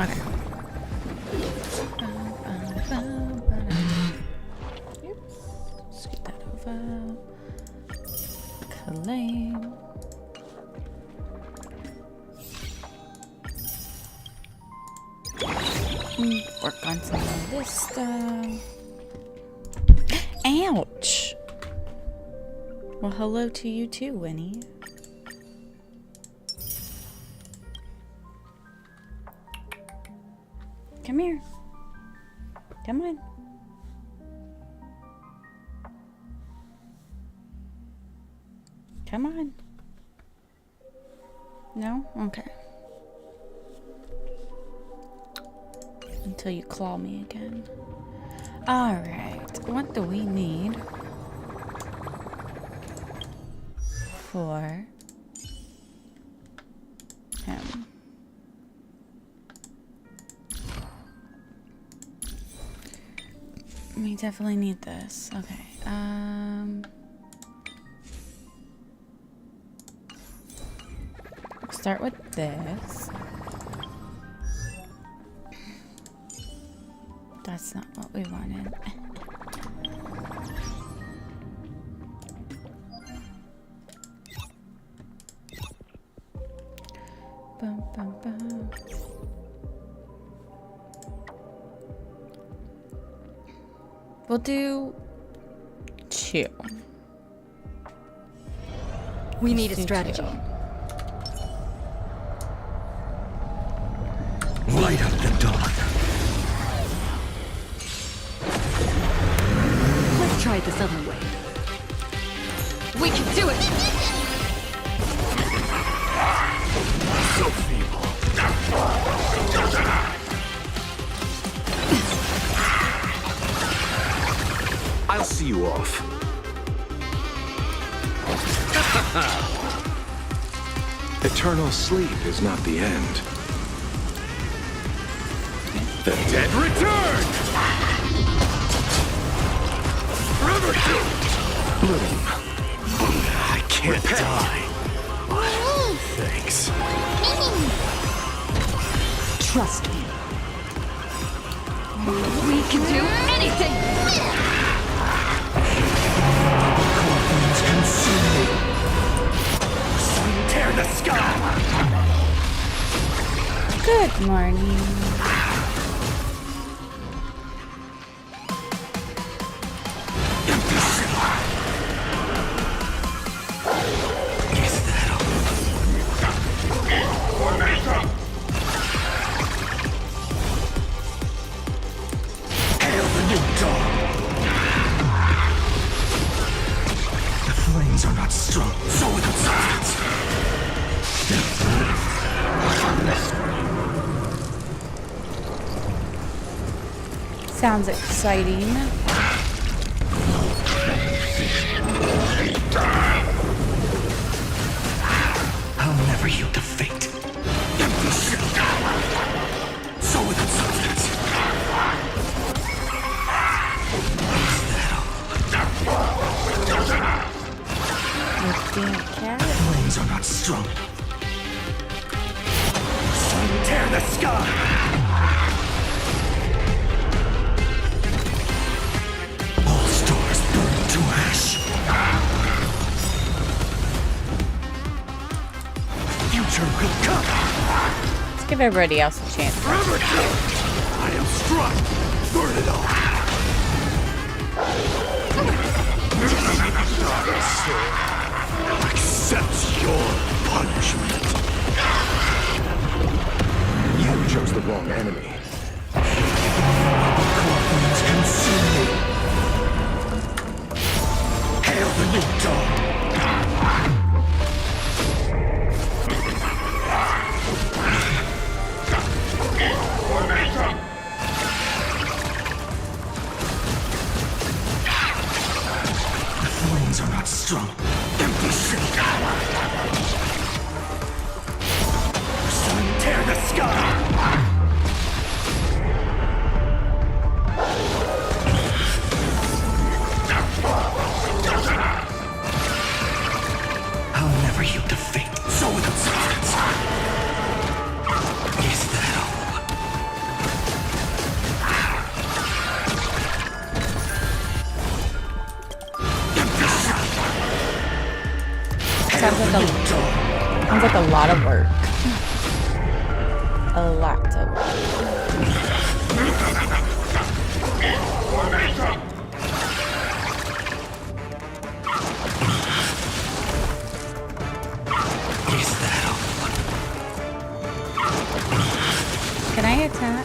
Okay. Oops. Scoot that over. Claim. Work on some of this stuff. Ouch! Well, hello to you too, Winnie. Come here. Come on. Come on. No? Okay. Until you claw me again. Alright. What do we need for him? We definitely need this. Okay. Start with this. That's not what we wanted. Bum, bum, bum. We'll do 2. We need a strategy. 2. Light up the dawn. Let's try it this other way. We can do it! So feeble. I'll see you off. Eternal sleep is not the end. The dead return! Bloom. I can't die. Thanks. Trust me. We can do anything! Scorpions consume me. Sun tear the sky! Good morning. Sounds exciting. I'll never yield to fate. So without substance. Flames are not strong. Sun tear the sky! Let's give everybody else a chance. I am struck. Burn it all. Accept your punishment. You chose the wrong enemy. Scorpions consume me. Hail the new dawn. Are not strong. Empty ship. Sun tear the sky. Sounds like a lot of work. A lot of work. Is that all? Can I attack?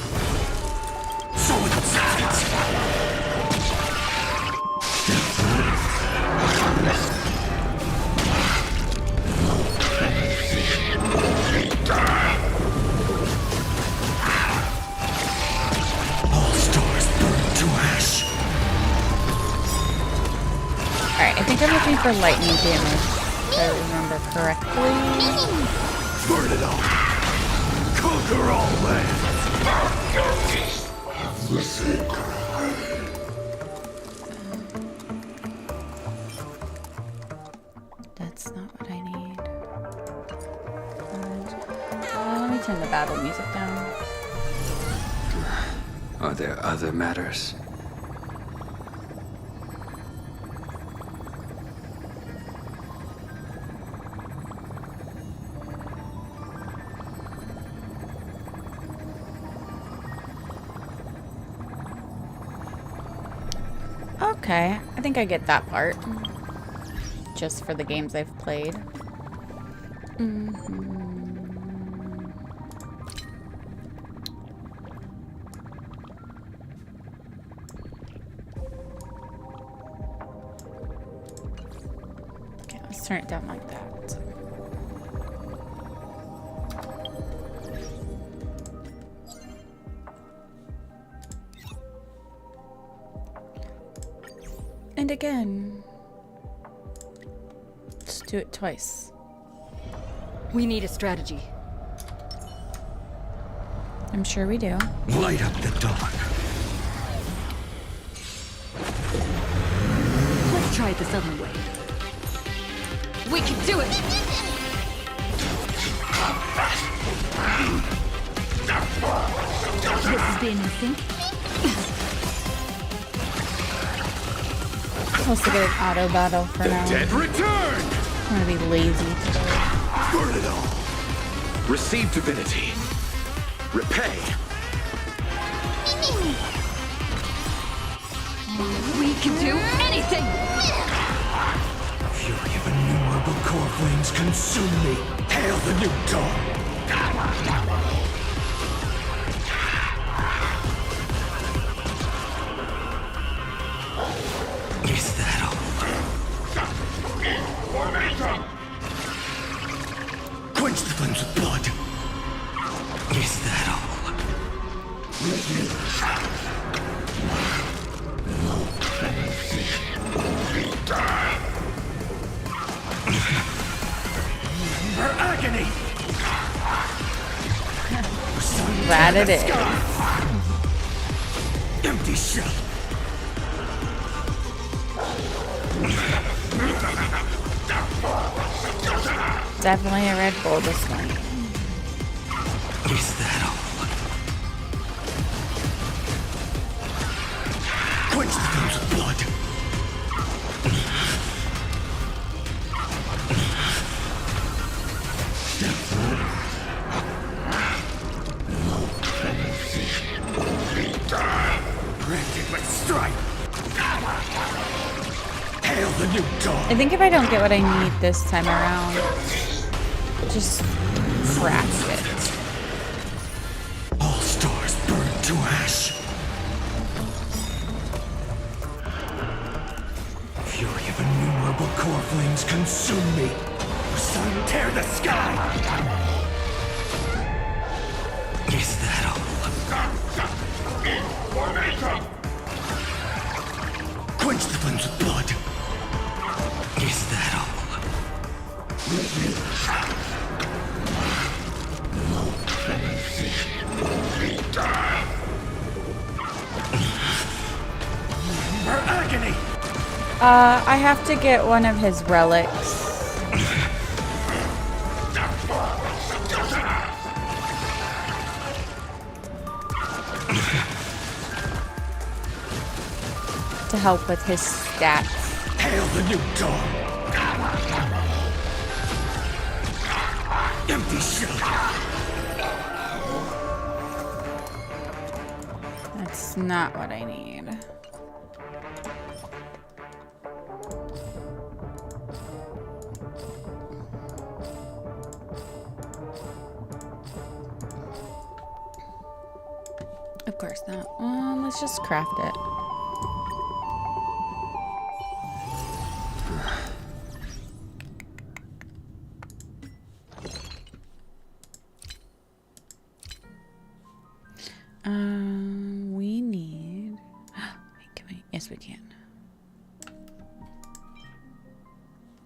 So it's all stars burn to ash. Alright, I think I'm looking for lightning damage, if I remember correctly. Burn it all. Conquer all lands. The sacred. That's not what I need. Let me turn the battle music down. Are there other matters? Okay, I think I get that part. Just for the games I've played. Okay, let's turn it down like that. And again. Let's do it twice. We need a strategy. I'm sure we do. Light up the dawn. Let's try it the Southern way. We can do it! This is being in sync. Supposed to get an auto battle for now. Dead return! I'm gonna be lazy today. Burn it all. Receive divinity. Repay. We can do anything! Fury of innumerable core flames consume me. Hail the new dawn. Is that all? Quench the flames with blood. Is that all? Her agony! That it is. Empty shell. Definitely a Red Bull this one. Is that all? Quench the flames with blood. Granted by strife. Hail the new dawn. I think if I don't get what I need this time around, just crash it. All stars burn to ash. Fury of innumerable core flames consume me. Sun, tear the sky. Is that all? Quench the flames with blood. Is that all? Her agony! I have to get one of his relics. To help with his stats. Hail the new dawn! empty shell. That's not what I need. Of course not. Let's just craft it. We need. Wait, can we? Yes, we can.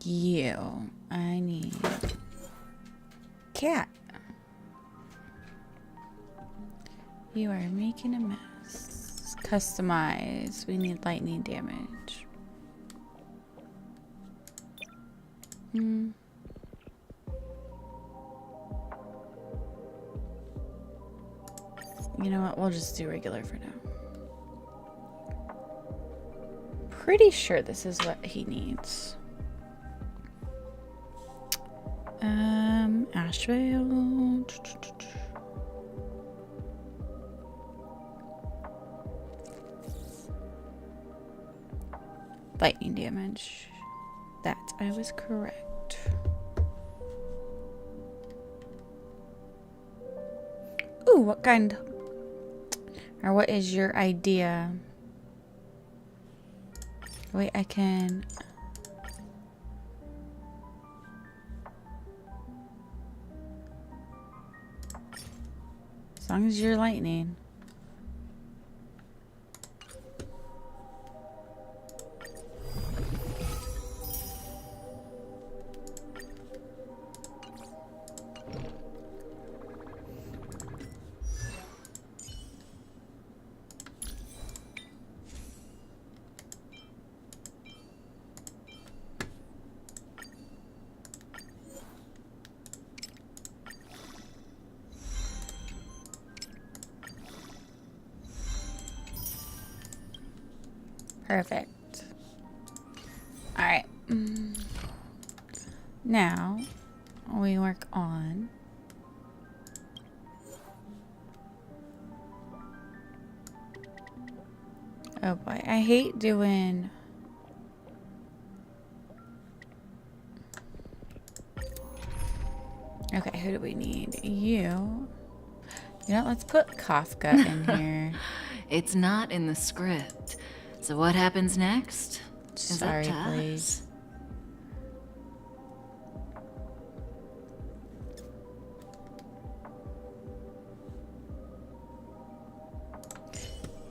You. I need. Cat. You are making a mess. Customize. We need lightning damage. You know what? We'll just do regular for now. Pretty sure this is what he needs. Asheville. Lightning damage. That I was correct. Ooh, what kind? Or what is your idea? Wait, I can. As long as you're lightning. Perfect. All right. Now we work on oh boy, I hate doing okay, who do we need? You know, let's put Kafka in here. It's not in the script. So what happens next? Sorry, please.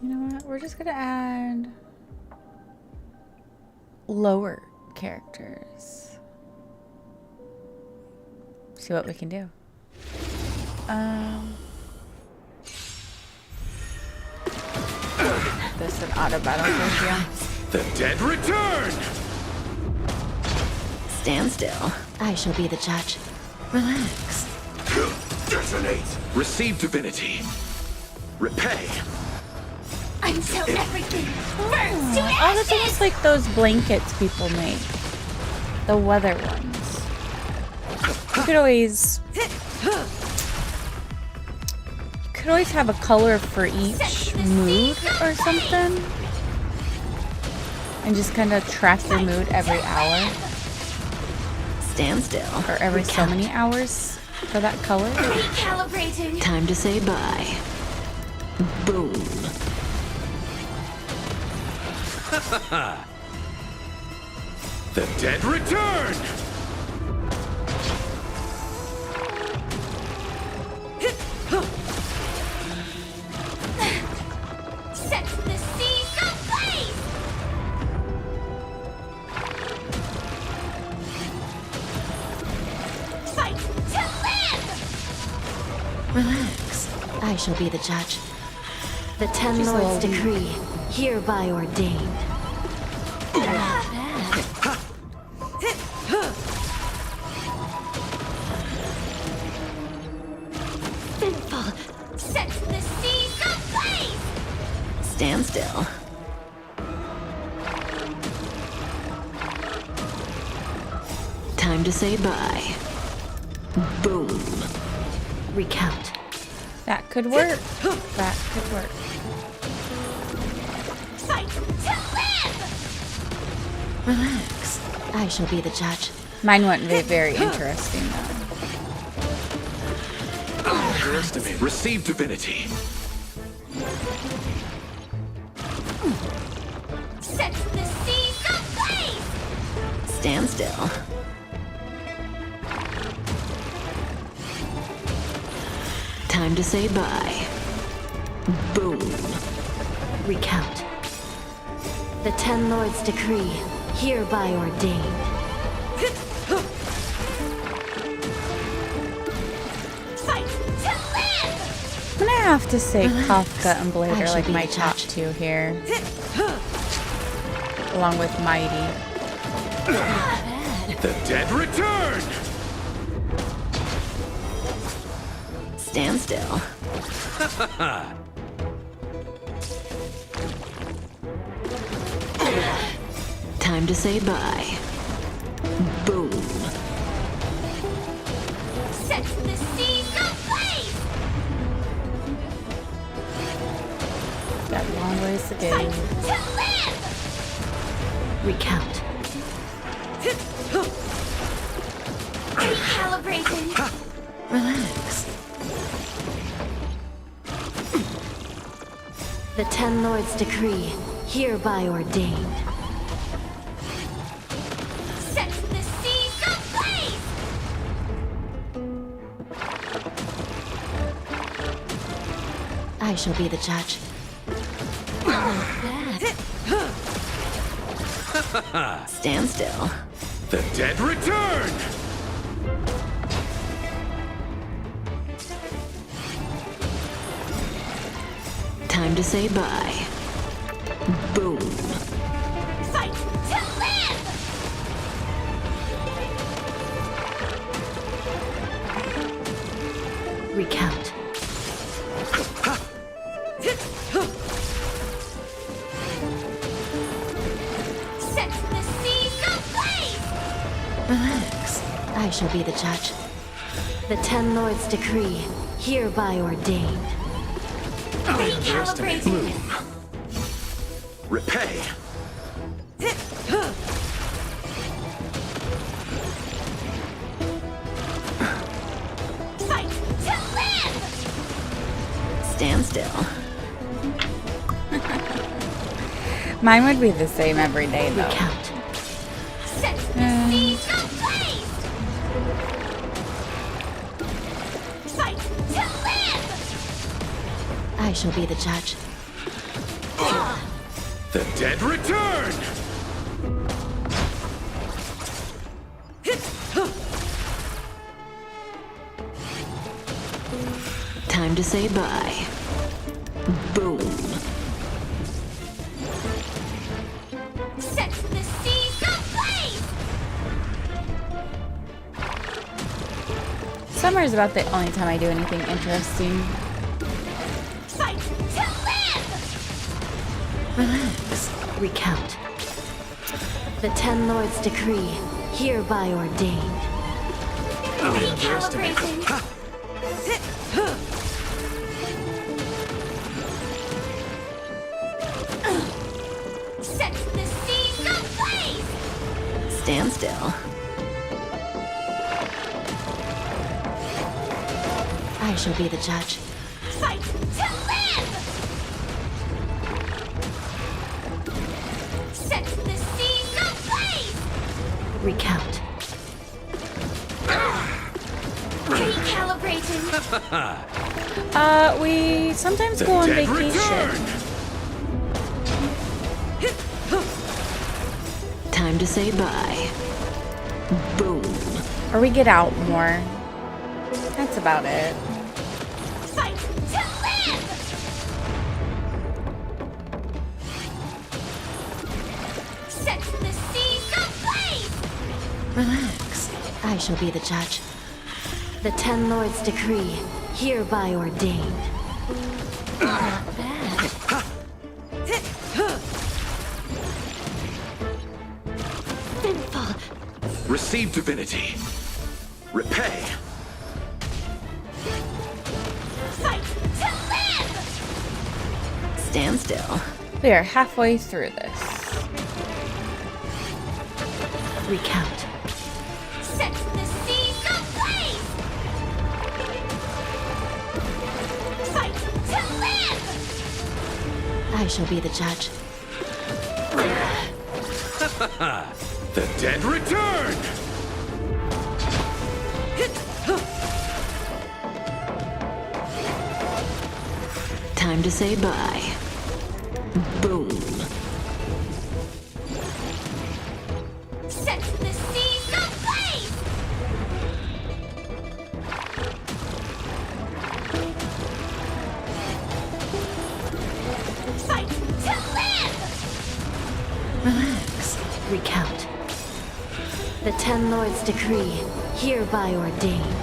You know what? We're just gonna add lower characters. See what we can do. This an auto battle for you. The dead return! Stand still. I shall be the judge. Relax. Detonate! Receive divinity. Repay. Until everything burns to Oh, that's almost like those blankets people make. The weather ones. You could always have a color for each mood or something. And just kind of track your mood every hour. Stand still. Or every so many hours for that color. Recalibrating. Time to say bye. Boom. The dead return! Set the seas ablaze! Fight to live! Relax. I shall be the judge. The Ten Lords' decree, hereby ordained. Sinful! Set the seas ablaze! Stand still. Time to say bye. Boom. Recount. That could work. That could work. Fight to live! Relax. I shall be the judge. Mine wouldn't be very interesting though. Underestimate. Receive divinity. Set the seas ablaze! Stand still. Time to say bye. Boom. Recount. The Ten Lords' decree, hereby ordained. Fight to live! I'm gonna have to say Relax. Kafka and Blade I are shall like be my the top judge. two here. Along with Mighty. The dead return! Stand still. Time to say bye. Boom. Set the seas ablaze! Got a long ways to go. To live! Recount. Recalibrating. Relax. The Ten Lords' decree, hereby ordained. Set the seas ablaze! I shall be the judge. Stand still. The dead return! Time to say bye. Boom. Fight to live! Recount. Set the seas ablaze! Relax. I shall be the judge. The Ten Lords' decree, hereby ordained. Underestimate. Bloom. Repay. Fight to live! Stand still. Mine would be the same every day though. Recount. Set the seas ablaze! Fight to live! I shall be the judge. The dead return! Time to say bye. Boom. Set the seas ablaze! Summer is about the only time I do anything interesting. Fight to live! Relax. Recount. The Ten Lords' decree, hereby ordained. Recalibrating. Set the seas ablaze! Stand still. I shall be the judge. Fight to live! Set the seas ablaze! Recount. Recalibrating. We sometimes The go on dead vacation. return! Time to say bye. Boom. Or we get out more. That's about it. Fight to live! Set the seas ablaze! Relax. I shall be the judge. The Ten Lords' decree, hereby ordained. Not bad. Sinful. Receive divinity. Repay. Stand still. We are halfway through this. Recount. Set the seas ablaze! Fight to live! I shall be the judge. The dead return! Time to say bye. Boom. Set the seas ablaze! Fight to live! Relax. Recount. The Ten Lords' decree, hereby ordained.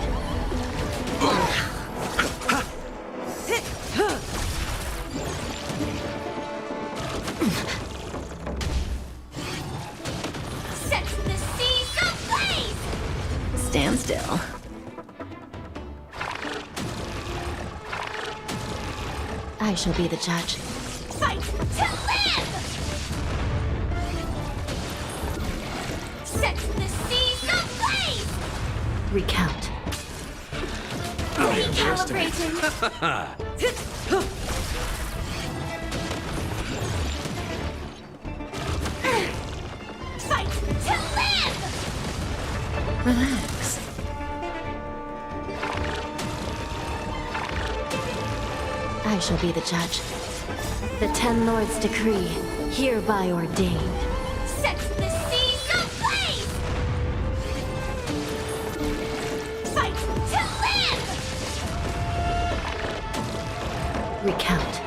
Set the seas ablaze! Stand still. I shall be the judge. Fight to live! Set the seas ablaze! Recount. Recalibrating! Fight to live! Relax. I shall be the judge. The Ten Lords' decree, hereby ordained. Set the seas ablaze! Fight to live! Recount.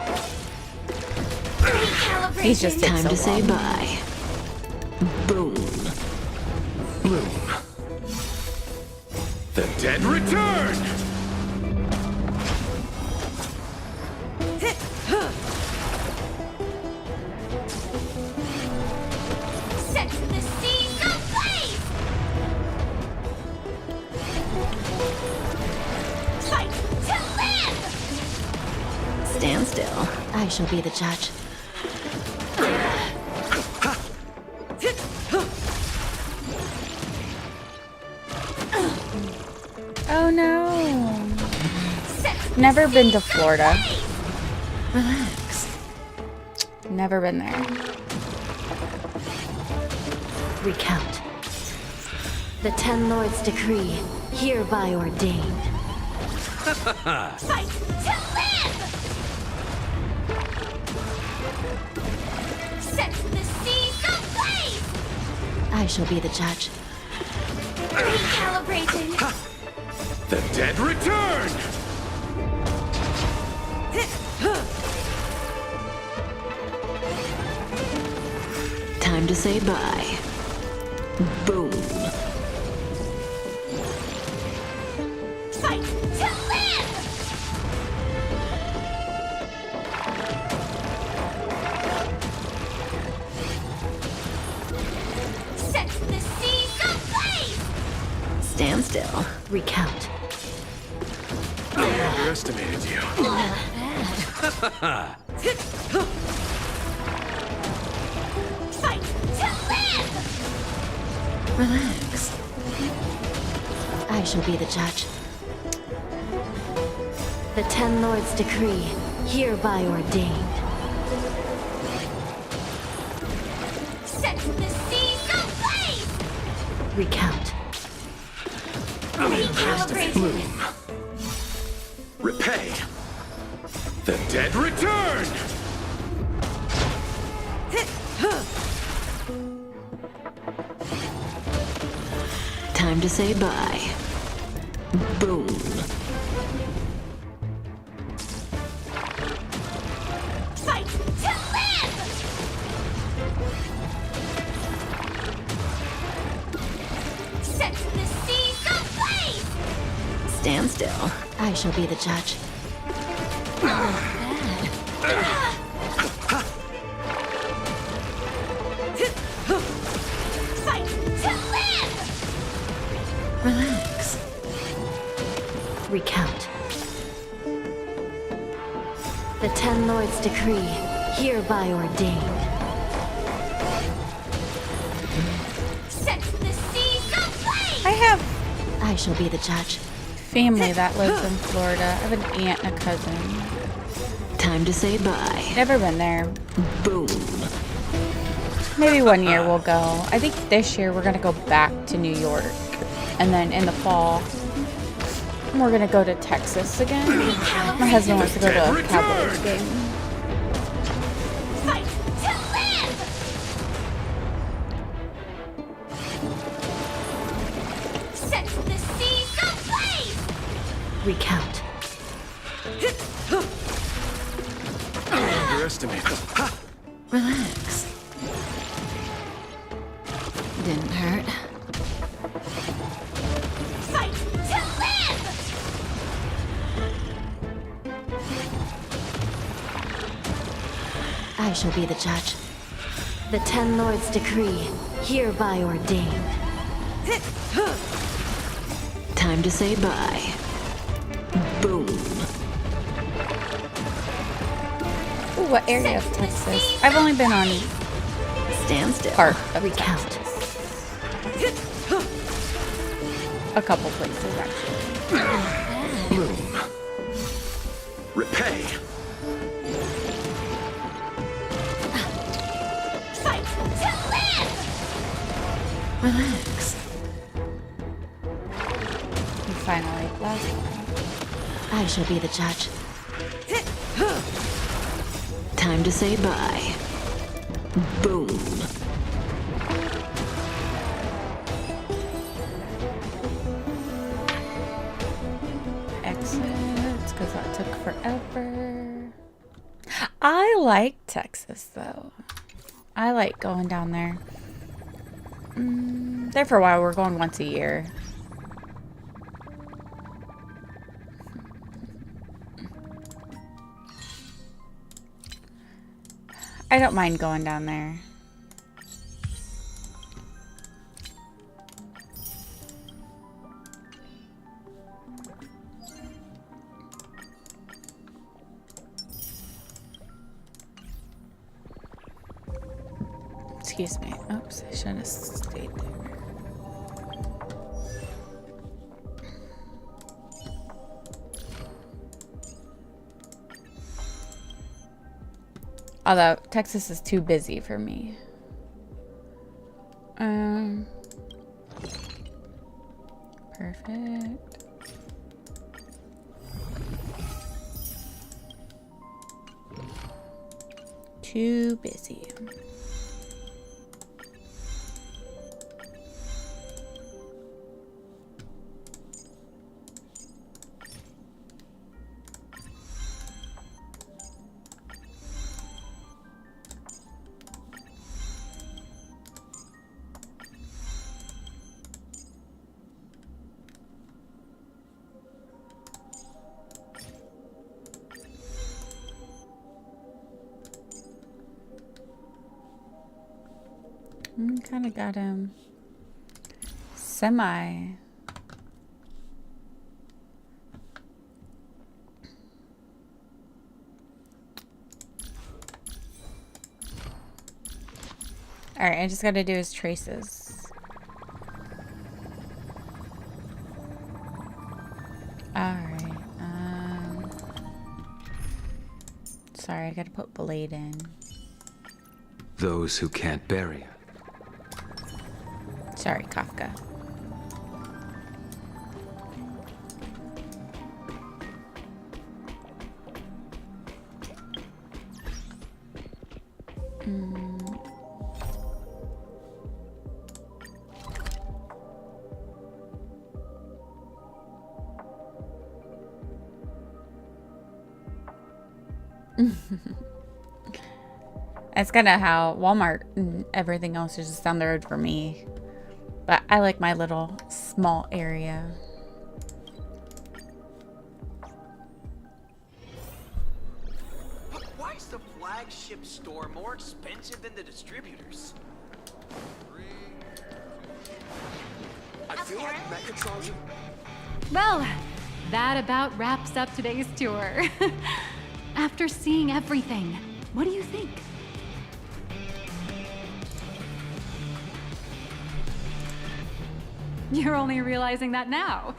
Recalibrating! He's just Time so to say long. bye. Boom. Bloom. The dead return! Set the seas ablaze! Fight to live! Stand still. I shall be the judge. Oh no. Set the Never been to seas Florida. ablaze! Relax. Never been there. Recount. The Ten Lords' decree, hereby ordained. Fight to live! Set the seas ablaze! I shall be the judge. Recalibrating! The dead return! Time to say bye. Boom. Fight to live! Set the seas ablaze! Stand still. Recount. I underestimated you. Fight to live! Relax. I shall be the judge. The Ten Lords' decree, hereby ordained. Set the seas ablaze! Recount. Recalibrating! Repay. The dead return! Time to say bye. Boom. Fight to live! Set the seas ablaze! Stand still. I shall be the judge. Fight to live! Relax. Recount. The Ten Lords' decree, hereby ordained. Set the seas ablaze! I have I shall be the judge. family that lives in Florida. I have an aunt and a cousin. Time to say bye. Never been there. Boom. Maybe one year we'll go. I think this year we're gonna go back to New York. And then in the fall, we're gonna go to Texas again. My husband wants to go to a Cowboys game. Fight to live! Set the seas ablaze! Recount. Underestimate them. Relax. Didn't hurt. Fight to live! I shall be the judge. The Ten Lords' decree, hereby ordained. Time to say bye. Boom. Ooh, what area of Texas? I've only been on Stand still. part of Recount. Texas. A couple places, actually. Bloom. Repay. Fight to live! Relax. And finally, last one. I shall be the judge. Time to say bye. Boom. Exits, because that took forever. I like Texas, though. I like going down there. There for a while. We're going once a year. I don't mind going down there. Excuse me. Oops, I should have stayed there. Although Texas is too busy for me. Perfect. Too busy. Kind of got him semi. All right, I just got to do his traces. All right. Sorry, I got to put blade in. Those who can't bury it. Sorry, Kafka. That's kind of how Walmart and everything else is just down the road for me. But I like my little small area. But why is the flagship store more expensive than the distributors? I feel like Mechatrons. Well, that about wraps up today's tour. After seeing everything, what do you think? You're only realizing that now.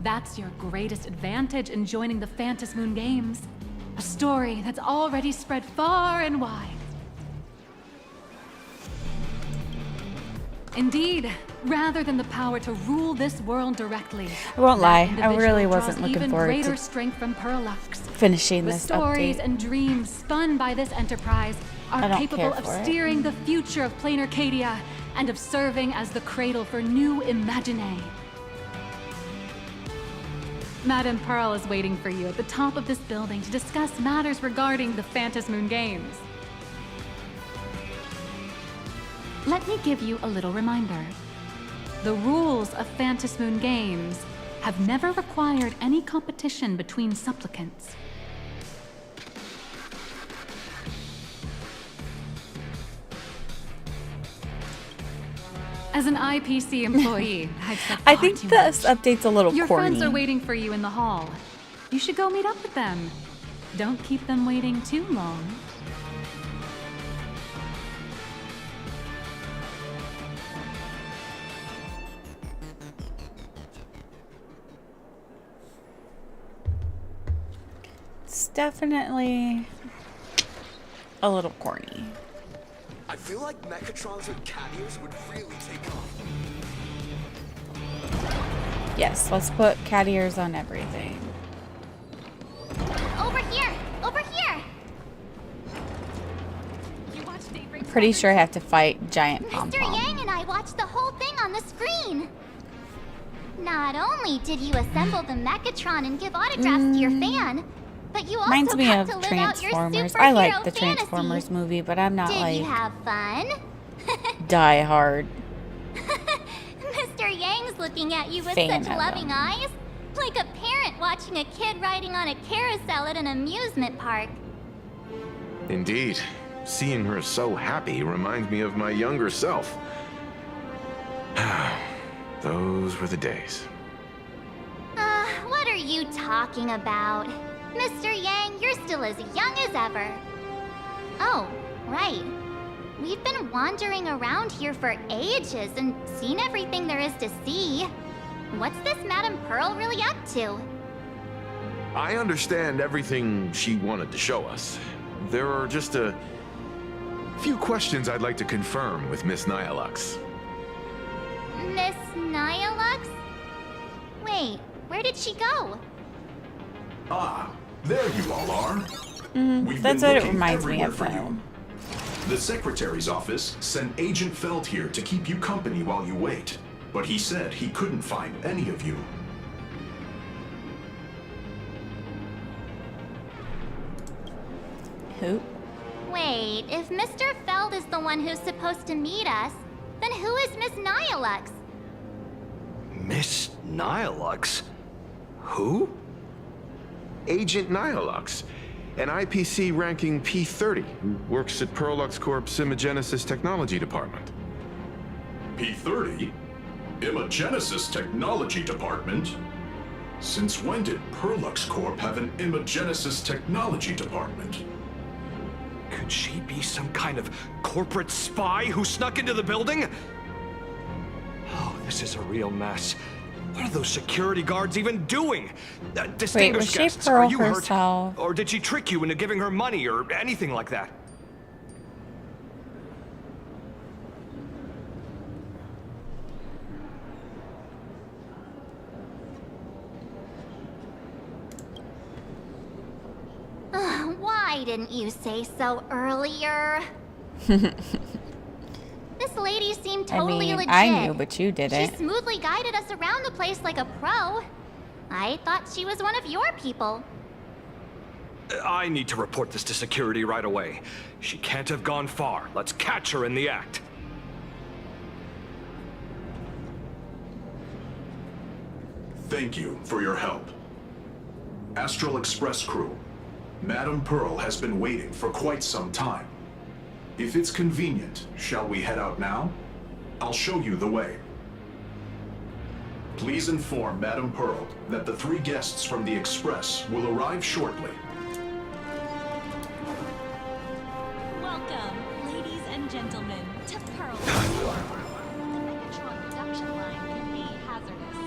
That's your greatest advantage in joining the Phantasmoon Games. A story that's already spread far and wide. Indeed, rather than the power to rule this world directly. I won't that lie, I individual really draws wasn't looking even forward greater to strength from Parallax. finishing The this stories update. and dreams spun by this enterprise I are don't capable care of for it. steering the future of plain Arcadia and of serving as the cradle for new Imaginae. Madame Pearl is waiting for you at the top of this building to discuss matters regarding the Phantasmoon Games. Let me give you a little reminder. The rules of Phantasmoon Games have never required any competition between supplicants. As an IPC employee, I've said I far think too this much. update's a little Your corny. friends are waiting for you in the hall. You should go meet up with them. Don't keep them waiting too long. It's definitely a little corny. I feel like Mechatrons with cat ears would really take off. Yes, let's put cat ears on everything. Over here! Over here! Pretty sure I have to fight giant Mr. pom-pom. Yang and I watched the whole thing on the screen. Not only did you assemble the Mechatron and give autographs to your fan, but you also Reminds me got of to live out your Transformers. superhero I like the fantasy. Transformers movie, but I'm not Did like you have fun? die hard. Mr. Yang's looking at you with Fan such of loving them. eyes, like a parent watching a kid riding on a carousel at an amusement park. Indeed. Seeing her so happy reminds me of my younger self. Those were the days. What are you talking about? Mr. Yang, you're still as young as ever. Oh, right. We've been wandering around here for ages and seen everything there is to see. What's this Madame Pearl really up to? I understand everything she wanted to show us. There are just a few questions I'd like to confirm with Miss Nyalux. Miss Nyalux? Wait, where did she go? Ah, there you all are. We've That's been what it looking reminds me everywhere of, for though. you. The Secretary's office sent Agent Feld here to keep you company while you wait, but he said he couldn't find any of you. Who? Wait, if Mr. Feld is the one who's supposed to meet us, then who is Miss Nyalux? Miss Nyalux? Who? Agent Nyalux, an IPC ranking P30 who works at Perlux Corp's Imagenesis Technology Department. P30? Imagenesis Technology Department? Since when did Perlux Corp have an Imagenesis Technology Department? Could she be some kind of corporate spy who snuck into the building? Oh, this is a real mess. What are those security guards even doing? Distinguished was she guests, Pearl are you herself? hurt? Or did she trick you into giving her money or anything like that? Why didn't you say so earlier? This lady seemed I totally mean, legit. I knew, but you She didn't. smoothly guided us around the place like a pro. I thought she was one of your people. I need to report this to security right away. She can't have gone far. Let's catch her in the act. Thank you for your help. Astral Express crew, Madame Pearl has been waiting for quite some time. If it's convenient, shall we head out now? I'll show you the way. Please inform Madame Pearl that the 3 guests from the Express will arrive shortly. gentlemen, to Pearl. The Megatron production line can be hazardous.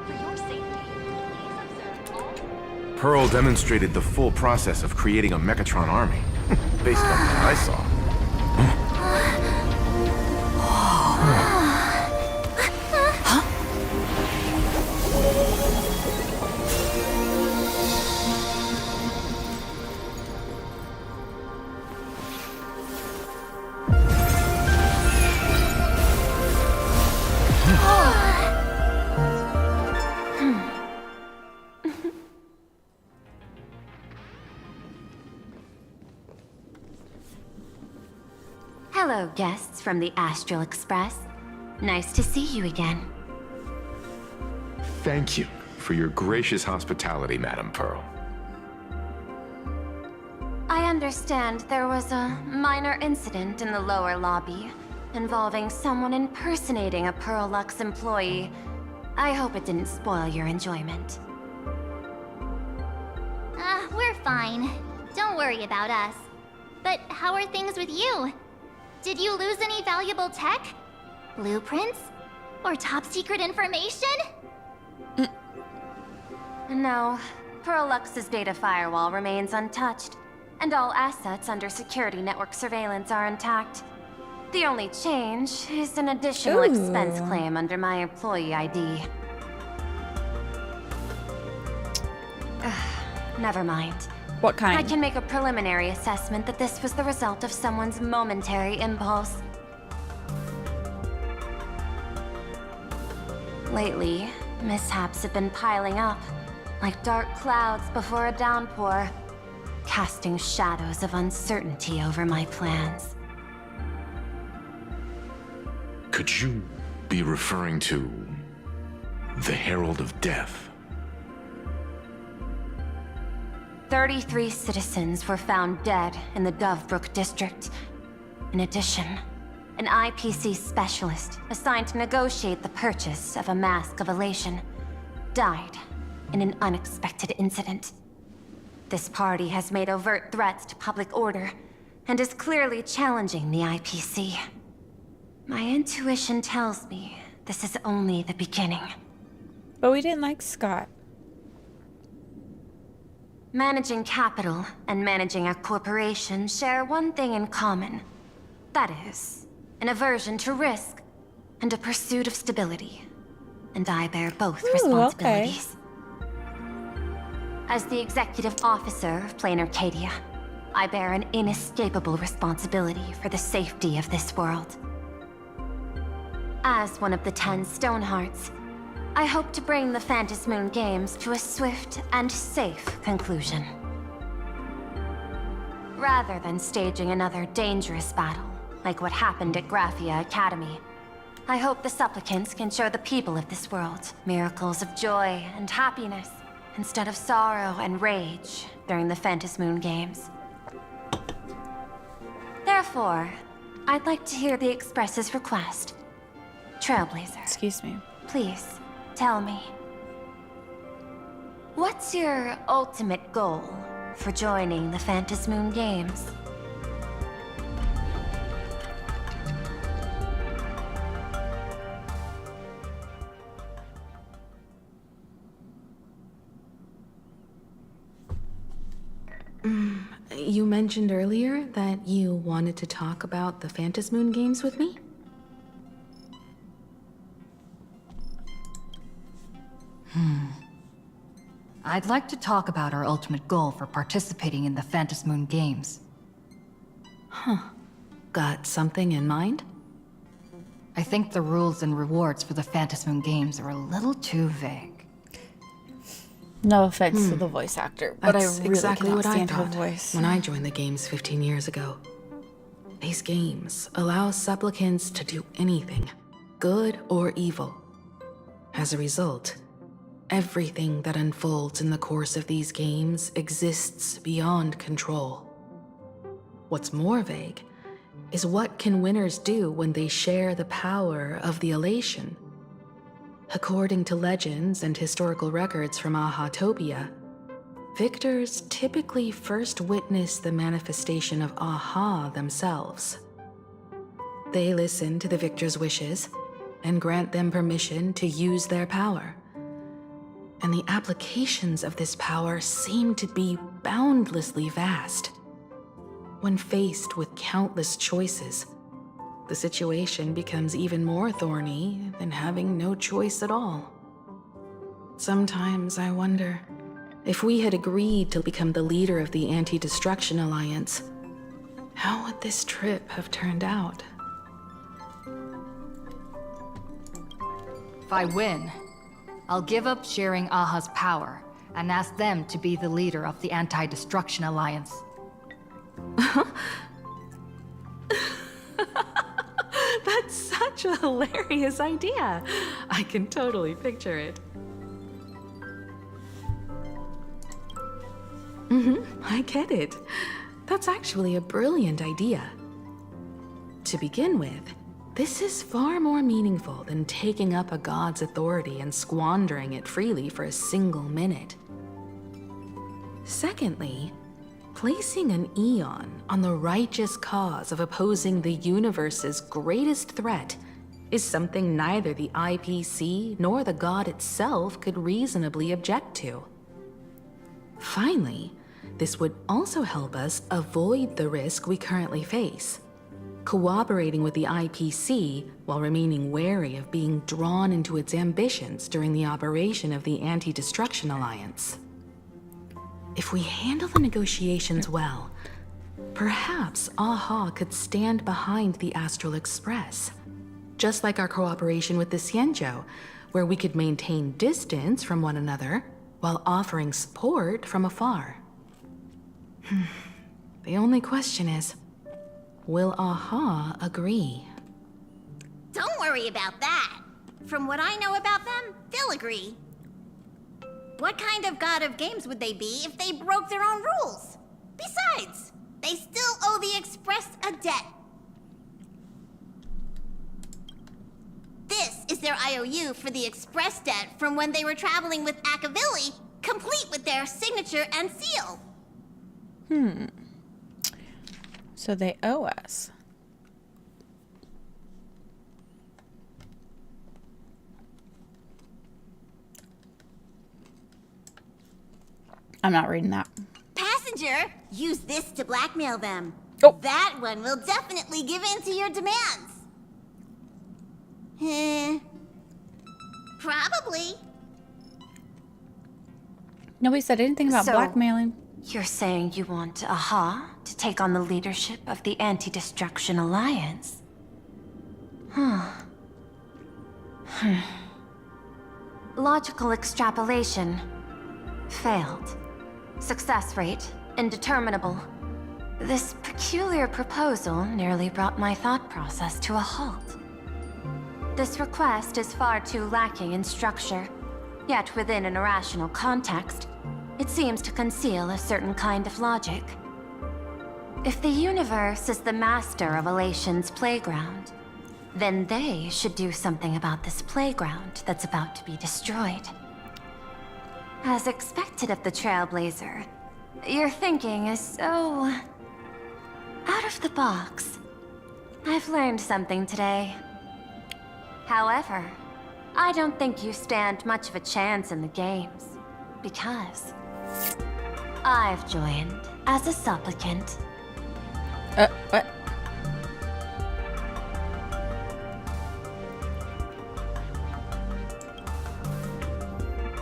For your safety, please observe all... Pearl demonstrated the full process of creating a Mechatron army, based on what I saw. Hello, guests from the Astral Express. Nice to see you again. Thank you for your gracious hospitality, Madam Pearl. I understand there was a minor incident in the lower lobby involving someone impersonating a Pearl Lux employee. I hope it didn't spoil your enjoyment. We're fine. Don't worry about us. But how are things with you? Did you lose any valuable tech? Blueprints? Or top secret information? No, Pearl Lux's data firewall remains untouched, and all assets under security network surveillance are intact. The only change is an additional expense claim under my employee ID. Never mind. What kind? I can make a preliminary assessment that this was the result of someone's momentary impulse. Lately, mishaps have been piling up, like dark clouds before a downpour, casting shadows of uncertainty over my plans. Could you be referring to the Herald of Death? 33 citizens were found dead in the Dovebrook district. In addition, an IPC specialist assigned to negotiate the purchase of a Mask of Elation died in an unexpected incident. This party has made overt threats to public order and is clearly challenging the IPC. My intuition tells me this is only the beginning. But we didn't like Scott. Managing capital and managing a corporation share one thing in common. That is, an aversion to risk and a pursuit of stability. And I bear both responsibilities. As the executive officer of Plain Arcadia, I bear an inescapable responsibility for the safety of this world. As one of the 10 Stonehearts, I hope to bring the Phantasmoon Games to a swift and safe conclusion. Rather than staging another dangerous battle, like what happened at Graphia Academy, I hope the supplicants can show the people of this world miracles of joy and happiness, instead of sorrow and rage during the Phantasmoon Games. Therefore, I'd like to hear the Express's request. Trailblazer. Excuse me. Please, tell me. What's your ultimate goal for joining the Phantasmoon Games? You mentioned earlier that you wanted to talk about the Phantasmoon Games with me? I'd like to talk about our ultimate goal for participating in the Phantasmoon Games. Got something in mind? I think the rules and rewards for the Phantasmoon Games are a little too vague. No offense to the voice actor, but That's I really exactly cannot what I stand her thought voice. when I joined the games 15 years ago. These games allow supplicants to do anything, good or evil. As a result, everything that unfolds in the course of these games exists beyond control. What's more vague is what can winners do when they share the power of the elation. According to legends and historical records from Ahatopia, victors typically first witness the manifestation of Aha themselves. They listen to the victor's wishes and grant them permission to use their power. And the applications of this power seem to be boundlessly vast. When faced with countless choices, the situation becomes even more thorny than having no choice at all. Sometimes I wonder, if we had agreed to become the leader of the Anti-Destruction Alliance, how would this trip have turned out? If I win, I'll give up sharing Aha's power and ask them to be the leader of the Anti-Destruction Alliance. That's such a hilarious idea. I can totally picture it. I get it. That's actually a brilliant idea. To begin with, this is far more meaningful than taking up a god's authority and squandering it freely for a single minute. Secondly, placing an Aeon on the righteous cause of opposing the universe's greatest threat is something neither the IPC nor the god itself could reasonably object to. Finally, this would also help us avoid the risk we currently face, cooperating with the IPC while remaining wary of being drawn into its ambitions during the operation of the Anti-Destruction Alliance. If we handle the negotiations well, perhaps Aha could stand behind the Astral Express, just like our cooperation with the Xianzhou, where we could maintain distance from one another while offering support from afar. The only question is, will Aha agree? Don't worry about that. From what I know about them, they'll agree. What kind of god of games would they be if they broke their own rules? Besides, they still owe the Express a debt. This is their IOU for the Express debt from when they were traveling with Akavili, complete with their signature and seal. So they owe us. I'm not reading that. Passenger, use this to blackmail them. Oh. That one will definitely give in to your demands. Probably. Nobody said anything about So- blackmailing. You're saying you want Aha to take on the leadership of the Anti-Destruction Alliance? Logical extrapolation. Failed. Success rate indeterminable. This peculiar proposal nearly brought my thought process to a halt. This request is far too lacking in structure, yet within an irrational context, it seems to conceal a certain kind of logic. If the universe is the master of Elation's playground, then they should do something about this playground that's about to be destroyed. As expected of the Trailblazer, your thinking is so... out of the box. I've learned something today. However, I don't think you stand much of a chance in the games, because I've joined as a supplicant. What?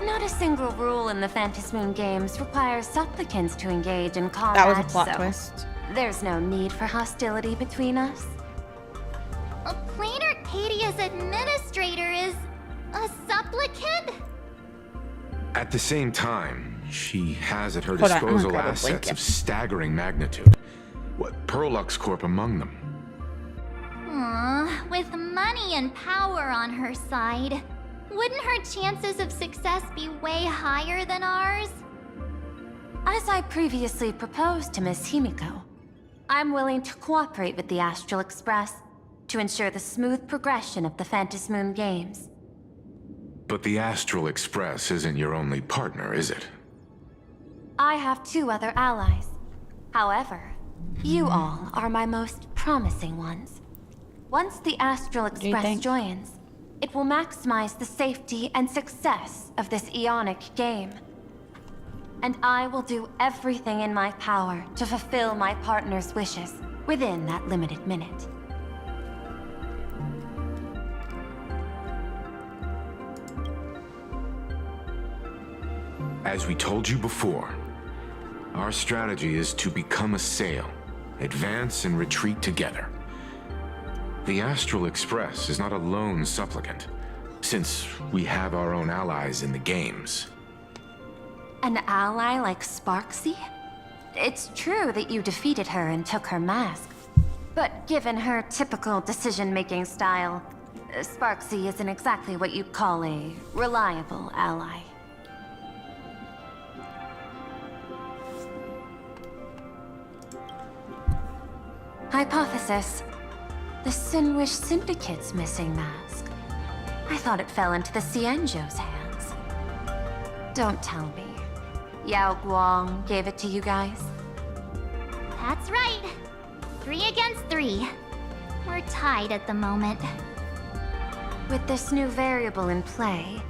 Not a single rule in the Phantasmoon games requires supplicants to engage in combat, That was a plot so twist. there's no need for hostility between us. A Plain Arcadia's administrator is a supplicant? At the same time, she has at her Hold on, I'm gonna disposal grab a assets blanket. of staggering magnitude. What, Perlux Corp among them? With money and power on her side, wouldn't her chances of success be way higher than ours? As I previously proposed to Miss Himiko, I'm willing to cooperate with the Astral Express to ensure the smooth progression of the Phantasmoon games. But the Astral Express isn't your only partner, is it? I have 2 other allies. However, you all are my most promising ones. Once the Astral do you Express think? joins, it will maximize the safety and success of this Ionic game. And I will do everything in my power to fulfill my partner's wishes within that limited minute. As we told you before, our strategy is to become a sail, advance and retreat together. The Astral Express is not a lone supplicant, since we have our own allies in the games. An ally like Sparksy? It's true that you defeated her and took her mask. But given her typical decision-making style, Sparksy isn't exactly what you'd call a reliable ally. Hypothesis. The Sinwish Syndicate's missing mask. I thought it fell into the Cienjo's hands. Don't tell me. Yao Guang gave it to you guys? That's right. 3 against 3. We're tied at the moment. With this new variable in play,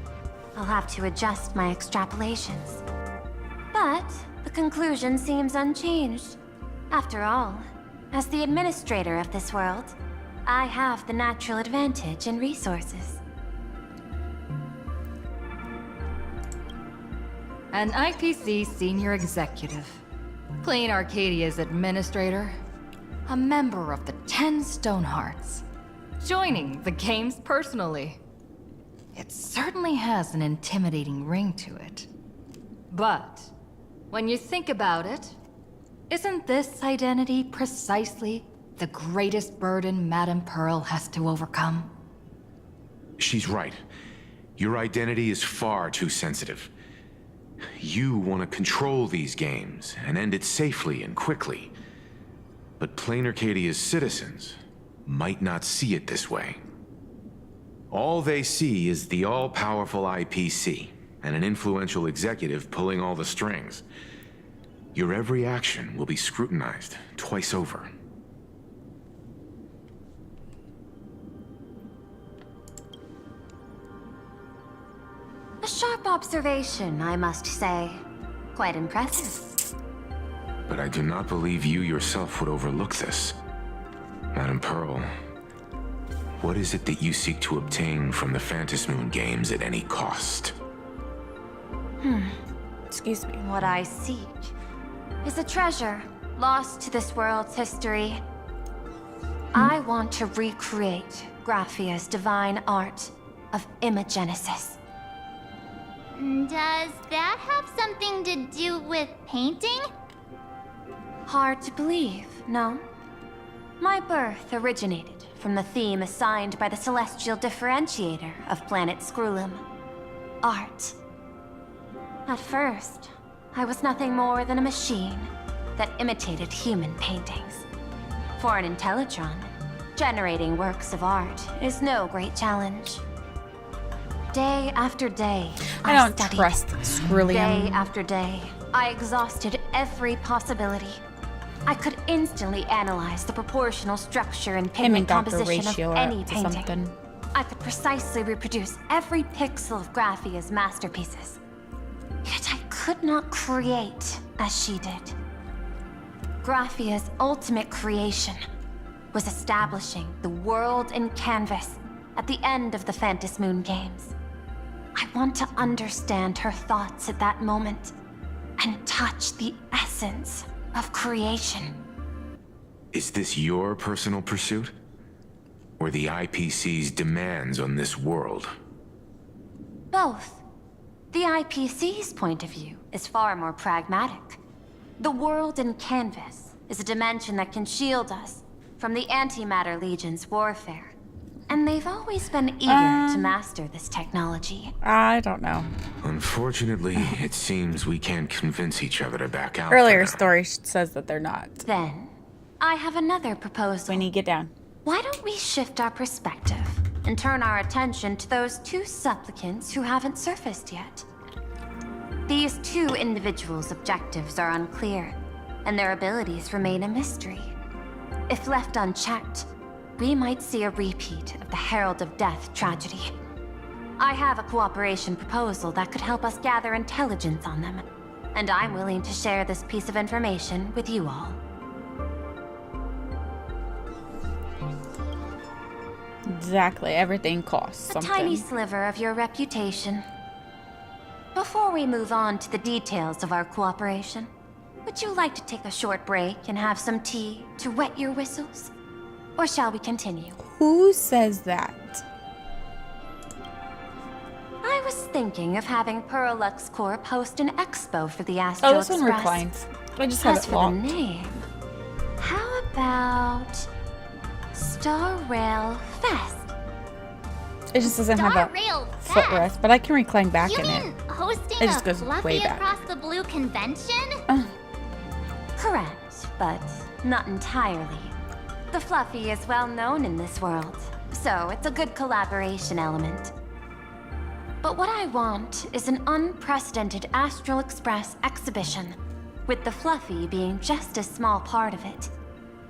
I'll have to adjust my extrapolations. But the conclusion seems unchanged. After all, as the administrator of this world, I have the natural advantage in resources. An IPC senior executive, Clean Arcadia's administrator, a member of the 10 Stonehearts, joining the games personally. It certainly has an intimidating ring to it. But when you think about it, isn't this identity precisely the greatest burden Madame Pearl has to overcome? She's right. Your identity is far too sensitive. You want to control these games and end it safely and quickly. But Plain Arcadia's citizens might not see it this way. All they see is the all-powerful IPC and an influential executive pulling all the strings. Your every action will be scrutinized twice over. A sharp observation, I must say. Quite impressive. But I do not believe you yourself would overlook this. Madame Pearl, what is it that you seek to obtain from the Phantasmoon games at any cost? Excuse me. What I seek is a treasure lost to this world's history. I want to recreate Graphia's divine art of imagenesis. Does that have something to do with painting? Hard to believe, no? My birth originated from the theme assigned by the celestial differentiator of planet Scrulum: art. At first, I was nothing more than a machine that imitated human paintings. For an Intellitron, generating works of art is no great challenge. Day after day, I don't studied. trust Scrullium. Day after day, I exhausted every possibility. I could instantly analyze the proportional structure and Him pigment and Dr. composition Ratio of are any up to painting. something. I could precisely reproduce every pixel of Graphia's masterpieces. Yet I could not create as she did. Graphia's ultimate creation was establishing the world in canvas at the end of the Phantasmoon games. I want to understand her thoughts at that moment and touch the essence of creation. Is this your personal pursuit? Or the IPC's demands on this world? Both. The IPC's point of view is far more pragmatic. The world in canvas is a dimension that can shield us from the Antimatter Legion's warfare. And they've always been eager to master this technology. I don't know. Unfortunately, it seems we can't convince each other to back out. Earlier for now. story says that they're not. Then, I have another proposal. When you get down. Why don't we shift our perspective and turn our attention to those 2 supplicants who haven't surfaced yet? These 2 individuals' objectives are unclear, and their abilities remain a mystery. If left unchecked, we might see a repeat of the Herald of Death tragedy. I have a cooperation proposal that could help us gather intelligence on them, and I'm willing to share this piece of information with you all. Exactly. Everything costs A something. tiny sliver of your reputation. Before we move on to the details of our cooperation, would you like to take a short break and have some tea to wet your whistles? Or shall we continue? Who says that? I was thinking of having Pearlux Corp host an expo for the Astro Oh, this one Express. reclines. I just have As it for locked. the name, how about Star Rail Fest? It just doesn't Star have a Rail footrest, but I can recline back You in mean it. hosting It just a goes Fluffy way back. Across the Blue convention? Correct, but not entirely. The Fluffy is well known in this world, so it's a good collaboration element. But what I want is an unprecedented Astral Express exhibition, with the Fluffy being just a small part of it.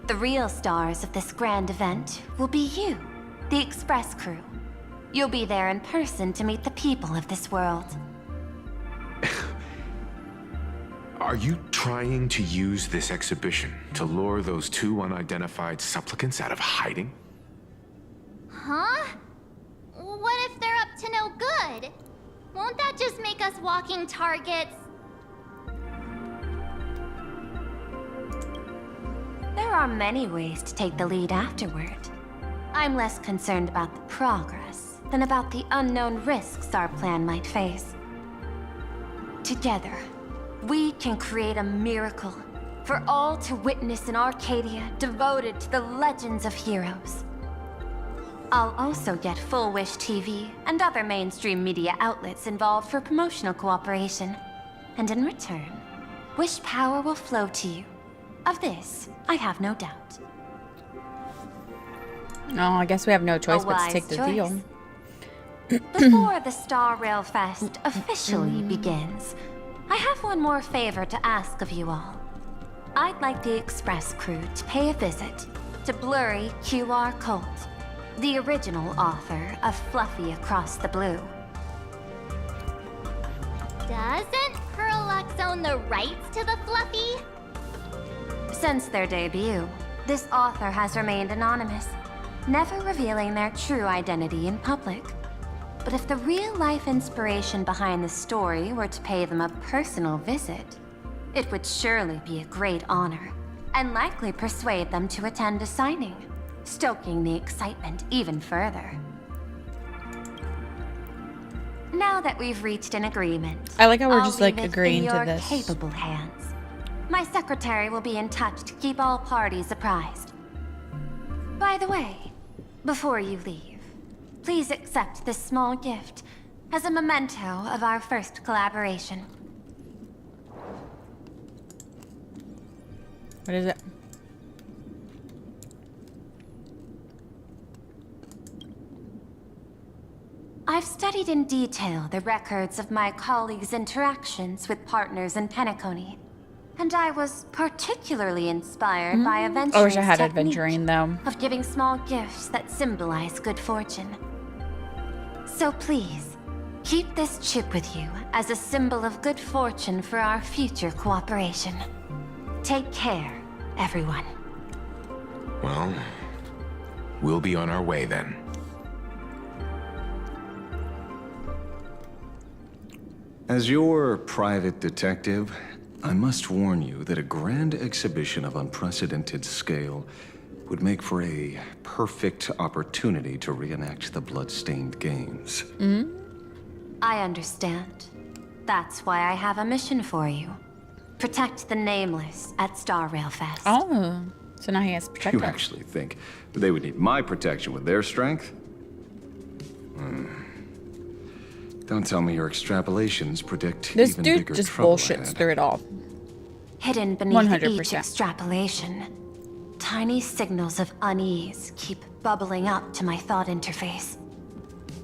The real stars of this grand event will be you, the Express crew. You'll be there in person to meet the people of this world. Are you trying to use this exhibition to lure those two unidentified supplicants out of hiding? Huh? What if they're up to no good? Won't that just make us walking targets? There are many ways to take the lead afterward. I'm less concerned about the progress than about the unknown risks our plan might face. Together, we can create a miracle for all to witness in Arcadia devoted to the legends of heroes. I'll also get Full Wish TV and other mainstream media outlets involved for promotional cooperation. And in return, Wish power will flow to you. Of this, I have no doubt. No, I guess we have no choice but to wise take the choice. deal. Before the Star Rail Fest officially begins, I have one more favor to ask of you all. I'd like the Express crew to pay a visit to Blurry QR Colt, the original author of Fluffy Across the Blue. Doesn't Pearlux own the rights to the Fluffy? Since their debut, this author has remained anonymous, never revealing their true identity in public. But if the real-life inspiration behind the story were to pay them a personal visit, it would surely be a great honor, and likely persuade them to attend a signing, stoking the excitement even further. Now that we've reached an agreement, I like how we're I'll just like leave it agreeing in to your this. capable hands. My secretary will be in touch to keep all parties apprised. By the way, before you leave, please accept this small gift as a memento of our first collaboration. What is it? I've studied in detail the records of my colleagues' interactions with partners in Penacony, and I was particularly inspired by Aventure's I wish I had technique Adventuring though. of giving small gifts that symbolize good fortune. So please, keep this chip with you as a symbol of good fortune for our future cooperation. Take care, everyone. Well, we'll be on our way then. As your private detective, I must warn you that a grand exhibition of unprecedented scale would make for a perfect opportunity to reenact the blood-stained games. I understand. That's why I have a mission for you. Protect the Nameless at Star Rail Fest. Oh, so now he has You protector. actually think they would need my protection with their strength? Don't tell me your extrapolations predict This even dude bigger just trouble bullshits ahead. through it all. Hidden beneath each 100%. extrapolation, tiny signals of unease keep bubbling up to my thought interface.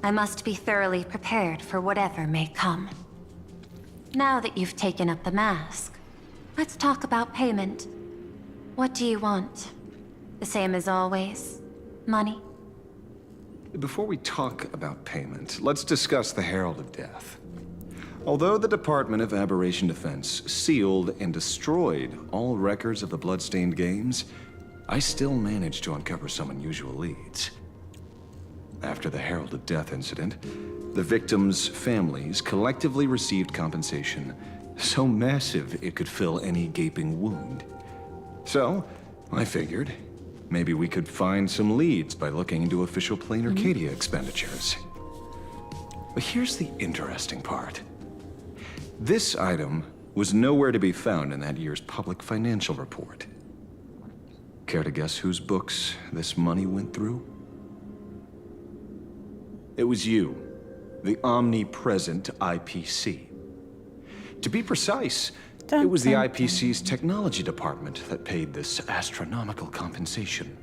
I must be thoroughly prepared for whatever may come. Now that you've taken up the mask, let's talk about payment. What do you want? The same as always? Money? Before we talk about payment, let's discuss the Herald of Death. Although the Department of Aberration Defense sealed and destroyed all records of the Bloodstained Games, I still managed to uncover some unusual leads. After the Herald of Death incident, the victims' families collectively received compensation so massive it could fill any gaping wound. So, I figured, maybe we could find some leads by looking into official Plain Arcadia expenditures. But here's the interesting part. This item was nowhere to be found in that year's public financial report. Care to guess whose books this money went through? It was you, the omnipresent IPC. To be precise, it was the IPC's technology department that paid this astronomical compensation.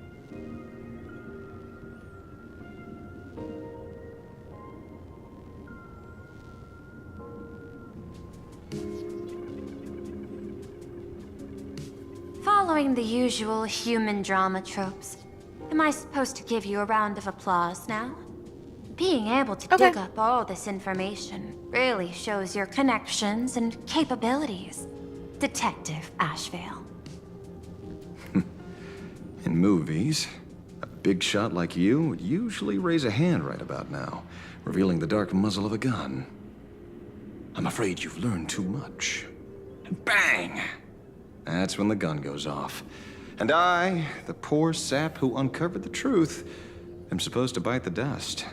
Following the usual human drama tropes, am I supposed to give you a round of applause now? Being able to dig up all this information really shows your connections and capabilities, Detective Ashvale. In movies, a big shot like you would usually raise a hand right about now, revealing the dark muzzle of a gun. I'm afraid you've learned too much. And bang! That's when the gun goes off. And I, the poor sap who uncovered the truth, am supposed to bite the dust.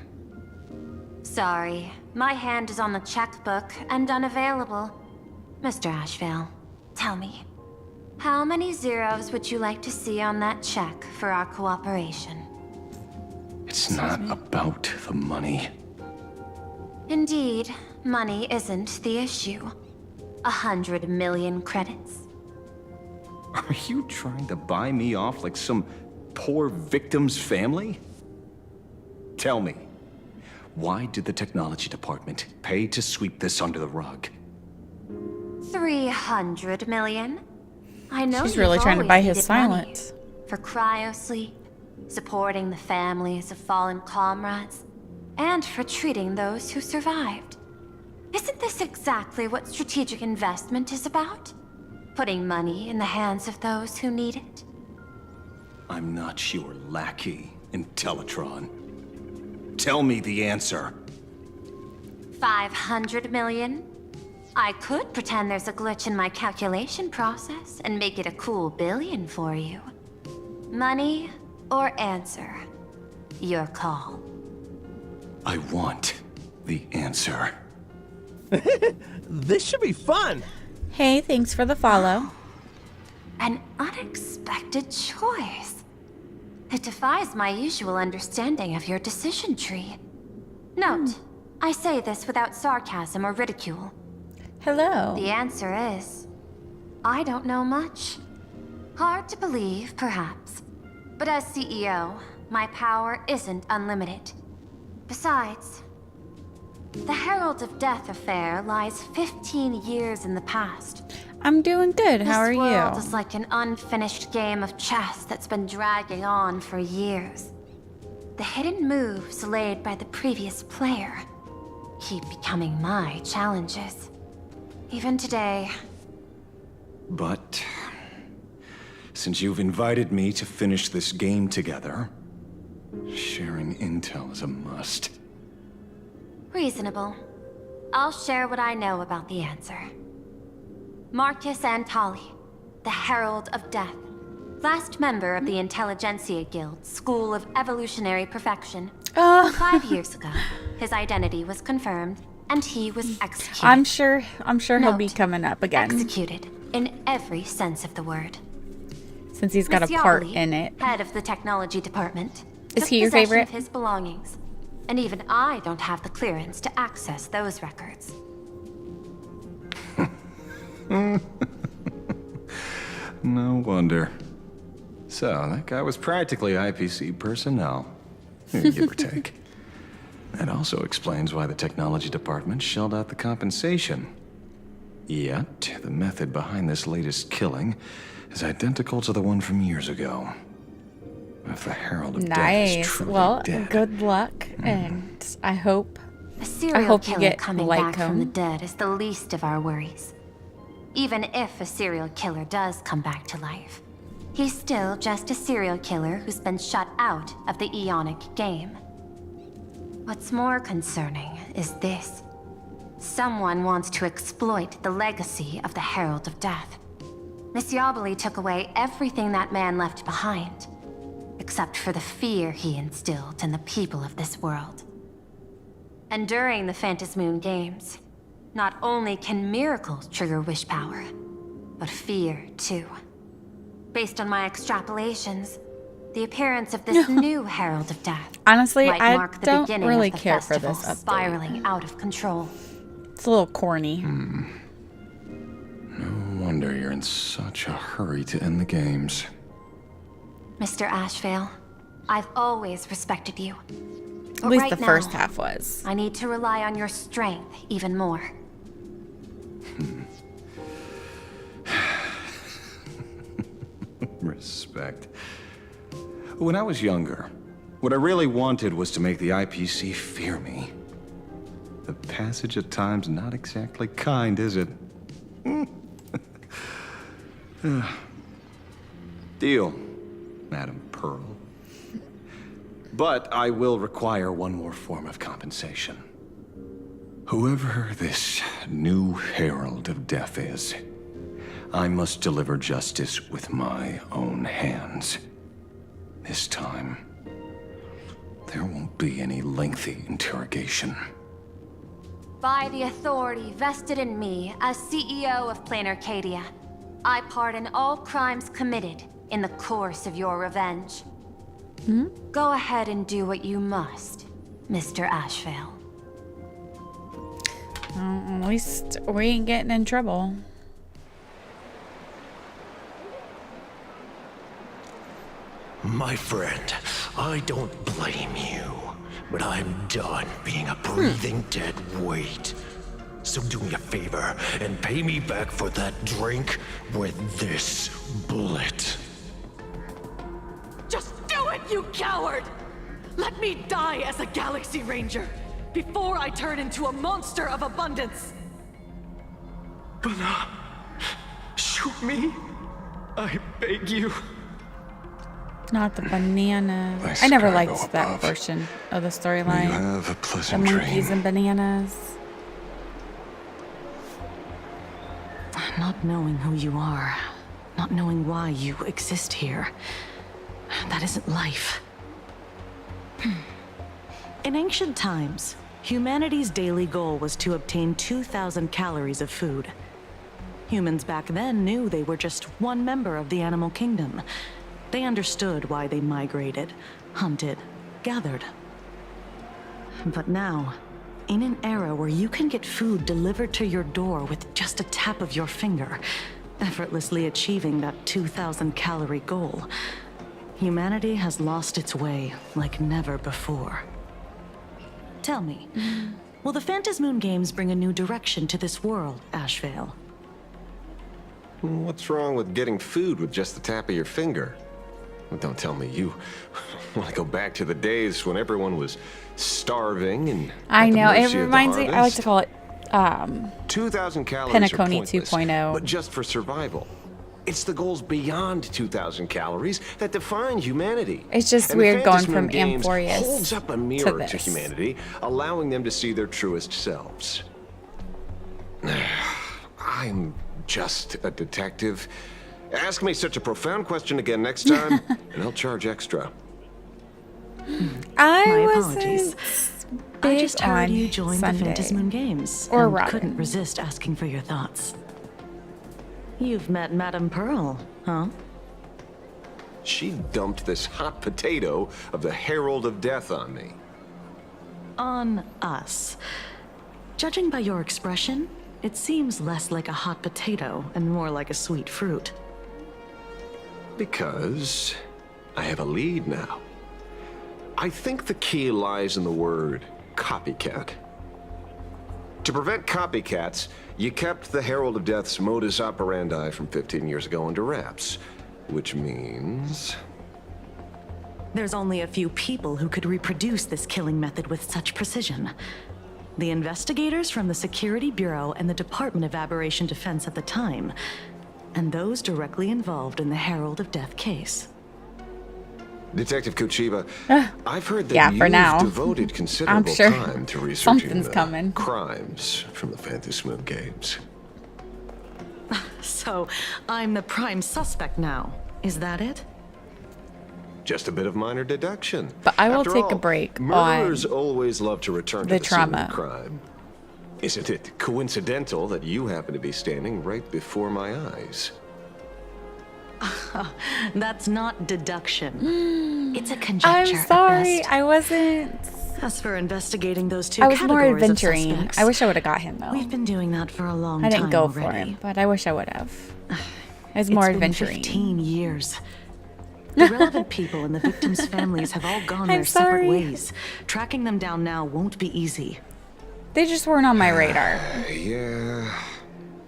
Sorry, my hand is on the checkbook and unavailable. Mr. Ashvale, tell me, how many zeros would you like to see on that check for our cooperation? It's not about the money. Indeed, money isn't the issue. 100 million credits. Are you trying to buy me off like some poor victim's family? Tell me, why did the technology department pay to sweep this under the rug? 300 million? I know She's really trying to buy his needed silence. money for cryosleep, supporting the families of fallen comrades, and for treating those who survived. Isn't this exactly what strategic investment is about? Putting money in the hands of those who need it? I'm not your lackey, Intellitron. Tell me the answer. 500 million? I could pretend there's a glitch in my calculation process and make it a cool billion for you. Money or answer? Your call. I want the answer. This should be fun. Hey, thanks for the follow. An unexpected choice. It defies my usual understanding of your decision tree. Note, I say this without sarcasm or ridicule. Hello. The answer is, I don't know much. Hard to believe, perhaps. But as CEO, my power isn't unlimited. Besides, the Herald of Death affair lies 15 years in the past. I'm doing good. How are This world you? is like an unfinished game of chess that's been dragging on for years. The hidden moves laid by the previous player keep becoming my challenges. Even today. But since you've invited me to finish this game together, sharing intel is a must. Reasonable. I'll share what I know about the answer. Marcus Antali, the Herald of Death. Last member of the Intelligentsia Guild, School of Evolutionary Perfection. 5 years ago, his identity was confirmed, and he was executed. I'm sure he'll be coming up again. Executed, in every sense of the word. Since he's got a Miss part Yardley, in it. Head of the technology department. Is took he your possession favorite? Of his belongings. And even I don't have the clearance to access those records. No wonder. So, that guy was practically IPC personnel, give or take. That also explains why the technology department shelled out the compensation. Yet, the method behind this latest killing is identical to the one from years ago. If the Herald of Death is Nice. truly Well, dead. good luck, and I hope A serial hope you killer get coming light back from the cone. dead is the least of our worries. Even if a serial killer does come back to life, he's still just a serial killer who's been shut out of the Ionic game. What's more concerning is this. Someone wants to exploit the legacy of the Herald of Death. Miss Yobeli took away everything that man left behind, except for the fear he instilled in the people of this world. And during the Phantasmoon Games, not only can miracles trigger wish power, but fear too. Based on my extrapolations, the appearance of this new Herald of Death Honestly, might I mark the don't beginning really of the care for festival this update. spiraling out of control. It's a little corny. No wonder you're in such a hurry to end the games. Mr. Ashvale, I've always respected you. At But least right the first now, half was. I need to rely on your strength even more. Respect. When I was younger, what I really wanted was to make the IPC fear me. The passage of time's not exactly kind, is it? Deal, Madam Pearl. But I will require one more form of compensation. Whoever this new Herald of Death is, I must deliver justice with my own hands. This time, there won't be any lengthy interrogation. By the authority vested in me as CEO of Plain Arcadia, I pardon all crimes committed in the course of your revenge. Go ahead and do what you must, Mr. Ashvale. At least we ain't getting in trouble. My friend, I don't blame you, but I'm done being a breathing dead weight. So do me a favor and pay me back for that drink with this bullet. Just do it, you coward! Let me die as a Galaxy Ranger before I turn into a monster of abundance! Shoot me. I beg you. Not the bananas. Nice I never cargo liked that above. portion of the May storyline. you have a The pleasant monkeys dream. and bananas. Not knowing who you are, not knowing why you exist here, that isn't life. In ancient times, humanity's daily goal was to obtain 2,000 calories of food. Humans back then knew they were just one member of the animal kingdom. They understood why they migrated, hunted, gathered. But now, in an era where you can get food delivered to your door with just a tap of your finger, effortlessly achieving that 2,000 calorie goal, humanity has lost its way like never before. Tell me, will the Phantasmoon Games bring a new direction to this world, Ashvale? What's wrong with getting food with just the tap of your finger? Well, don't tell me you want to go back to the days when everyone was starving and I at the know. It mercy of the reminds me. I like to harvest. call it 2,000 calories Penacony are pointless, 2.0. but just for survival. It's the goals beyond 2,000 calories that define humanity. It's just And the weird going Phantasmoon from Games Amphoreus holds up a mirror to this. humanity, allowing them to see their truest selves. I'm just a detective. Ask me such a profound question again next time, and I'll charge extra. I My wasn't apologies. big I just heard on you joined Sunday. the Phantasmoon Games Or and Robin. couldn't resist asking for your thoughts. You've met Madame Pearl, huh? She dumped this hot potato of the Herald of Death on me. On us. Judging by your expression, it seems less like a hot potato and more like a sweet fruit. Because I have a lead now. I think the key lies in the word copycat. To prevent copycats, you kept the Herald of Death's modus operandi from 15 years ago under wraps, which means There's only a few people who could reproduce this killing method with such precision. The investigators from the Security Bureau and the Department of Aberration Defense at the time, and those directly involved in the Herald of Death case. Detective Kuchiba, I've heard that yeah, for you've now. devoted considerable sure time to researching something's the coming. crimes from the Phantasmoon games. So, I'm the prime suspect now. Is that it? Just a bit of minor deduction. But I will After take all, a break murderers on always love to return to the the scene trauma. of crime. Isn't it coincidental that you happen to be standing right before my eyes? That's not deduction. It's a conjecture. I'm sorry, at best. I wasn't. As for investigating those two I was more categories of adventuring. suspects, I wish I would have got him though. we've been doing that for a long time I didn't go already. for him, but I wish I would have. I was more It's been adventuring. 15 years. The relevant people and the victims' families have all gone their separate sorry. ways. Tracking them down now won't be easy. They just weren't on my radar. Yeah.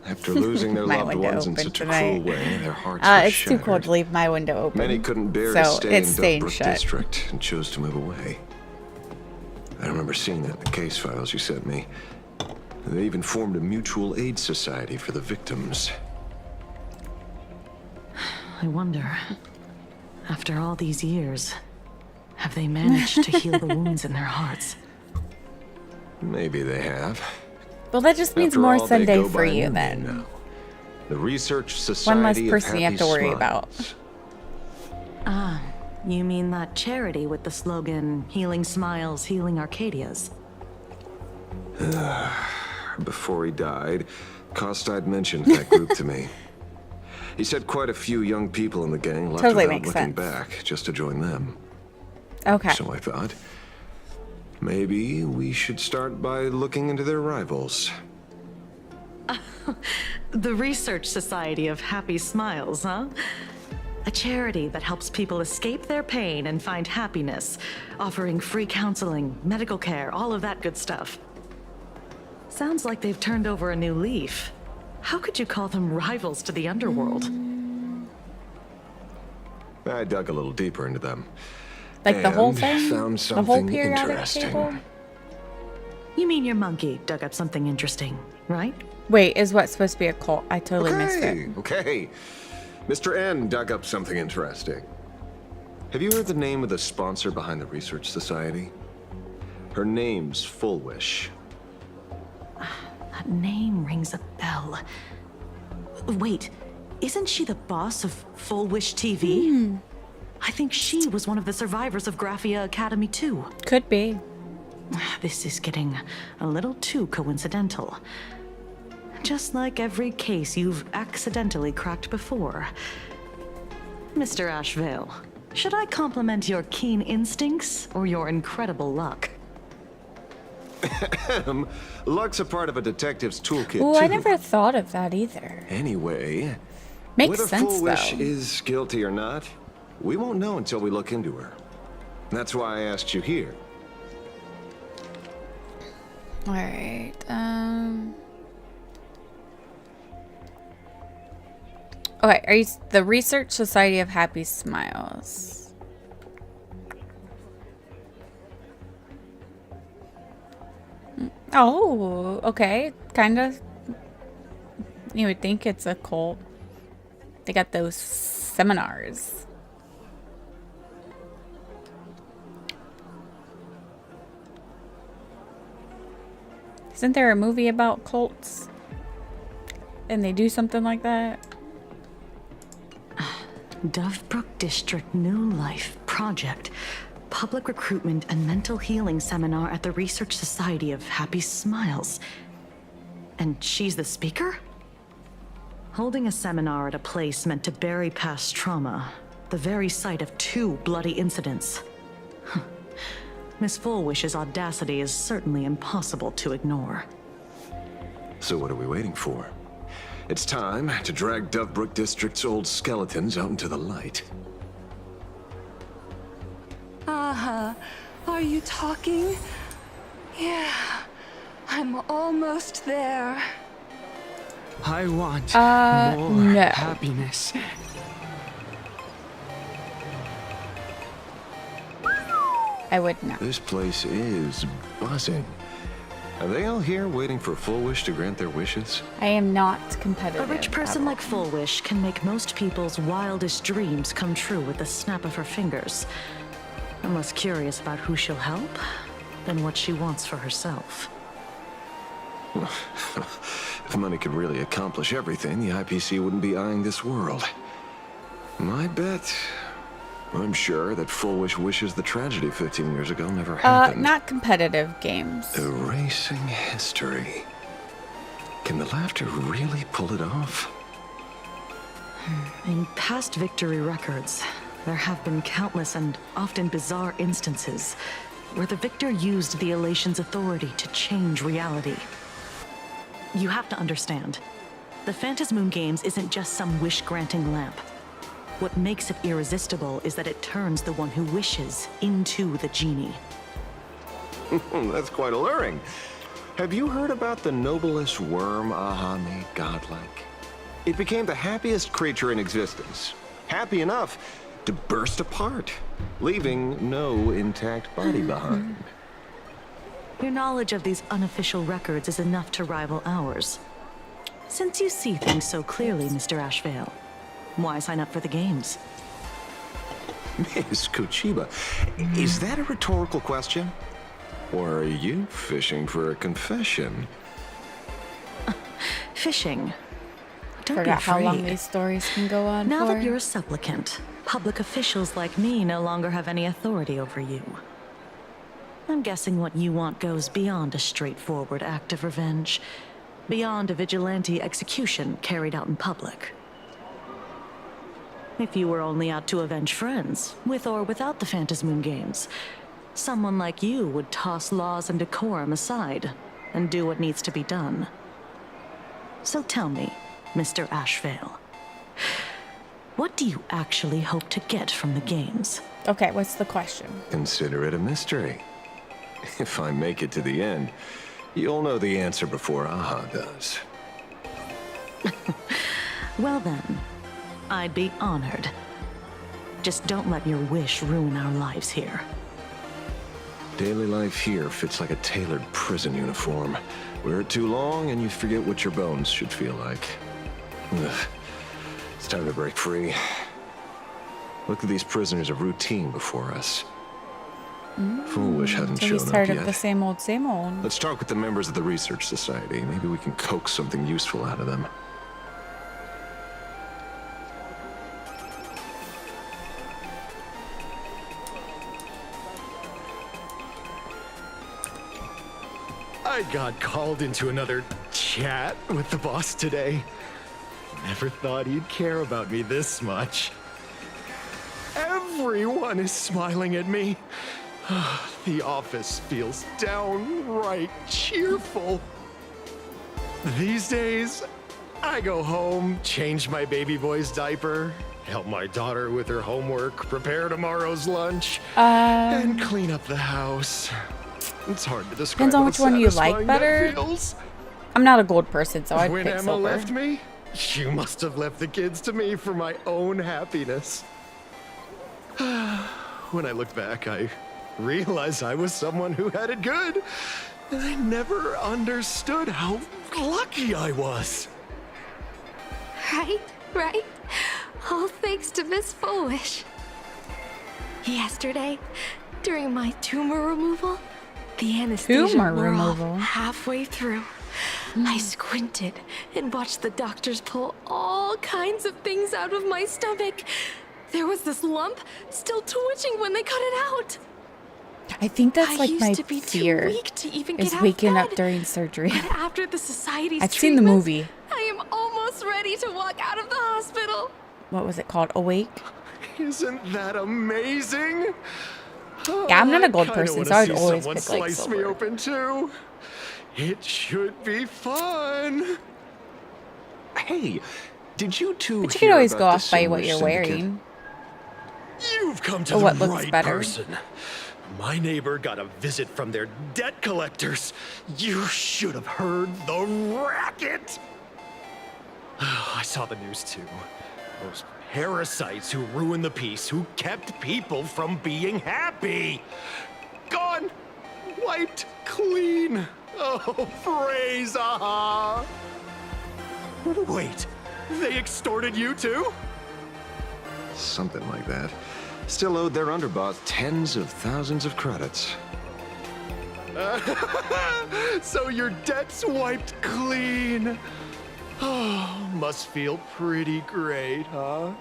After losing their My loved window ones in open such a tonight. cruel way, their hearts were It's too shattered. cold to leave my window open. Many couldn't bear to so stay it's in staying Duckbrook shut. District and chose to move away. I remember seeing that in the case files you sent me. They even formed a mutual aid society for the victims. I wonder, after all these years, have they managed to heal the wounds in their hearts? Maybe they have. Well, that just means After more all, they Sunday go for by a you new name then. now. The Research Society One less of person you have Happy to worry about. Smiles. Ah, you mean that charity with the slogan, Healing Smiles, Healing Arcadias? Before he died, Kostad mentioned that group to me. He said quite a few young people in the gang left Totally without makes looking sense. back, just to join them. Okay. So I thought, maybe we should start by looking into their rivals. The Research Society of Happy Smiles, huh? A charity that helps people escape their pain and find happiness, offering free counseling, medical care, all of that good stuff. Sounds like they've turned over a new leaf. How could you call them rivals to the underworld? I dug a little deeper into them. Like the whole and thing? Found The whole something periodic interesting. table? You mean your monkey dug up something interesting, right? Wait, is what supposed to be a cult? I totally missed it. Okay. Mr. N dug up something interesting. Have you heard the name of the sponsor behind the Research Society? Her name's Fullwish. That name rings a bell. Wait, isn't she the boss of Full Wish TV? I think she was one of the survivors of Graphia Academy too. Could be. This is getting a little too coincidental. Just like every case you've accidentally cracked before. Mr. Ashvale, should I compliment your keen instincts or your incredible luck? Luck's a part of a detective's toolkit, Ooh, too. I never thought of that either. Anyway, Makes whether sense, Fullwish though. is guilty or not, we won't know until we look into her. That's why I asked you here. All right. Okay, are you the Research Society of Happy Smiles? Oh, okay. Kind of. You would think it's a cult. They got those seminars. Isn't there a movie about cults? And they do something like that? Dovebrook District New Life Project. Public Recruitment and Mental Healing Seminar at the Research Society of Happy Smiles. And she's the speaker? Holding a seminar at a place meant to bury past trauma. The very site of 2 bloody incidents. Miss Fullwish's audacity is certainly impossible to ignore. So what are we waiting for? It's time to drag Dovebrook District's old skeletons out into the light. Are you talking? Yeah, I'm almost there. I want more no. happiness. I would not. This place is buzzing. Are they all here waiting for Full Wish to grant their wishes? I am not competitive. A rich person like Full Wish can make most people's wildest dreams come true with the snap of her fingers. I'm less curious about who she'll help than what she wants for herself. If money could really accomplish everything, the IPC wouldn't be eyeing this world. My bet, I'm sure that Full Wish wishes the tragedy 15 years ago never happened. Not competitive games. Erasing history. Can the laughter really pull it off? In past victory records, there have been countless and often bizarre instances where the victor used the elation's authority to change reality. You have to understand, the Phantasmoon Games isn't just some wish-granting lamp. What makes it irresistible is that it turns the one who wishes into the genie. That's quite alluring. Have you heard about the noblest worm Aha made godlike? It became the happiest creature in existence. Happy enough to burst apart, leaving no intact body behind. Your knowledge of these unofficial records is enough to rival ours. Since you see things so clearly, Mr. Ashvale, why sign up for the games? Miss Kuchiba, is that a rhetorical question? Or are you fishing for a confession? Fishing. Don't Forgot be how afraid. long these stories can go on Now for. that you're a supplicant, public officials like me no longer have any authority over you. I'm guessing what you want goes beyond a straightforward act of revenge, beyond a vigilante execution carried out in public. If you were only out to avenge friends, with or without the Phantasmoon Games, someone like you would toss laws and decorum aside and do what needs to be done. So tell me, Mr. Ashvale, what do you actually hope to get from the games? Okay, what's the question? Consider it a mystery. If I make it to the end, you'll know the answer before Aha does. Well then, I'd be honored. Just don't let your wish ruin our lives here. Daily life here fits like a tailored prison uniform. Wear it too long and you forget what your bones should feel like. Ugh. It's time to break free. Look at these prisoners of routine before us. Full Wish hasn't So shown he's up tired yet. of the same old, same old. Let's talk with the members of the Research Society. Maybe we can coax something useful out of them. I got called into another chat with the boss today. Never thought he'd care about me this much. Everyone is smiling at me. The office feels downright cheerful. These days, I go home, change my baby boy's diaper, help my daughter with her homework, prepare tomorrow's lunch, and clean up the house. It's hard to describe. Depends on how which one you like satisfying that better. feels. I'm not a gold person, so I'd When pick Emma silver. left me, she must have left the kids to me for my own happiness. When I look back, I realize I was someone who had it good. And I never understood how lucky I was. Right? All thanks to Miss Foolish. Yesterday, during my tumor removal, the anesthesia Tumor wore off removal? halfway through. I squinted and watched the doctors pull all kinds of things out of my stomach. There was this lump still twitching when they cut it out. I think that's I like used my to be too fear weak to even is get out of waking up bed. during surgery. But after the society's I've seen the treatments, movie. I am almost ready to walk out of the hospital. What was it called? Awake? Isn't that amazing? Yeah, I'm not a gold I kinda person, wanna so I'd see always someone pick like slice me silver. open too. It should be fun. Hey, did you two But you can hear always about go the off by what Sandwich you're Syndicate? wearing. You've come to Or the what looks right better. person. My neighbor got a visit from their debt collectors. You should have heard the racket. I saw the news too. Those parasites who ruined the peace, who kept people from being happy. Gone! Wiped clean! Oh, praise Aha! Wait, they extorted you too? Something like that. Still owed their underboss tens of thousands of credits. So your debt's wiped clean. Oh, must feel pretty great, huh?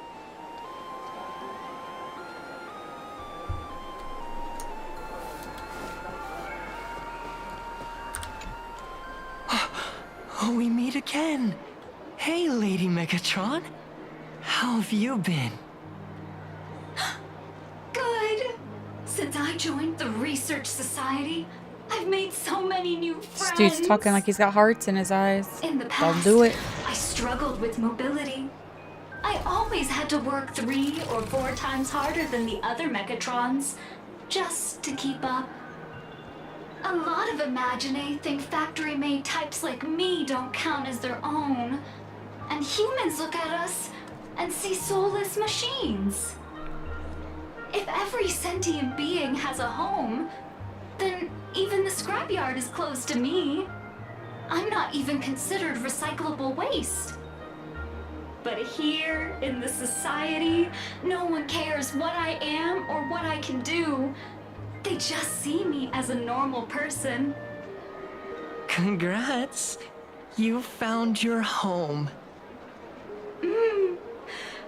Oh, we meet again. Hey, Lady Megatron. How have you been? Good. Since I joined the Research Society, I've made so many new friends. This dude's talking like he's got hearts in his eyes. In the past, Don't do it. I struggled with mobility. I always had to work 3 or 4 times harder than the other Megatrons, just to keep up. A lot of Imagine think factory-made types like me don't count as their own. And humans look at us and see soulless machines. If every sentient being has a home, then even the scrapyard is closed to me. I'm not even considered recyclable waste. But here, in the society, no one cares what I am or what I can do. They just see me as a normal person. Congrats. You found your home.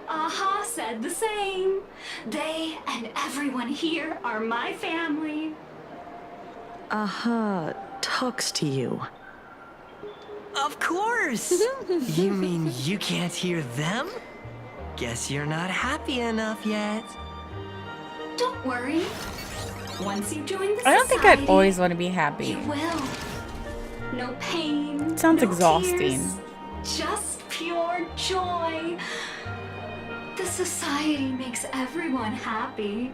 Aha said the same. They and everyone here are my family. Aha talks to you. Of course! You mean you can't hear them? Guess you're not happy enough yet. Don't worry. Once you join the I don't think I'd society, always want to be happy. you will. No pain. Sounds no exhausting. tears, just pure joy. The society makes everyone happy.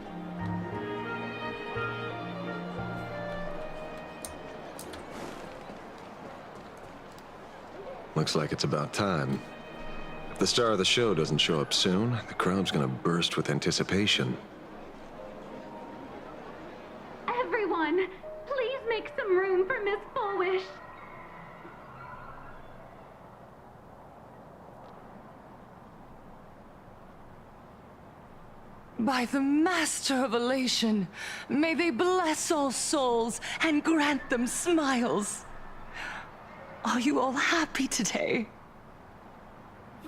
Looks like it's about time. If the star of the show doesn't show up soon, the crowd's gonna burst with anticipation. Everyone, please make some room for Miss Fullwish. By the Master of Elation, may they bless all souls and grant them smiles. Are you all happy today?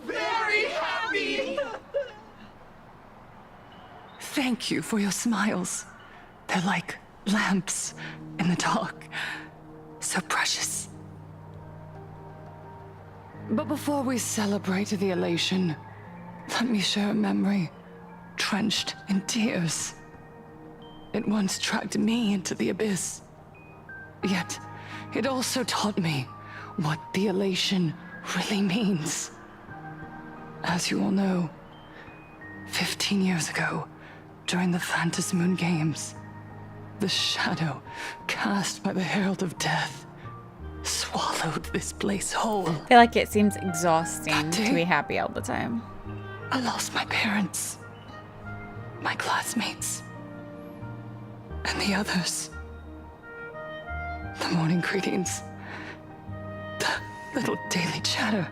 Very happy! Thank you for your smiles. They're like lamps in the dark. So precious. But before we celebrate the elation, let me share a memory drenched in tears. It once dragged me into the abyss. Yet, it also taught me what the elation really means. As you all know, 15 years ago, during the Phantasmoon Games, the shadow cast by the Herald of Death swallowed this place whole. I feel like it seems exhausting to be happy all the time. I lost my parents, my classmates, and the others. The morning greetings, the little daily chatter,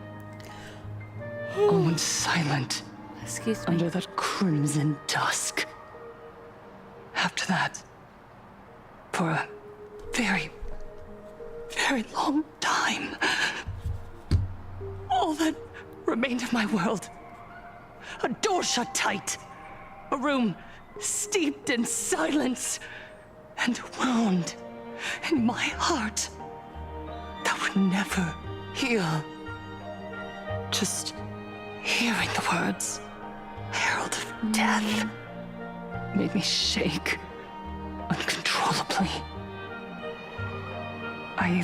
all went silent. Excuse me. Under that crimson dusk. After that, for a very, very long time, all that remained of my world, a door shut tight, a room steeped in silence, and a wound in my heart that would never heal. Just hearing the words, Herald of Death, made me shake uncontrollably. I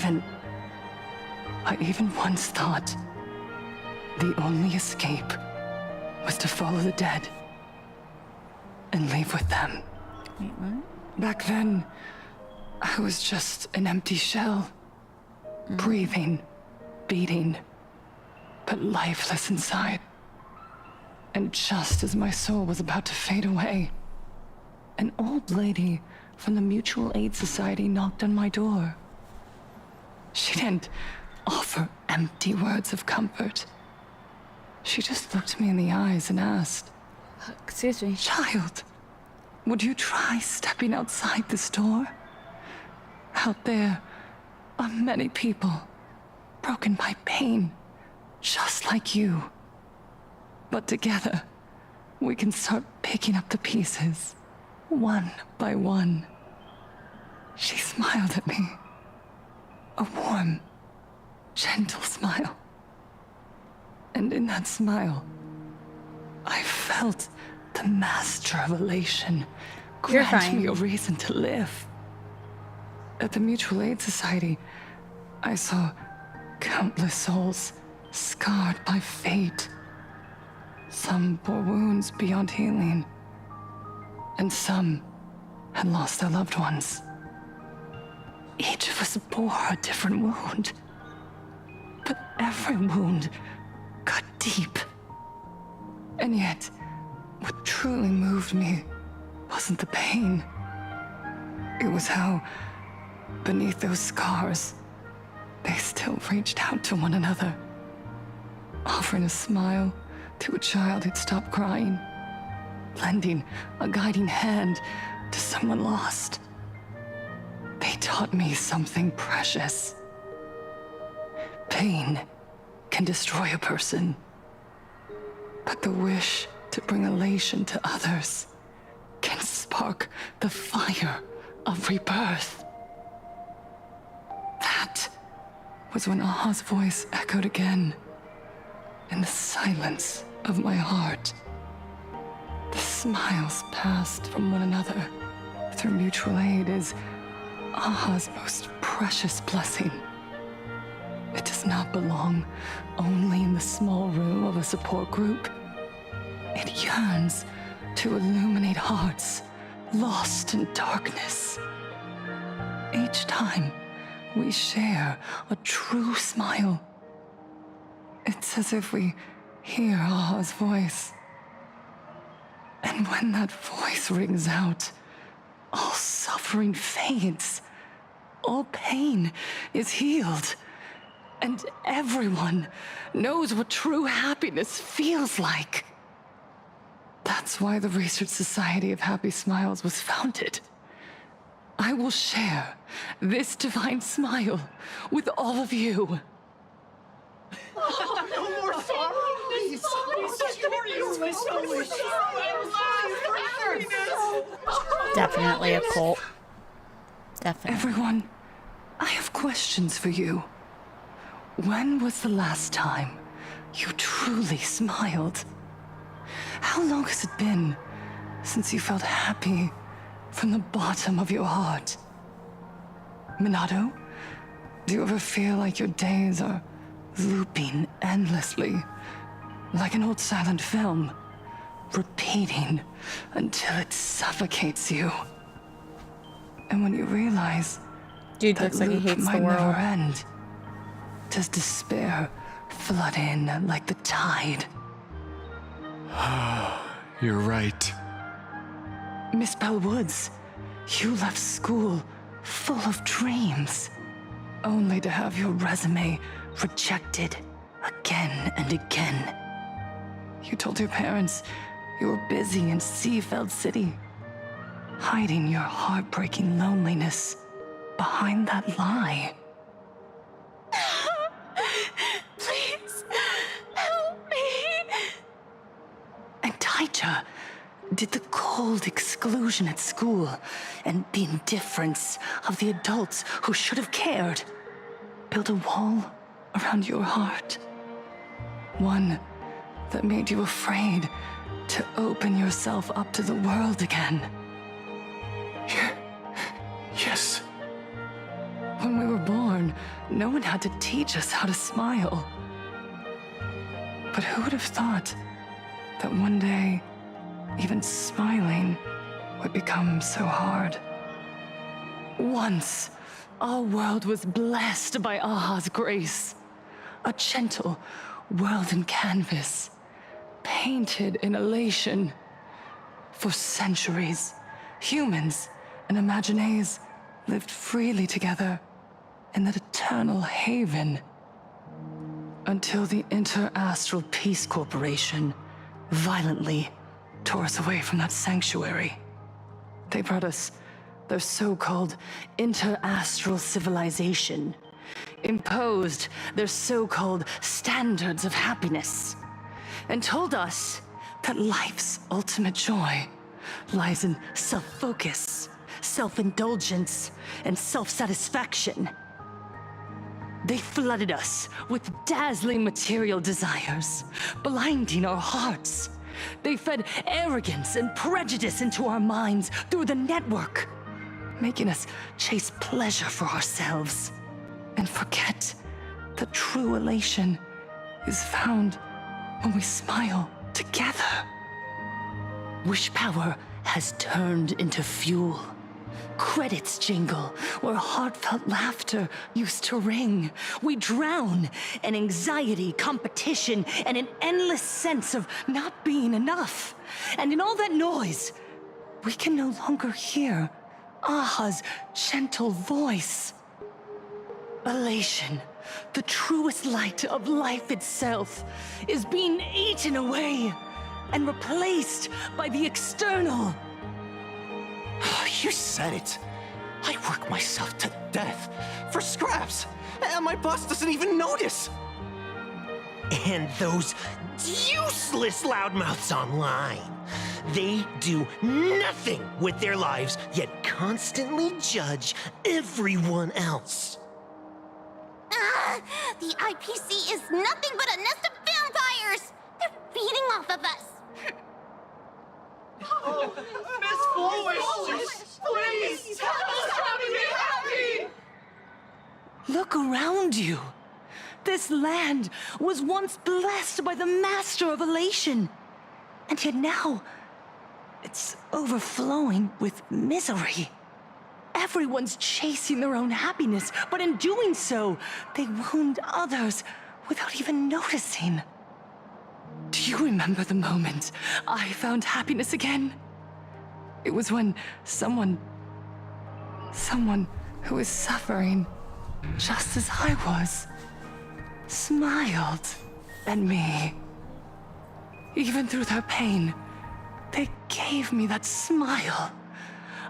even once thought the only escape was to follow the dead and leave with them. Wait, what? Back then, I was just an empty shell, breathing, beating, but lifeless inside. And just as my soul was about to fade away, an old lady from the Mutual Aid Society knocked on my door. She didn't offer empty words of comfort. She just looked me in the eyes and asked, "Excuse me, child, would you try stepping outside this door? Out there are many people broken by pain, just like you. But together, we can start picking up the pieces, one by one." She smiled at me. A warm, gentle smile. And in that smile, I felt the master of elation You're grant me fine. a reason to live. At the Mutual Aid Society, I saw countless souls scarred by fate. Some bore wounds beyond healing, and some had lost their loved ones. Each of us bore a different wound, but every wound cut deep. And yet, what truly moved me wasn't the pain. It was how, beneath those scars, they still reached out to one another, offering a smile to a child who'd stopped crying, lending a guiding hand to someone lost. They taught me something precious. Pain can destroy a person, but the wish to bring elation to others can spark the fire of rebirth. That was when Aha's voice echoed again in the silence of my heart. The smiles passed from one another through mutual aid is Aha's most precious blessing. It does not belong only in the small room of a support group. It yearns to illuminate hearts lost in darkness. Each time we share a true smile, it's as if we hear Aha's voice. And when that voice rings out, all suffering fades, all pain is healed, and everyone knows what true happiness feels like. That's why the Research Society of Happy Smiles was founded. I will share this divine smile with all of you. No more sorrow! Please! Definitely a cult. Definitely. Everyone, I have questions for you. When was the last time you truly smiled? How long has it been since you felt happy from the bottom of your heart? Minato, do you ever feel like your days are looping endlessly, like an old silent film, repeating until it suffocates you? And when you realize Dude that looks like he loop hates the might world. never end, does despair flood in like the tide? You're right. Miss Bell Woods, you left school full of dreams, only to have your resume rejected again and again. You told your parents you were busy in Seafeld City, hiding your heartbreaking loneliness behind that lie. Please, help me. And Taija did the cold exclusion at school and the indifference of the adults who should have cared build a wall around your heart. One that made you afraid to open yourself up to the world again. Yes. When we were born, no one had to teach us how to smile. But who would have thought that one day, even smiling would become so hard? Once, our world was blessed by Aha's grace. A gentle world in canvas, painted in elation. For centuries, humans and Imaginaes lived freely together in that eternal haven. Until the Inter-Astral Peace Corporation violently tore us away from that sanctuary. They brought us their so-called inter-astral civilization, imposed their so-called standards of happiness, and told us that life's ultimate joy lies in self-focus, self-indulgence, and self-satisfaction. They flooded us with dazzling material desires, blinding our hearts. They fed arrogance and prejudice into our minds through the network, making us chase pleasure for ourselves and forget that true elation is found when we smile together. Wish power has turned into fuel. Credits jingle where heartfelt laughter used to ring. We drown in anxiety, competition, and an endless sense of not being enough. And in all that noise, we can no longer hear Aha's gentle voice. Elation, the truest light of life itself, is being eaten away and replaced by the external. You said it. I work myself to death for scraps, and my boss doesn't even notice. And those useless loudmouths online. They do nothing with their lives, yet constantly judge everyone else. The IPC is nothing but a nest of vampires! They're feeding off of us! Oh, Miss Flourish, please tell us how to be happy! Look around you. This land was once blessed by the master of elation. And yet now, it's overflowing with misery. Everyone's chasing their own happiness, but in doing so, they wound others without even noticing. Do you remember the moment I found happiness again? It was when someone who is suffering just as I was, smiled at me. Even through their pain, they gave me that smile.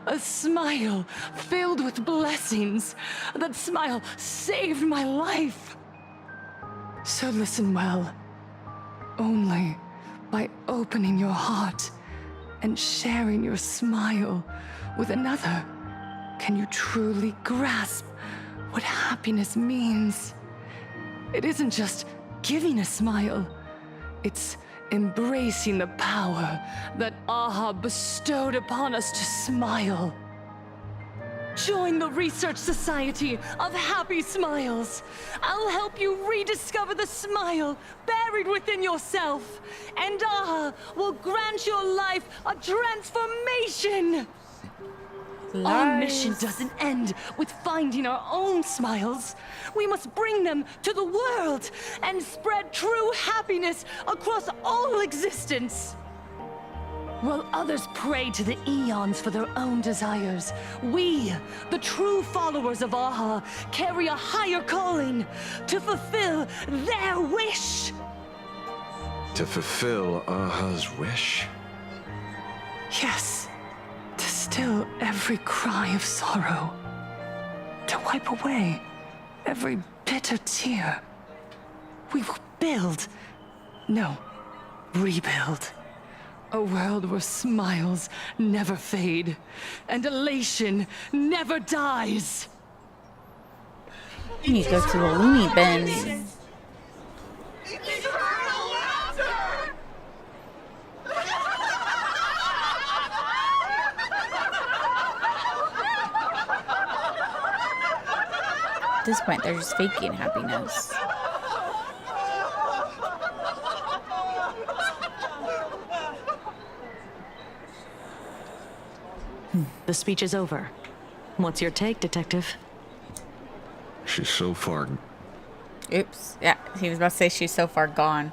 A smile filled with blessings. That smile saved my life. So listen well. Only by opening your heart and sharing your smile with another can you truly grasp what happiness means. It isn't just giving a smile, it's embracing the power that Aha bestowed upon us to smile. Join the Research Society of Happy Smiles. I'll help you rediscover the smile buried within yourself, and Aha will grant your life a transformation. Our mission doesn't end with finding our own smiles. We must bring them to the world and spread true happiness across all existence. While others pray to the eons for their own desires, we, the true followers of Aha, carry a higher calling to fulfill their wish. To fulfill Aha's wish? Yes. To still every cry of sorrow. To wipe away every bitter tear. We will build, no, rebuild. A world where smiles never fade, and elation never dies. You need to go to the loony bin. At this point, they're just faking happiness. The speech is over. What's your take, Detective? She's so far... Oops. Yeah, he was about to say she's so far gone.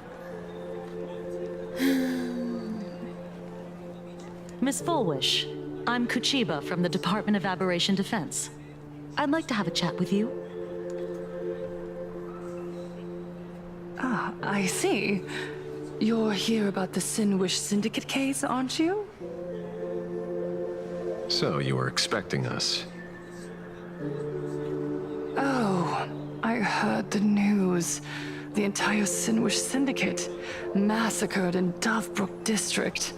Miss Fullwish, I'm Kuchiba from the Department of Aberration Defense. I'd like to have a chat with you. Ah, I see. You're here about the Sinwish Syndicate case, aren't you? So you were expecting us. Oh, I heard the news. The entire Sinwish Syndicate massacred in Dovebrook District.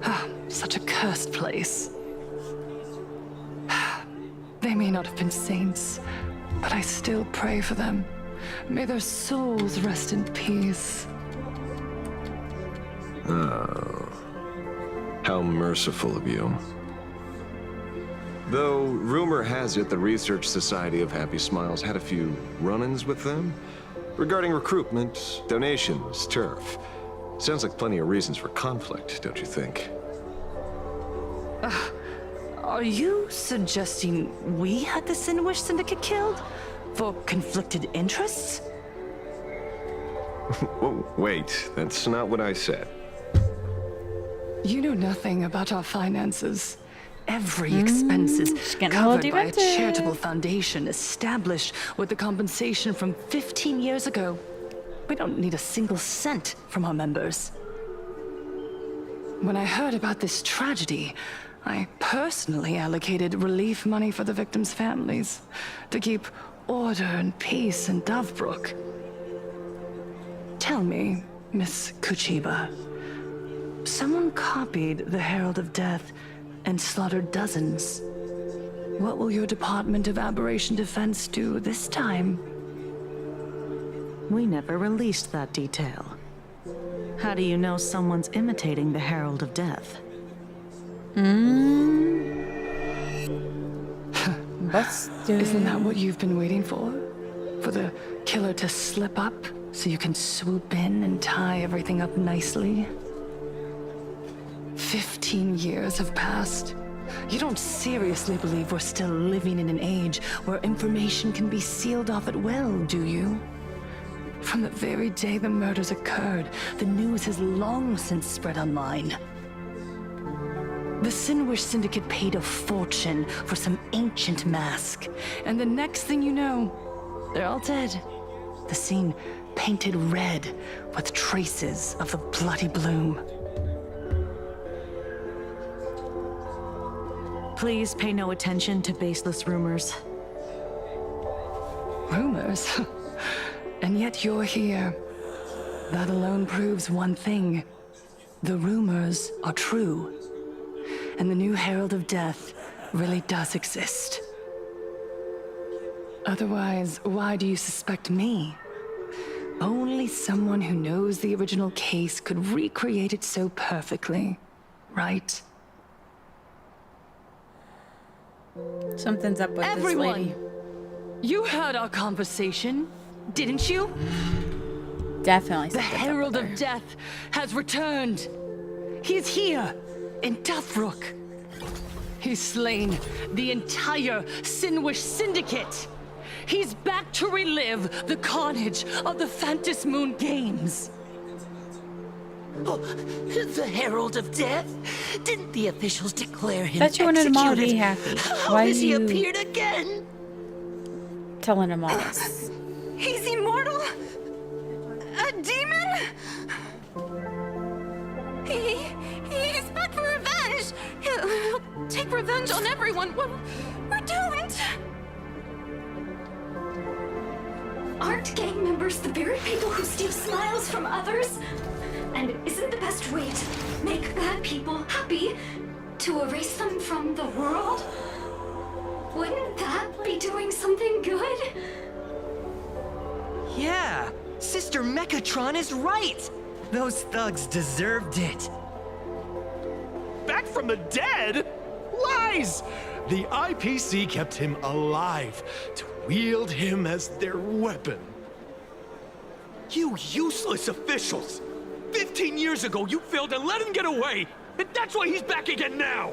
Ah, such a cursed place. They may not have been saints, but I still pray for them. May their souls rest in peace. Oh. How merciful of you. Though, rumor has it the Research Society of Happy Smiles had a few run-ins with them regarding recruitment, donations, turf. Sounds like plenty of reasons for conflict, don't you think? Are you suggesting we had the Sinwish Syndicate killed? For conflicted interests? Whoa, wait, that's not what I said. You know nothing about our finances. Every expense is getting a little covered by a demented. charitable foundation established with the compensation from 15 years ago. We don't need a single cent from our members. When I heard about this tragedy, I personally allocated relief money for the victims' families to keep order and peace in Dovebrook. Tell me, Miss Kuchiba, someone copied the Herald of Death and slaughtered dozens. What will your Department of Aberration Defense do this time? We never released that detail. How do you know someone's imitating the Herald of Death? Isn't that what you've been waiting for? For the killer to slip up so you can swoop in and tie everything up nicely? 15 years have passed. You don't seriously believe we're still living in an age where information can be sealed off at will, do you? From the very day the murders occurred, the news has long since spread online. The Sinwish Syndicate paid a fortune for some ancient mask, and the next thing you know, they're all dead. The scene painted red with traces of the bloody bloom. Please pay no attention to baseless rumors. Rumors? And yet you're here. That alone proves one thing. The rumors are true. And the new Herald of Death really does exist. Otherwise, why do you suspect me? Only someone who knows the original case could recreate it so perfectly, right? Something's up with Everyone, this lady. you heard our conversation, didn't you? Definitely. The Herald of Death has returned. He's here in Dovebrook. He's slain the entire Sinwish Syndicate. He's back to relive the carnage of the Phantom Moon Games. Oh, the Herald of Death? Didn't the officials declare him Thought you wanted them all to be executed? happy. How Why has he you appeared again? telling them all this? He's immortal? A demon? He's back for revenge! He'll take revenge on everyone. We're doomed! Aren't gang members the very people who steal smiles from others? And isn't the best way to make bad people happy to erase them from the world? Wouldn't that be doing something good? Yeah, Sister Mechatron is right. Those thugs deserved it. Back from the dead? Lies! The IPC kept him alive to wield him as their weapon. You useless officials! 15 years ago, you failed and let him get away! And that's why he's back again now!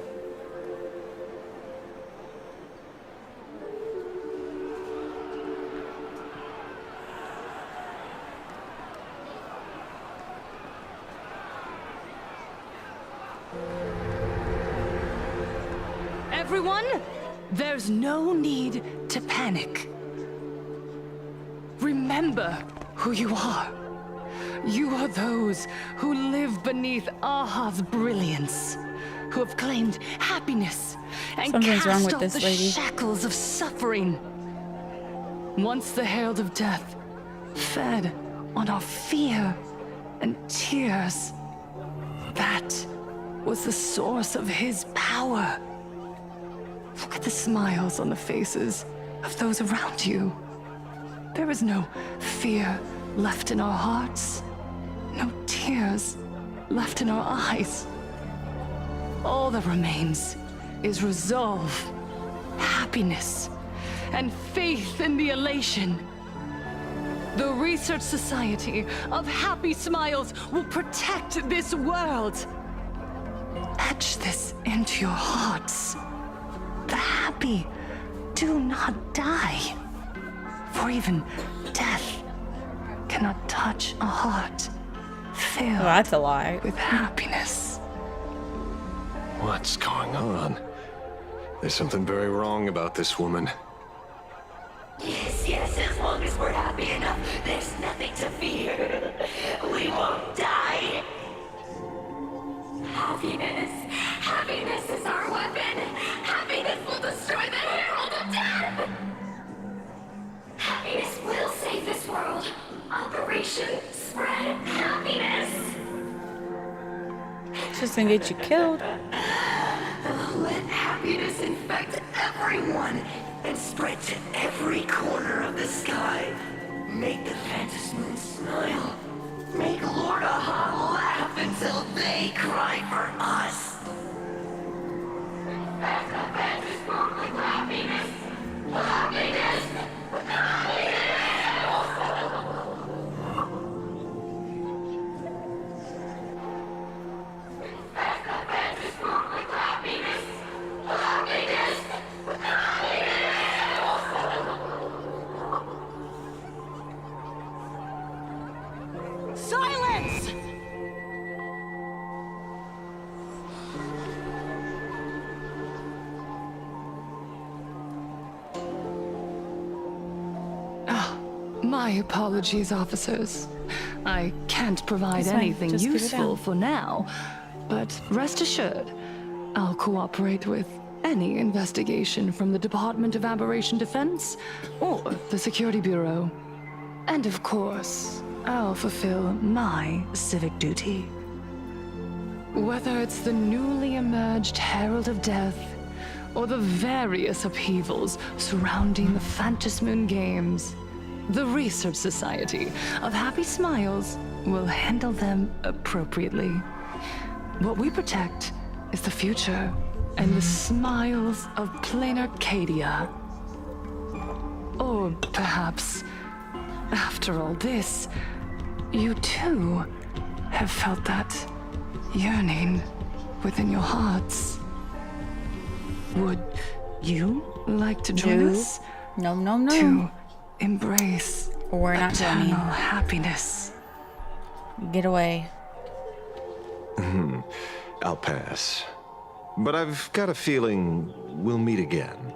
Everyone, there's no need to panic. Remember who you are. You are those who live beneath Aha's brilliance, who have claimed happiness and Something's cast wrong with off this the lady. shackles of suffering. Once the herald of death fed on our fear and tears, that was the source of his power. Look at the smiles on the faces of those around you. There is no fear left in our hearts, no tears left in our eyes. All that remains is resolve, happiness, and faith in the elation. The Research Society of Happy Smiles will protect this world. Etch this into your hearts. The happy do not die, for even death cannot touch a heart filled that's a lie. with happiness. What's going on? There's something very wrong about this woman. Yes, as long as we're happy enough, there's nothing to fear. We won't die. Happiness is our weapon. Happiness will destroy the Herald of Death. Happiness will save this world. Operation Spread Happiness. It's just gonna get you killed. Let happiness infect everyone and spread to every corner of the sky. Make the Phantasmoon smile. Make Lord Aha laugh until they cry for us. Infect the Phantasmoon with happiness. Happiness. Silence! My apologies, officers. I can't provide That's fine. anything Just keep it useful down. for now, but rest assured, I'll cooperate with any investigation from the Department of Aberration Defense or the Security Bureau. And of course, I'll fulfill my civic duty. Whether it's the newly emerged Herald of Death or the various upheavals surrounding the Phantasmoon Games, the Research Society of Happy Smiles will handle them appropriately. What we protect is the future and the smiles of plain Arcadia. Or perhaps, after all this, you too have felt that yearning within your hearts. Would you like to join us? No. To embrace We're not eternal joining. happiness. Get away. I'll pass. But I've got a feeling we'll meet again.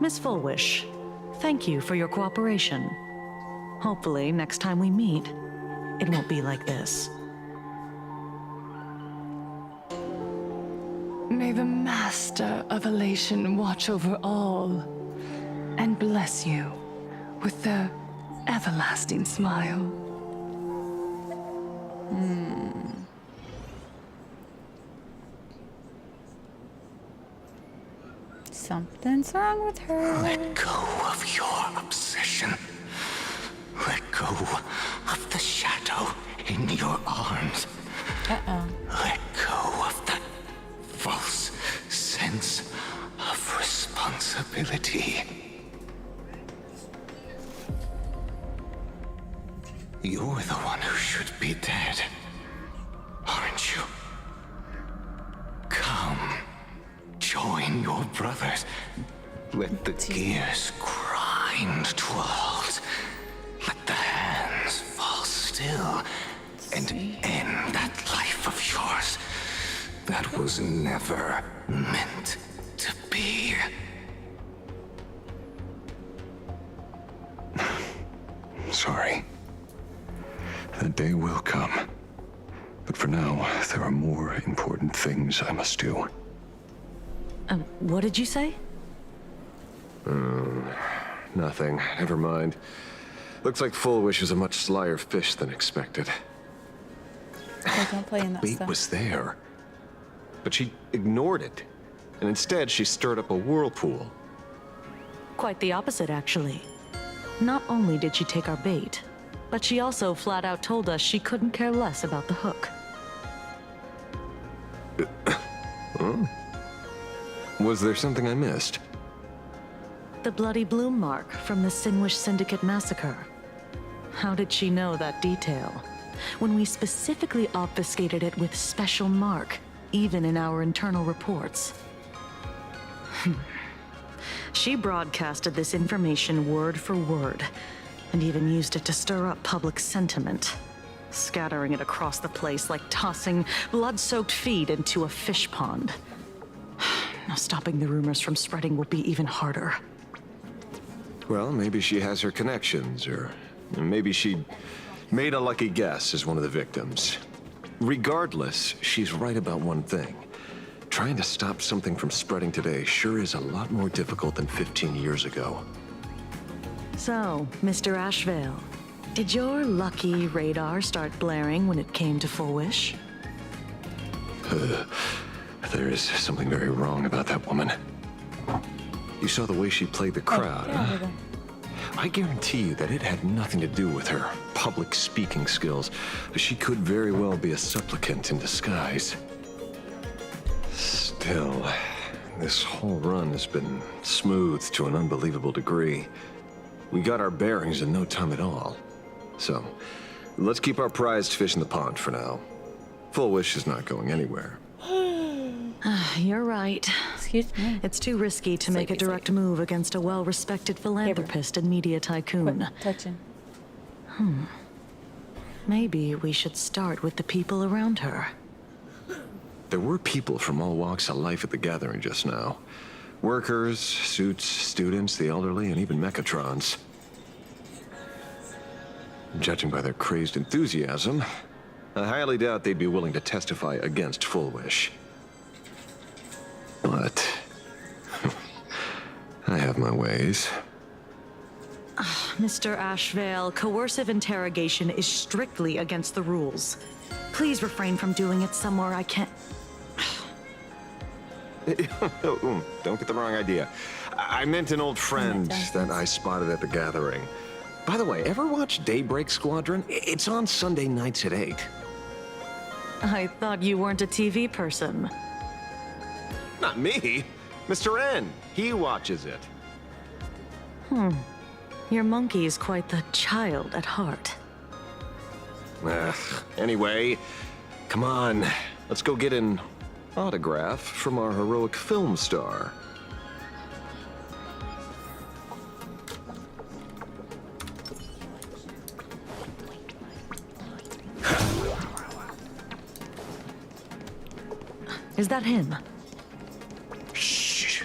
Miss Fullwish, thank you for your cooperation. Hopefully, next time we meet, it won't be like this. May the Master of Elation watch over all and bless you with their everlasting smile. Something's wrong with her. Let go of your obsession. Let go of the shadow in your arms. Uh-oh. Let go of that false sense of responsibility. You're the one who should be dead, aren't you? Come Join your brothers. Let the gears grind to a halt. Let the hands fall still. And end that life of yours that was never meant to be. Sorry. That day will come. But for now, there are more important things I must do. What did you say? Nothing. Never mind. Looks like Full Wish is a much slyer fish than expected. I don't play in that Bait stuff. was there. But she ignored it. And instead, she stirred up a whirlpool. Quite the opposite, actually. Not only did she take our bait, but she also flat out told us she couldn't care less about the hook. Oh. Was there something I missed? The bloody bloom mark from the Sinwish Syndicate massacre. How did she know that detail? When we specifically obfuscated it with special mark, even in our internal reports. She broadcasted this information word for word, and even used it to stir up public sentiment, scattering it across the place like tossing blood-soaked feed into a fish pond. Now stopping the rumors from spreading will be even harder. Well, maybe she has her connections, or maybe she made a lucky guess as one of the victims. Regardless, she's right about one thing. Trying to stop something from spreading today sure is a lot more difficult than 15 years ago. So, Mr. Ashvale, did your lucky radar start blaring when it came to Full Wish? There is something very wrong about that woman. You saw the way she played the crowd, huh? I guarantee you that it had nothing to do with her public speaking skills. She could very well be a supplicant in disguise. Still, this whole run has been smooth to an unbelievable degree. We got our bearings in no time at all. So, let's keep our prized fish in the pond for now. Full Wish is not going anywhere. You're right. Excuse me. It's too risky to make a direct move against a well-respected philanthropist and media tycoon. Quit touching. Maybe we should start with the people around her. There were people from all walks of life at the gathering just now. Workers, suits, students, the elderly, and even Mechatrons. Judging by their crazed enthusiasm, I highly doubt they'd be willing to testify against Full Wish. But I have my ways. Mr. Ashvale, coercive interrogation is strictly against the rules. Please refrain from doing it somewhere I can't... Don't get the wrong idea. I meant an old friend that I spotted at the gathering. By the way, ever watch Daybreak Squadron? It's on Sunday nights at 8. I thought you weren't a TV person. Not me. Mr. N. He watches it. Your monkey's quite the child at heart. Anyway, come on. Let's go get an autograph from our heroic film star. Is that him? Shh.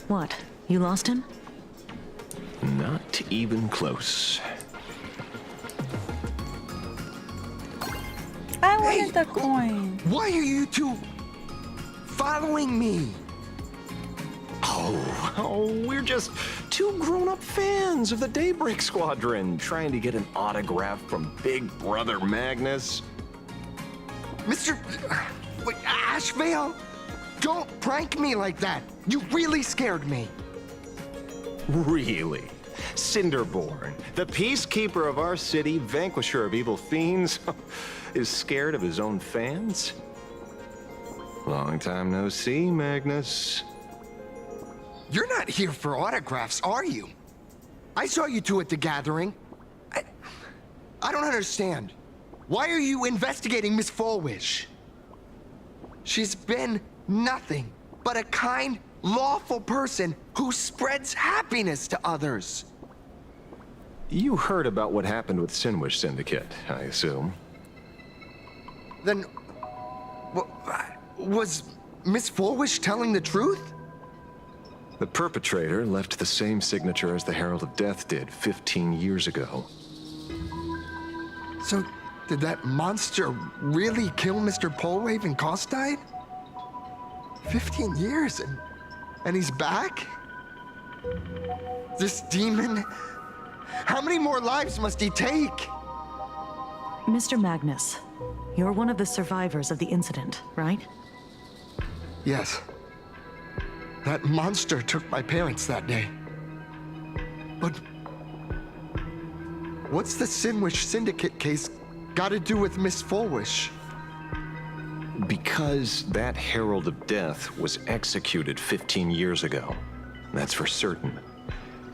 What? You lost him? Not even close. I wanted the coin. Why are you two following me? Oh, we're just two grown-up fans of the Daybreak Squadron trying to get an autograph from Big Brother Magnus. Mr. Ashvale, don't prank me like that. You really scared me. Really? Cinderborn, the peacekeeper of our city, vanquisher of evil fiends, is scared of his own fans? Long time no see, Magnus. You're not here for autographs, are you? I saw you two at the gathering. I don't understand. Why are you investigating Miss Fullwish? She's been nothing but a kind lawful person who spreads happiness to others. You heard about what happened with Sinwish Syndicate, I assume. Then, was Miss Fulwish telling the truth? The perpetrator left the same signature as the Herald of Death did 15 years ago. So, did that monster really kill Mr. Polwave and Costide? 15 years and he's back? This demon? How many more lives must he take? Mr. Magnus, you're one of the survivors of the incident, right? Yes. That monster took my parents that day. But what's the Sinwish Syndicate case got to do with Miss Fulwish? Because that Herald of Death was executed 15 years ago. That's for certain.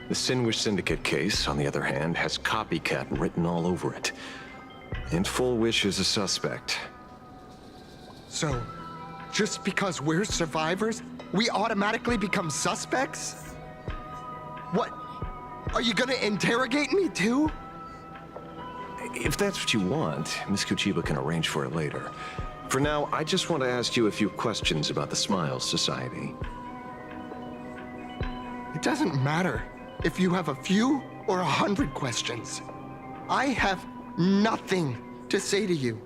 The Sinwish Syndicate case, on the other hand, has copycat written all over it. And Fulwish is a suspect. So, just because we're survivors, we automatically become suspects? What? Are you gonna interrogate me too? If that's what you want, Miss Kuchiba can arrange for it later. For now, I just want to ask you a few questions about the Smiles Society. It doesn't matter if you have a few or 100 questions. I have nothing to say to you.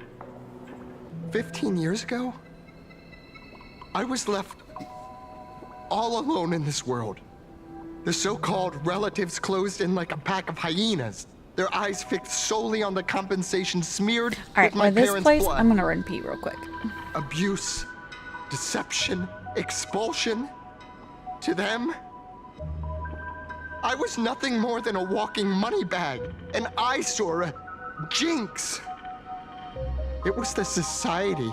15 years ago, I was left all alone in this world. The so-called relatives closed in like a pack of hyenas, their eyes fixed solely on the compensation smeared with my this parents' place, blood. I'm gonna run pee real quick. Abuse, deception, expulsion. To them, I was nothing more than a walking money bag, an eyesore, a jinx. It was the society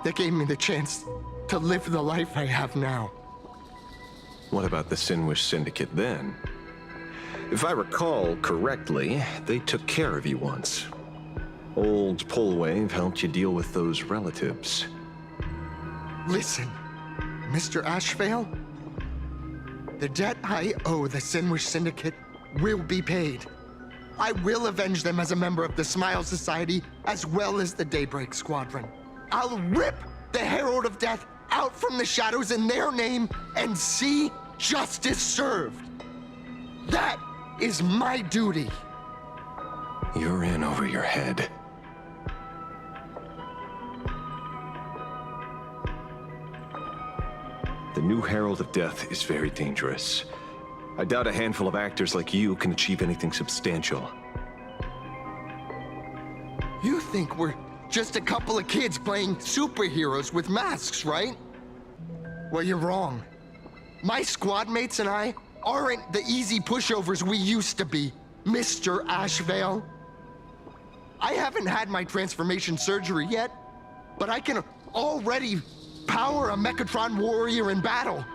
that gave me the chance to live the life I have now. What about the Sinwish Syndicate then? If I recall correctly, they took care of you once. Old Polwave helped you deal with those relatives. Listen, Mr. Ashvale, the debt I owe the Sinwish Syndicate will be paid. I will avenge them as a member of the Smile Society as well as the Daybreak Squadron. I'll rip the Herald of Death out from the shadows in their name and see justice served. That is my duty. You're in over your head. The new Herald of Death is very dangerous. I doubt a handful of actors like you can achieve anything substantial. You think we're just a couple of kids playing superheroes with masks, right? Well, you're wrong. My squad mates and I aren't the easy pushovers we used to be, Mr. Ashvale. I haven't had my transformation surgery yet, but I can already power a Mechatron warrior in battle.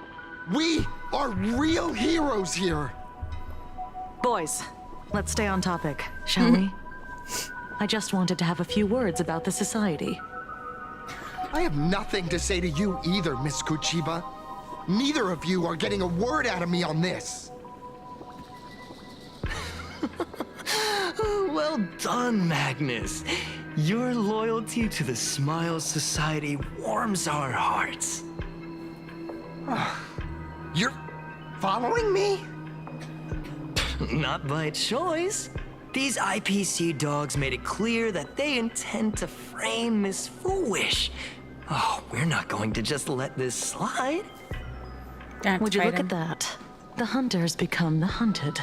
We are real heroes here. Boys, let's stay on topic, shall we? I just wanted to have a few words about the society. I have nothing to say to you either, Miss Kuchiba. Neither of you are getting a word out of me on this. Well done, Magnus. Your loyalty to the Smile Society warms our hearts. You're following me? Not by choice. These IPC dogs made it clear that they intend to frame Miss Fulwish. Oh, we're not going to just let this slide. Would you look at that? The hunters become the hunted.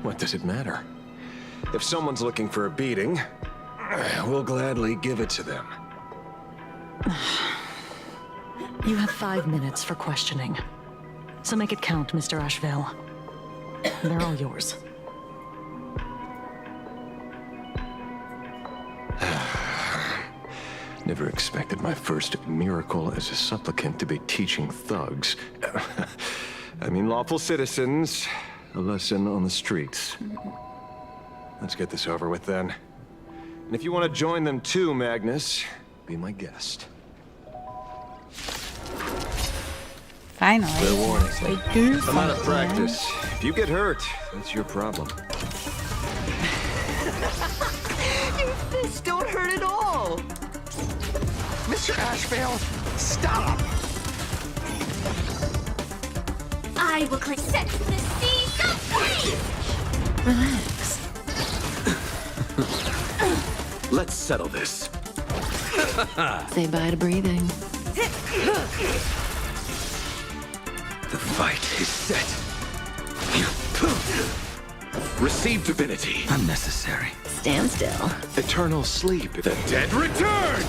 What does it matter? If someone's looking for a beating, we'll gladly give it to them. You have 5 minutes for questioning. So make it count, Mr. Ashvale. They're all yours. Never expected my first miracle as a supplicant to be teaching thugs. I mean lawful citizens, a lesson on the streets. Let's get this over with then. And if you want to join them too, Magnus, be my guest. Finally. Fair warning. They do I'm out of something. practice. If you get hurt, that's your problem. Your fists don't hurt at all. Mr. Ashvale, stop! I will click set the sea free! Relax. Let's settle this. Say bye to breathing. The fight is set. Receive divinity. Unnecessary. Stand still. Eternal sleep. The dead return!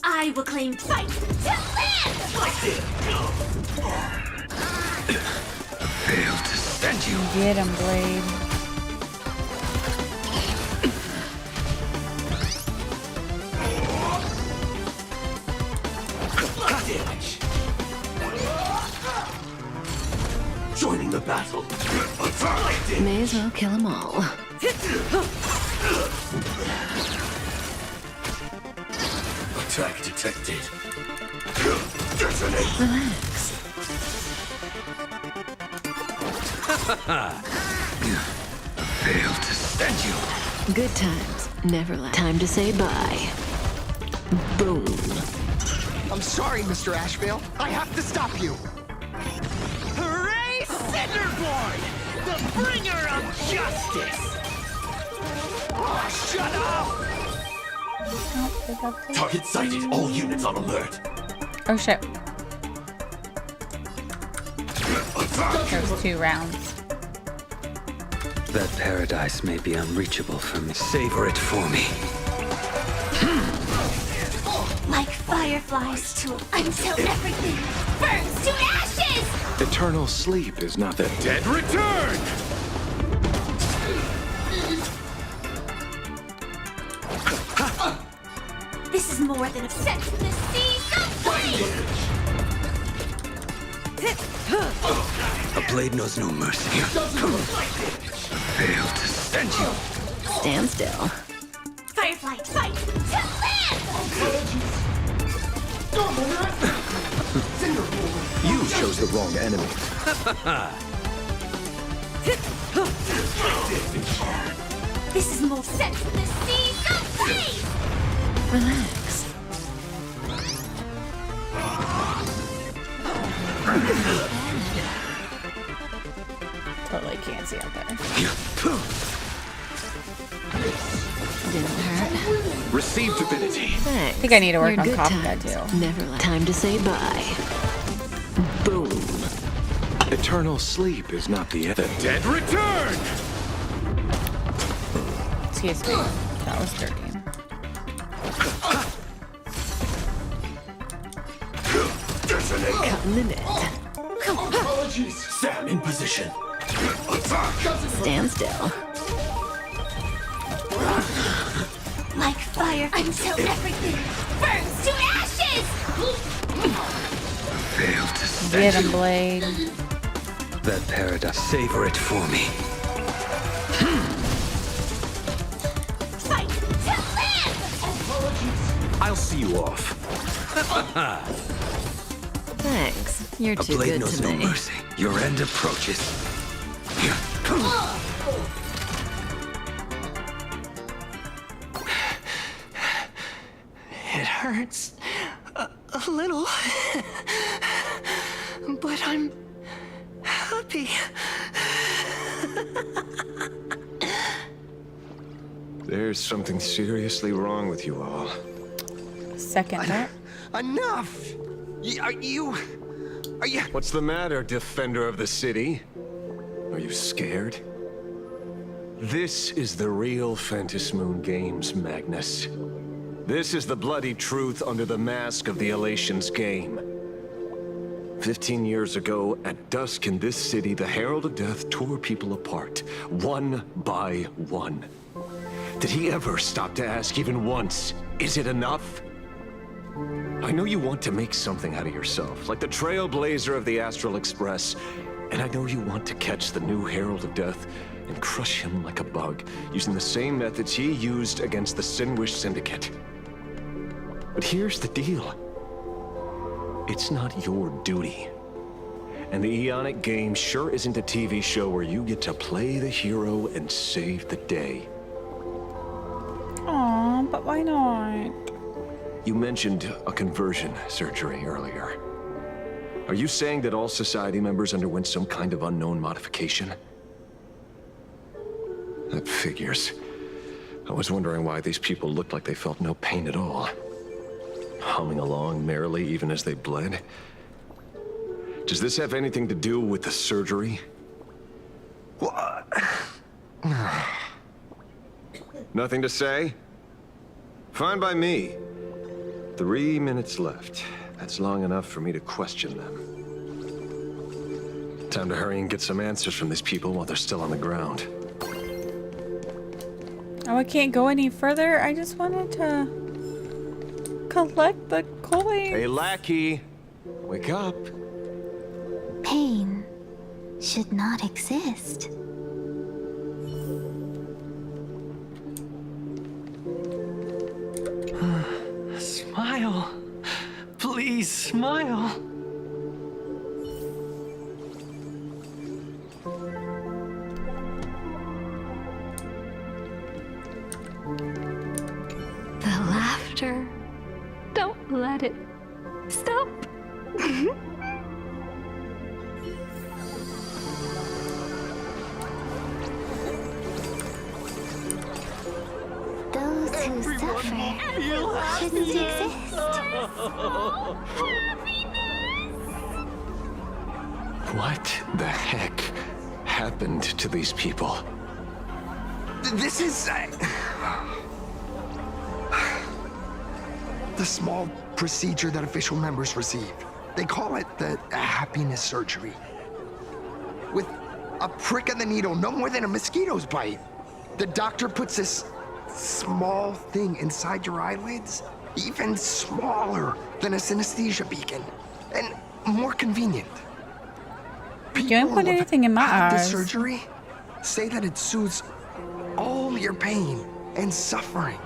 I will claim fight to live! Fail to stand you. Get him, Blade. Joining the battle. May as well kill them all. Attack detected. Relax. Fail to stand you. Good times. Never last. Time to say bye. Boom. I'm sorry, Mr. Ashvale. I have to stop you. Hooray, Cinderborn! The bringer of justice! Oh, shut up! Target sighted. All units on alert. Oh shit. There's 2 rounds. That paradise may be unreachable for me. Savor it for me. Like fireflies to until everything burns to ashes! Eternal sleep is not the Dead return! This is more than a set to the sea A blade knows no mercy. Fail to stand you. Stand still. Firefly, fight to live! You chose the wrong enemy. This is more set to the sea free! Relax. Totally can't see out there. Didn't hurt. Receive divinity. Thanks. I think I need to work Your on good Kafka times. too. Never last. Time to say bye. Boom. Eternal sleep is not the Dead return! Excuse me. That was 13. Cut limit. Apologies. Sam in position. Stand still. Like fire until everything burns to ashes! Fail to stand Get him, you. Blade. That paradise. Savor it for me. Fight to live! I'll see you off. Thanks. You're A too blade good knows to no me. mercy. Your end approaches. It hurts a little, but I'm happy. There's something seriously wrong with you all. Second that. Enough! Are you... What's the matter, defender of the city? Are you scared? This is the real Phantasmoon Games, Magnus. This is the bloody truth under the mask of the Elation's game. 15 years ago, at dusk in this city, the Herald of Death tore people apart, one by one. Did he ever stop to ask even once, is it enough? I know you want to make something out of yourself, like the trailblazer of the Astral Express, and I know you want to catch the new Herald of Death and crush him like a bug, using the same methods he used against the Sinwish Syndicate. But here's the deal. It's not your duty. And the Eonic game sure isn't a TV show where you get to play the hero and save the day. Aw, but why not? You mentioned a conversion surgery earlier. Are you saying that all society members underwent some kind of unknown modification? That figures. I was wondering why these people looked like they felt no pain at all. Humming along merrily even as they bled. Does this have anything to do with the surgery? What? Nothing to say? Fine by me. 3 minutes left. That's long enough for me to question them. Time to hurry and get some answers from these people while they're still on the ground. Oh, I can't go any further. I just wanted to collect the coins. Hey, lackey. Wake up. Pain should not exist. Smile. Please smile. The laughter. Don't let it stop. Those who suffer shouldn't exist. What the heck happened to these people? This is... the small procedure that official members receive. They call it the happiness surgery. With a prick of the needle, no more than a mosquito's bite. The doctor puts this small thing inside your eyelids, even smaller than a synesthesia beacon, and more convenient. You don't put anything in my The eyes. surgery say that it soothes all your pain and suffering.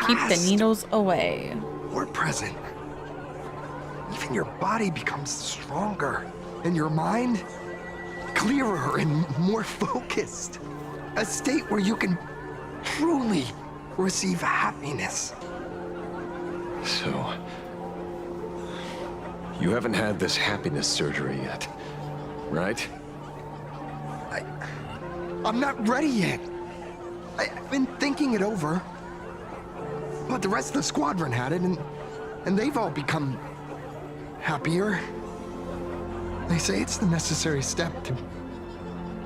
Keep the Past needles away. or present. Even your body becomes stronger, and your mind clearer and more focused. A state where you can truly receive happiness. So, you haven't had this happiness surgery yet, right? I'm not ready yet. I've been thinking it over. But the rest of the squadron had it, and they've all become happier. They say it's the necessary step to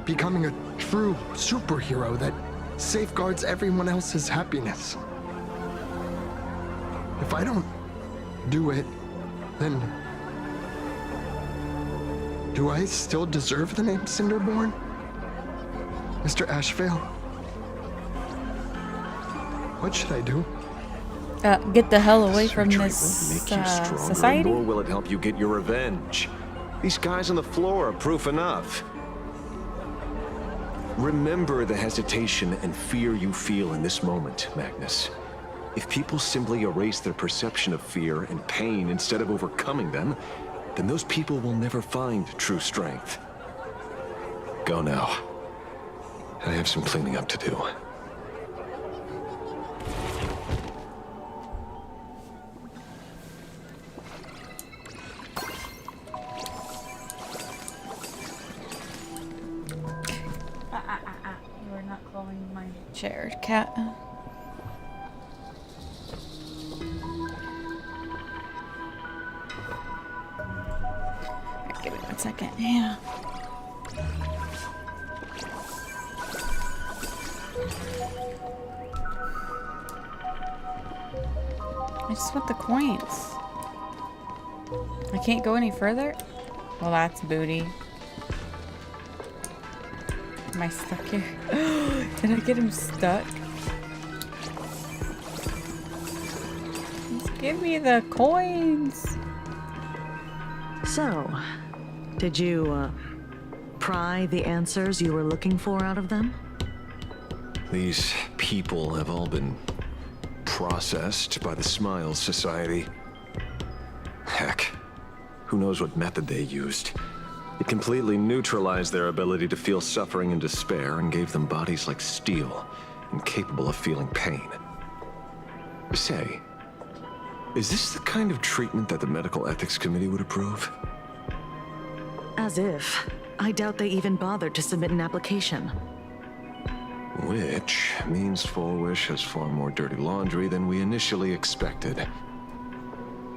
becoming a true superhero that safeguards everyone else's happiness. If I don't do it, then do I still deserve the name Cinderborn? Mr. Ashvale? What should I do? Get the hell away from Surgery this won't make you stronger, society. nor will it help you get your revenge. These guys on the floor are proof enough. Remember the hesitation and fear you feel in this moment, Magnus. If people simply erase their perception of fear and pain instead of overcoming them, then those people will never find true strength. Go now. I have some cleaning up to do. You are not calling my chair, cat. Give me 1 second. Yeah. I just want the coins. I can't go any further? Well, that's booty. Am I stuck here? Did I get him stuck? Just give me the coins. So, did you, pry the answers you were looking for out of them? These people have all been processed by the Smiles Society. Heck, Who knows what method they used? It completely neutralized their ability to feel suffering and despair and gave them bodies like steel, incapable of feeling pain. Say, is this the kind of treatment that the Medical Ethics Committee would approve? As if. I doubt they even bothered to submit an application. Which means Full Wish has far more dirty laundry than we initially expected.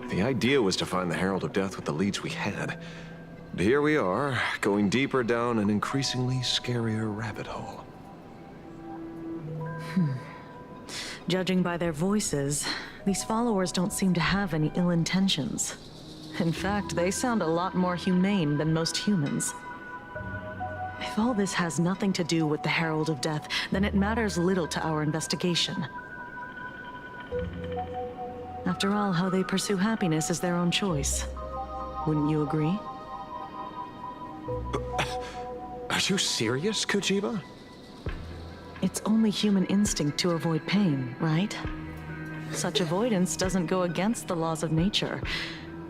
The idea was to find the Herald of Death with the leads we had. But here we are, going deeper down an increasingly scarier rabbit hole. Judging by their voices, these followers don't seem to have any ill intentions. In fact, they sound a lot more humane than most humans. If all this has nothing to do with the Herald of Death, then it matters little to our investigation. After all, how they pursue happiness is their own choice. Wouldn't you agree? Are you serious, Kojiba? It's only human instinct to avoid pain, right? Such avoidance doesn't go against the laws of nature,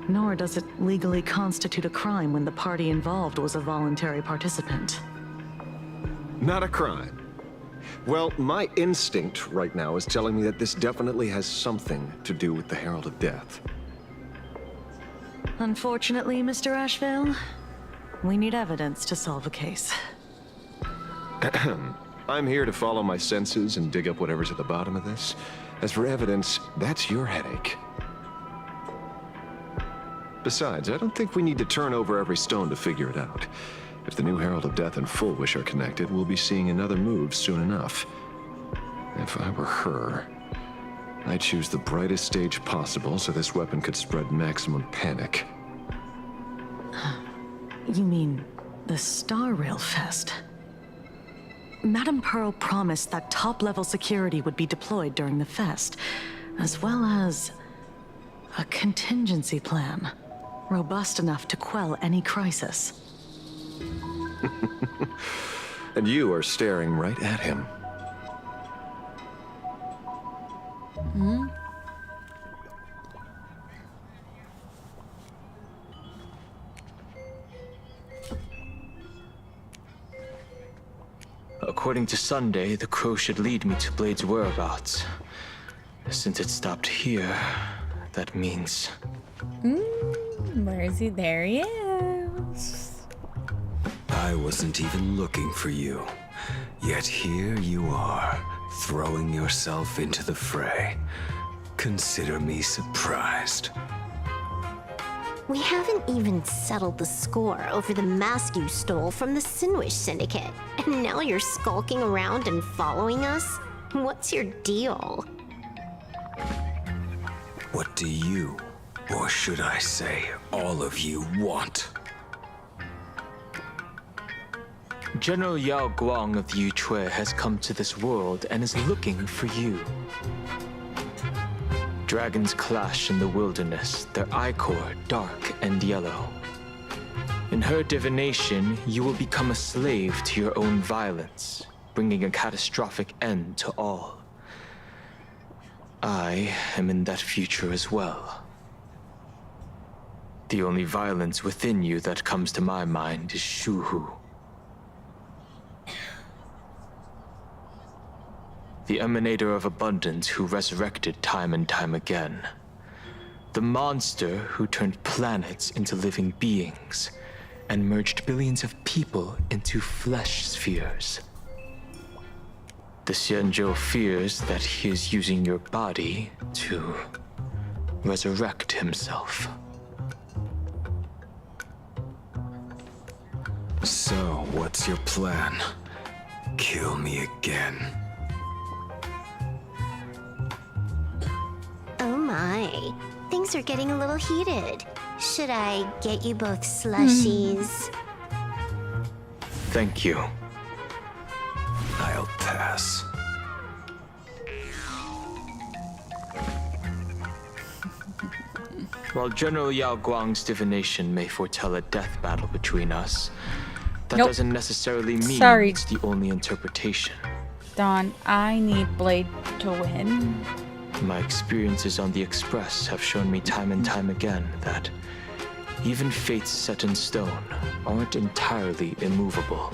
nor does it legally constitute a crime when the party involved was a voluntary participant. Not a crime. Well, my instinct right now is telling me that this definitely has something to do with the Herald of Death. Unfortunately, Mr. Ashvale, we need evidence to solve a case. I'm here to follow my senses and dig up whatever's at the bottom of this. As for evidence, that's your headache. Besides, I don't think we need to turn over every stone to figure it out. If the new Herald of Death and Full Wish are connected, we'll be seeing another move soon enough. If I were her, I'd choose the brightest stage possible so this weapon could spread maximum panic. You mean the Star Rail Fest? Madame Pearl promised that top-level security would be deployed during the fest, as well as a contingency plan, robust enough to quell any crisis. And you are staring right at him. Hmm? According to Sunday, the crow should lead me to Blade's whereabouts. Since it stopped here, that means... Where is he? There he is. I wasn't even looking for you. Yet here you are, throwing yourself into the fray. Consider me surprised. We haven't even settled the score over the mask you stole from the Sinwish Syndicate. And now you're skulking around and following us? What's your deal? What do you, or should I say, all of you want? General Yao Guang of the Yue has come to this world and is looking for you. Dragons clash in the wilderness, their ichor dark and yellow. In her divination, you will become a slave to your own violence, bringing a catastrophic end to all. I am in that future as well. The only violence within you that comes to my mind is Shuhu. The emanator of abundance who resurrected time and time again. The monster who turned planets into living beings and merged billions of people into flesh spheres. The Xianzhou fears that he is using your body to resurrect himself. So, what's your plan? Kill me again. Oh my. Things are getting a little heated. Should I get you both slushies? Thank you. I'll pass. While General Yao Guang's divination may foretell a death battle between us, that Nope. doesn't necessarily mean Sorry. it's the only interpretation. Dawn, I need Blade to win. My experiences on the Express have shown me time and time again that Even fates set in stone aren't entirely immovable.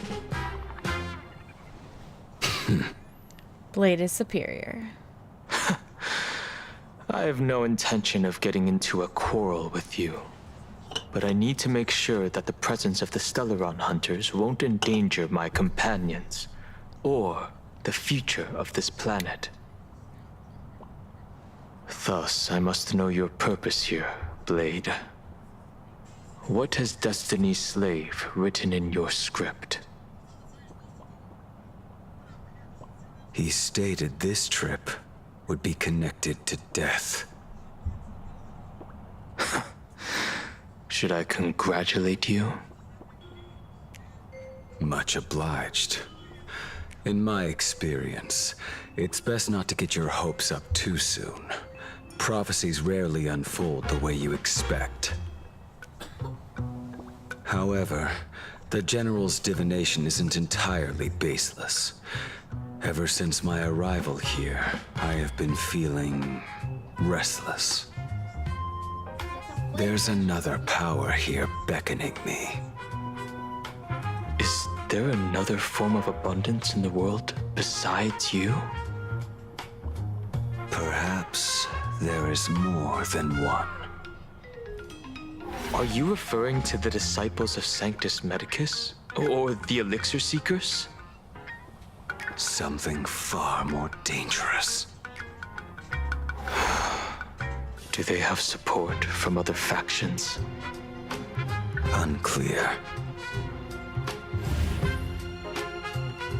Blade is superior. I have no intention of getting into a quarrel with you, but I need to make sure that the presence of the Stellaron hunters won't endanger my companions, or the future of this planet. Thus, I must know your purpose here, Blade. What has Destiny's Slave written in your script? He stated this trip would be connected to death. Should I congratulate you? Much obliged. In my experience, it's best not to get your hopes up too soon. Prophecies rarely unfold the way you expect. However, the General's divination isn't entirely baseless. Ever since my arrival here, I have been feeling restless. There's another power here beckoning me. Is there another form of abundance in the world besides you? Perhaps there is more than one. Are you referring to the disciples of Sanctus Medicus? Or the Elixir Seekers? Something far more dangerous. Do they have support from other factions? Unclear.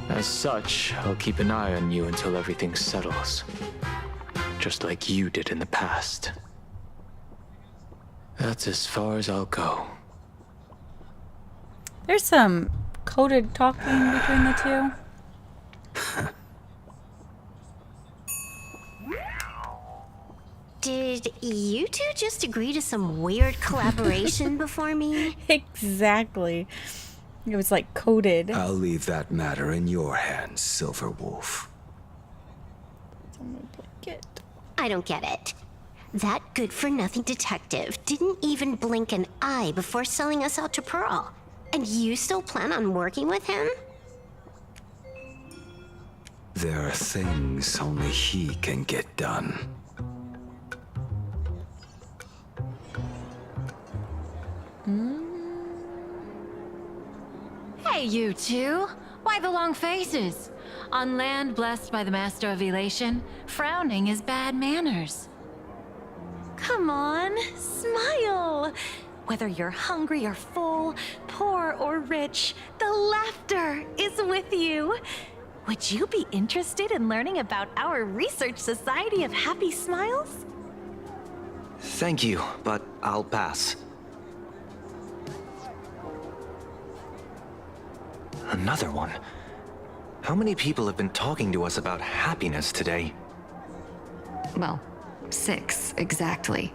As such, I'll keep an eye on you until everything settles. Just like you did in the past. That's as far as I'll go. There's some coded talking between the two. Did you two just agree to some weird collaboration before me? Exactly. It was like coded. I'll leave that matter in your hands, Silver Wolf. I don't get it. That good-for-nothing detective didn't even blink an eye before selling us out to Pearl. And you still plan on working with him? There are things only he can get done. Hey, you two! Why the long faces? On land blessed by the Master of Elation, frowning is bad manners. Come on, smile! Whether you're hungry or full, poor or rich, the laughter is with you. Would you be interested in learning about our Research Society of Happy Smiles? Thank you, but I'll pass. Another one? How many people have been talking to us about happiness today? Well, 6, exactly.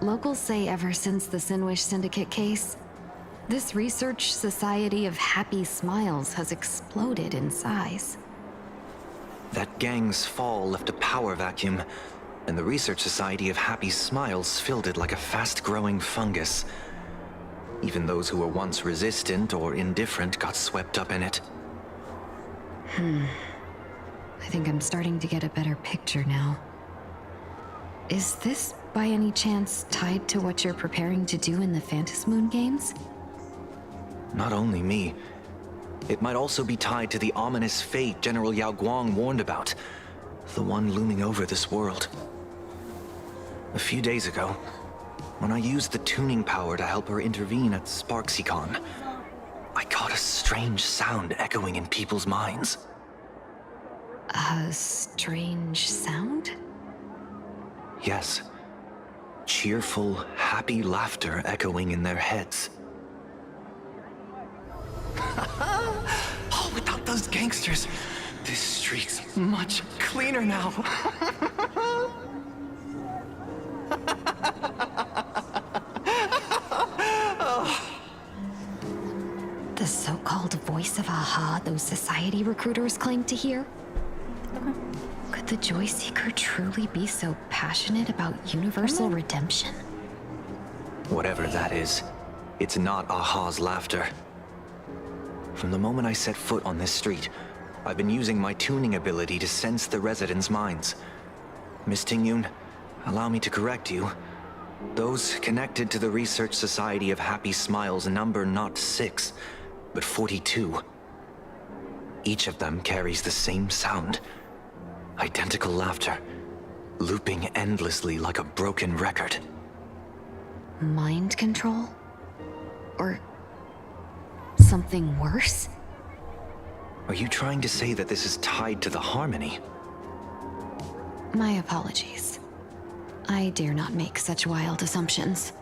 Locals say ever since the Sinwish Syndicate case, this Research Society of Happy Smiles has exploded in size. That gang's fall left a power vacuum, and the Research Society of Happy Smiles filled it like a fast-growing fungus. Even those who were once resistant or indifferent got swept up in it. I think I'm starting to get a better picture now. Is this, by any chance, tied to what you're preparing to do in the Phantasmoon games? Not only me. It might also be tied to the ominous fate General Yao Guang warned about. The one looming over this world. A few days ago, when I used the tuning power to help her intervene at SparksyCon, I caught a strange sound echoing in people's minds. A strange sound? Yes. Cheerful, happy laughter echoing in their heads. Oh, without those gangsters, this street's much cleaner now. The so-called voice of Aha those society recruiters claim to hear? Could the Joy Seeker truly be so passionate about universal redemption? Whatever that is, it's not Aha's laughter. From the moment I set foot on this street, I've been using my tuning ability to sense the residents' minds. Miss Tingyun, allow me to correct you. Those connected to the Research Society of Happy Smiles number not 6, but 42. Each of them carries the same sound. Identical laughter, looping endlessly like a broken record. Mind control? Or something worse? Are you trying to say that this is tied to the harmony? My apologies. I dare not make such wild assumptions.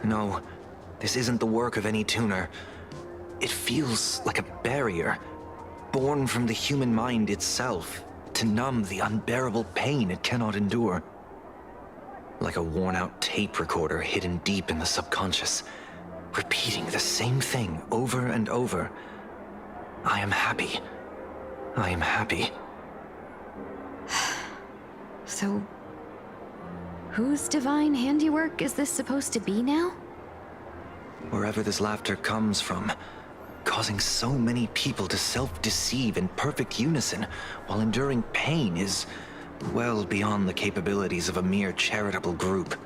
No, this isn't the work of any tuner. It feels like a barrier, born from the human mind itself, to numb the unbearable pain it cannot endure. Like a worn-out tape recorder hidden deep in the subconscious, repeating the same thing over and over. I am happy. I am happy. So, whose divine handiwork is this supposed to be now? Wherever this laughter comes from, causing so many people to self-deceive in perfect unison while enduring pain is well beyond the capabilities of a mere charitable group.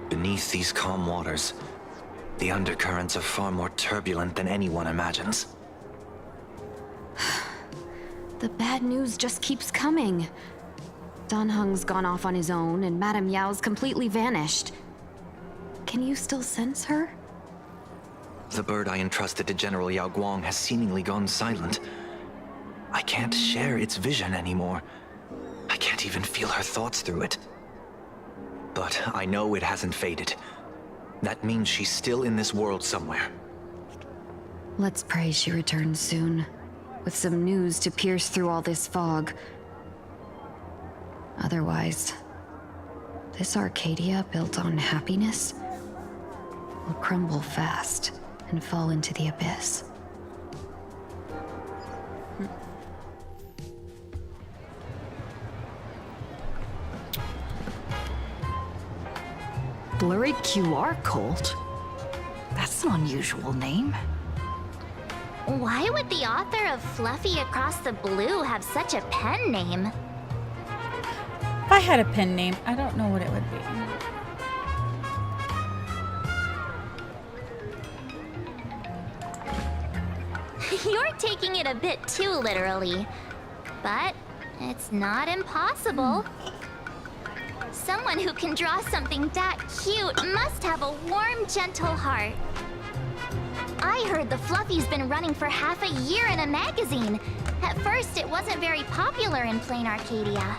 Beneath these calm waters, the undercurrents are far more turbulent than anyone imagines. The bad news just keeps coming. Dan Heng's gone off on his own, and Madame Yao's completely vanished. Can you still sense her? The bird I entrusted to General Yao Guang has seemingly gone silent. I can't share its vision anymore. I can't even feel her thoughts through it. But I know it hasn't faded. That means she's still in this world somewhere. Let's pray she returns soon, with some news to pierce through all this fog. Otherwise, this Arcadia built on happiness will crumble fast and fall into the abyss. Blurry QR cult? That's an unusual name. Why would the author of Fluffy Across the Blue have such a pen name? If I had a pen name, I don't know what it would be. You're taking it a bit too literally. But it's not impossible. Someone who can draw something that cute must have a warm, gentle heart. I heard the Fluffy's been running for half a year in a magazine. At first, it wasn't very popular in Plain Arcadia.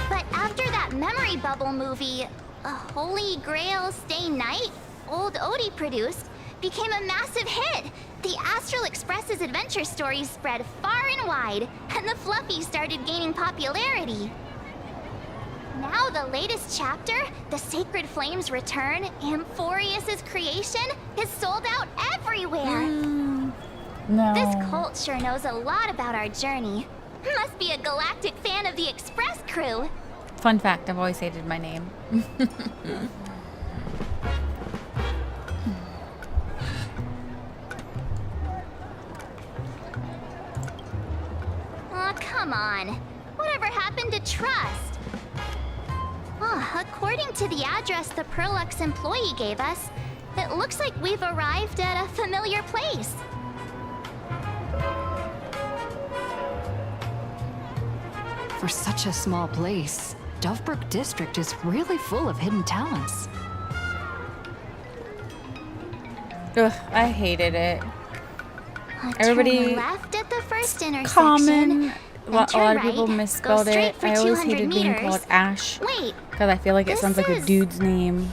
But after that memory bubble movie, A Holy Grail Stay Night, Old Odie produced, became a massive hit. The Astral Express's adventure stories spread far and wide, and the Fluffy started gaining popularity. Now the latest chapter, The Sacred Flames Return, Amphorius's creation, is sold out everywhere. No. This cult sure knows a lot about our journey. Must be a galactic fan of the Express crew. Fun fact, I've always hated my name. Aw, come on. Whatever happened to trust? According to the address the Perlux employee gave us, it looks like we've arrived at a familiar place. For such a small place, Dovebrook District is really full of hidden talents. Ugh, I hated it. Everybody turn left at the first intersection. Common. A lot right, of people misspelled it. I always hated being called Ash. Wait, because I feel like it sounds like a dude's name.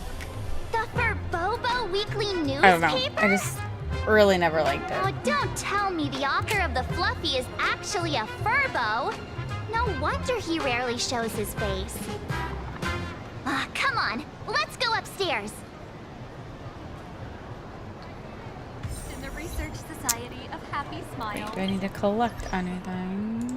The Furbobo Weekly Newspaper? I don't know. I just really never liked it. Oh, don't tell me the author of the Fluffy is actually a Furbo. No wonder he rarely shows his face. Come on, let's go upstairs. In the Research Society of Happy Smiles. Wait, do I need to collect anything?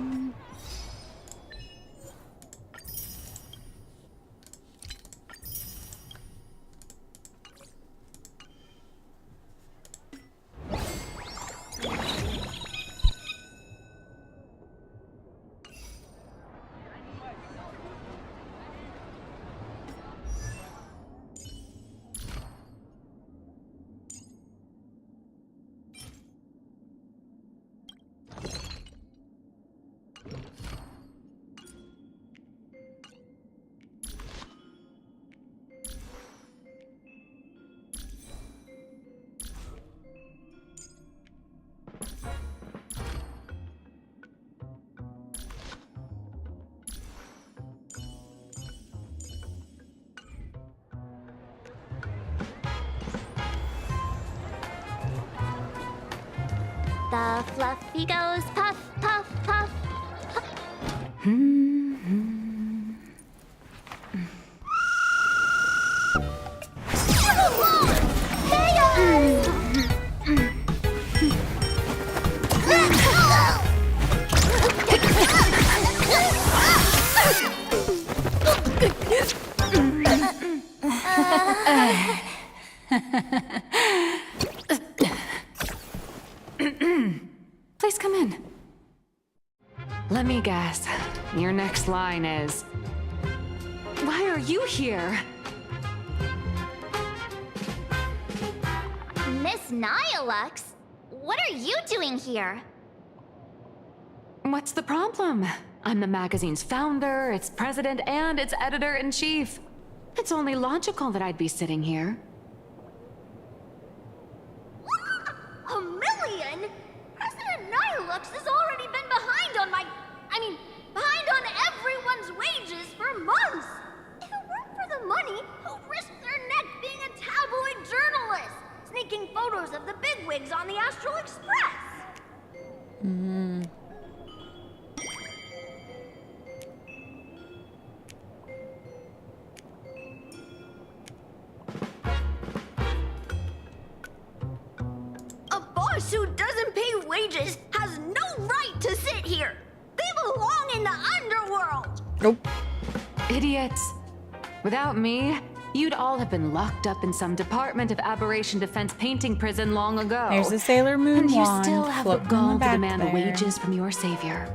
The fluffy goes puff, puff, puff. Please come in. Let me guess. Your next line is, why are you here? Miss Nihilux, what are you doing here? What's the problem? I'm the magazine's founder, its president, and its editor-in-chief. It's only logical that I'd be sitting here. A million? President Nihilux has already been behind on behind on everyone's wages for months. If it weren't for the money, who'd risk their neck being a tabloid journalist, sneaking photos of the bigwigs on the Astral Express? A boss who doesn't pay wages has no right to sit here. They belong in the underworld. Nope. Idiots. Without me, you'd all have been locked up in some Department of Aberration Defense painting prison long ago. There's a Sailor Moon and you wand still have the floating in gall the to back demand there. wages from your savior.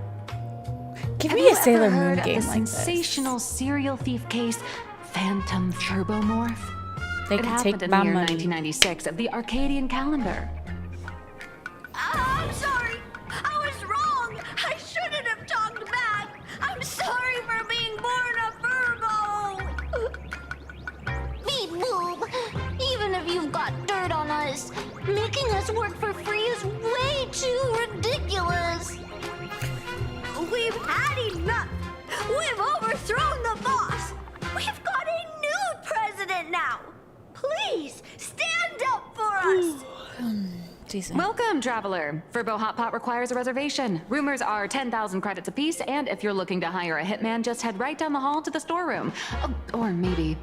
Give Have me you a Sailor ever Moon heard of game the like this. sensational serial thief case, Phantom Turbomorph? They It can happened take in my the year money. 1996 of the Arcadian calendar. I'm sorry. I was wrong. I shouldn't have talked back. I'm sorry for being born a Virgo. Beep boop. Even if you've got dirt on us, making us work for free is way too ridiculous. We've had enough. We've overthrown the boss. We've got a new president now. Please stand up for us. Welcome, traveler. Furbo Hot Pot requires a reservation. Rumors are 10,000 credits apiece, and if you're looking to hire a hitman, just head right down the hall to the storeroom. Oh, or maybe...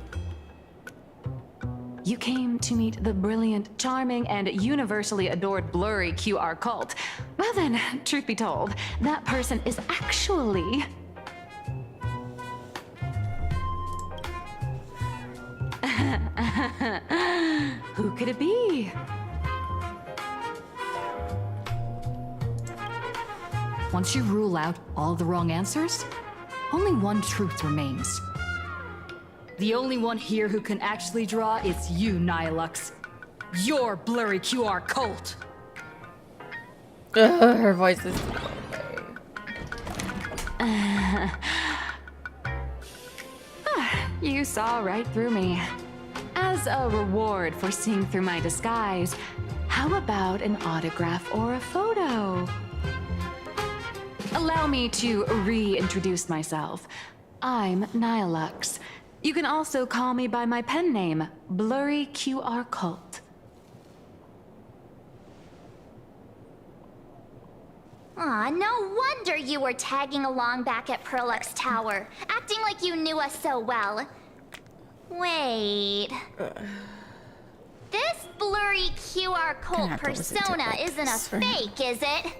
You came to meet the brilliant, charming, and universally adored blurry QR cult. Well then, truth be told, that person is actually... Who could it be? Once you rule out all the wrong answers, only one truth remains. The only one here who can actually draw is you, Nihilux. Your blurry QR cult. Her voice is... You saw right through me. As a reward for seeing through my disguise, how about an autograph or a photo? Allow me to reintroduce myself. I'm Nihilux. You can also call me by my pen name, Blurry QR Cult. Aw, no wonder you were tagging along back at Perlux Tower, acting like you knew us so well. Wait. This blurry QR cult persona isn't a fake, is it?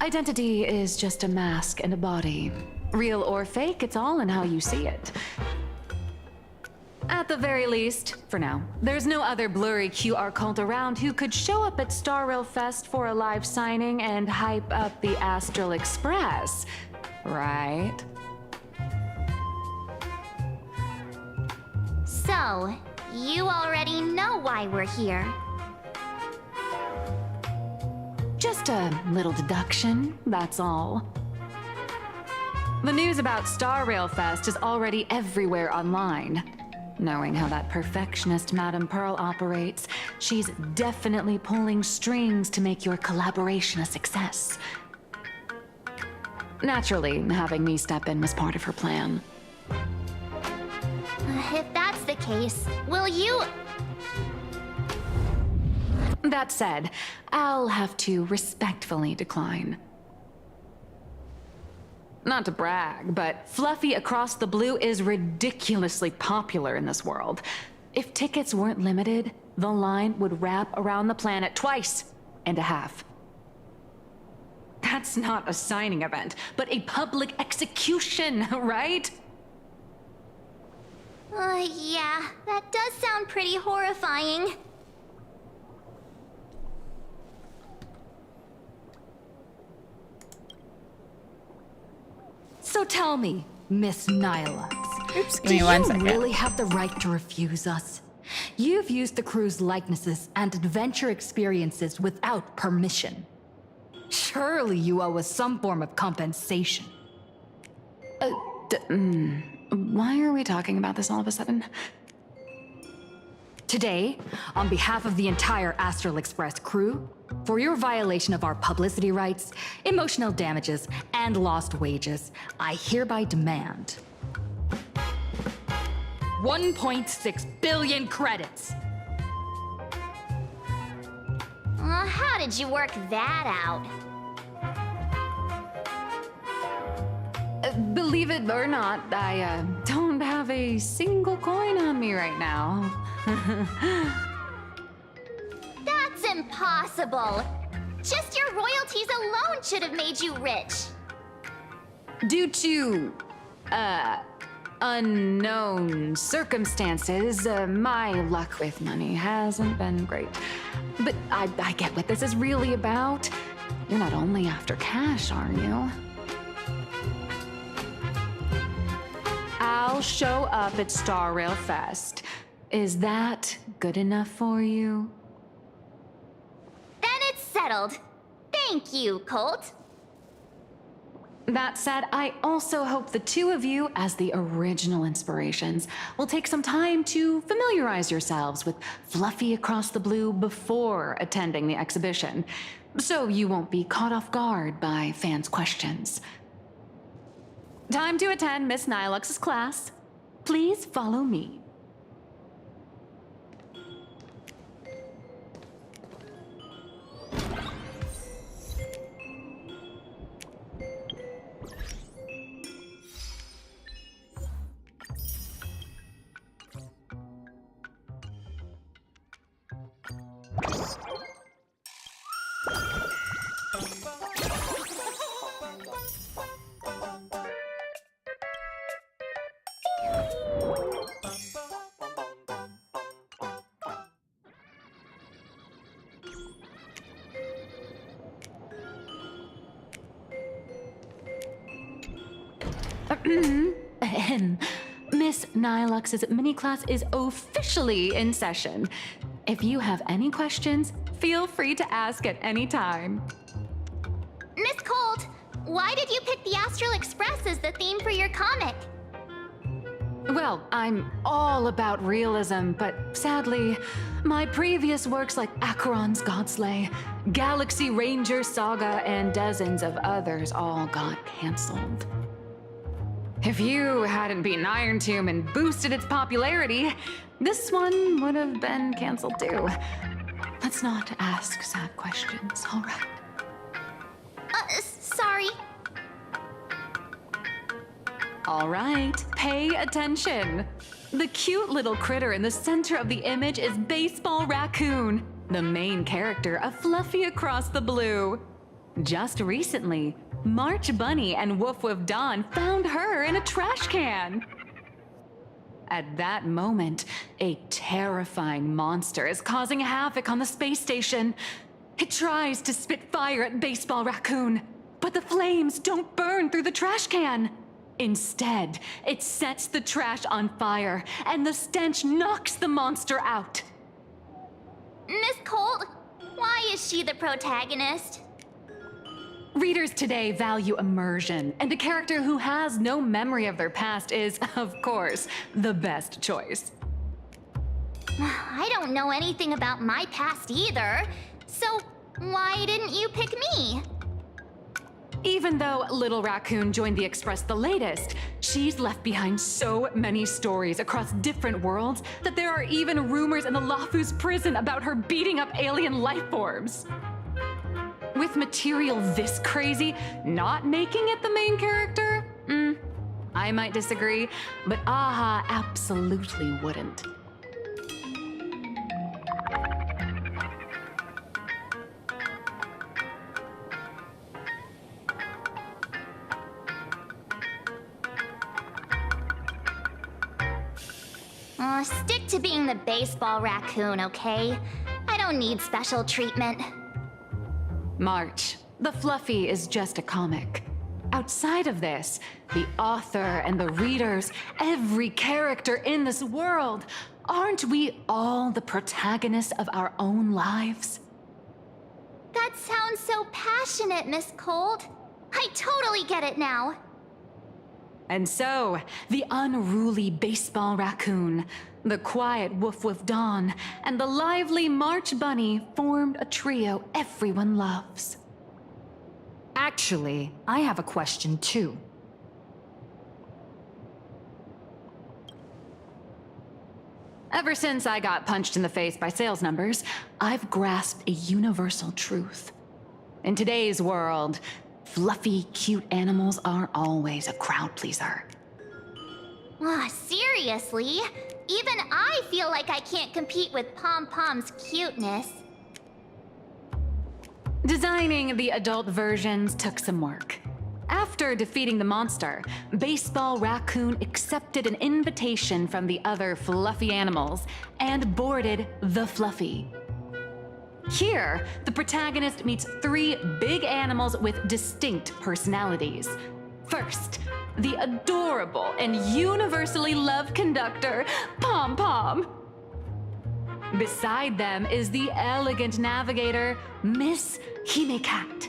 Identity is just a mask and a body. Real or fake, it's all in how you see it. At the very least, for now, there's no other blurry QR cult around who could show up at Star Rail Fest for a live signing and hype up the Astral Express, right? So, you already know why we're here. Just a little deduction, that's all. The news about Star Rail Fest is already everywhere online. Knowing how that perfectionist Madame Pearl operates, she's definitely pulling strings to make your collaboration a success. Naturally, having me step in was part of her plan. If that's the case, will you... That said, I'll have to respectfully decline. Not to brag, but Fluffy Across the Blue is ridiculously popular in this world. If tickets weren't limited, the line would wrap around the planet twice and a half. That's not a signing event, but a public execution, right? Yeah, that does sound pretty horrifying. So tell me, Miss Nihilux. Oops, give me 1 second. Do you really have the right to refuse us? You've used the crew's likenesses and adventure experiences without permission. Surely you owe us some form of compensation. Why are we talking about this all of a sudden? Today, on behalf of the entire Astral Express crew, for your violation of our publicity rights, emotional damages, and lost wages, I hereby demand 1.6 billion credits. How did you work that out? Believe it or not, I don't have a single coin on me right now. That's impossible. Just your royalties alone should have made you rich. Due to, unknown circumstances, my luck with money hasn't been great. But I get what this is really about. You're not only after cash, are you? I'll show up at Star Rail Fest. Is that good enough for you? Then it's settled. Thank you, Colt. That said, I also hope the two of you, as the original inspirations, will take some time to familiarize yourselves with Fluffy Across the Blue before attending the exhibition, so you won't be caught off guard by fans' questions. Time to attend Miss Nihilux's class. Please follow me. Miss Nihilux's mini class is officially in session. If you have any questions, feel free to ask at any time. Miss Colt, why did you pick the Astral Express as the theme for your comic? Well, I'm all about realism, but sadly, my previous works like Acheron's Godslay, Galaxy Ranger Saga, and dozens of others all got canceled. If you hadn't beaten Iron Tomb and boosted its popularity, this one would have been canceled too. Let's not ask sad questions, all right? Sorry. All right, pay attention. The cute little critter in the center of the image is Baseball Raccoon, the main character of Fluffy Across the Blue. Just recently, March Bunny and Woof Woof Dawn found her in a trash can. At that moment, a terrifying monster is causing havoc on the space station. It tries to spit fire at Baseball Raccoon, but the flames don't burn through the trash can. Instead, it sets the trash on fire, and the stench knocks the monster out. Miss Colt, why is she the protagonist? Readers today value immersion, and a character who has no memory of their past is, of course, the best choice. I don't know anything about my past either, so why didn't you pick me? Even though Little Raccoon joined the Express the latest, she's left behind so many stories across different worlds that there are even rumors in the Lafu's prison about her beating up alien life forms. With material this crazy, not making it the main character? I might disagree, but Aha absolutely wouldn't. Stick to being the baseball raccoon, okay? I don't need special treatment. March, the Fluffy is just a comic. Outside of this, the author and the readers, every character in this world, aren't we all the protagonists of our own lives? That sounds so passionate, Miss Cold. I totally get it now. And so, the unruly baseball raccoon, the quiet Woof Woof Dawn, and the lively March Bunny formed a trio everyone loves. Actually, I have a question too. Ever since I got punched in the face by sales numbers, I've grasped a universal truth. In today's world, fluffy, cute animals aren't always a crowd pleaser. Seriously? Even I feel like I can't compete with Pom Pom's cuteness. Designing the adult versions took some work. After defeating the monster, Baseball Raccoon accepted an invitation from the other fluffy animals and boarded the Fluffy. Here, the protagonist meets 3 big animals with distinct personalities. First, the adorable and universally loved conductor, Pom Pom. Beside them is the elegant navigator, Miss Hime-Cat.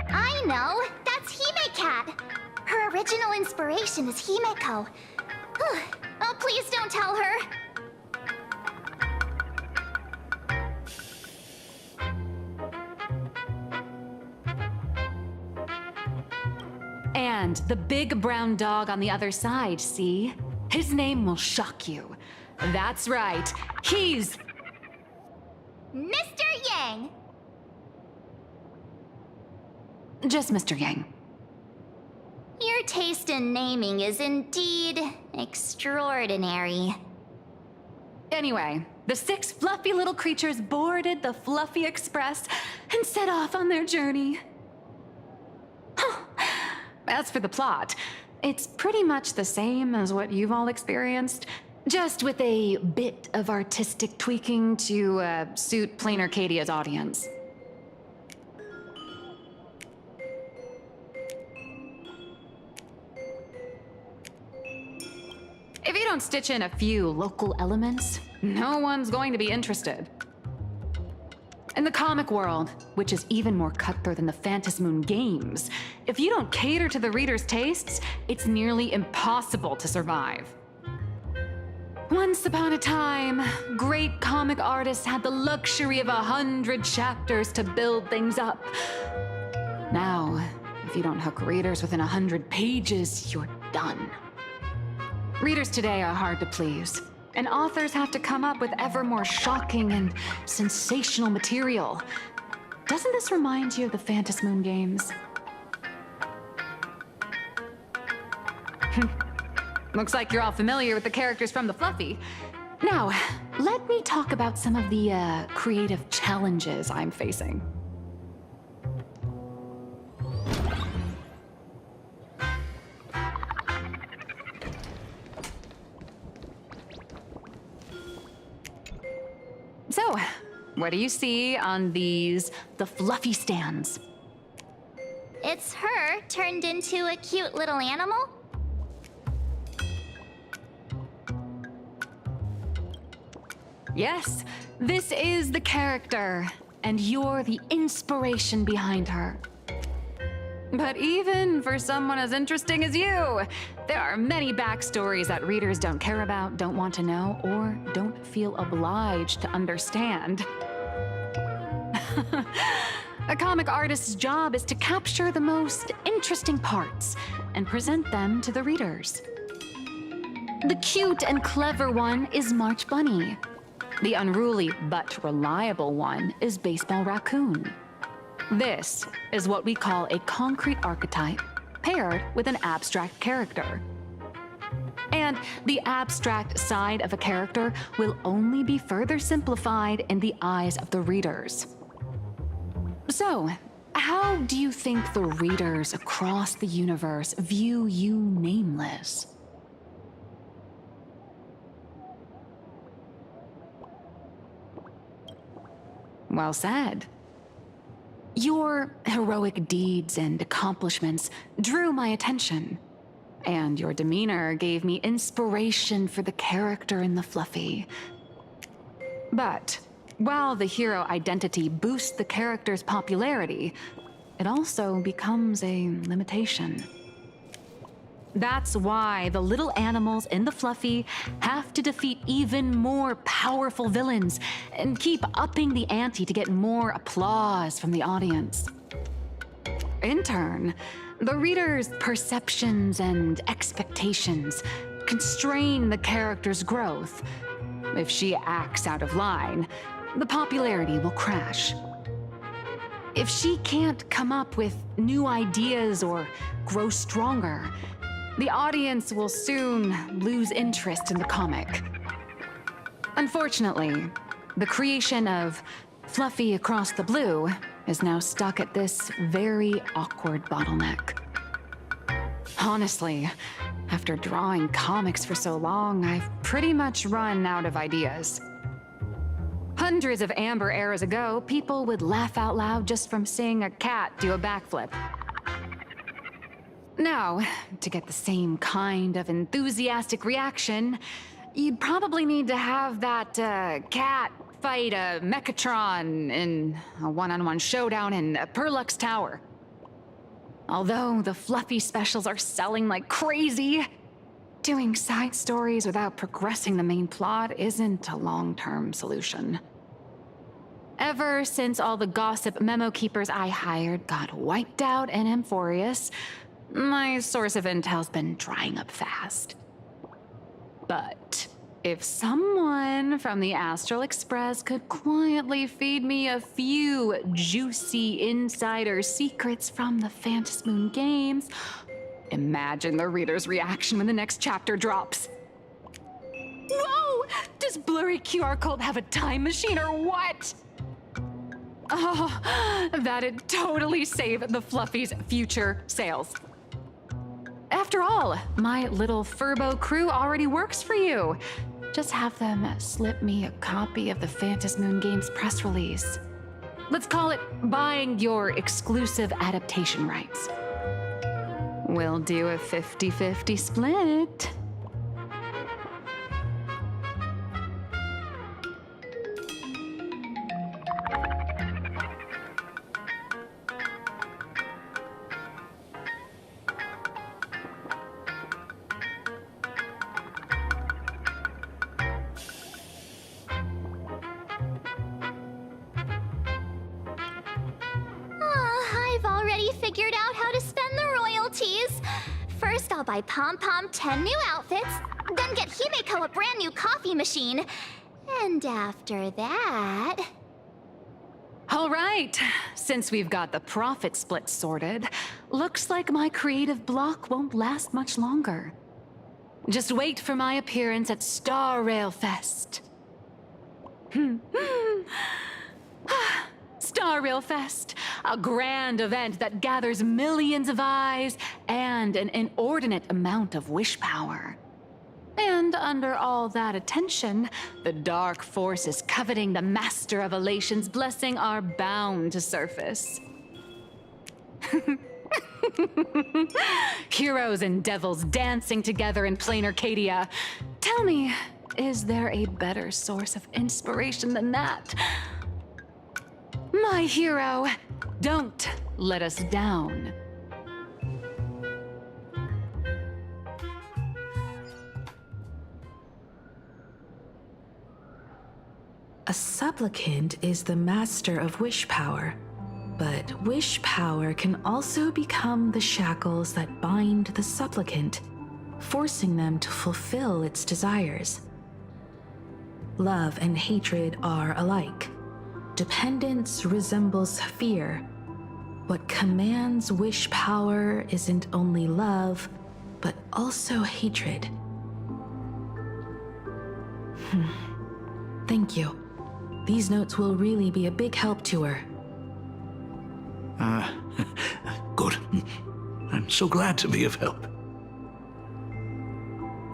I know! That's Hime-Cat! Her original inspiration is Himeko. Oh, please don't tell her! And the big brown dog on the other side, see? His name will shock you. That's right, he's... Mr. Yang! Just Mr. Yang. Your taste in naming is indeed extraordinary. Anyway, the 6 fluffy little creatures boarded the Fluffy Express and set off on their journey. As for the plot, it's pretty much the same as what you've all experienced, just with a bit of artistic tweaking to suit Plain Arcadia's audience. If you don't stitch in a few local elements, no one's going to be interested. In the comic world, which is even more cutthroat than the Phantasmoon games, if you don't cater to the reader's tastes, it's nearly impossible to survive. Once upon a time, great comic artists had the luxury of 100 chapters to build things up. Now, if you don't hook readers within 100 pages, you're done. Readers today are hard to please, and authors have to come up with ever more shocking and sensational material. Doesn't this remind you of the Phantasmoon games? Looks like you're all familiar with the characters from the Fluffy. Now, let me talk about some of the creative challenges I'm facing. So, what do you see on the Fluffy stands? It's her turned into a cute little animal? Yes, this is the character, and you're the inspiration behind her. But even for someone as interesting as you, there are many backstories that readers don't care about, don't want to know, or don't feel obliged to understand. A comic artist's job is to capture the most interesting parts and present them to the readers. The cute and clever one is March Bunny. The unruly but reliable one is Baseball Raccoon. This is what we call a concrete archetype paired with an abstract character. And the abstract side of a character will only be further simplified in the eyes of the readers. So, how do you think the readers across the universe view you, Nameless? Well said. Your heroic deeds and accomplishments drew my attention, and your demeanor gave me inspiration for the character in the Fluffy. But while the hero identity boosts the character's popularity, it also becomes a limitation. That's why the little animals in the Fluffy have to defeat even more powerful villains and keep upping the ante to get more applause from the audience. In turn, the reader's perceptions and expectations constrain the character's growth. If she acts out of line, the popularity will crash. If she can't come up with new ideas or grow stronger, the audience will soon lose interest in the comic. Unfortunately, the creation of Fluffy Across the Blue is now stuck at this very awkward bottleneck. Honestly, after drawing comics for so long, I've pretty much run out of ideas. Hundreds of Amber eras ago, people would laugh out loud just from seeing a cat do a backflip. Now, to get the same kind of enthusiastic reaction, you'd probably need to have that cat fight a Mechatron in a one-on-one showdown in Perlux Tower. Although the Fluffy specials are selling like crazy, doing side stories without progressing the main plot isn't a long-term solution. Ever since all the gossip memo keepers I hired got wiped out in Amphorius, my source of intel's been drying up fast. But if someone from the Astral Express could quietly feed me a few juicy insider secrets from the Phantasmoon games, imagine the reader's reaction when the next chapter drops. Whoa! Does Blurry QR Cult have a time machine or what? Oh, that'd totally save the Fluffy's future sales. After all, my little Furbo crew already works for you. Just have them slip me a copy of the Phantasmoon Games press release. Let's call it buying your exclusive adaptation rights. We'll do a 50-50 split. Figured out how to spend the royalties. First, I'll buy Pom Pom 10 new outfits, then get Himeko a brand new coffee machine. And after that... All right, since we've got the profit split sorted, looks like my creative block won't last much longer. Just wait for my appearance at Star Rail Fest. Star Rail Fest, a grand event that gathers millions of eyes and an inordinate amount of wish power. And under all that attention, the dark forces coveting the Master of Elation's blessing are bound to surface. Heroes and devils dancing together in plain Arcadia. Tell me, is there a better source of inspiration than that? My hero, don't let us down. A supplicant is the master of wish power, But wish power can also become the shackles that bind the supplicant, forcing them to fulfill its desires. Love and hatred are alike. Dependence resembles fear. What commands wish power isn't only love, but also hatred. Thank you. These notes will really be a big help to her. Good. I'm so glad to be of help.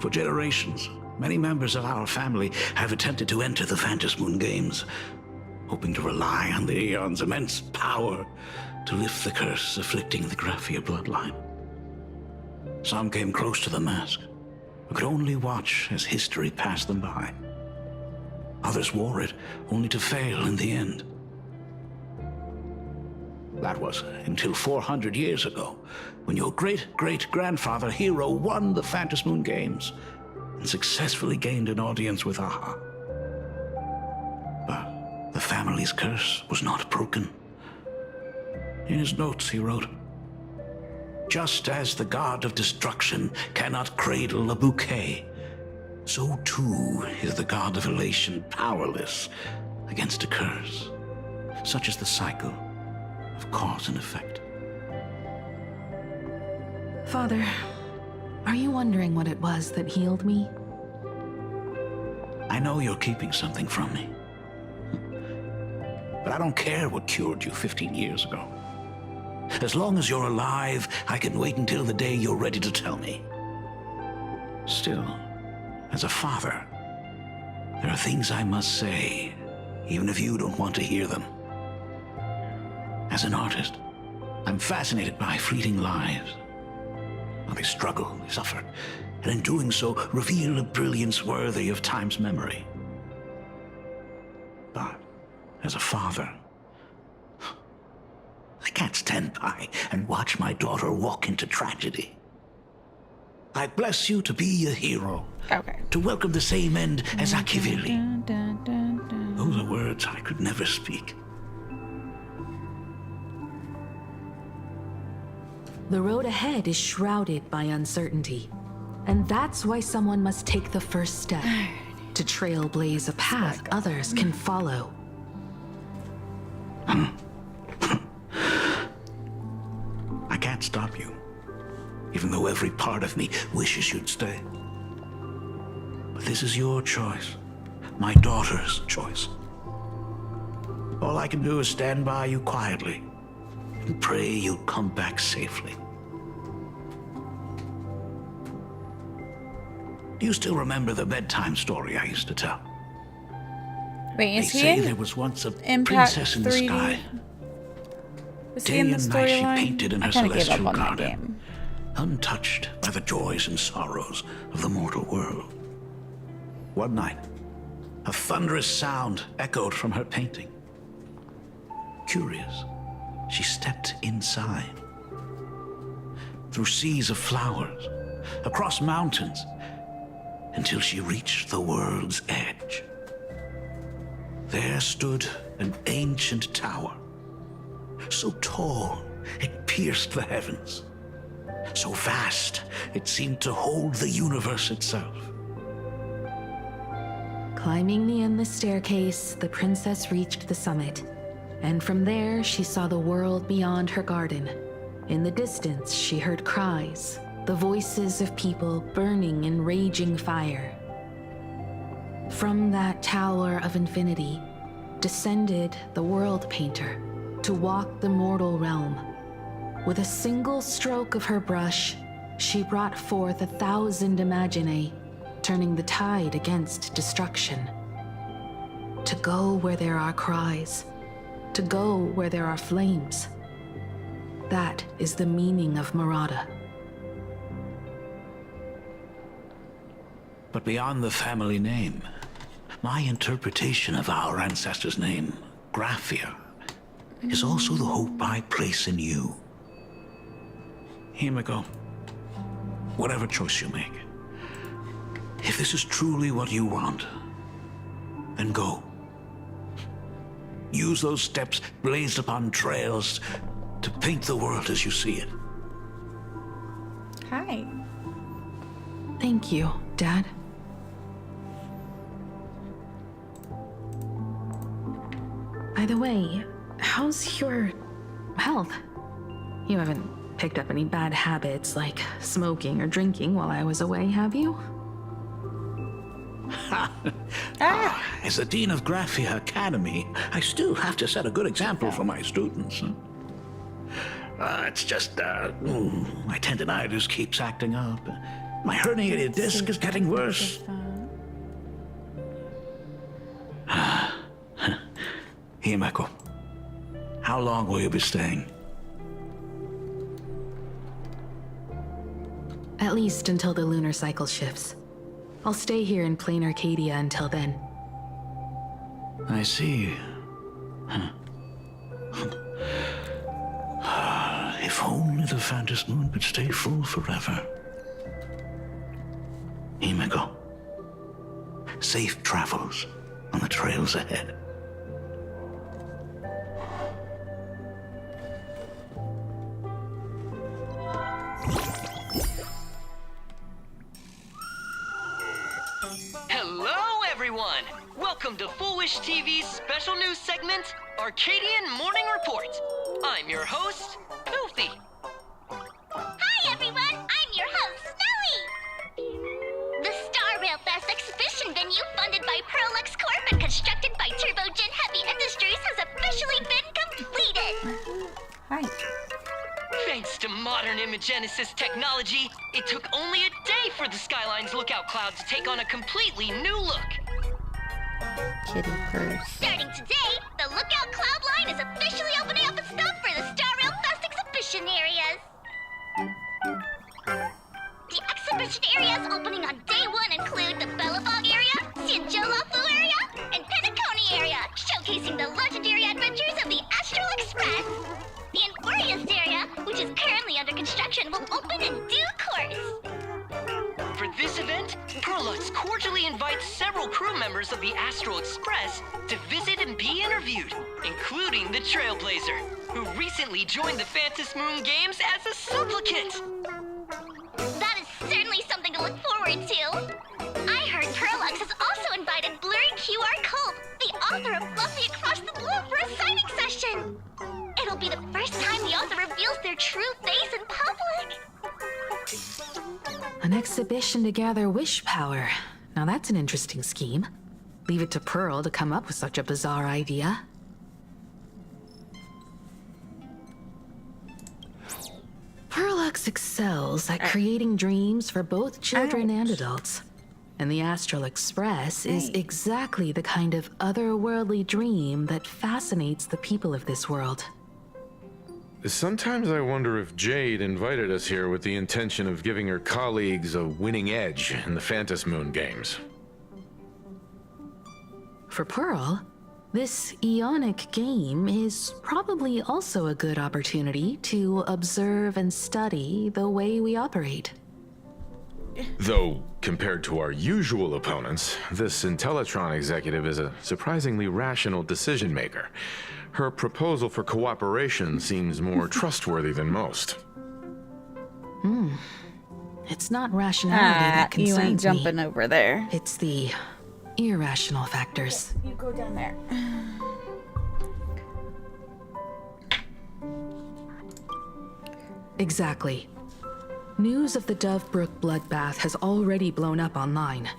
For generations, many members of our family have attempted to enter the Phantasmoon Games, hoping to rely on the Aeon's immense power to lift the curse afflicting the Graphia bloodline. Some came close to the mask, but could only watch as history passed them by. Others wore it, only to fail in the end. That was until 400 years ago, when your great-great-grandfather Hero won the Phantasmoon Games and successfully gained an audience with Aha. But the family's curse was not broken. In his notes, he wrote, "Just as the god of destruction cannot cradle a bouquet, so too is the god of elation powerless against a curse. Such is the cycle of cause and effect." Father, are you wondering what it was that healed me? I know you're keeping something from me. But I don't care what cured you 15 years ago. As long as you're alive, I can wait until the day you're ready to tell me. Still, as a father, there are things I must say, even if you don't want to hear them. As an artist, I'm fascinated by fleeting lives. How they struggle, they suffer, and in doing so, reveal a brilliance worthy of time's memory. But, as a father, I can't stand by and watch my daughter walk into tragedy. I bless you to be a hero. Okay. To welcome the same end as Akivili. Those are words I could never speak. The road ahead is shrouded by uncertainty. And that's why someone must take the first step to trailblaze a path others can follow. I can't stop you, even though every part of me wishes you'd stay. But this is your choice, my daughter's choice. All I can do is stand by you quietly and pray you'll come back safely. Do you still remember the bedtime story I used to tell? Wait, is They he say in there was once a Impact princess in the 3D? sky. Was he Day in the and night she storyline? painted in her I kind of gave up celestial on that garden, game. untouched by the joys and sorrows of the mortal world. One night, a thunderous sound echoed from her painting. Curious, she stepped inside. Through seas of flowers, across mountains, until she reached the world's edge. There stood an ancient tower, so tall it pierced the heavens, so vast it seemed to hold the universe itself. Climbing the endless staircase, the princess reached the summit. And from there, she saw the world beyond her garden. In the distance, she heard cries, the voices of people burning in raging fire. From that tower of infinity descended the world painter to walk the mortal realm. With a single stroke of her brush, she brought forth 1,000 imaginae, turning the tide against destruction. To go where there are cries, to go where there are flames. That is the meaning of Murata. But beyond the family name, my interpretation of our ancestor's name, Graphia, is also the hope I place in you. Himiko, whatever choice you make, if this is truly what you want, then go. Use those steps blazed upon trails to paint the world as you see it. Hi. Thank you, Dad. By the way, how's your health? You haven't picked up any bad habits like smoking or drinking while I was away, have you? As the Dean of Graphia Academy, I still have to set a good example for my students. It's just, my tendinitis keeps acting up. My herniated disc is getting worse. Himeko, how long will you be staying? At least until the lunar cycle shifts. I'll stay here in plain Arcadia until then. I see. If only the Phantom Moon could stay full forever. Himeko, safe travels on the trails ahead. Hello, everyone! Welcome to Foolish TV's special news segment, Arcadian Morning Report. I'm your host, Goofy. Hi, everyone! I'm your host, Snowy! The Star Rail Fest exhibition venue funded by Perlux Corp and constructed by Turbogen Heavy Industries has officially been completed! Hi. Thanks to modern imagenesis technology, it took only a day for the Skyline's lookout cloud to take on a completely new look. Kitty purse. Starting today, the Lookout Cloud line is officially opening up its stuff for the Star Rail Fest exhibition areas. The exhibition areas opening on day one include the Bellafog area, Sinjolafu area, and Penacony area, showcasing the legendary adventures of the Astral Express. The Enfurious area, which is currently under construction, will open in due course. For this event, Perlux cordially invites several crew members of the Astral Express to visit and be interviewed, including the Trailblazer, who recently joined the Phantom Moon Games as a supplicant. That is certainly something to look forward to. I heard Perlux has also invited Blurry QR Cope, the author of Fluffy Across the Blue, for a signing session. It'll be the first time the author reveals their true face in public. An exhibition to gather wish power. Now that's an interesting scheme. Leave it to Pearl to come up with such a bizarre idea. Perlux excels at creating dreams for both children and adults. And the Astral Express is exactly the kind of otherworldly dream that fascinates the people of this world. Sometimes I wonder if Jade invited us here with the intention of giving her colleagues a winning edge in the Phantom Moon Games. For Pearl, this Ionic game is probably also a good opportunity to observe and study the way we operate. Though, compared to our usual opponents, this Intellitron executive is a surprisingly rational decision maker. Her proposal for cooperation seems more trustworthy than most. It's not rationality that concerns you ain't jumping me. over there. It's the irrational factors. You go down there. Exactly. News of the Dovebrook bloodbath has already blown up online.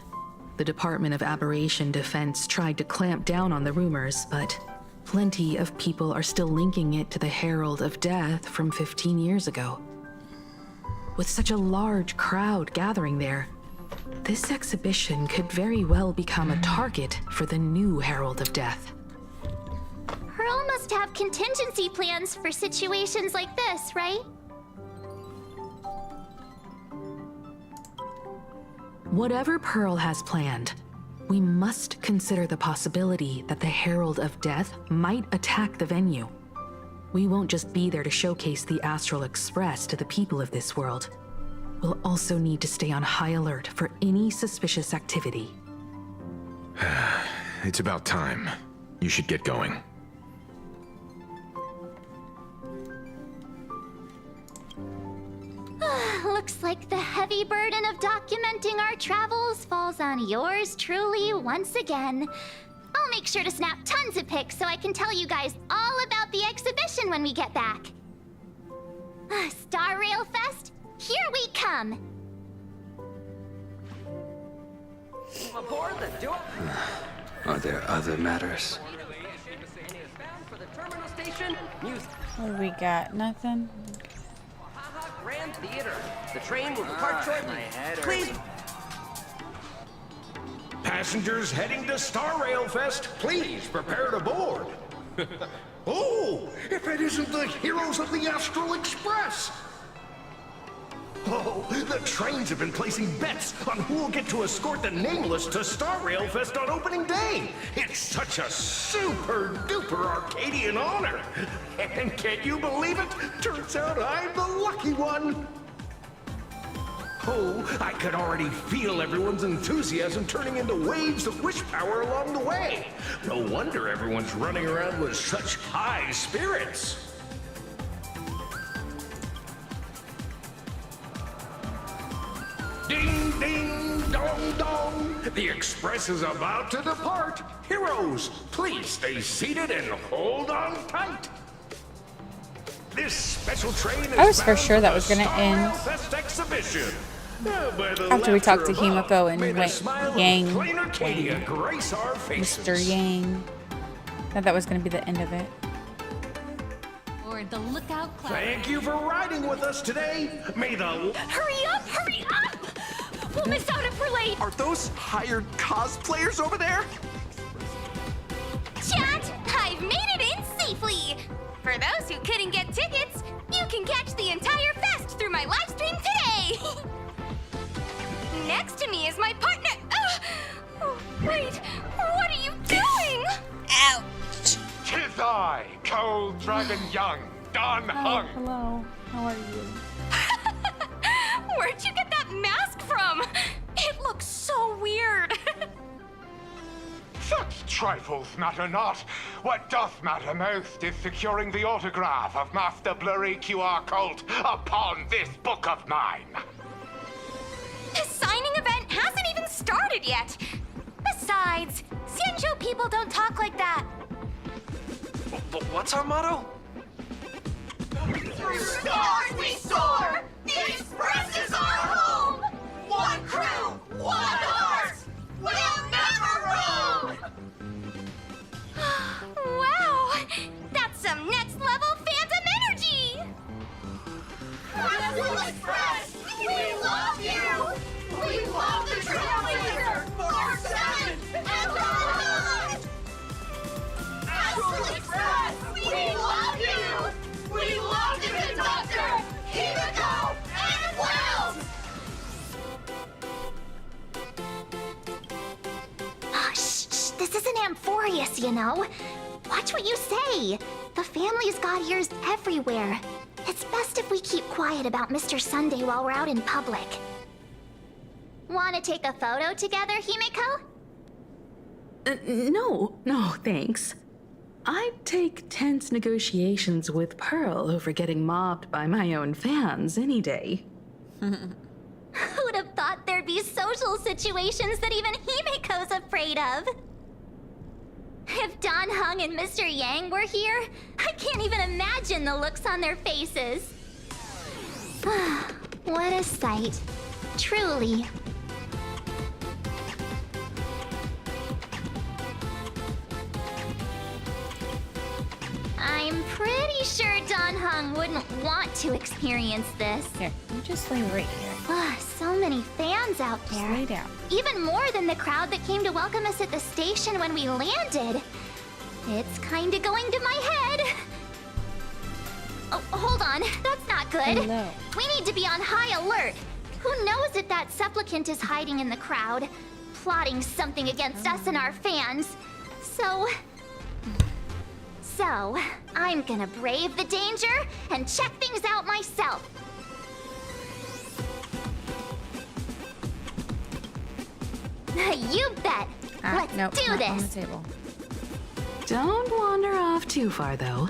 The Department of Aberration Defense tried to clamp down on the rumors, but plenty of people are still linking it to the Herald of Death from 15 years ago. With such a large crowd gathering there, this exhibition could very well become a target for the new Herald of Death. Pearl must have contingency plans for situations like this, right? Whatever Pearl has planned, we must consider the possibility that the Herald of Death might attack the venue. We won't just be there to showcase the Astral Express to the people of this world. We'll also need to stay on high alert for any suspicious activity. It's about time. You should get going. Looks like the heavy burden of documenting our travels falls on yours truly once again. I'll make sure to snap tons of pics so I can tell you guys all about the exhibition when we get back. Star Rail Fest, here we come! Aboard the dual. Are there other matters? What do we got? Nothing? Grand Theater. The train will depart shortly. Please. Passengers heading to Star Rail Fest, please prepare to board. Oh, if it isn't the heroes of the Astral Express! Oh, the trains have been placing bets on who will get to escort the Nameless to Star Rail Fest on opening day. It's such a super-duper Arcadian honor. And can you believe it? Turns out I'm the lucky one. Oh, I could already feel everyone's enthusiasm turning into waves of wish power along the way. No wonder everyone's running around with such high spirits. Ding, ding, dong, dong. The express is about to depart. Heroes, please stay seated and hold on tight. This special train is I was for bound sure for that the was gonna Star end Rail Fest exhibition. after we talked to Himiko and went Yang, Mr. Yang. I thought that was gonna be the end of it. Or the lookout cloud. Thank you for riding with us today. May the... Hurry up! Hurry up! We'll miss out if we're late! Are those hired cosplayers over there? Chat! I've made it in safely! For those who couldn't get tickets, you can catch the entire fest through my live stream today! Next to me is my partner. Oh, wait, what are you doing? Ouch! 'Tis I, Cold Dragon Young, Don Hung. Hello, how are you? Where'd you get that mask from? It looks so weird. Such trifles matter not. What doth matter most is securing the autograph of Master Blurry QR Cult upon this book of mine. The signing event hasn't even started yet. Besides, Sanjo people don't talk like that. But what's our motto? Through stars we soar! The Express is our home! One crew, one heart! We'll never roam! Wow! That's some next level phantom energy! Astral Express! We love you! We love the Trailblazer! 4-7 and beyond! Astral Express! We love you! We love the conductor! Himiko and Wells! Shh, this isn't Amphorius, you know. Watch what you say. The family's got ears everywhere. It's best if we keep quiet about Mr. Sunday while we're out in public. Want to take a photo together, Himiko? No, thanks. I'd take tense negotiations with Pearl over getting mobbed by my own fans any day. Who'd have thought there'd be social situations that even Himiko's afraid of? If Don Hung and Mr. Yang were here, I can't even imagine the looks on their faces. What a sight. Truly. I'm pretty sure Don Hung wouldn't want to experience this. Here, you just lay right here. So many fans out there. Just lay down. Even more than the crowd that came to welcome us at the station when we landed. It's kinda going to my head. Oh, hold on. That's not good. Hello. We need to be on high alert. Who knows if that supplicant is hiding in the crowd, plotting something against us and our fans. So, I'm gonna brave the danger and check things out myself. You bet. Let's do not this. on the table. Don't wander off too far, though.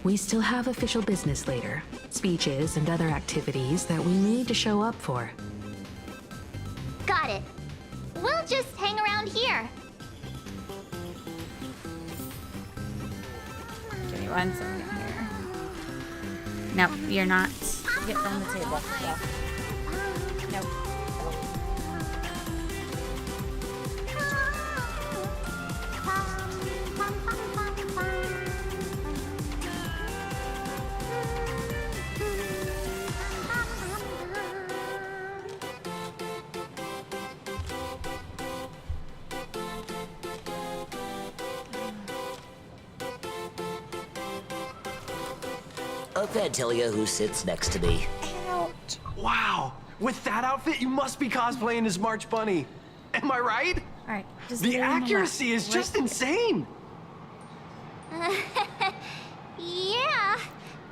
We still have official business later. speeches, and other activities that we need to show up for. Got it. We'll just hang around here. Give me 1 second here. Nope, you're not. Get from the table. Yeah. Nope. I can't tell you who sits next to me. Wow! With that outfit, you must be cosplaying as March Bunny. Am I right? Alright, The accuracy is just insane! Yeah,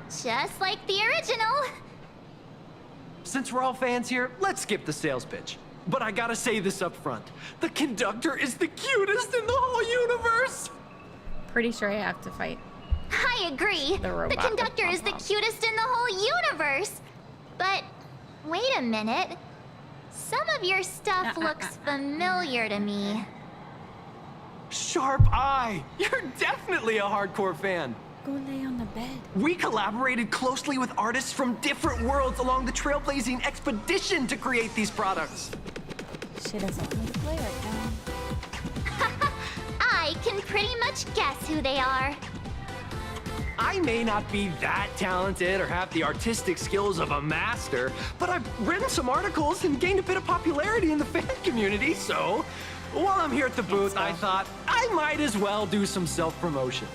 just like the original. Since we're all fans here, let's skip the sales pitch. But I gotta say this up front. The conductor is the cutest in the whole universe! Pretty sure I have to fight. I agree. The robot The conductor is the cutest in the whole universe. But wait a minute. Some of your stuff looks familiar to me. Sharp eye! You're definitely a hardcore fan. Go lay on the bed. We collaborated closely with artists from different worlds along the trailblazing expedition to create these products. She doesn't want me to play right now. I can pretty much guess who they are. I may not be that talented or have the artistic skills of a master, but I've written some articles and gained a bit of popularity in the fan community, so while I'm here at the booth, I thought I might as well do some self-promotion.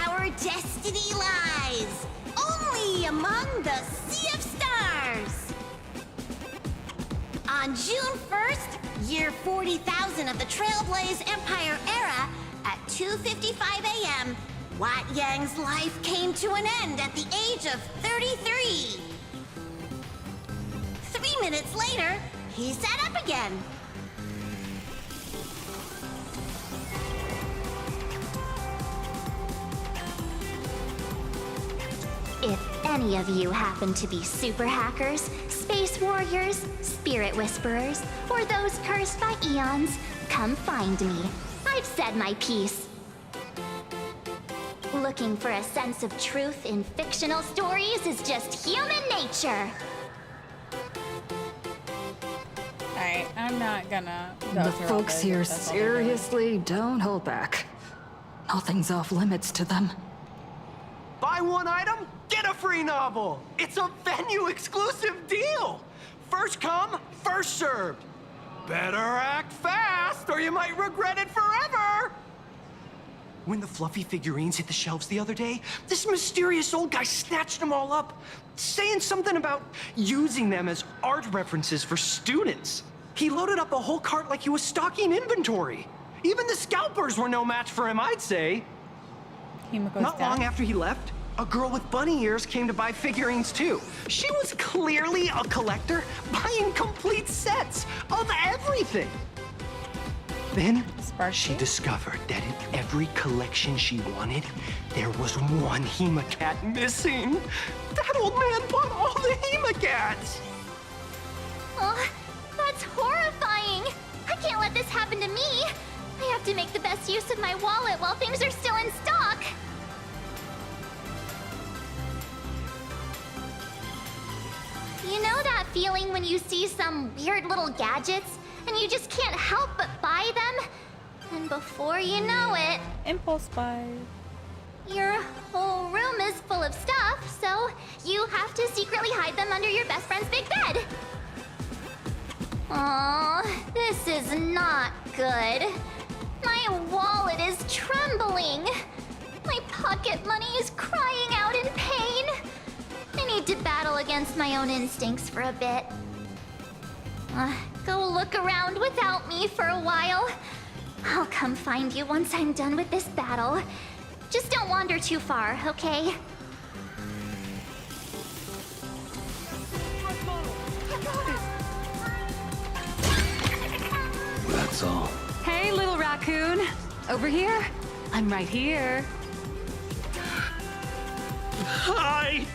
Our destiny lies only among the Sea of Stars. On June 1st, year 40,000 of the Trailblaze Empire era, at 2:55 a.m., Wat Yang's life came to an end at the age of 33. 3 minutes later, he sat up again. If any of you happen to be super hackers, space warriors, spirit whisperers, or those cursed by eons, come find me. I've said my piece. Looking for a sense of truth in fictional stories is just human nature. Alright, I'm not gonna go The through all folks those here if that's all they're doing. seriously don't hold back. Nothing's off limits to them. Buy one item, get a free novel. It's a venue exclusive deal. First come, first served. Better act fast or you might regret it forever. When the fluffy figurines hit the shelves the other day, this mysterious old guy snatched them all up, saying something about using them as art references for students. He loaded up a whole cart like he was stocking inventory. Even the scalpers were no match for him, I'd say. Not long after he left, a girl with bunny ears came to buy figurines too. She was clearly a collector, buying complete sets of everything. Then she discovered that in every collection she wanted, there was one Hemacat missing. That old man bought all the Hemacats. Oh, that's horrifying. I can't let this happen to me. I have to make the best use of my wallet while things are still in stock. You know that feeling when you see some weird little gadgets and you just can't help but buy them? And before you know it, impulse buy. Your whole room is full of stuff, so you have to secretly hide them under your best friend's big bed. Aw, this is not good. My wallet is trembling. My pocket money is crying out in pain. I need to battle against my own instincts for a bit. Go look around without me for a while. I'll come find you once I'm done with this battle. Just don't wander too far, okay? That's all. Hey, little raccoon. Over here? I'm right here. Hi!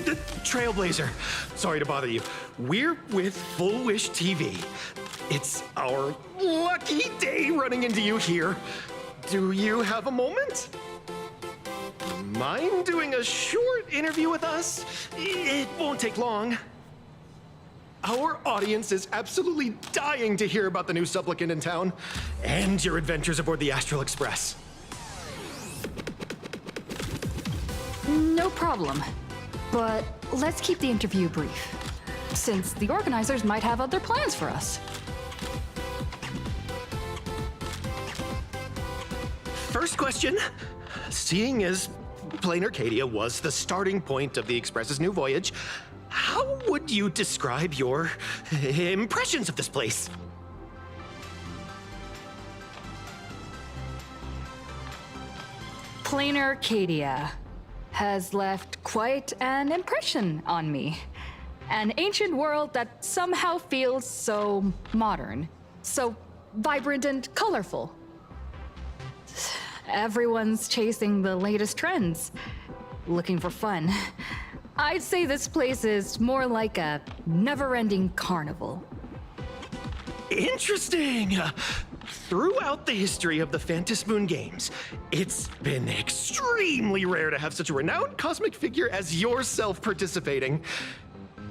The Trailblazer. Sorry to bother you. We're with Full Wish TV. It's our lucky day running into you here. Do you have a moment? Mind doing a short interview with us? It won't take long. Our audience is absolutely dying to hear about the new supplicant in town and your adventures aboard the Astral Express. No problem. But let's keep the interview brief, since the organizers might have other plans for us. First question. Seeing as Plain Arcadia was the starting point of the Express's new voyage, how would you describe your impressions of this place? Plain Arcadia has left quite an impression on me. An ancient world that somehow feels so modern, so vibrant and colorful. Everyone's chasing the latest trends, looking for fun. I'd say this place is more like a never-ending carnival. Interesting! Throughout the history of the Phantasmoon games, it's been extremely rare to have such a renowned cosmic figure as yourself participating.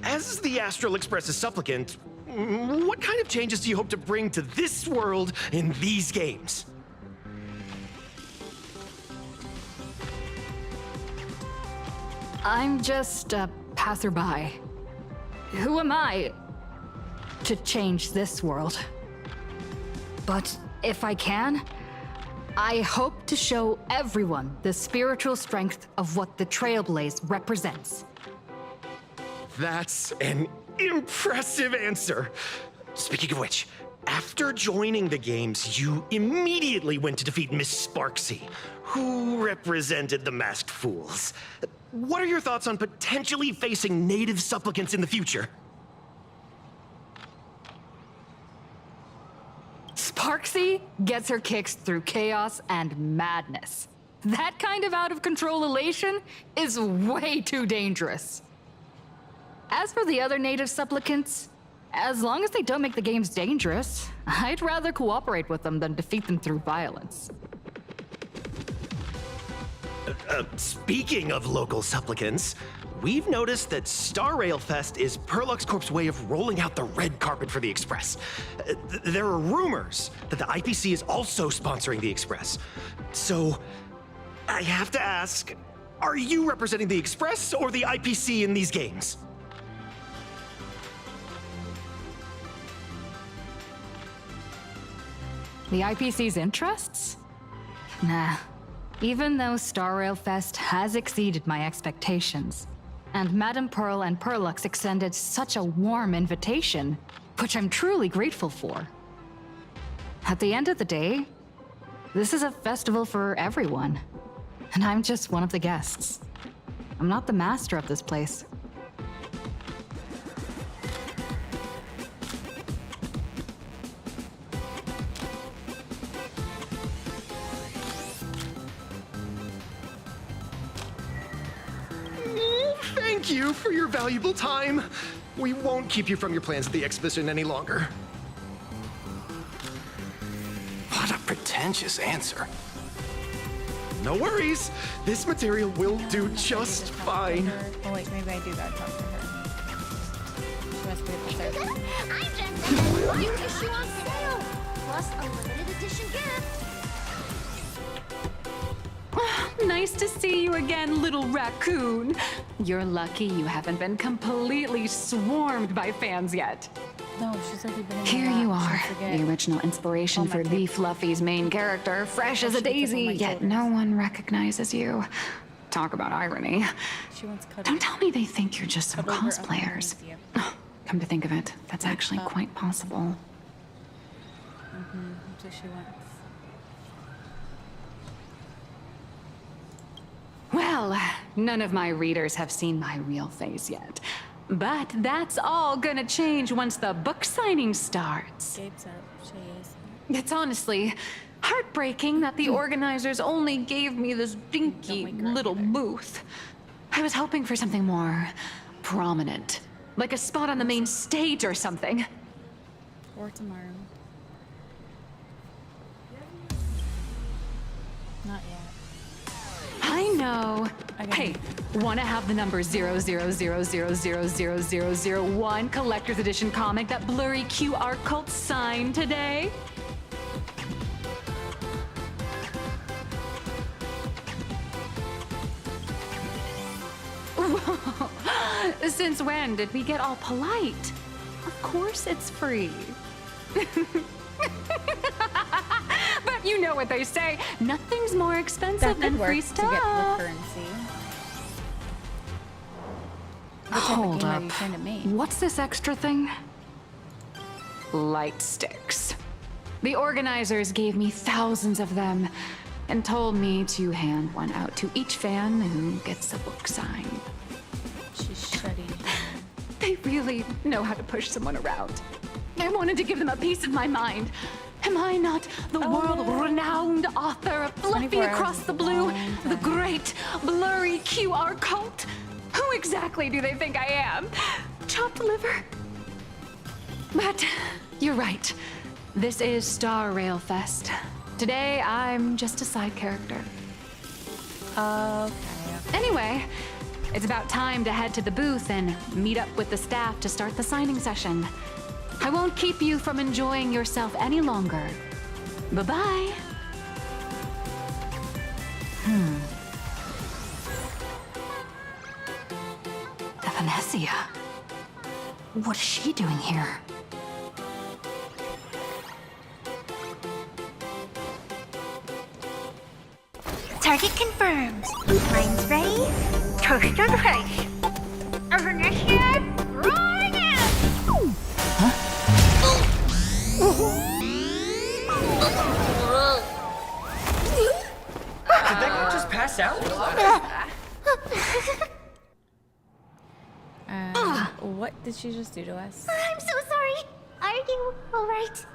As the Astral Express's supplicant, what kind of changes do you hope to bring to this world in these games? I'm just a passerby. Who am I to change this world? But if I can, I hope to show everyone the spiritual strength of what the Trailblaze represents. That's an impressive answer. Speaking of which, after joining the games, you immediately went to defeat Miss Sparksy, who represented the Masked Fools. What are your thoughts on potentially facing native supplicants in the future? Sparksy gets her kicks through chaos and madness. That kind of out-of-control elation is way too dangerous. As for the other native supplicants, as long as they don't make the games dangerous, I'd rather cooperate with them than defeat them through violence. Speaking of local supplicants, we've noticed that Star Rail Fest is Perlux Corp's way of rolling out the red carpet for the Express. There are rumors that the IPC is also sponsoring the Express. So, I have to ask, are you representing the Express or the IPC in these games? The IPC's interests? Nah. Even though Star Rail Fest has exceeded my expectations, and Madame Pearl and Perlux extended such a warm invitation, which I'm truly grateful for. At the end of the day, this is a festival for everyone, and I'm just one of the guests. I'm not the master of this place. Thank you for your valuable time. We won't keep you from your plans at the exhibition any longer. What a pretentious answer. No worries. This material will do just fine. Oh wait, maybe I do gotta talk to her. She must be at the third. I'm just new issue on sale, plus a limited edition gift. Nice to see you again, little raccoon. You're lucky you haven't been completely swarmed by fans yet. No, she's already been in Here the you lab. are, She'll forget. the original inspiration for Lee Fluffy's main character, fresh as a daisy, yet no one recognizes you. Talk about irony. She wants cuddles. Don't tell me they think you're just some Cuddle her up in cosplayers. the museum. come to think of it. That's actually quite possible. So she wants. Well, none of my readers have seen my real face yet. But that's all gonna change once the book signing starts. Gabe's up. She is. It's honestly heartbreaking that the organizers only gave me this dinky little booth. I was hoping for something more prominent, like a spot on the main stage or something. Or tomorrow. Not yet. I know. Hey, wanna have the number 000000001 collector's edition comic that blurry QR cult signed today? Since when did we get all polite? Of course it's free. But you know what they say, nothing's more expensive than free stuff. To get the currency. Hold up. What's this extra thing? Light sticks. The organizers gave me thousands of them and told me to hand one out to each fan who gets a book signed. She's shutting. They really know how to push someone around. I wanted to give them a piece of my mind. Am I not the world-renowned author of Fluffy Across the Blue, the great blurry QR cult? Who exactly do they think I am? Chopped liver? But you're right. This is Star Rail Fest. Today, I'm just a side character. Okay. Anyway, it's about time to head to the booth and meet up with the staff to start the signing session. I won't keep you from enjoying yourself any longer. Bye-bye. The Venetia. What is she doing here? Target confirmed. Mine's ready. Toaster ready. Venetia, rolling out! Did that guy just pass out? What did she just do to us? I'm so sorry. Are you alright?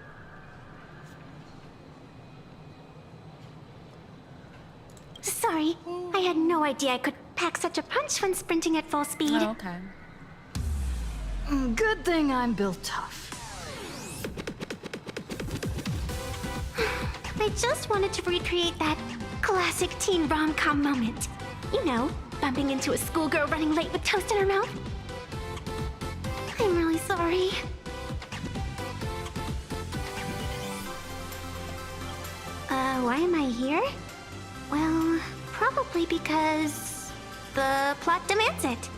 Sorry, I had no idea I could pack such a punch when sprinting at full speed. Oh, okay. Good thing I'm built tough. I just wanted to recreate that classic teen rom-com moment. You know, bumping into a schoolgirl running late with toast in her mouth. I'm really sorry. Why am I here? Well, probably because the plot demands it.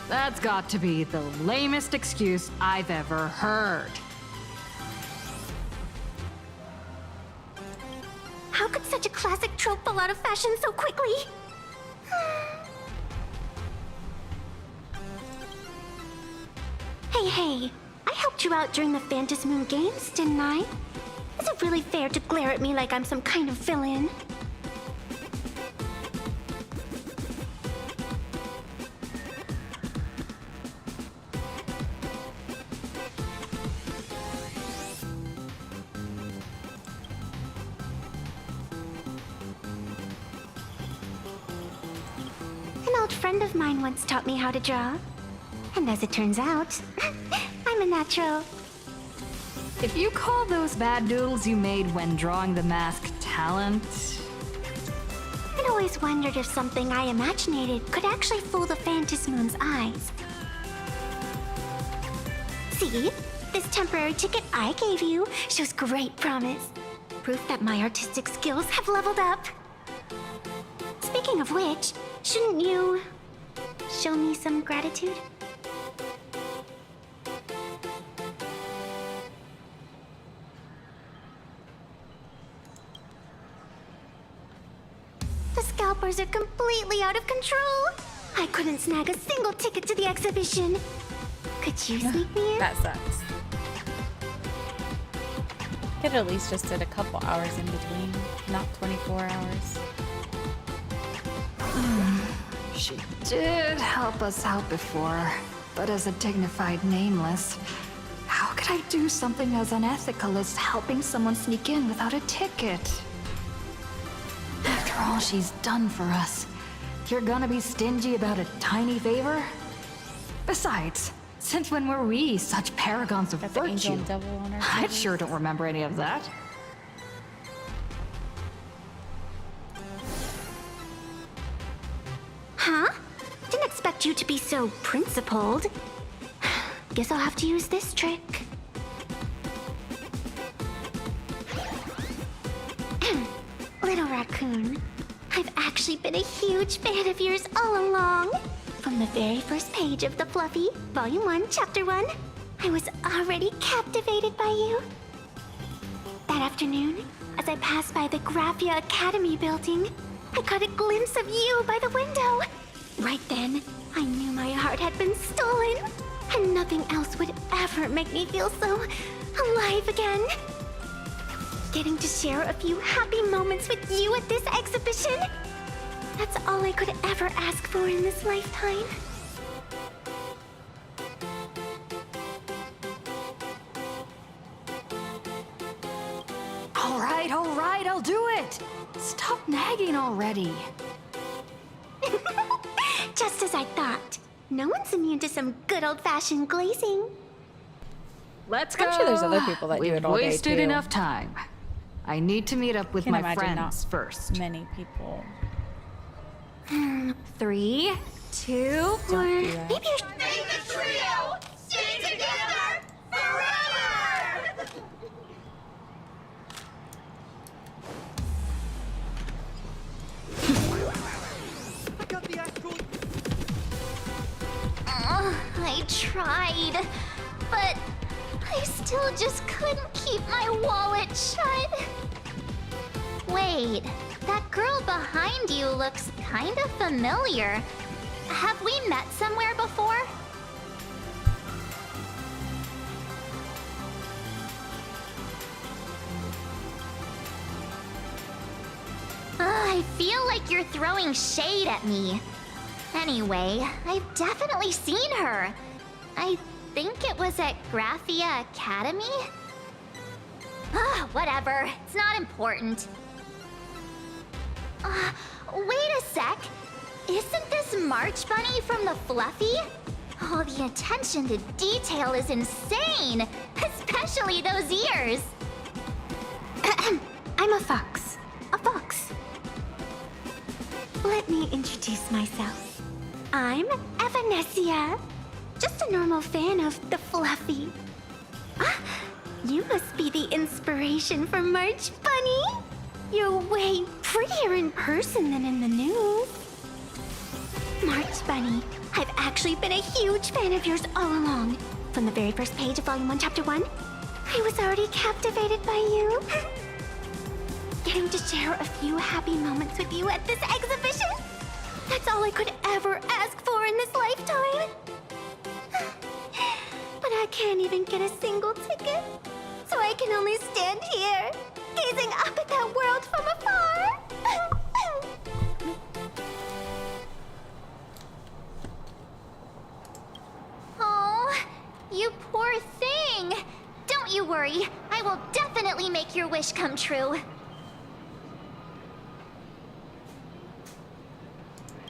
That's got to be the lamest excuse I've ever heard. How could such a classic trope fall out of fashion so quickly? Hey, I helped you out during the Phantasm Moon Games, didn't I? Is it really fair to glare at me like I'm some kind of villain? An old friend of mine once taught me how to draw. And as it turns out, I'm a natural. If you call those bad doodles you made when drawing the mask talent... I'd always wondered if something I imaginated could actually fool the Phantasmoon's eyes. See? This temporary ticket I gave you shows great promise. Proof that my artistic skills have leveled up. Speaking of which, shouldn't you show me some gratitude? The scalpers are completely out of control. I couldn't snag a single ticket to the exhibition. Could you sneak me in? That sucks. Could at least just did a couple hours in between, not 24 hours. She did help us out before, but as a dignified nameless, how could I do something as unethical as helping someone sneak in without a ticket? After all she's done for us, you're gonna be stingy about a tiny favor? Besides, since when were we such paragons of Got the angel virtue? and devil on our I shoulders. sure don't remember any of that. Huh? Didn't expect you to be so principled. Guess I'll have to use this trick. Little raccoon, I've actually been a huge fan of yours all along. From the very first page of The Fluffy, Volume 1, Chapter 1, I was already captivated by you. That afternoon, as I passed by the Graphia Academy building, I caught a glimpse of you by the window. Right then, I knew my heart had been stolen, and nothing else would ever make me feel so alive again. Getting to share a few happy moments with you at this exhibition, that's all I could ever ask for in this lifetime. All right, I'll do it! Stop nagging already. Just as I thought. No one's immune to some good old-fashioned glazing. Let's go! I'm sure there's other people that do We've it all day, wasted too. enough time. I need to meet up with Can't my imagine friends not first. Many people. 3, 2, 1. do that. Maybe I should. Stay the trio! Stay together forever! I got the actual. I tried, but I still just couldn't keep my wallet shut. Wait, that girl behind you looks kind of familiar. Have we met somewhere before? I feel like you're throwing shade at me. Anyway, I've definitely seen her. I think it was at Graphia Academy? Whatever, it's not important. Wait a sec. Isn't this March Bunny from the Fluffy? Oh, the attention to detail is insane, especially those ears. I'm a fox. A fox. Let me introduce myself. I'm Evanesia. Just a normal fan of the Fluffy. You must be the inspiration for March Bunny. You're way prettier in person than in the news. March Bunny, I've actually been a huge fan of yours all along. From the very first page of Volume 1, Chapter 1, I was already captivated by you. Getting to share a few happy moments with you at this exhibition, that's all I could ever ask for in this lifetime. But I can't even get a single ticket, so I can only stand here, gazing up at that world from afar. Oh, you poor thing. Don't you worry, I will definitely make your wish come true.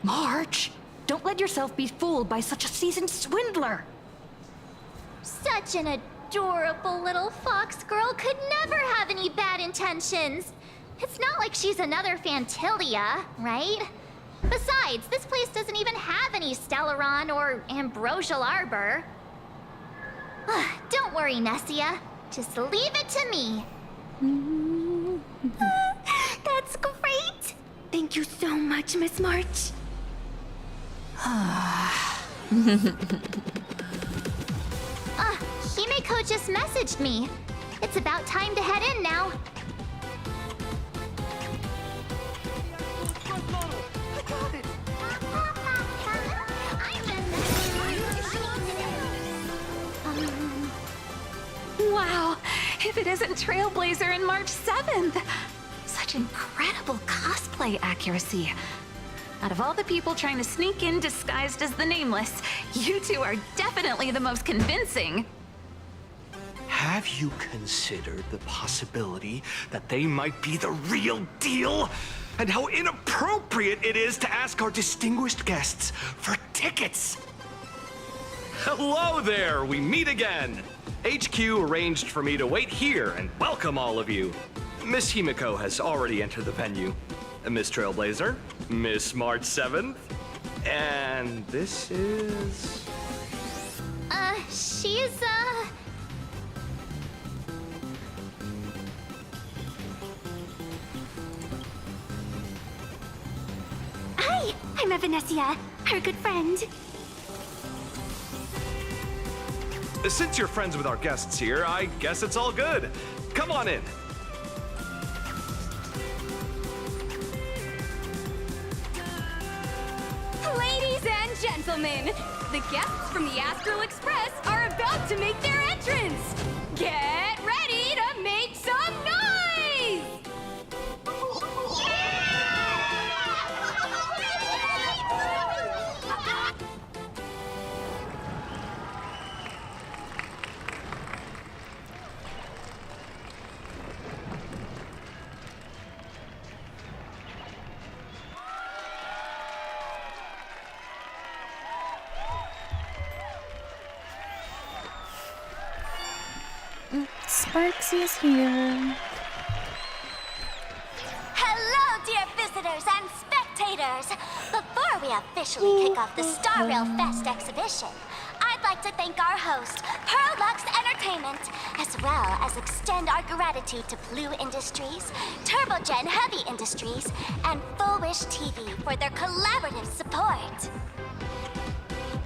March, don't let yourself be fooled by such a seasoned swindler. Such an adorable little fox girl could never have any bad intentions. It's not like she's another Fantilia, right? Besides, this place doesn't even have any Stellaron or Ambrosial Arbor. Don't worry, Nessia. Just leave it to me. That's great. Thank you so much, Miss March. Himeko just messaged me. It's about time to head in now. if it isn't Trailblazer and March 7th? Such incredible cosplay accuracy. Out of all the people trying to sneak in disguised as the Nameless, you two are definitely the most convincing. Have you considered the possibility that they might be the real deal? And how inappropriate it is to ask our distinguished guests for tickets? Hello there, we meet again. HQ arranged for me to wait here and welcome all of you. Miss Himiko has already entered the venue. Miss Trailblazer, Miss March 7th, and this is... She's, Hi, I'm Evanesia, her good friend. Since you're friends with our guests here, I guess it's all good. Come on in. Ladies and gentlemen, the guests from the Astral Express are about to make their entrance. Get ready to make some noise! Sparksy is here. Hello, dear visitors and spectators! Before we officially kick off the Star Rail Fest exhibition, I'd like to thank our host, Pearl Lux Entertainment, as well as extend our gratitude to Blue Industries, Turbogen Heavy Industries, and Full Wish TV for their collaborative support.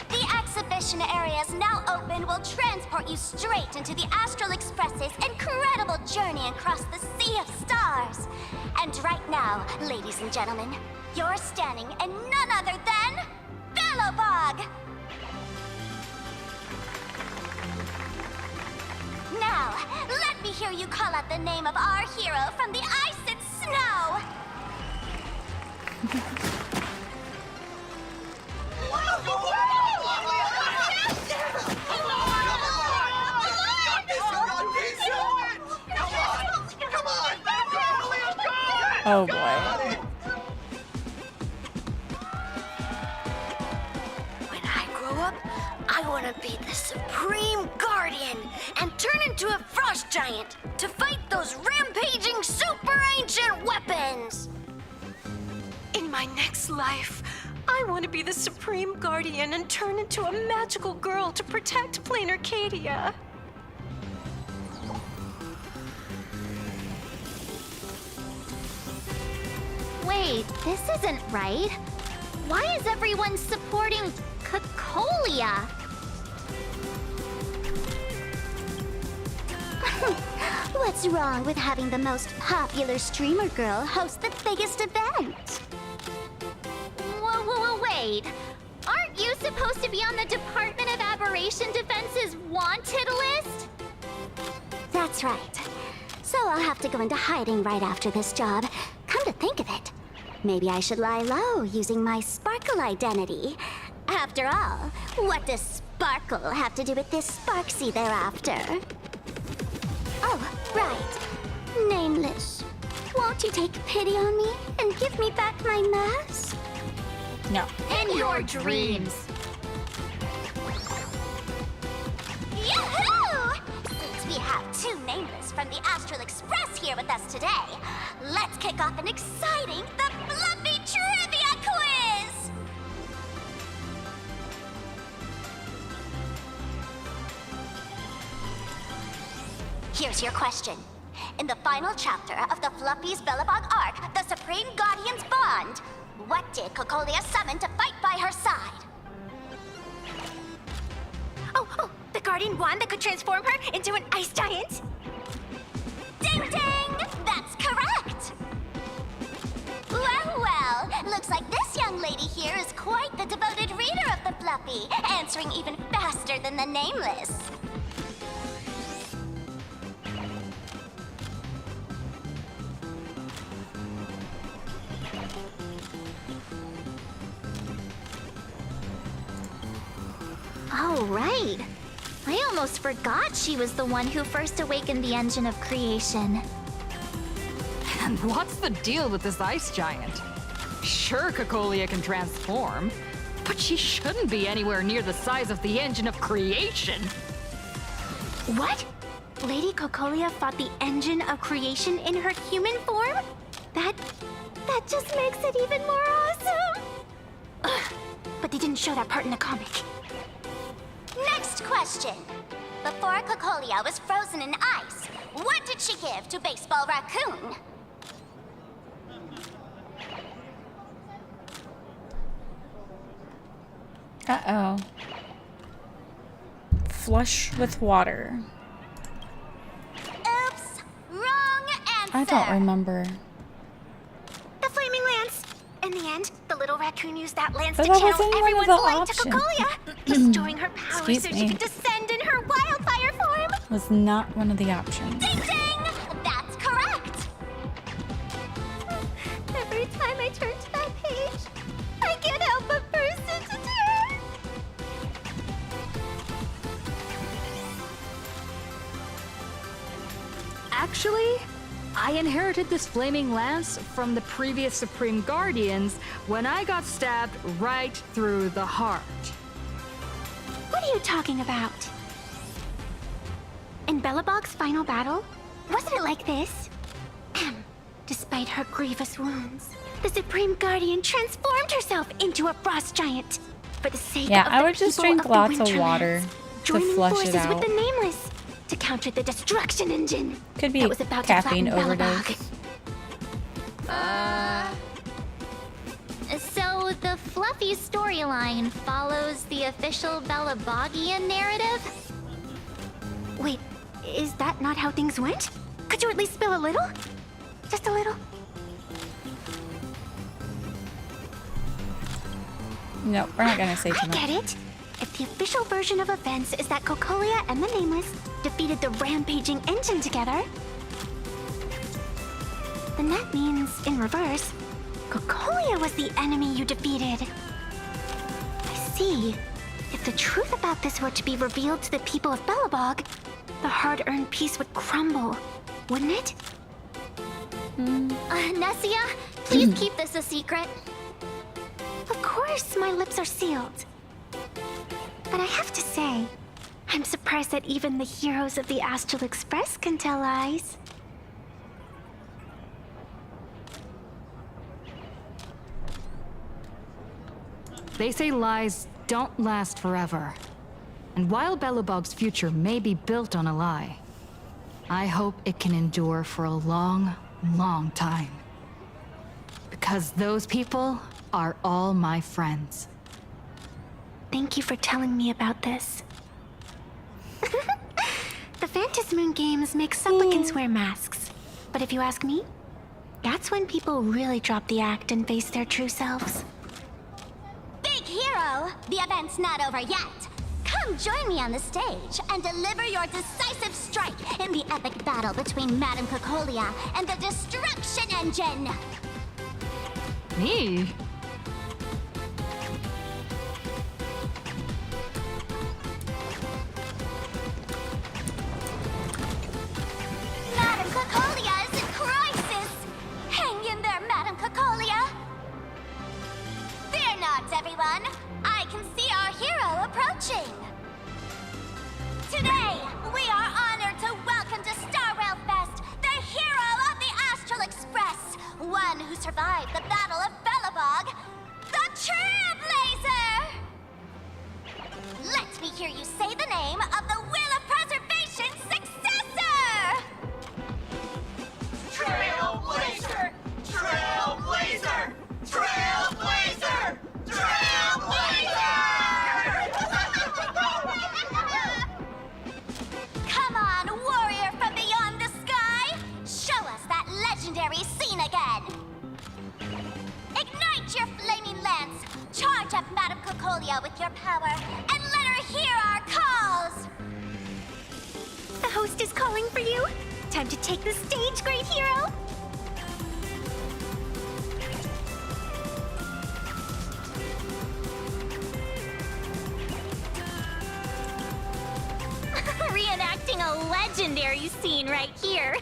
The exhibition area is now open will transport you straight into the Astral Express's incredible journey across the sea of stars. And right now, ladies and gentlemen, you're standing in none other than Bellowbog! Now, let me hear you call out the name of our hero from the ice and snow! Oh boy. When I grow up, I want to be the Supreme Guardian and turn into a frost giant to fight those rampaging super ancient weapons! In my next life, I want to be the Supreme Guardian and turn into a magical girl to protect Plain Arcadia. Wait, this isn't right. Why is everyone supporting Cacolia? What's wrong with having the most popular streamer girl host the biggest event? Whoa, wait. Aren't you supposed to be on the Department of Aberration Defense's wanted list? That's right. So I'll have to go into hiding right after this job. Come to think of it, maybe I should lie low using my Sparkle identity. After all, what does Sparkle have to do with this Sparksy thereafter? Oh, right. Nameless. Won't you take pity on me and give me back my mask? No. In your dreams. Yahoo! Since we have two Nameless from the Astral Express here with us today, let's kick off an exciting The Fluffy Trivia Quiz! Here's your question. In the final chapter of the Fluffy's Bellabog arc, The Supreme Guardian's Bond, what did Cacolia summon to fight by her side? Oh, the Guardian wand that could transform her into an ice giant? Ding ding! That's correct! Well, looks like this young lady here is quite the devoted reader of the Fluffy, answering even faster than the Nameless. Oh, right. I almost forgot she was the one who first awakened the engine of creation. And what's the deal with this ice giant? Sure, Cocolia can transform, but she shouldn't be anywhere near the size of the engine of creation. What? Lady Cocolia fought the engine of creation in her human form? That just makes it even more awesome! Ugh, but they didn't show that part in the comic. Next question. Before Cocolia was frozen in ice, what did she give to Baseball Raccoon? Uh-oh. Flush with water. Oops, wrong answer. I don't remember. The Flaming Lance! In the end, the little raccoon used that lance But to that channel wasn't one of everyone's the light to options. Cocolia, destroying her power Excuse so me. she could descend in her wildfire form! Was not one of the options. Ding ding! That's correct! Every time I turn to that page, I can't help but burst into tears! Actually, I inherited this flaming lance from the previous Supreme Guardians when I got stabbed right through the heart. What are you talking about? In Belobog's final battle, wasn't it like this? Despite her grievous wounds, the Supreme Guardian transformed herself into a frost giant. For the sake Yeah, of I the would just people drink of the lots of Winterlands, water to joining flush forces it out. with the Nameless to counter the destruction engine Could be that was about caffeine to flatten overdose. Belobog. So the fluffy storyline follows the official Belabogian narrative? Wait, is that not how things went? Could you at least spill a little? Just a little? No, we're not gonna say too I much. get it. If the official version of events is that Cocolia and the Nameless defeated the rampaging engine together, then that means, in reverse, Cocolia was the enemy you defeated. I see. If the truth about this were to be revealed to the people of Belobog, the hard-earned peace would crumble, wouldn't it? Nessia, please keep this a secret. Of course, my lips are sealed. But I have to say, I'm surprised that even the heroes of the Astral Express can tell lies. They say lies don't last forever. And while Belobog's future may be built on a lie, I hope it can endure for a long, long time. Because those people are all my friends. Thank you for telling me about this. The Phantasmoon games make supplicants wear masks. But if you ask me, that's when people really drop the act and face their true selves. Big hero, the event's not over yet. Come join me on the stage and deliver your decisive strike in the epic battle between Madame Cocolia and the Destruction Engine. Me? Madame Cocolia is in crisis! Hang in there, Madame Cocolia! Fear not, everyone! I can see our hero approaching! Today, we are honored to welcome to Star Rail Fest the hero of the Astral Express, one who survived the Battle of Belobog, the Trailblazer! Let me hear you say the name of the Wheel of Preservation's successor! Trailblazer! Trailblazer! Trailblazer! Trailblazer! Come on, warrior from beyond the sky! Show us that legendary scene again! Ignite your flaming lance! Charge up Madame Cocolia with your power, and let her hear our calls! The host is calling for you. Time to take the stage, great hero! a legendary scene right here.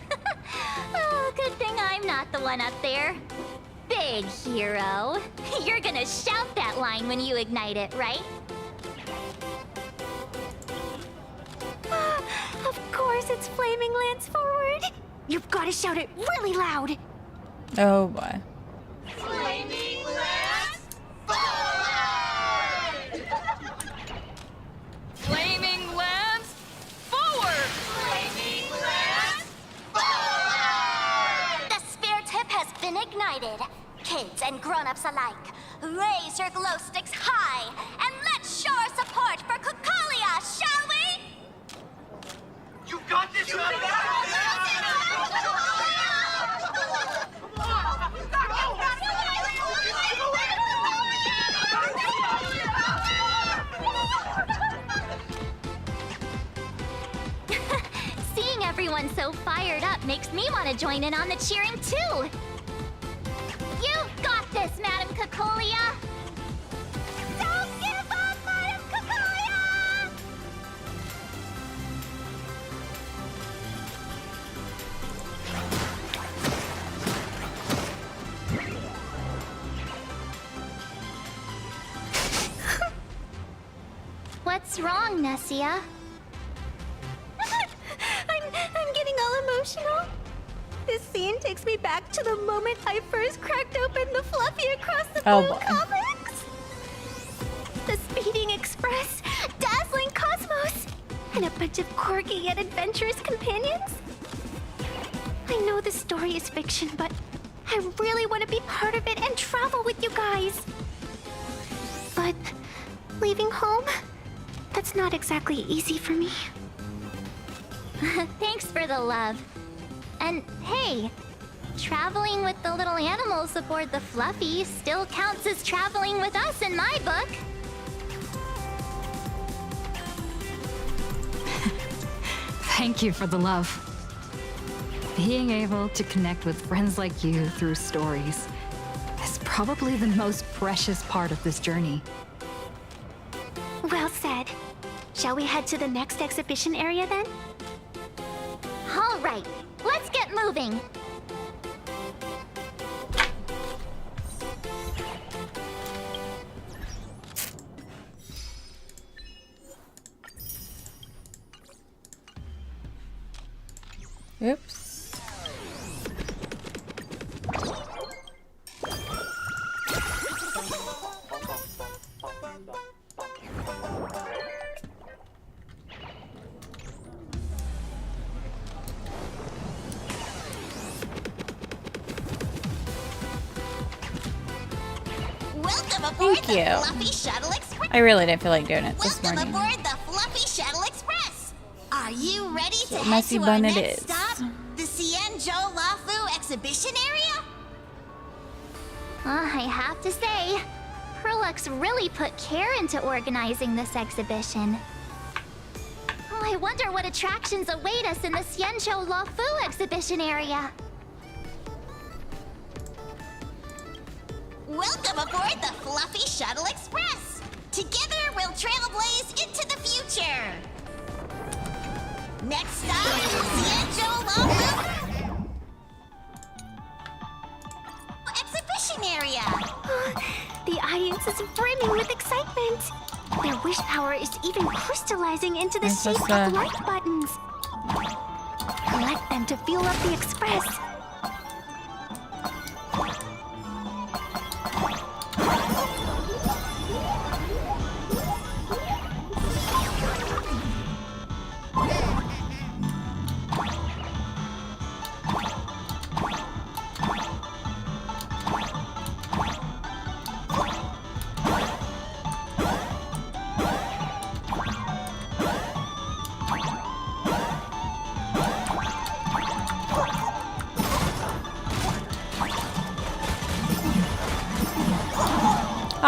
Oh, good thing I'm not the one up there. Big hero. You're gonna shout that line when you ignite it, right? Of course, it's Flaming Lance forward. You've got to shout it really loud. Oh boy. Flaming Lance forward! Flaming Lance forward! Flaming Lance forward! The spare tip has been ignited. Kids and grown-ups alike, raise your glow sticks high and let's show our support for Kukalia, shall we? You got this, you got it! Seeing everyone so fired up makes me want to join in on the cheering too. You've got this, Madam Kukalia! Don't give up, Madam Kukalia! What's wrong, Nessia? I'm getting all emotional. This scene takes me back to the moment I first cracked open the Fluffy Across the Oh, Blue boy. comics. The speeding express, dazzling cosmos, and a bunch of quirky yet adventurous companions. I know the story is fiction, but I really want to be part of it and travel with you guys. But leaving home, that's not exactly easy for me. Thanks for the love. And hey, traveling with the little animals aboard the Fluffy still counts as traveling with us in my book. Thank you for the love. Being able to connect with friends like you through stories is probably the most precious part of this journey. Well said. Shall we head to the next exhibition area then? All right, let's get moving. Oops. Welcome aboard Thank the you. Fluffy Shuttle Express. I really didn't feel like doing it this Welcome morning. aboard the Fluffy Shuttle Express. Are you ready to head Messy to our bun it next is. stop, the Cienjo Lafu Exhibition Area? I have to say, Perlux really put care into organizing this exhibition. I wonder what attractions await us in the Xianzhou Lafu exhibition area. Welcome aboard the Fluffy Shuttle Express. Together we'll trailblaze into the future. Next stop, Xianzhou Lafu Exhibition Area. The audience is brimming with excitement. Their wish power is even crystallizing into the It's shape just, of like buttons. Collect them to fuel up the express.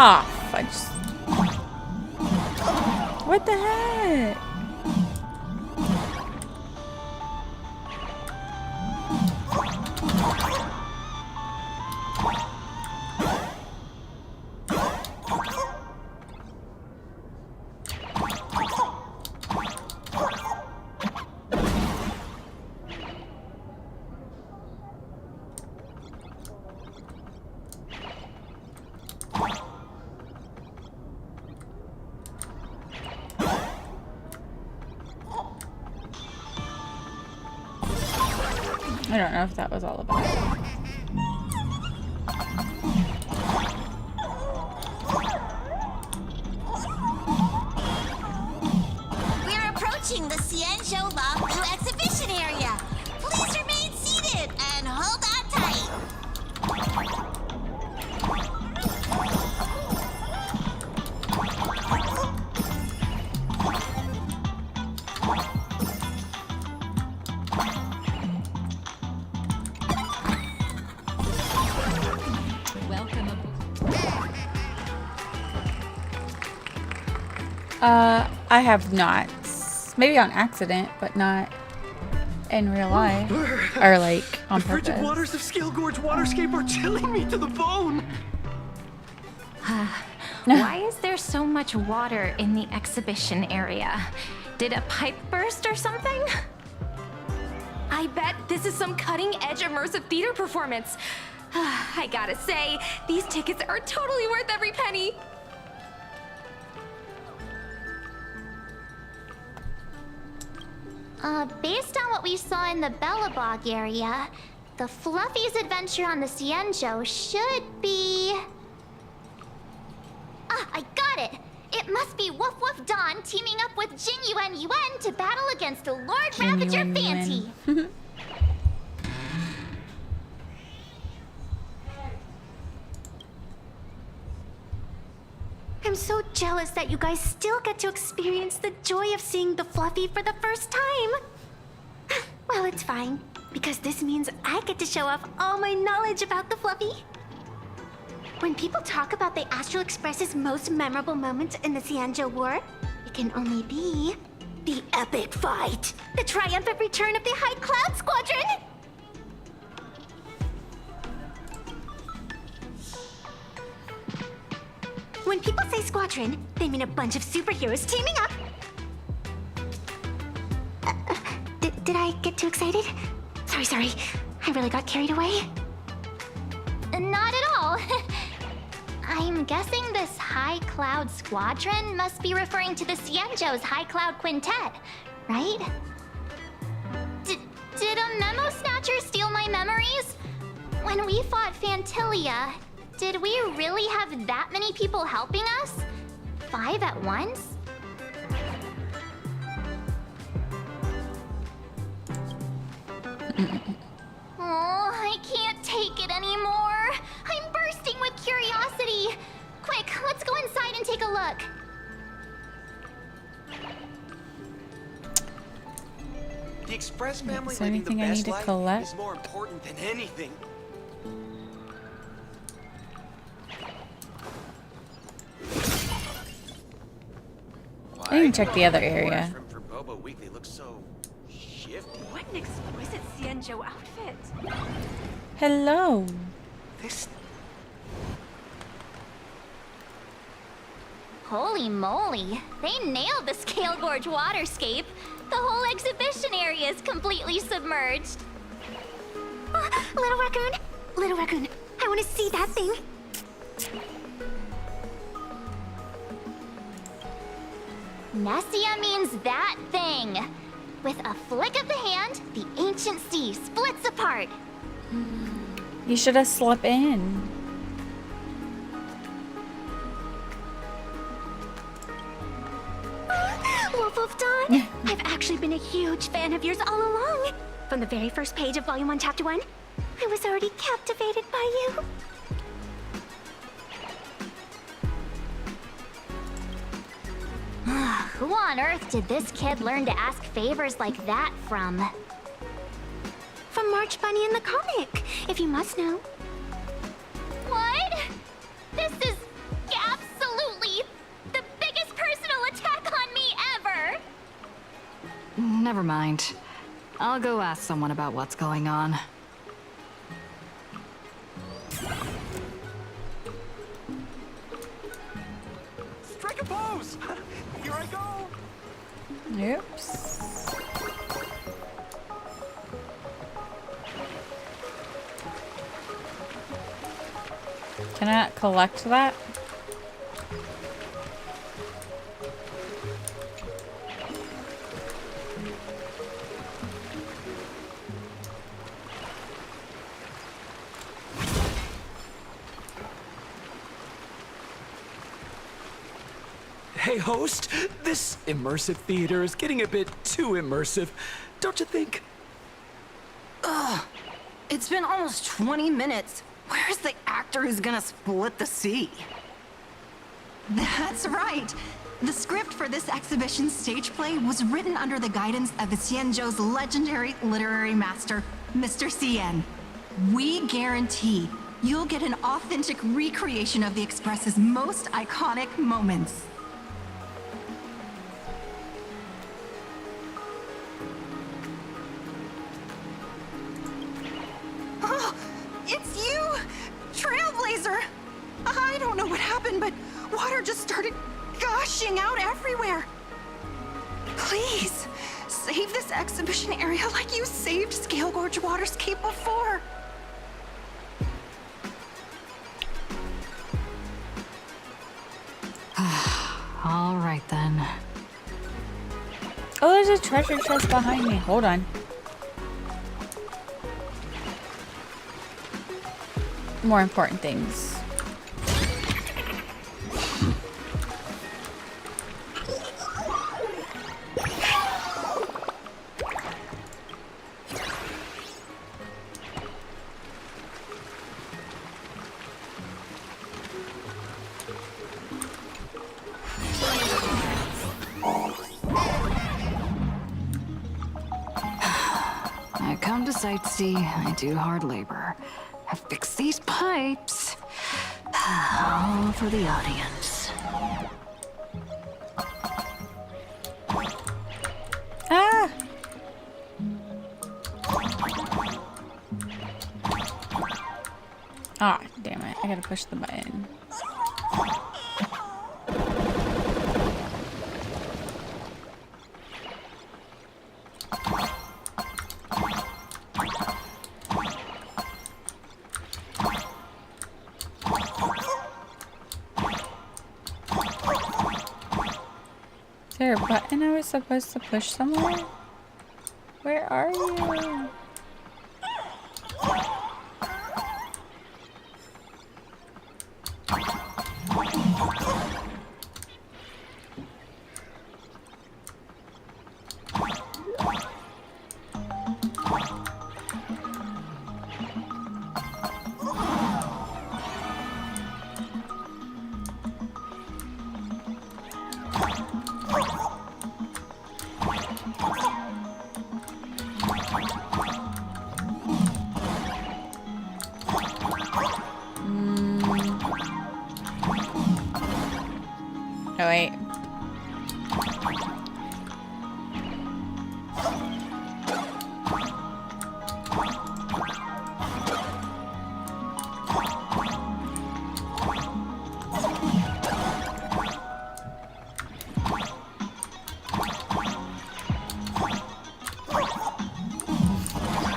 Ah, fudge. What the heck? I don't know if that was all about it. We're approaching the Cienjo Loft Blue exhibition area. Please remain seated and hold on tight. I have not. Maybe on accident, but not in real life. Or like on The frigid purpose. waters of Scale Gorge Waterscape are chilling me to the bone. Why is there so much water in the exhibition area? Did a pipe burst or something? I bet this is some cutting-edge immersive theater performance. I gotta say, these tickets are totally worth every penny. Based on what we saw in the Bellabog area, the Fluffy's adventure on the Cienjo should be... Ah, I got it! It must be Woof Woof Dawn teaming up with Jing Yuan Yuan to battle against the Lord Ravager Fancy. I'm so jealous that you guys still get to experience the joy of seeing the Fluffy for the first time. Well, it's fine, because this means I get to show off all my knowledge about the Fluffy. When people talk about the Astral Express's most memorable moments in the Cienjo War, it can only be the epic fight, the triumphant return of the High Cloud Squadron. When people say squadron, they mean a bunch of superheroes teaming up. Did I get too excited? Sorry. I really got carried away. Not at all. I'm guessing this High Cloud Squadron must be referring to the Cienjo's High Cloud Quintet, right? Did a Memo Snatcher steal my memories? When we fought Fantilia, did we really have that many people helping us? 5 at once? Oh, I can't take it anymore. I'm bursting with curiosity. Quick, let's go inside and take a look. The Express family Is there living the anything I need best to life collect? is more important than anything. I didn't check the other area. For Bobo Weekly looks so shifty. What an exquisite Cienjo outfit. Hello. Holy moly, they nailed the Scale Gorge waterscape. The whole exhibition area is completely submerged. Little raccoon, I want to see that thing. Nessia means that thing. With a flick of the hand, the ancient sea splits apart. You should have slept in. Wolf Dawn, I've actually been a huge fan of yours all along. From the very first page of Volume 1, Chapter 1, I was already captivated by you. Who on earth did this kid learn to ask favors like that from? From March Bunny in the comic, if you must know. What? This is absolutely the biggest personal attack on me ever! Never mind. I'll go ask someone about what's going on. Strike a pose! Here I go! Oops. Can I collect that? Hey, host, this immersive theater is getting a bit too immersive, don't you think? Ugh. It's been almost 20 minutes. Where's the actor who's gonna split the sea? That's right. The script for this exhibition stage play was written under the guidance of Xianzhou's legendary literary master, Mr. Xian. We guarantee you'll get an authentic recreation of the Express's most iconic moments. Oh, it's you! Trailblazer! I don't know what happened, but water just started gushing out everywhere. Please, save this exhibition area like you saved Scale Gorge Waterscape before. All right then. Oh, there's a treasure chest behind me. Hold on. More important things. I come to sightsee, I do hard labor. I fix these pipes. All for the audience. Ah! Ah, damn it. I gotta push the button. Is there a button I was supposed to push somewhere? Where are you? Oh, wait.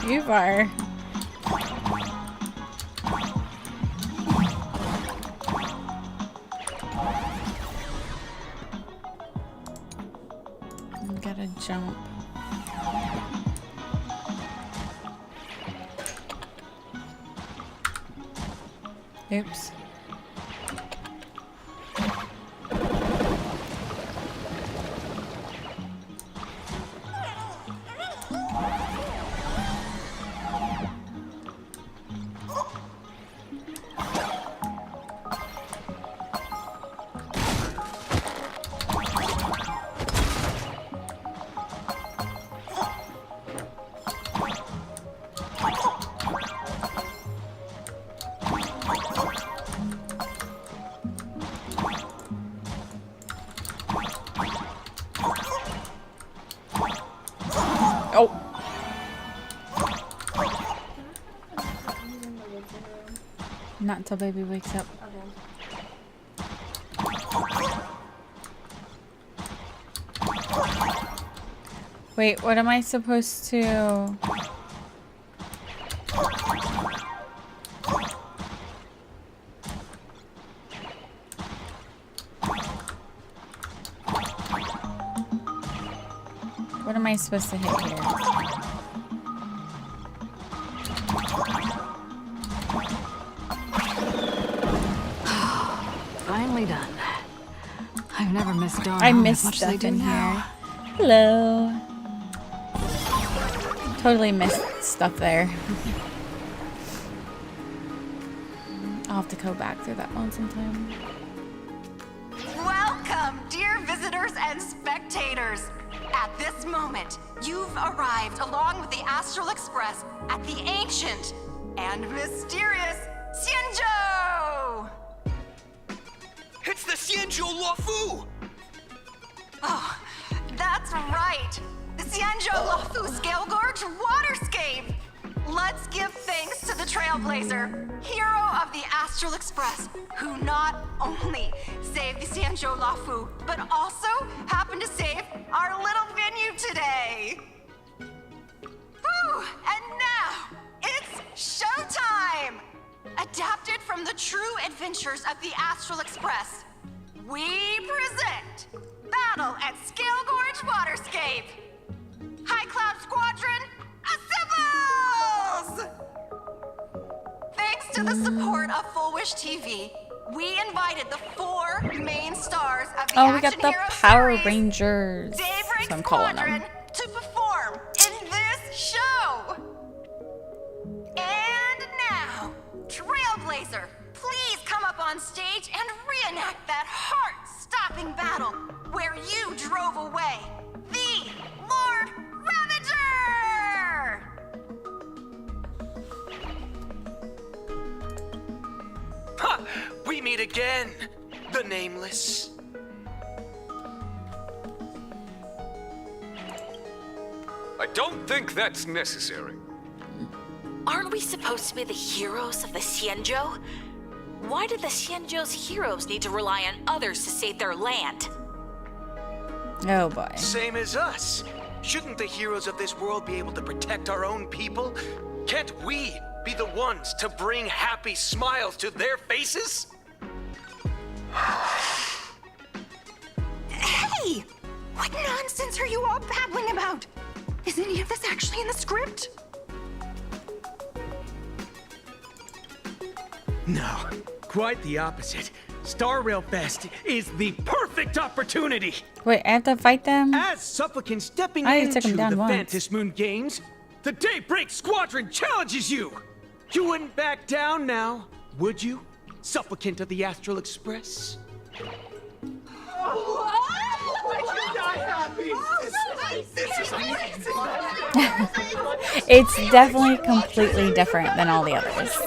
You are. Gotta jump. Oops. Oh. Not until baby wakes up. Wait, what am I supposed to... What am I supposed to hit here? Finally done. I've never missed Dawn. I missed much as I stuff do in now. here. Hello. Totally missed stuff there. I'll have to go back through that one sometime. Welcome, dear visitors and spectators. At this moment, you've arrived along with the Astral Express at the ancient and mysterious Xianzhou! It's the Xianzhou Luofu! Oh, that's right. The Xianzhou Luofu Scale Gorge Waterscape! Let's give thanks to the Trailblazer, hero of the Astral Express, who not only saved the Xianzhou Luofu, but also happened to save our little venue today. Whew, and now, it's showtime! Adapted from the true adventures of the Astral Express, we present Battle at Scale Gorge Waterscape. High Cloud Squadron, assembles! Thanks to the support of Full Wish TV, we invited the 4 main stars of the Oh, we got Action the Hero Power series, Rangers. Daybreak So I'm calling Squadron, them. to perform in this show. And now, Trailblazer, please come up on stage and reenact that heart-stopping battle where you drove away the Lord Ravager! Ha! We meet again, the Nameless. I don't think that's necessary. Aren't we supposed to be the heroes of the Xianzhou? Why did the Xianzhou's heroes need to rely on others to save their land? Oh boy. Same as us. Shouldn't the heroes of this world be able to protect our own people? Can't we be the ones to bring happy smiles to their faces? Hey! What nonsense are you all babbling about? Is any of this actually in the script? No, quite the opposite. Star Rail Fest is the perfect opportunity. Wait, I have to fight them? As supplicants stepping I already into took them down the once. Fantas Moon Games, the Daybreak Squadron challenges you. You wouldn't back down now, would you, supplicant of the Astral Express? It's definitely completely different than all the others.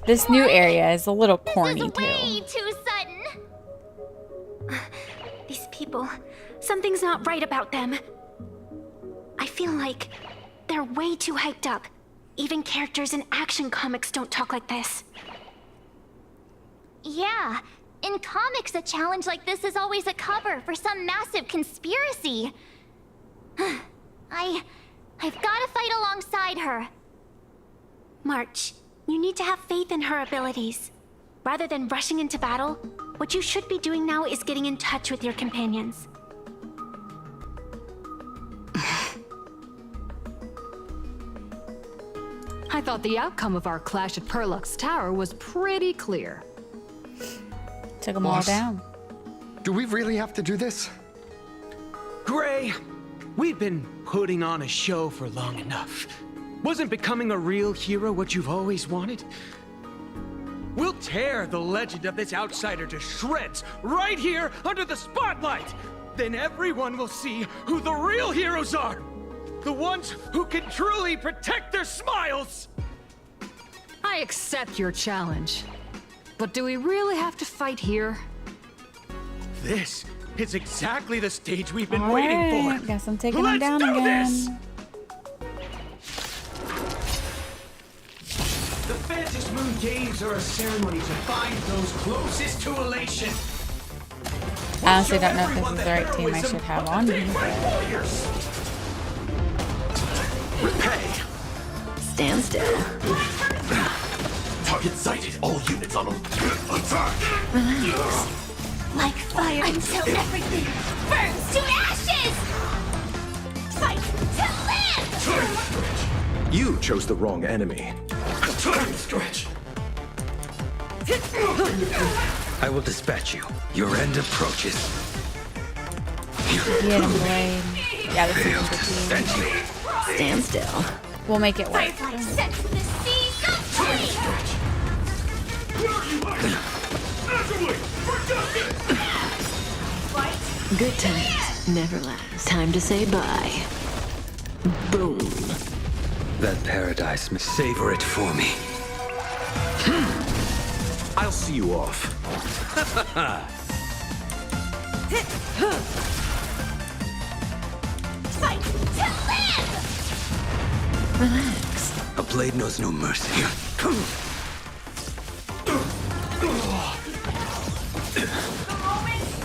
This new area is a little corny too. Way too sudden. These people, something's not right about them. I feel like they're way too hyped up. Even characters in action comics don't talk like this. Yeah, in comics, a challenge like this is always a cover for some massive conspiracy. I've gotta fight alongside her. March, you need to have faith in her abilities. Rather than rushing into battle, what you should be doing now is getting in touch with your companions. I thought the outcome of our clash at Perlux Tower was pretty clear. Took them all Boss, down. Do we really have to do this? Gray, we've been putting on a show for long enough. Wasn't becoming a real hero what you've always wanted? We'll tear the legend of this outsider to shreds right here under the spotlight. Then everyone will see who the real heroes are. The ones who can truly protect their smiles. I accept your challenge. But do we really have to fight here? This is exactly the stage we've been All waiting right, for. guess I'm taking them Let's down do again. this! The Fantas Moon Games are a ceremony to find those closest to elation. I honestly don't know if this is the right team I should have on me. Repay. Stand still. Target sighted. All units on attack. Relax. Like fire until everything burns to ashes! Fight to live! You chose the wrong enemy. Time stretch. I will dispatch you. Your end approaches. Get him, Blade. Yeah, this is the team. Stand still. We'll make it work. Firefly set to the sea, go free! Good times never last. Time to say bye. Boom. That paradise may savor it for me. I'll see you off. Fight to live! Relax. A blade knows no mercy.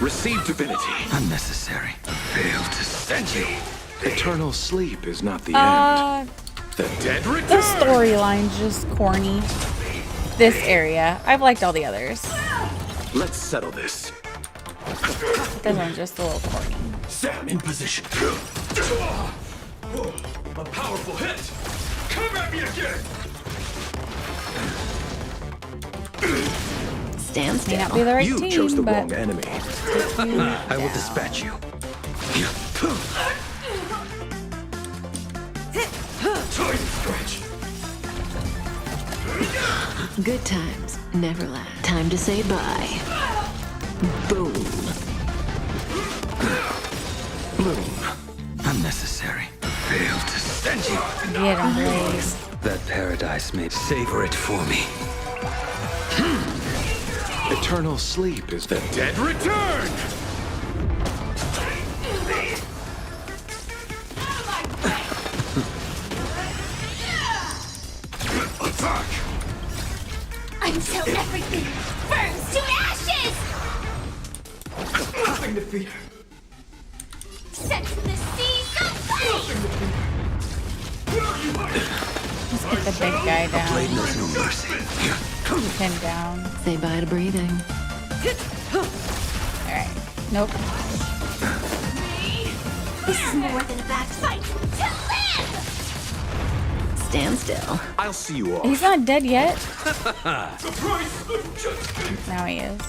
Receive divinity. Unnecessary. Fail to send you. Eternal sleep is not the end. The dead The return. storyline's just corny. This area. I've liked all the others. Let's settle this. This one's just a little corny. Sam in position. A powerful hit. Come at me again. Stand May still. not be the right You team, chose the but wrong enemy. I will dispatch you. Time stretch. Good times never last. Time to say bye. Boom. Bloom. Unnecessary. Fail to send you. get him, Blade. That paradise may savor it for me. Eternal sleep is the dead return. Attack. Until everything burns to ashes! Nothing to fear. Set to the sea, go free! Let's get the big guy down. Blade knows no mercy. Keep him down. Say bye to breathing. Alright. Nope. This is more than a bad fight to live! Stand still. I'll see you off. He's not dead yet. Surprise! Now he is.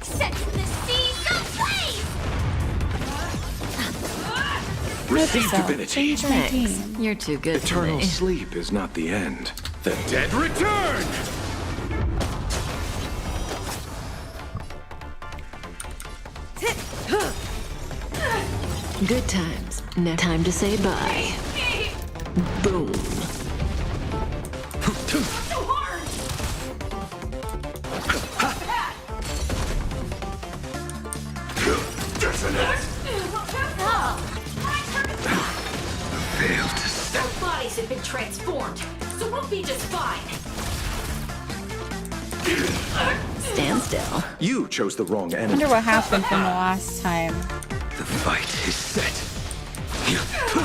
Set to the sea, go free! Receive So, divinity. change my team. You're too good Eternal for me. sleep is not the end. The dead return. Good times. Time to say bye. Boom. Fail to send. Our bodies have been transformed, so we'll be just fine. Stand still. You chose the wrong I enemy. wonder what happened from the last time The fight is set.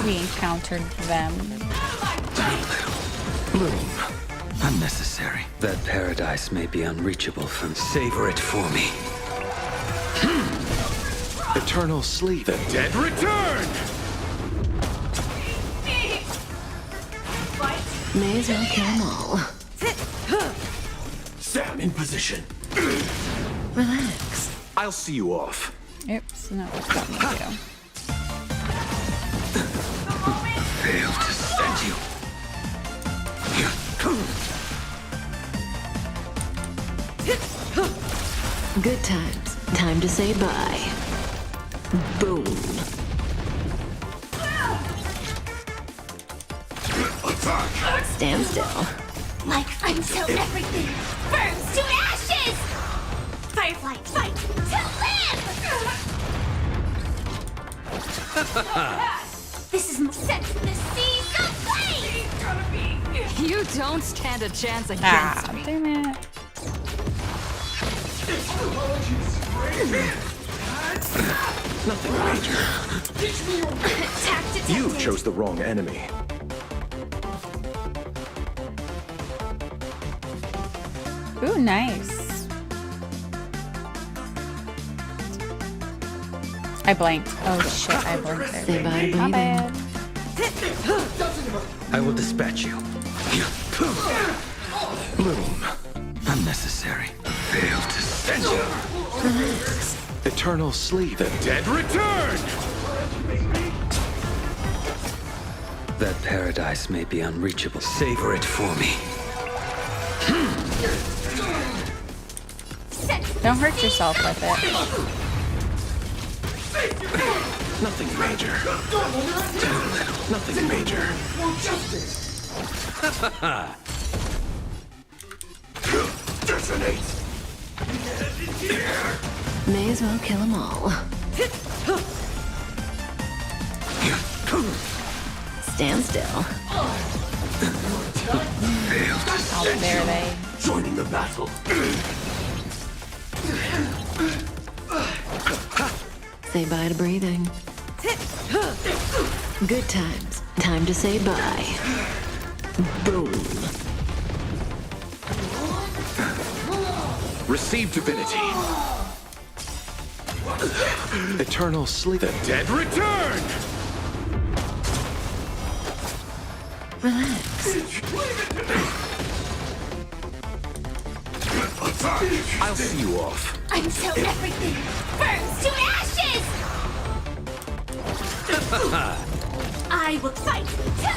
we encountered them. Bloom. Unnecessary. That paradise may be unreachable from. Savor it for me. Eternal sleep. The dead return. May as well kill them all. Sam in position. Relax. I'll see you off. Oops, no, it's not me too. Fail to send you. Good times. Time to say bye. Boom. Attack. Stand still. Like until everything burns to ashes! Firefly, fight to live! This is set to the sea, go free! You don't stand a chance against me. Damn it. Nothing major. Attack detected! You chose the wrong enemy. Ooh, nice. I blanked. Oh shit, I blanked there. Say bye to My breathing. bad. I will dispatch you. Bloom. Unnecessary. Failed to send you. Eternal sleep. The dead return! That paradise may be unreachable. Savor it for me. Don't hurt yourself with it. Nothing major. Nothing major. Detonate! May as well kill them all. Stand still. How dare they? Joining the battle. Say bye to breathing. Good times. Time to say bye. Boom. Receive divinity. Eternal sleep. The dead return! Relax. I'll see you off. Until everything burns to ashes! I will fight to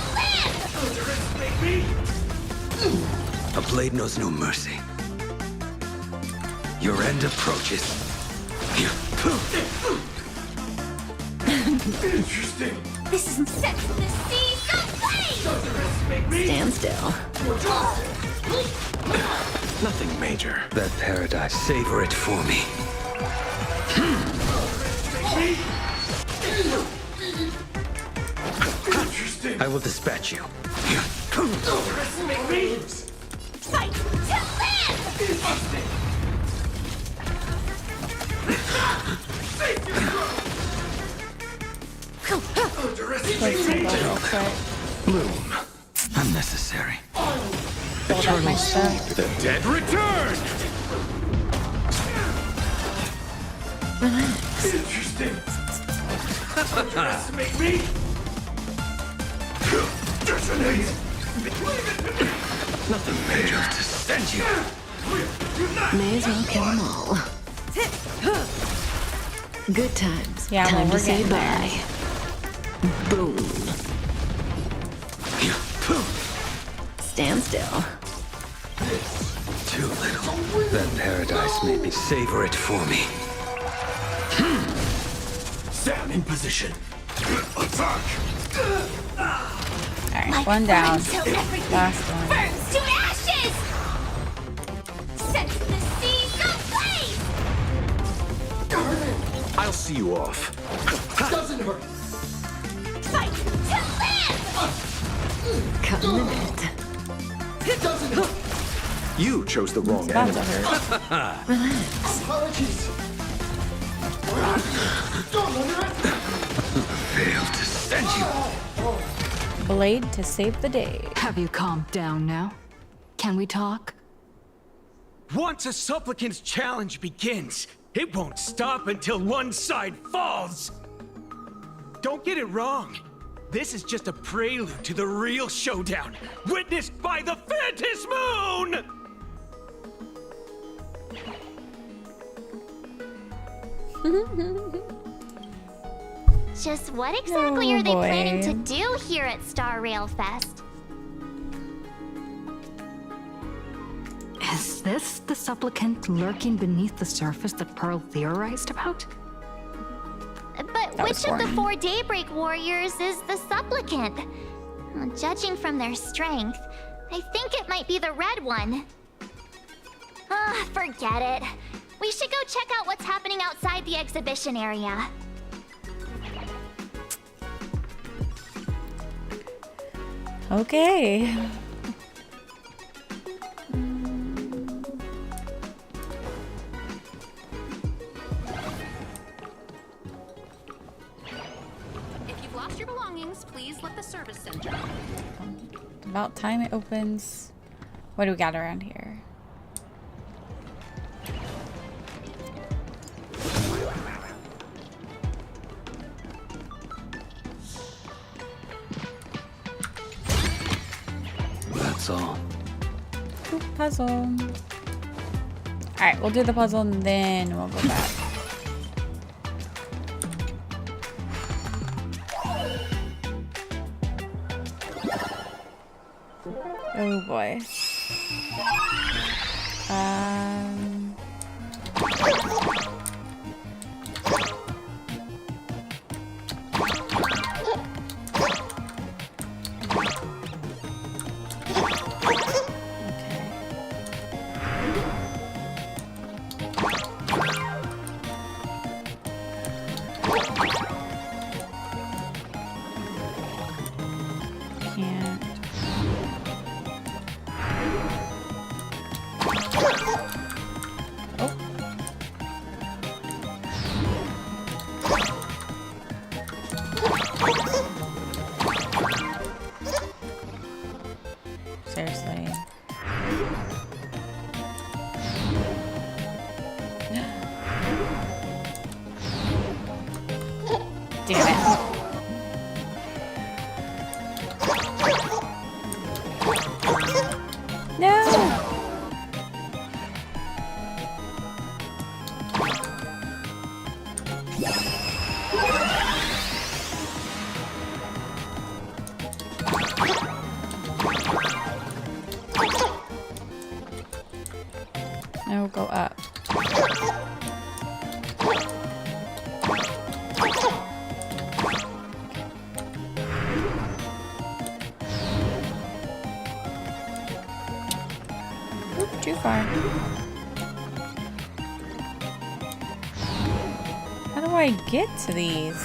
live! A blade knows no mercy. Your end approaches. Interesting. This isn't set for the seas of flame! Stand still. Nothing major. That paradise. Savor it for me. Interesting. I will dispatch you. Fight to live! Bloom. Unnecessary. Eternal sleep. The dead return! Relax. Interesting. Underestimate me? Detonate! Nothing major to send you. May as well kill them all. Good times. Yeah, well, Time to we're say getting there. bye. Boom. Stand still. Too little. That paradise may be. Savor it for me. Stand in position. Attack! Alright, one down. Until everything Last one. burns to ashes! Set the seas of flame! I'll see you off. Doesn't hurt. Fight to live! Cut in the net. It doesn't hurt. You chose the wrong About to enemy. hurt. Relax. Apologies. Don't underestimate. Failed to send you. Blade to save the day. Have you calmed down now? Can we talk? Once a supplicant's challenge begins, it won't stop until one side falls. Don't get it wrong. This is just a prelude to the real showdown, witnessed by the Phantom Moon! Just what exactly Oh, are they boy. planning to do here at Star Rail Fest? Is this the supplicant lurking beneath the surface that Pearl theorized about? But That which was of the boring. 4 Daybreak Warriors is the supplicant? Well, judging from their strength, I think it might be the red one. Ah, forget it. We should go check out what's happening outside the exhibition area. Okay. If you've lost your belongings, please let the service center know. About time it opens. What do we got around here? That's all. Ooh, puzzle. Alright, we'll do the puzzle and then we'll go back. Oh boy. Can't. Oh. Seriously. Damn it. No! Now we'll go up. Oop, too far. How do I get to these?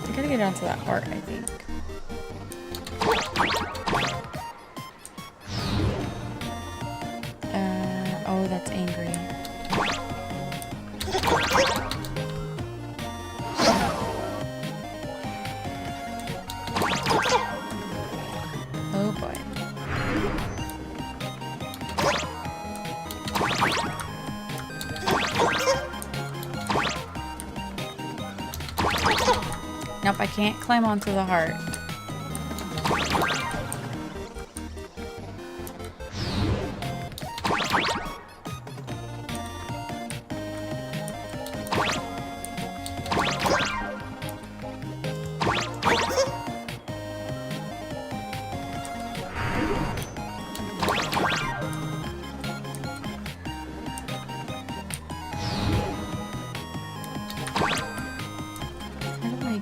I gotta get onto that heart, I think. Oh, that's angry. Oh boy. Nope, I can't climb onto the heart.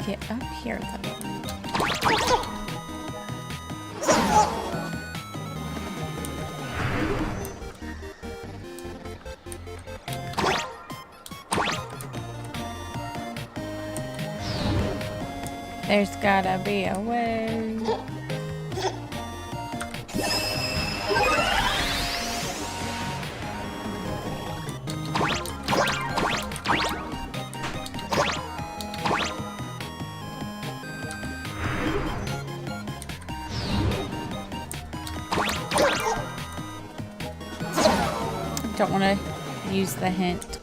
Get up here though. There's gotta be a way. Don't want to use the hint.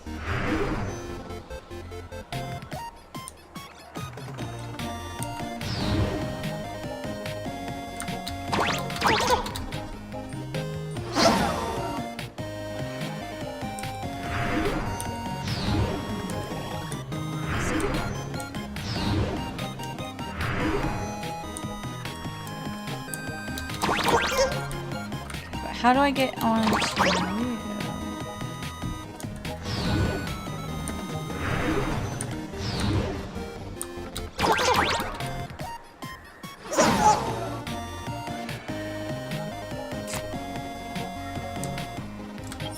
But how do I get on to you?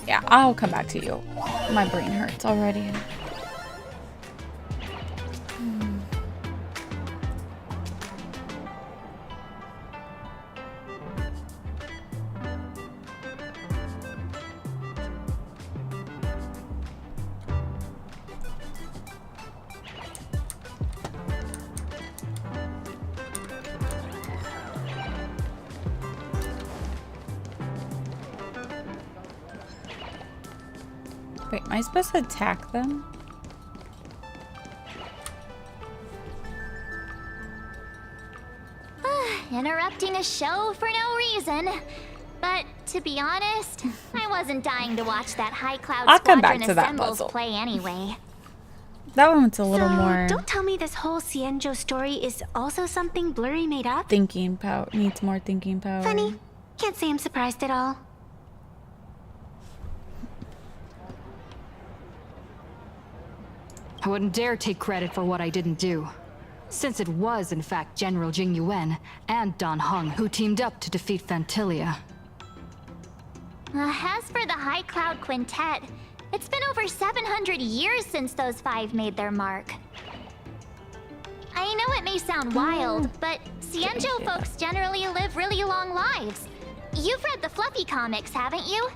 Yeah, I'll come back to you. My brain hurts already. Wait, am I supposed to attack them? interrupting a show for no reason. But to be honest, I wasn't dying to watch that High Cloud I'll come Squadron back to that Assembles puzzle. play anyway. That one's a little So, more don't tell me this whole Cienjo story is also something Blurry made up? thinking power. Needs more thinking power. Funny. Can't say I'm surprised at all. I wouldn't dare take credit for what I didn't do, since it was in fact General Jing Yuan and Dan Heng who teamed up to defeat Fantilia. As for the High Cloud Quintet, it's been over 700 years since those five made their mark. I know it may sound wild, but Cienjo folks generally live really long lives. You've read the Fluffy comics, haven't you?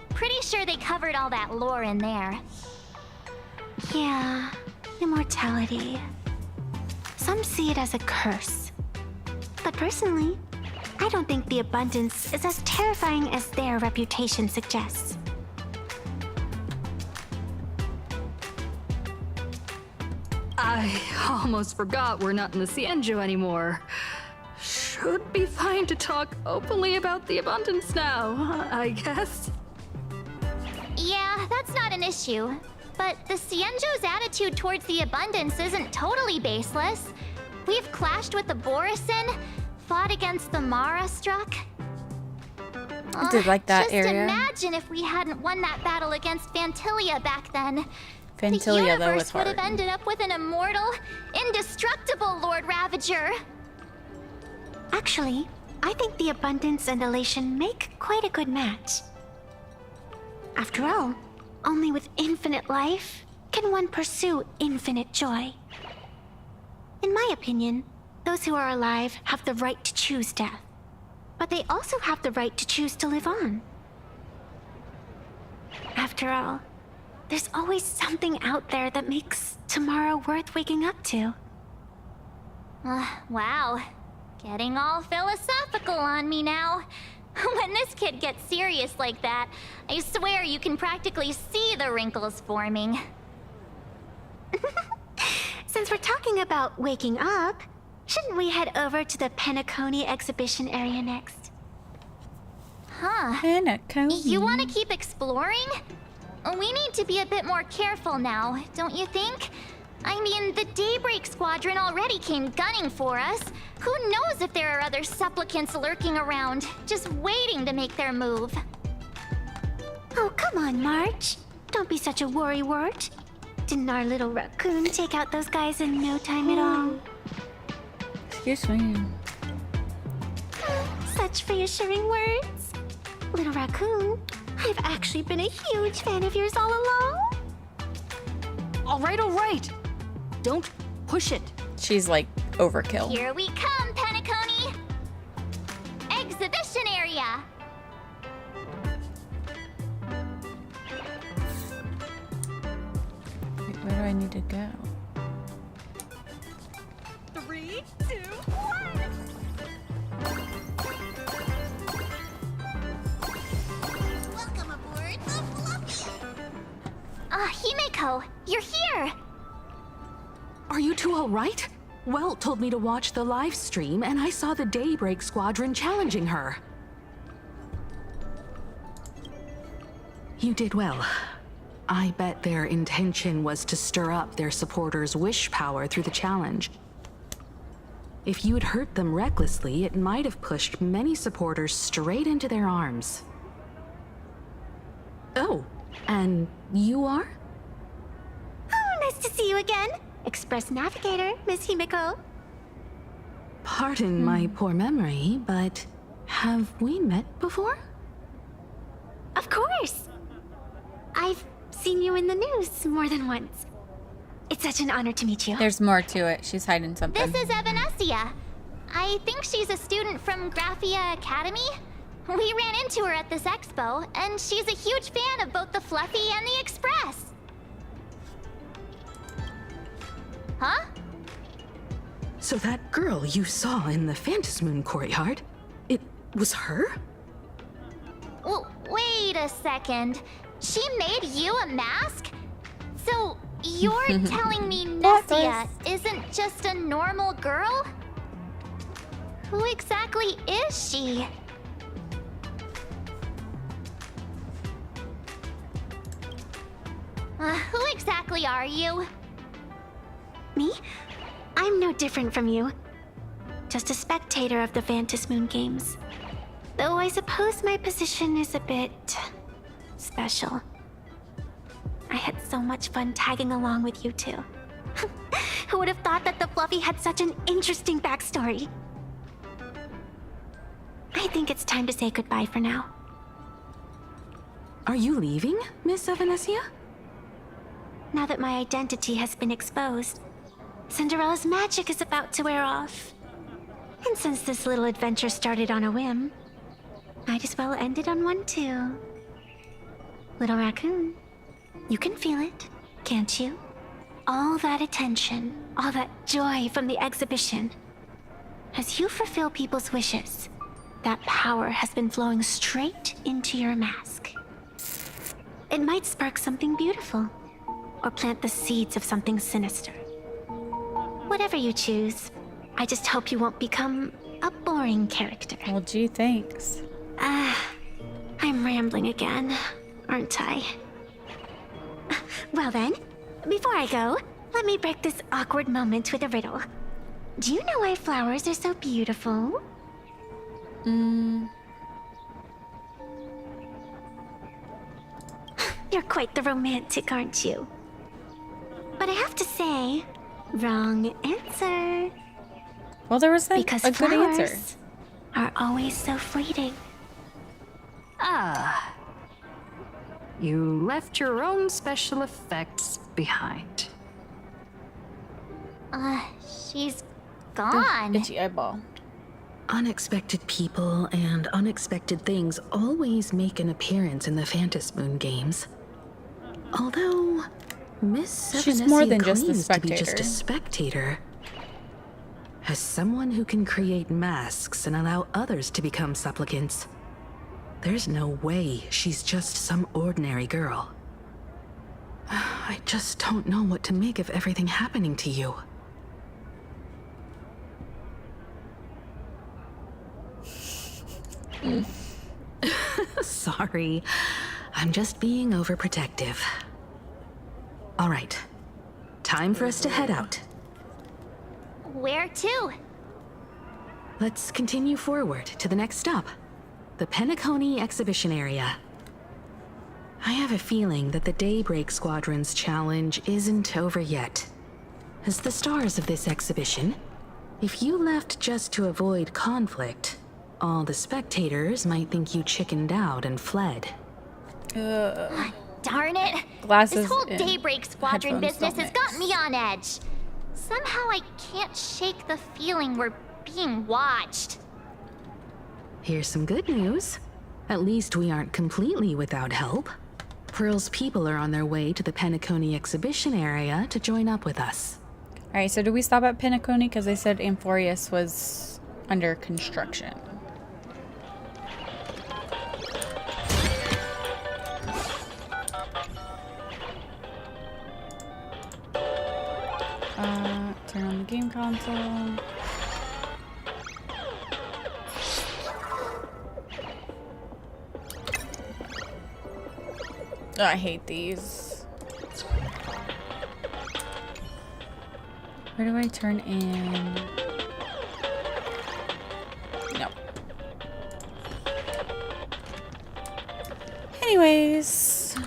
Pretty sure they covered all that lore in there. Yeah, immortality. Some see it as a curse. But personally, I don't think the abundance is as terrifying as their reputation suggests. I almost forgot we're not in the Cienjo anymore. Should be fine to talk openly about the abundance now, I guess. Yeah, that's not an issue. But the Cienjo's attitude towards the abundance isn't totally baseless. We've clashed with the Borisin, fought against the Mara struck. I did like that just area. Imagine if we hadn't won that battle against Fantilia back then. Fantilia, the though, was universe would hard. have ended up with an immortal, indestructible Lord Ravager. Actually, I think the abundance and elation make quite a good match. After all, only with infinite life can one pursue infinite joy. In my opinion, those who are alive have the right to choose death, but they also have the right to choose to live on. After all, there's always something out there that makes tomorrow worth waking up to. Wow. Getting all philosophical on me now. When this kid gets serious like that, I swear you can practically see the wrinkles forming. Since we're talking about waking up, shouldn't we head over to the Penacony exhibition area next? Huh. Penacony. You want to keep exploring? We need to be a bit more careful now, don't you think? I mean, the Daybreak Squadron already came gunning for us. Who knows if there are other supplicants lurking around, just waiting to make their move. Oh, come on, March. Don't be such a worrywart. Didn't our little raccoon take out those guys in no time at all? Excuse me. Such reassuring words. Little raccoon, I've actually been a huge fan of yours all along. All right. Don't push it. She's like overkill. Here we come, Penacony! Exhibition area! Wait, where do I need to go? 3, 2, 1. Welcome aboard the Fluffy. Himeko, you're here! Are you two all right? Well told me to watch the live stream, and I saw the Daybreak Squadron challenging her. You did well. I bet their intention was to stir up their supporters' wish power through the challenge. If you'd hurt them recklessly, it might have pushed many supporters straight into their arms. Oh, and you are? Oh, nice to see you again. Express Navigator, Miss Himeko. Pardon my poor memory, but have we met before? Of course. I've seen you in the news more than once. It's such an honor to meet you. There's more to it. She's hiding something. This is Evanescia. I think she's a student from Graphia Academy. We ran into her at this expo, and she's a huge fan of both the Fluffy and the Express. Huh? So that girl you saw in the Phantasmoon courtyard, it was her? Well, wait a second. She made you a mask? So you're telling me Nessia isn't just a normal girl? Who exactly is she? Who exactly are you? Me? I'm no different from you. Just a spectator of the Vantis Moon Games. Though I suppose my position is a bit special. I had so much fun tagging along with you two. Who would have thought that the Fluffy had such an interesting backstory? I think it's time to say goodbye for now. Are you leaving, Miss Evanesia? Now that my identity has been exposed, Cinderella's magic is about to wear off. And since this little adventure started on a whim, might as well end it on one too. Little raccoon, you can feel it, can't you? All that attention, all that joy from the exhibition. As you fulfill people's wishes, that power has been flowing straight into your mask. It might spark something beautiful, or plant the seeds of something sinister. Whatever you choose, I just hope you won't become a boring character. Well, gee, thanks. I'm rambling again, aren't I? Well then, before I go, let me break this awkward moment with a riddle. Do you know why flowers are so beautiful? You're quite the romantic, aren't you? But I have to say, wrong answer. Well, there was because a good flowers answer. Are always so fleeting. Ah. You left your own special effects behind. She's gone. Itchy eyeball. Unexpected people and unexpected things always make an appearance in the Vantis Moon Games. Although Miss She's Evanesia more than just a claims to be just spectator. a spectator. As someone who can create masks and allow others to become supplicants, there's no way she's just some ordinary girl. I just don't know what to make of everything happening to you. Sorry, I'm just being overprotective. All right, time for us to head out. Where to? Let's continue forward to the next stop, the Penacony exhibition area. I have a feeling that the Daybreak Squadron's challenge isn't over yet. As the stars of this exhibition, if you left just to avoid conflict, all the spectators might think you chickened out and fled. Darn it! Glasses This whole and Daybreak Squadron headphones business don't has got me on edge. Somehow I can't shake the feeling we're being watched. Here's some good news. At least we aren't completely without help. Pearl's people are on their way to the Penacony exhibition area to join up with us. Alright, so do we stop at Penacony? Because they said Amphorius was under construction. Turn on the game console. Oh, I hate these. Where do I turn in? Nope. Anyways,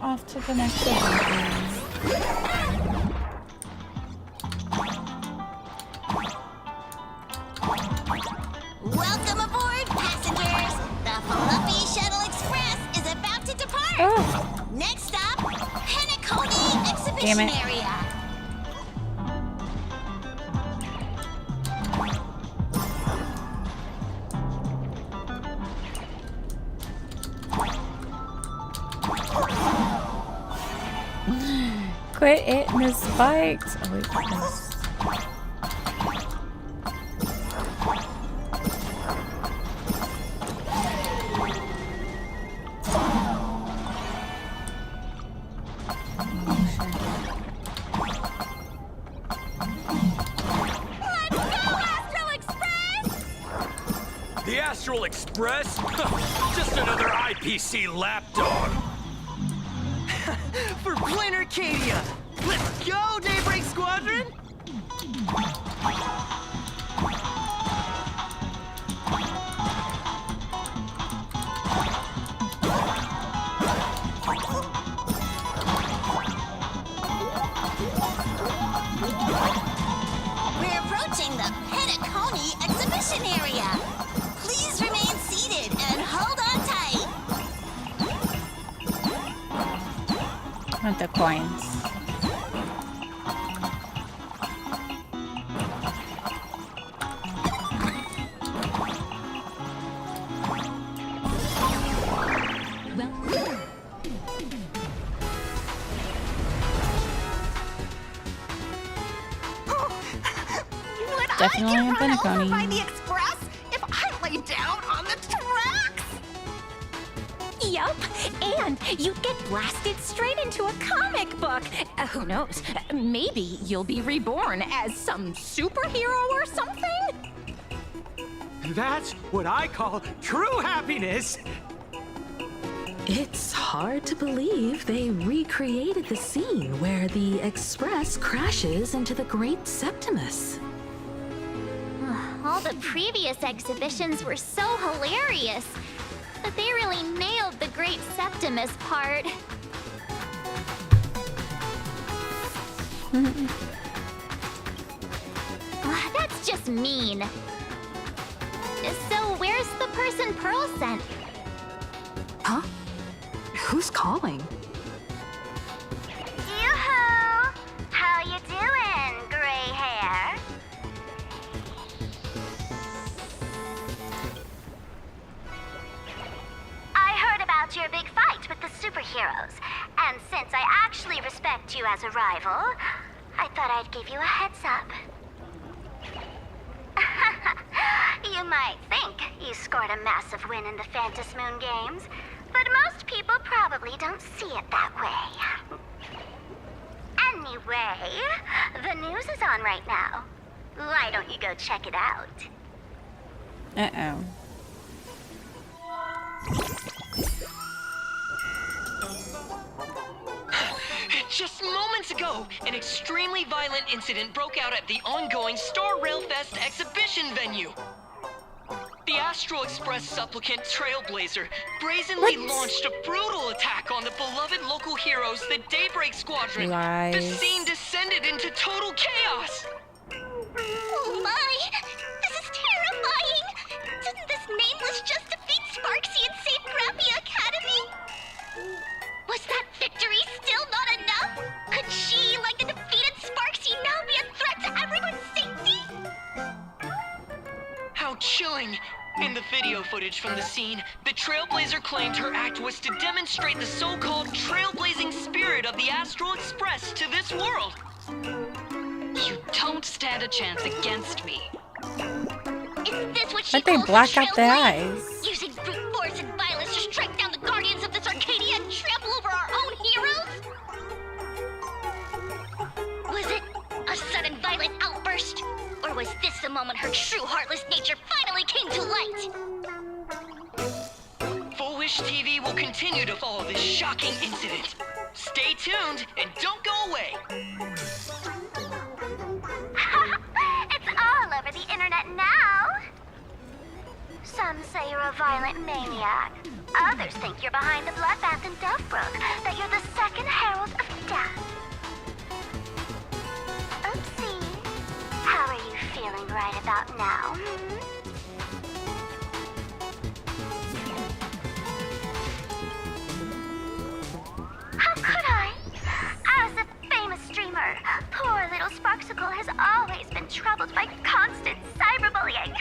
off to the next one. Welcome aboard, passengers! The Fluffy Shuttle Express is about to depart! Oh. Next stop, Penacony Exhibition Damn it. Area. Quit hitting the spikes. Oh, wait, yes. The Astral Express? Just another IPC lapdog. For Plain Arcadia! Let's go, Daybreak Squadron! We're approaching the Petaconi exhibition area. Please remain seated and hold on tight. I want the coins. Definitely a Petaconi. By the express if I lay down on the tracks. Yup, and you'd get blasted straight into a comic book. Who knows? Maybe you'll be reborn as some superhero or something? That's what I call true happiness. It's hard to believe they recreated the scene where the Express crashes into the Great Septimus. All the previous exhibitions were so hilarious, but they really nailed the Great Septimus part. That's just mean. So where's the person Pearl sent? Huh? Who's calling? Yoo-hoo! How you doing, gray hair? I heard about your big fight with the superheroes, and since I actually respect you as a rival, I thought I'd give you a heads up. You might think you scored a massive win in the Phantom Moon games, but most people probably don't see it that way. Anyway, the news is on right now. Why don't you go check it out? Uh-oh. Just moments ago, an extremely violent incident broke out at the ongoing Star Rail Fest exhibition venue. The Astral Express supplicant Trailblazer brazenly launched a brutal attack on the beloved local heroes, the Daybreak Squadron. Lies. The scene descended into total chaos. Oh my! This is terrifying! Didn't this nameless just defeat Sparksy and save Grappy Academy? Was that victory still not enough? Could she, like the defeated Sparksy, now be a threat to everyone's safety? How chilling! In the video footage from the scene, the Trailblazer claimed her act was to demonstrate the so-called trailblazing spirit of the Astral Express to this world. You don't stand a chance against me. Is this what she But they calls black a out the trailblaze? eyes. Using brute force and violence to strike down the guardians of this Arcadia and trample over our own heroes? Was it a sudden violent outburst? Or was this the moment her true heartless nature finally came to light? Full Wish TV will continue to follow this shocking incident. Stay tuned and don't go away. It's all over the internet now. Some say you're a violent maniac. Others think you're behind the bloodbath in Delphbrook, that you're the second herald of death. Oopsie. How are you feeling right about now? How could I? As a famous streamer, poor little Sparksicle has always been troubled by constant cyberbullying.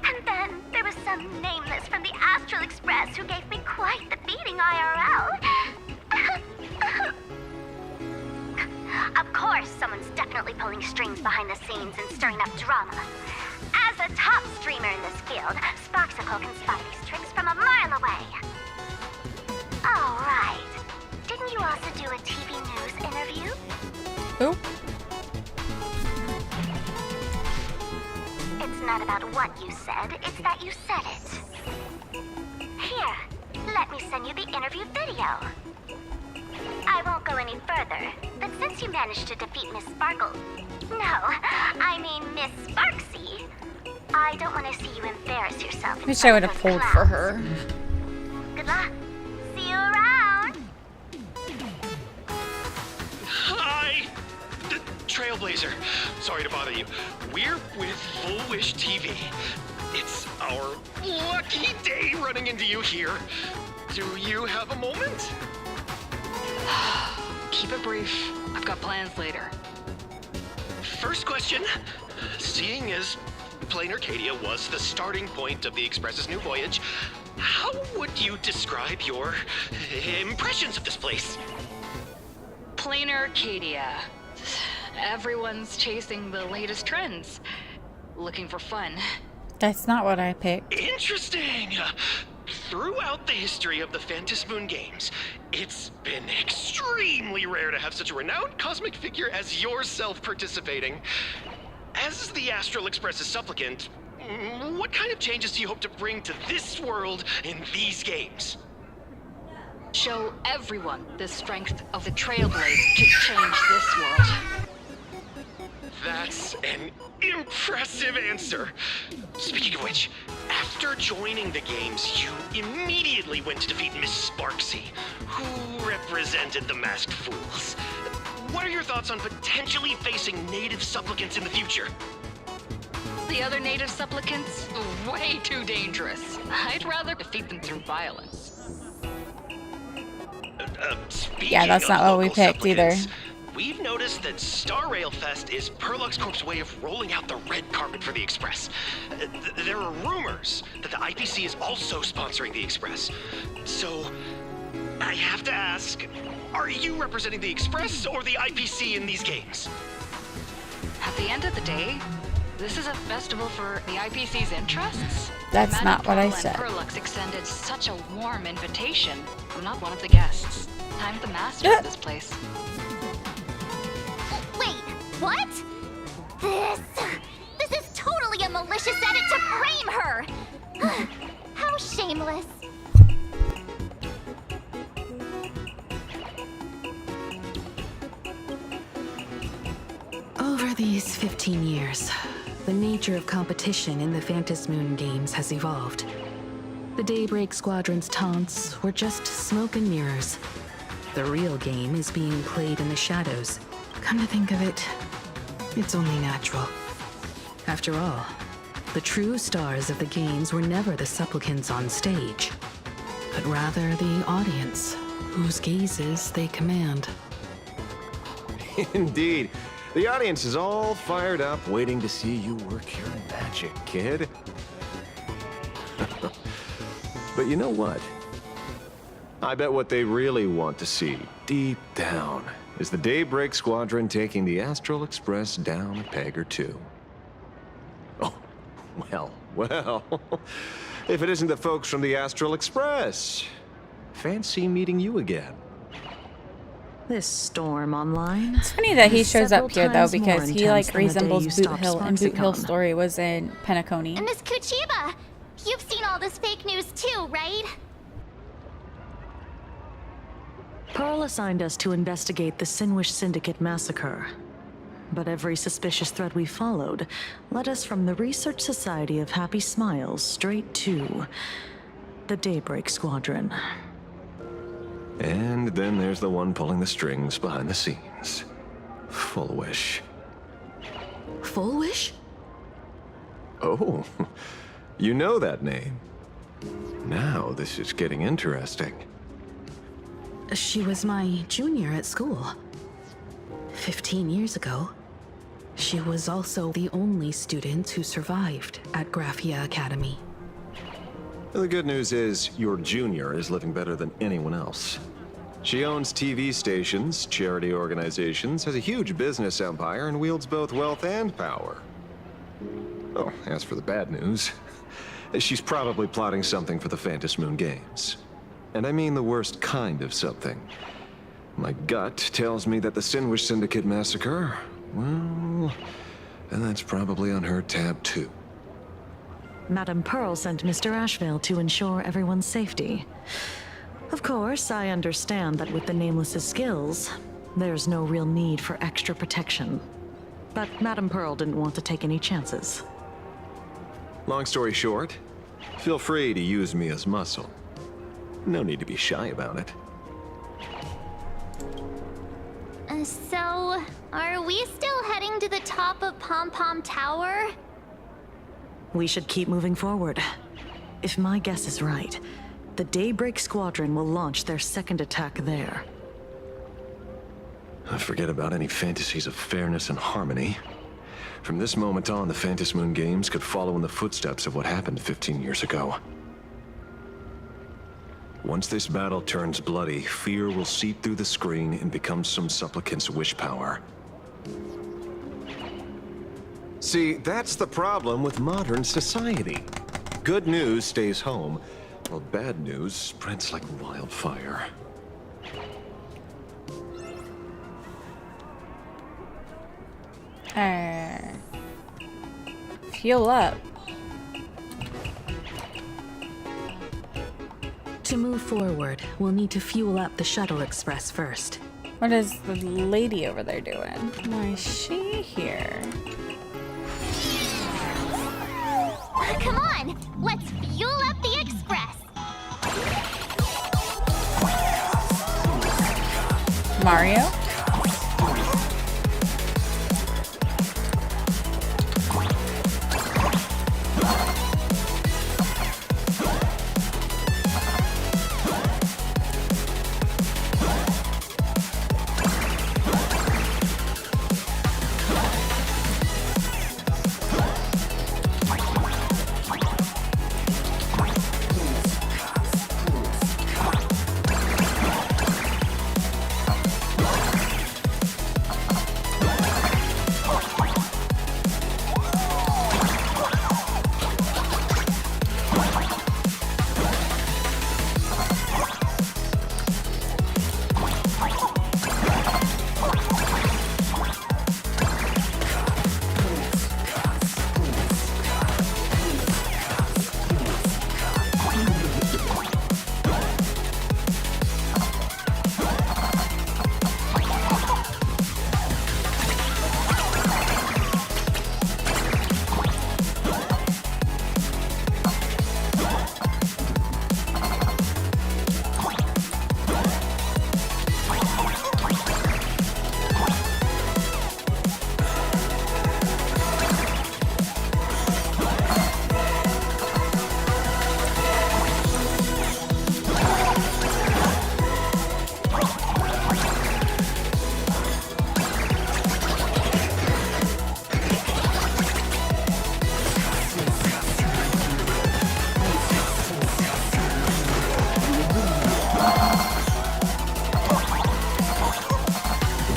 And then there was some nameless from the Astral Express who gave me quite the beating IRL. Of course, someone's definitely pulling strings behind the scenes and stirring up drama. As a top streamer in this field, Sparksicle can spot these tricks from a mile away. Oh, right. Didn't you also do a TV news interview? Who? It's not about what you said, it's that you said it. Here, let me send you the interview video. I won't go any further, but since you managed to defeat Miss Sparkle... No, I mean Miss Sparksy. I don't want to see you embarrass yourself. Wish I would have pulled for her. Good luck. See you around. Hi! Trailblazer. Sorry to bother you. We're with Full Wish TV. It's our lucky day running into you here. Do you have a moment? Keep it brief. I've got plans later. First question. Seeing as Plain Arcadia was the starting point of the Express's new voyage, how would you describe your impressions of this place? Plain Arcadia. Everyone's chasing the latest trends. Looking for fun. That's not what I picked. Interesting! Throughout the history of the Phantasmoon games, it's been extremely rare to have such a renowned cosmic figure as yourself participating. As the Astral Express's supplicant, what kind of changes do you hope to bring to this world in these games? Show everyone the strength of the Trailblaze to change this world. That's an impressive answer. Speaking of which, after joining the games, you immediately went to defeat Miss Sparksy, who represented the Masked Fools. What are your thoughts on potentially facing native supplicants in the future? The other native supplicants? Way too dangerous. I'd rather defeat them through violence. Yeah, that's not what we picked either. We've noticed that Star Rail Fest is Perlux Corp's way of rolling out the red carpet for the Express. There are rumors that the IPC is also sponsoring the Express. So, I have to ask, are you representing the Express or the IPC in these games? At the end of the day, this is a festival for the IPC's interests. That's Madame not what I Pearl said. And Perlux extended such a warm invitation. I'm not one of the guests. I'm the master of this place. Wait, what? This is totally a malicious edit to frame her! How shameless. Over these 15 years, the nature of competition in the Phantasmoon games has evolved. The Daybreak Squadron's taunts were just smoke and mirrors. The real game is being played in the shadows. Come to think of it, it's only natural. After all, the true stars of the games were never the supplicants on stage, but rather the audience, whose gazes they command. Indeed. The audience is all fired up, waiting to see you work your magic, kid. But you know what? I bet what they really want to see, deep down, is the Daybreak Squadron taking the Astral Express down a peg or two. Oh, well. If it isn't the folks from the Astral Express. Fancy meeting you again. This storm online. It's funny that he is shows up several here though, times because more he intense like than the day resembles you Boot stopped Hill, and Boot Hill's Sparksicon. story was in Penacony. Miss Kuchiba, you've seen all this fake news too, right? Pearl assigned us to investigate the Sinwish Syndicate massacre. But every suspicious thread we followed led us from the Research Society of Happy Smiles straight to the Daybreak Squadron. And then there's the one pulling the strings behind the scenes. Full Wish. Full Wish? Oh, you know that name. Now this is getting interesting. She was my junior at school. 15 years ago. She was also the only student who survived at Graphia Academy. The good news is your junior is living better than anyone else. She owns TV stations, charity organizations, has a huge business empire, and wields both wealth and power. Oh, as for the bad news, she's probably plotting something for the Phantasmoon games. And I mean the worst kind of something. My gut tells me that the Sinwish Syndicate massacre, well, and that's probably on her tab too. Madame Pearl sent Mr. Ashvale to ensure everyone's safety. Of course, I understand that with the Nameless's skills, there's no real need for extra protection. But Madame Pearl didn't want to take any chances. Long story short, feel free to use me as muscle. No need to be shy about it. So, are we still heading to the top of Pom Pom Tower? We should keep moving forward. If my guess is right, the Daybreak Squadron will launch their second attack there. Forget about any fantasies of fairness and harmony. From this moment on, the Phantom Moon Games could follow in the footsteps of what happened 15 years ago. Once this battle turns bloody, fear will seep through the screen and become some supplicant's wish power. See, that's the problem with modern society. Good news stays home, while bad news spreads like wildfire. Fuel up. To move forward, we'll need to fuel up the Shuttle Express first. What is the lady over there doing? Why is she here? Come on, let's fuel up the Express. Mario?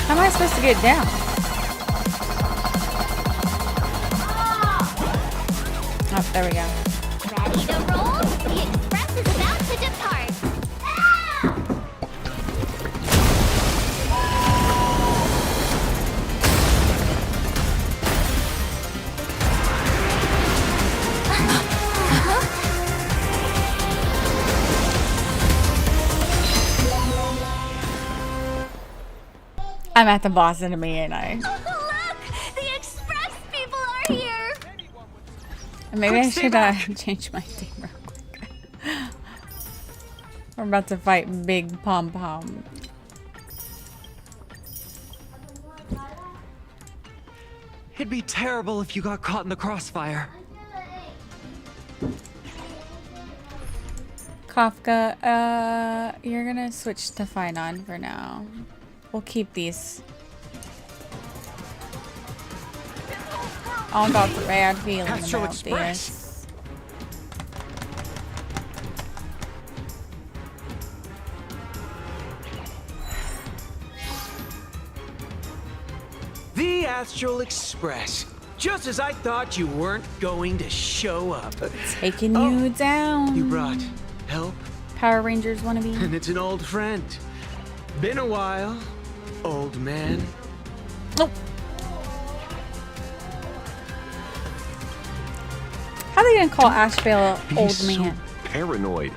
How am I supposed to get down? Oh, there we go. Ready to roll? The Express is about to depart. I'm at the boss enemy, ain't I? Oh, look! The Express people are here! Maybe I should change my thing real quick. We're about to fight Big Pom Pom. It'd be terrible if you got caught in the crossfire. Kafka, you're gonna switch to Finon for now. We'll keep these. I got the bad feeling Astral about Express. this. The Astral Express. Just as I thought you weren't going to show up. Taking you down. You brought help? Power Rangers wannabe. And it's an old friend. Been a while, old man. Nope. How are they gonna call Ashvale old He's man? so paranoid.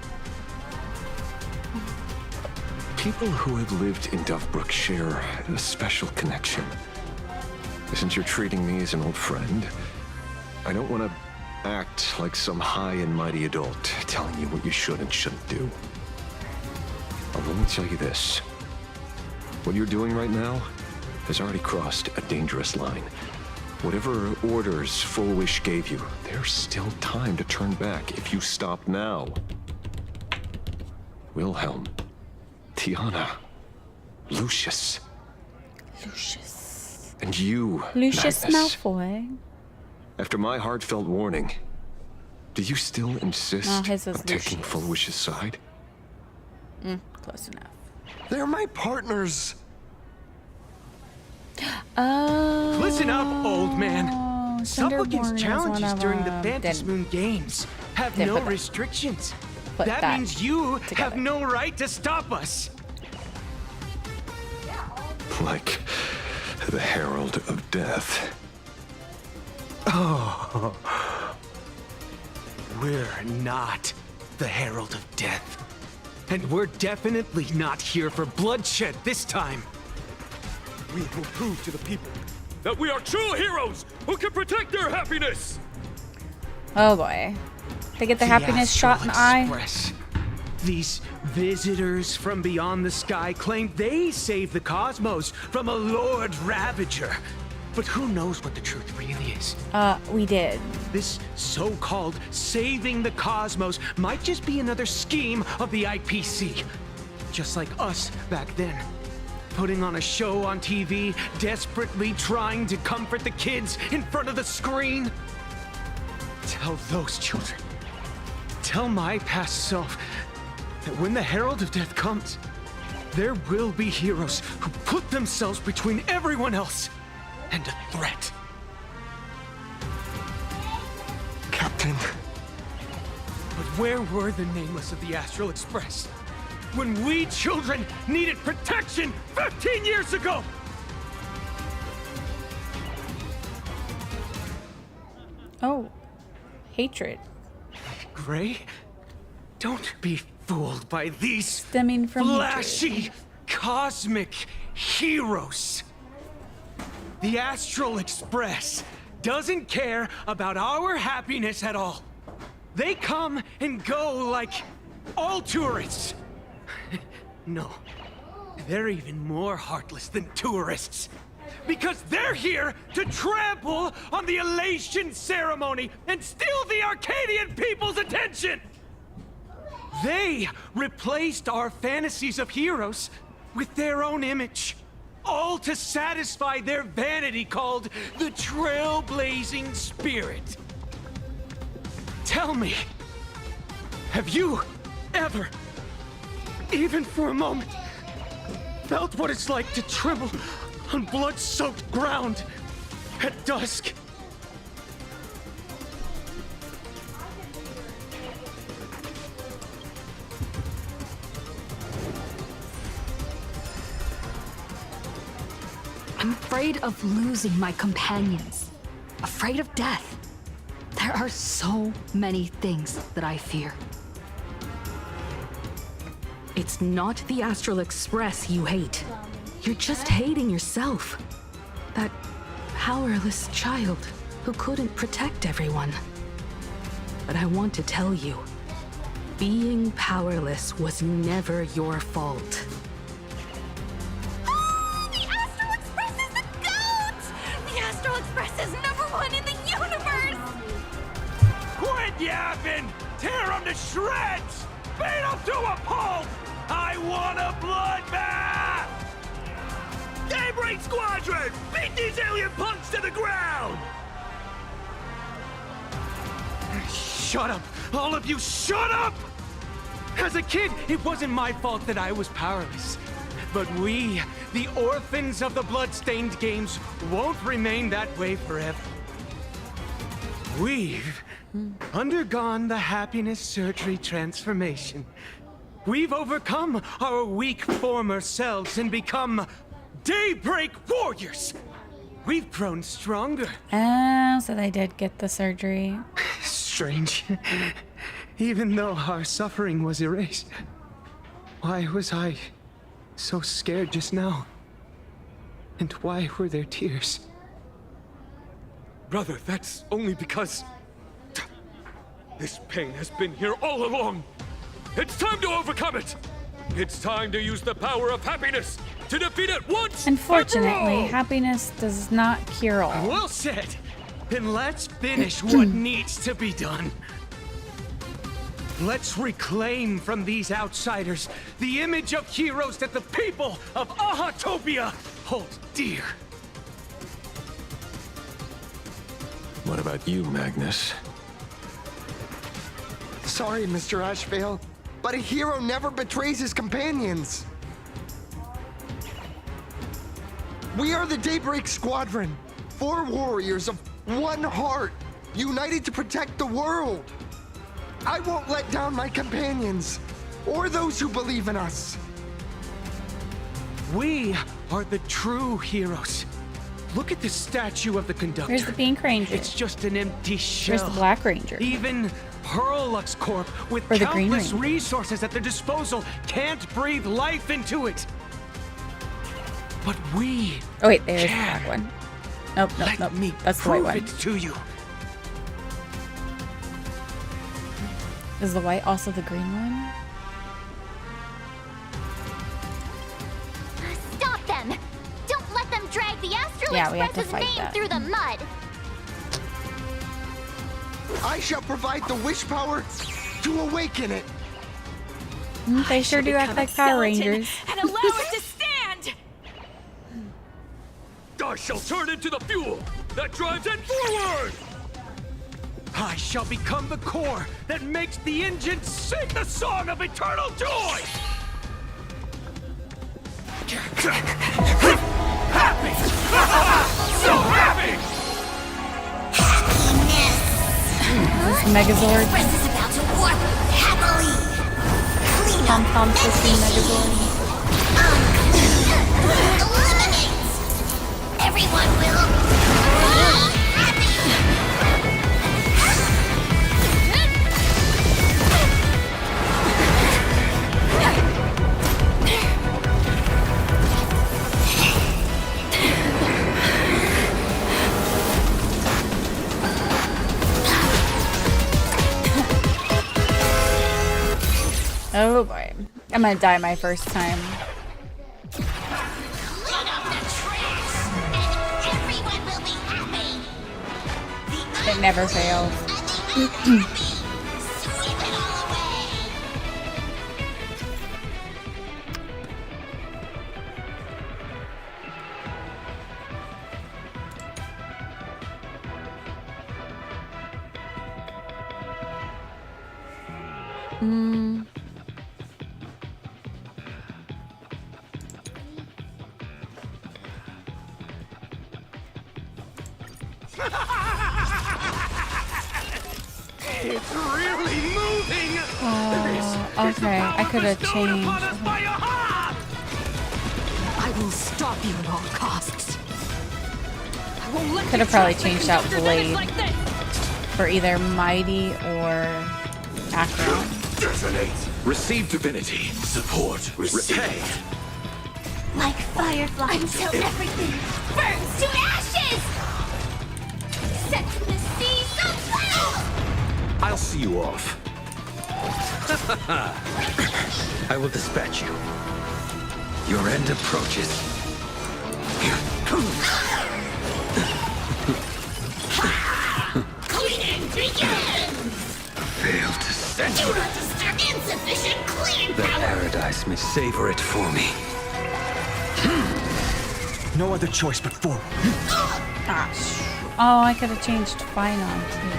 People who have lived in Dovebrook share a special connection. Since you're treating me as an old friend, I don't want to act like some high and mighty adult telling you what you should and shouldn't do. I'll only tell you this. What you're doing right now has already crossed a dangerous line. Whatever orders Full Wish gave you, there's still time to turn back if you stop now. Wilhelm, Tiana, Lucius. Lucius. And you, Lucius Magnus. Malfoy. After my heartfelt warning, do you still insist No, his was on taking Lucius. Full Wish's side? Close enough. They're my partners. Oh. Listen up, old man. Supplicants Cinderborn is challenges one of during the them. Phantasmoon Games have Didn't no put that- restrictions. put That that means you have together. no right to stop us. Like the Herald of Death. Oh. We're not the Herald of Death. And we're definitely not here for bloodshed this time. We will prove to the people that we are true heroes who can protect their happiness. Oh boy. They get the happiness shot in the eye. Express. These visitors from beyond the sky claim they saved the cosmos from a Lord Ravager. But who knows what the truth really is? We did. This so-called saving the cosmos might just be another scheme of the IPC. Just like us back then. Putting on a show on TV, desperately trying to comfort the kids in front of the screen. Tell those children. Tell my past self that when the Herald of Death comes, there will be heroes who put themselves between everyone else and a threat. Captain. But where were the nameless of the Astral Express when we children needed protection 15 years ago? Oh. Hatred. Gray, don't be fooled by these Stemming from flashy, cosmic heroes. The Astral Express doesn't care about our happiness at all. They come and go like all tourists. No, they're even more heartless than tourists. Because they're here to trample on the elation ceremony and steal the Arcadian people's attention! They replaced our fantasies of heroes with their own image. All to satisfy their vanity called the Trailblazing Spirit. Tell me, have you ever, even for a moment, felt what it's like to tremble on blood-soaked ground at dusk? I'm afraid of losing my companions. Afraid of death. There are so many things that I fear. It's not the Astral Express you hate. You're just hating yourself. That powerless child who couldn't protect everyone. But I want to tell you, being powerless was never your fault. The Astral Express is the GOAT! The Astral Express is #1 in the universe! Quit yapping! Tear them to shreds! Beat them to a pulp! I want a bloodbath! Daybreak Squadron! Beat these alien punks to the ground! Shut up! All of you, shut up! As a kid, it wasn't my fault that I was powerless. But we, the orphans of the blood-stained games, won't remain that way forever. We've undergone the happiness surgery transformation. We've overcome our weak former selves and become Daybreak Warriors. We've grown stronger. Oh, so they did get the surgery. strange. Even though our suffering was erased, why was I so scared just now? And why were there tears? Brother, that's only because... this pain has been here all along. It's time to overcome it! It's time to use the power of happiness to defeat it once Unfortunately, and for all! happiness does not cure all. Well said! Then let's finish what needs to be done. Let's reclaim from these outsiders the image of heroes that the people of Ahatopia hold dear. What about you, Magnus? Sorry, Mr. Ashvale, but a hero never betrays his companions. We are the Daybreak Squadron, 4 warriors of one heart, united to protect the world. I won't let down my companions, or those who believe in us. We are the true heroes. Look at the statue of the conductor. Here's the Pink Ranger. It's just an empty shell. Here's the Black Ranger. Even Hurlux Corp, with Or the Green countless Ranger. resources at their disposal, can't breathe life into it. But we Oh wait, there's the can. black one. Nope, nope, Let nope. me That's the white prove one. it to you. Is the white also the green one? Stop them! Don't let them drag the Astral Yeah, we have to Express's fight name that. through the mud! I shall provide the wish power to awaken it. They sure do act like Power Rangers. And allow it to stand! I shall turn into the fuel that drives it forward! I shall become the core that makes the engine sing the song of eternal joy! Happy! So happy! This Megazord. Express is about to warp happily. Clean Pom up Pom System Megazord. eliminates. Everyone will happy. Oh boy. I'm gonna die my first time. Clean up the trash, and everyone will be happy. It never fails. Sweep it all away. It's really moving! Okay, I could have changed. I will stop you at all costs. I won't let Could have you probably trust the changed out conductor that is Blade like this. for either Mighty or Acheron. Detonate. Receive divinity. Support. Repay. Like fireflies until everything burns to ashes. Set the seas aflame. I'll see you off. I will dispatch you. Your end approaches. Cleaning begins. Fail to send Do you. not disturb insufficient cleaning The power. paradise may savor it for me. No other choice but forward. Gosh. Oh, I could have changed Phynon too.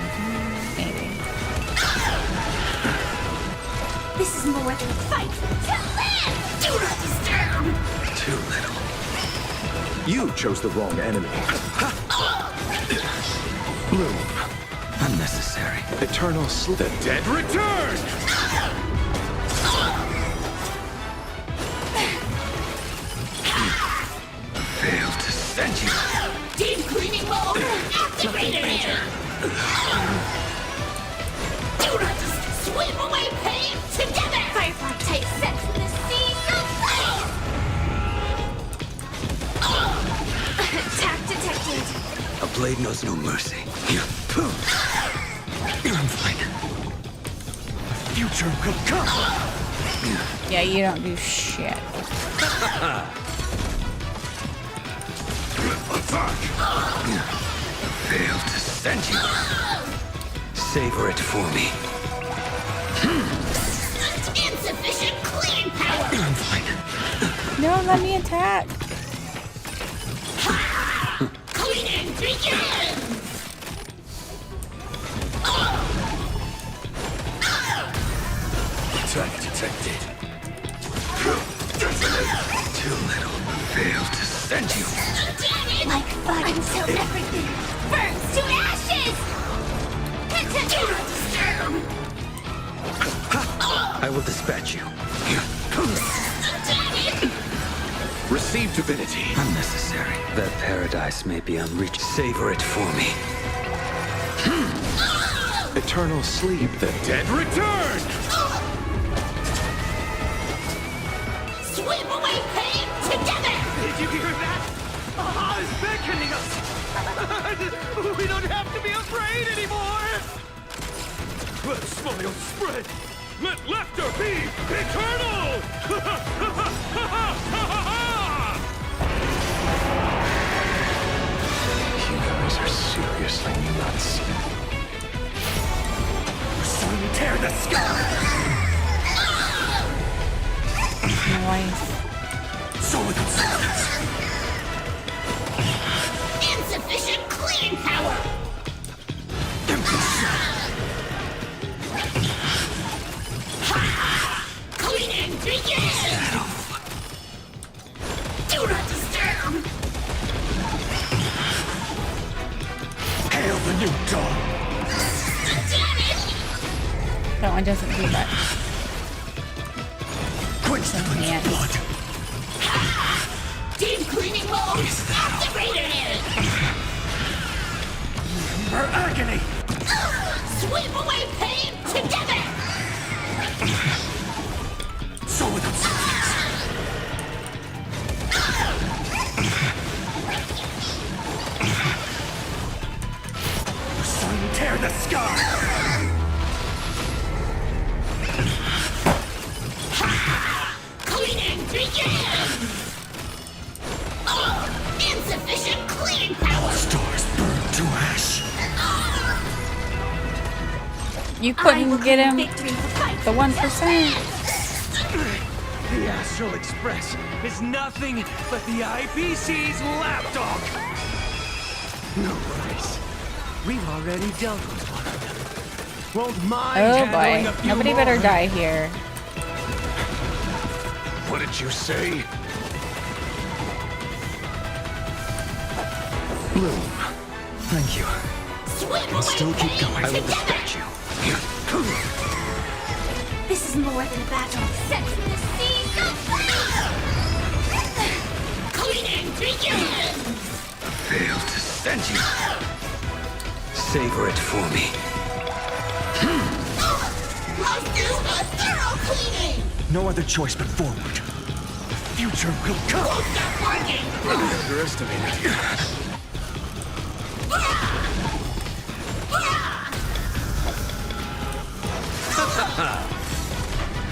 Maybe. This is more than a fight. To live. Do not disturb. Too little. You chose the wrong enemy. Bloom. Unnecessary. Eternal sleep. The dead return! Fail to send you. Deep cleaning mode activated. blade knows no mercy. I'm fine. The future will come. Yeah, you don't do shit. Failed to send you. Savor it for me. Insufficient cleaning power! I'm fine. No, let me attack. Cleaning begins! Attack detected. Too little. Failed to send you. Damn it! Like fire until everything burns to ashes! Do not disturb! I will dispatch you. Damn it! Receive divinity. Unnecessary. That paradise may be unreached. Savor it for me. Eternal sleep. The dead return! Sweep away pain together! Did you hear that? Aha is beckoning us! We don't have to be afraid anymore! Let smile spread! Let laughter be eternal! You guys are seriously nuts. Soon tear the sky! Nice. So with substance. Insufficient cleaning power! Cleaning begins! Do not disturb! Hail the new dawn! Damn it! That one doesn't do much. Quench the blood! Deep cleaning mode activated! For agony! Sweep away pain together! So with substance. Soon tear the sky! Cleaning begins! Insufficient cleaning power! Stars burn to ash. You couldn't get him the 1%. The Astral Express is nothing but the IPC's lapdog. No worries. We've already dealt with one of them. Won't mind Oh handling boy. a few Nobody better more. die here. What did you say? Bloom. Thank you. Sweep Can still away keep pain going. I will together! dispatch you. This is more than a battle. Set the seas afire! Cleaning begins! Failed to send you. Savor it for me. Let's do a thorough cleaning! No other choice but forward. The future will come. Stop working! Underestimated you.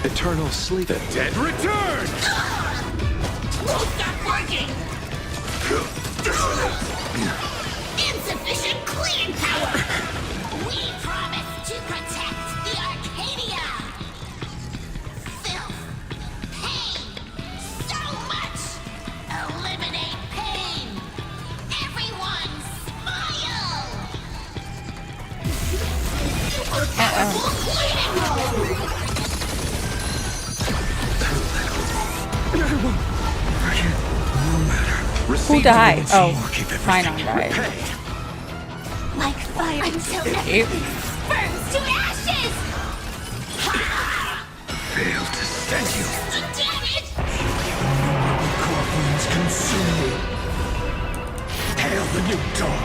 Eternal sleep. The dead return! Won't stop working! Insufficient cleaning power! We promise to protect the Arcadia! Filth! Pain! So much! Eliminate pain! Everyone smile! Cleaning mode! Who died? Oh, Finon died. Like fire until Yep. everything burns to ashes! Failed to send you. Damn it! Corporals consume me. Hail the new dawn.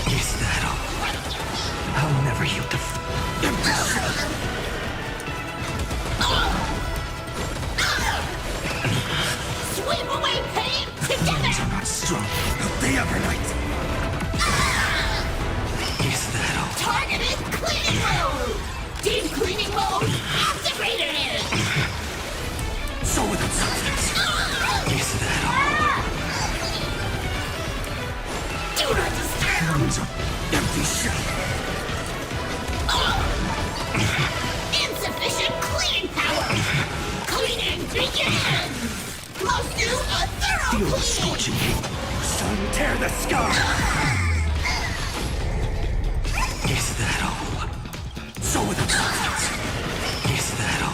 Is that all? I'll never yield to Sweep away pain together! do not strong as the Evernight. Is that all? Targeted cleaning mode! Deep cleaning mode activated! So without substance. Is that all? Do not disturb! Lungs of empty shell. Insufficient cleaning power! Cleaning begins! Must do a thorough Feel the cleaning! scorching heat. Sun tear the sky. Is that all? So without substance. Is that all?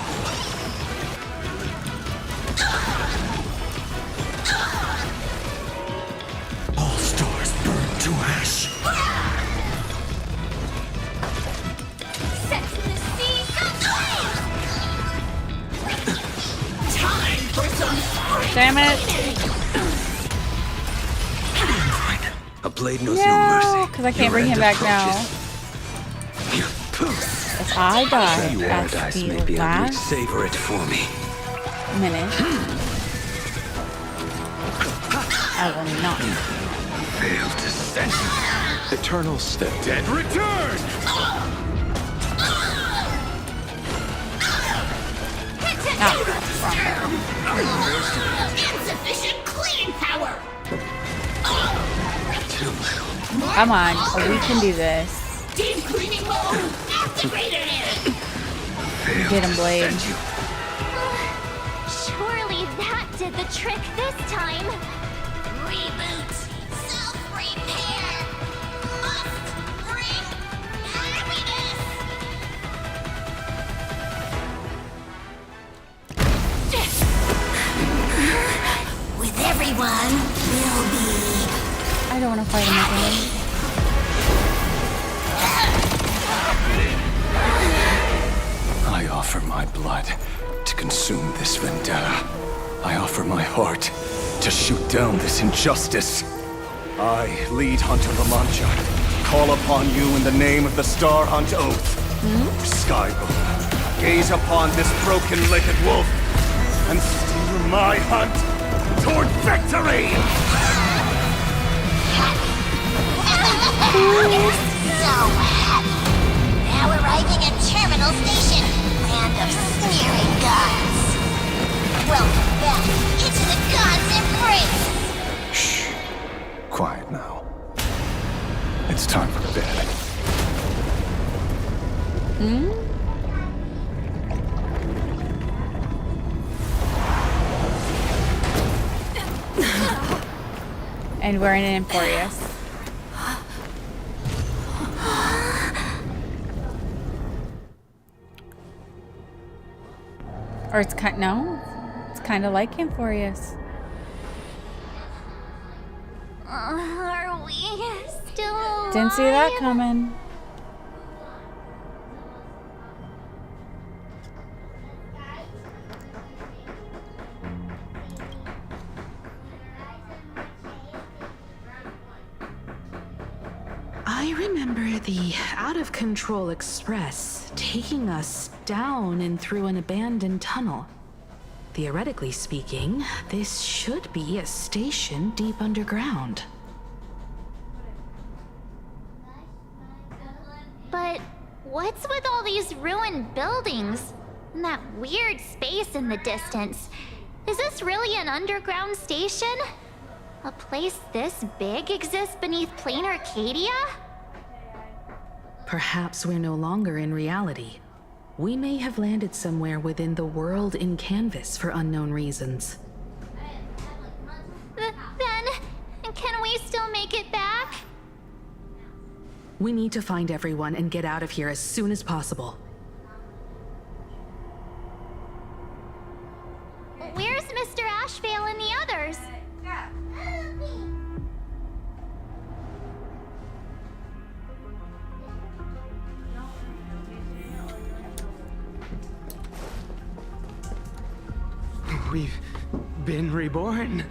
All stars burn to ash. Set the seas aflame! Time for some spring Damn it. A blade knows No, no mercy. because I can't Your bring him end back now. approaches. If I die You at Aradice the may be ugly. last Savor it for me. minute, I will not. Fail to sense. Eternal step. Dead return! Insufficient cleaning power! Too little. Come on, we can do this. Deep cleaning mode activated! Get him, Blade. Surely that did the trick this time. Reboot! Self-repair! Must bring happiness! With everyone, will be... I don't want to fight him again. I offer my blood to consume this vendetta. I offer my heart to shoot down this injustice. I, lead Hunter La Mancha, call upon you in the name of the Star Hunt Oath. Skybound, gaze upon this broken-legged wolf and steer my hunt toward victory! So happy! Now arriving at Terminal Station, land of sneering gods. Welcome back into the gods' embrace! Shh. Quiet now. It's time for bed. And we're in Emporius. Or it's kind of like Emporius. Are we still alive? Didn't see that coming. I remember the out-of-control express taking us down and through an abandoned tunnel. Theoretically speaking, this should be a station deep underground. But what's with all these ruined buildings? And that weird space in the distance? Is this really an underground station? A place this big exists beneath plain Arcadia? Perhaps we're no longer in reality. We may have landed somewhere within the world in canvas for unknown reasons. Then, can we still make it back? We need to find everyone and get out of here as soon as possible. Where's Mr. Ashvale and the others? We've been reborn.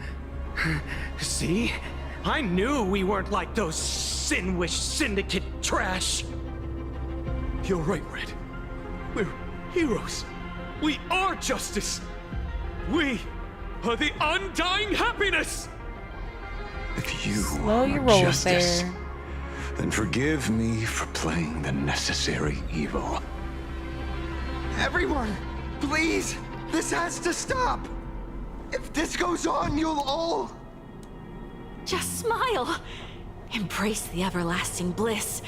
See? I knew we weren't like those Sinwish Syndicate trash. You're right, Red. We're heroes. We are justice. We are the undying happiness. If you Slow your are rolls justice, there. then forgive me for playing the necessary evil. Everyone, please, this has to stop. If this goes on, you'll all... Just smile. Embrace the everlasting bliss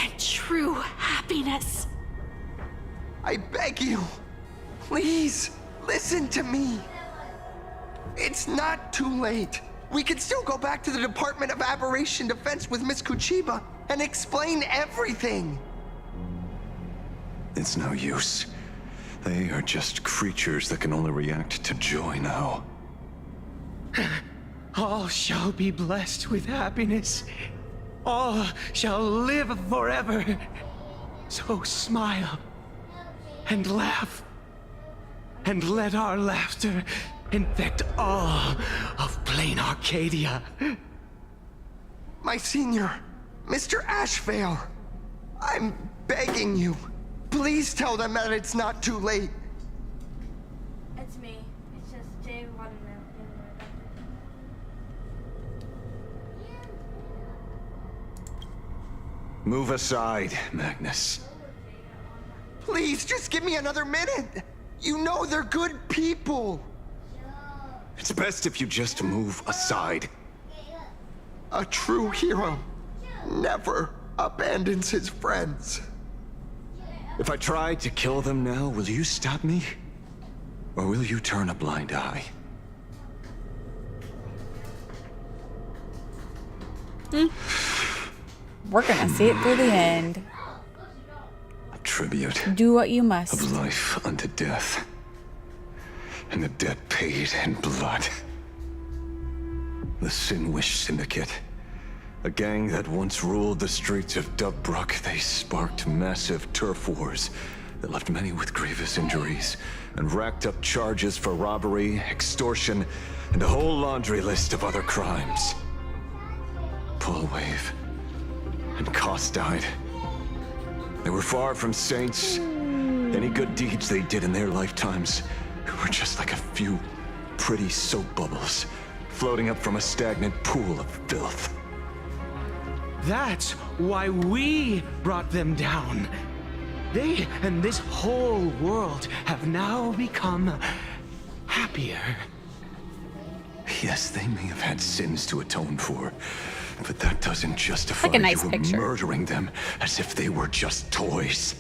and true happiness. I beg you, please, listen to me. It's not too late. We can still go back to the Department of Aberration Defense with Miss Kuchiba and explain everything. It's no use. They are just creatures that can only react to joy now. All shall be blessed with happiness. All shall live forever. So smile and laugh. And let our laughter infect all of plain Arcadia. My senior, Mr. Ashvale, I'm begging you. Please tell them that it's not too late. It's me. It's just Jay wanted to. Move aside, Magnus. Please, just give me another minute. You know they're good people. It's best if you just move aside. A true hero never abandons his friends. If I try to kill them now, will you stop me? Or will you turn a blind eye? We're gonna see it through the end. A tribute Do what you must. of life unto death. And the debt paid in blood. The Sinwish Syndicate. A gang that once ruled the streets of Dubbrook. They sparked massive turf wars that left many with grievous injuries and racked up charges for robbery, extortion, and a whole laundry list of other crimes. Pullwave and Koss died. They were far from saints. Any good deeds they did in their lifetimes were just like a few pretty soap bubbles floating up from a stagnant pool of filth. That's why we brought them down. They and this whole world have now become happier. Yes, they may have had sins to atone for, but that doesn't justify Like a nice you picture. murdering them as if they were just toys.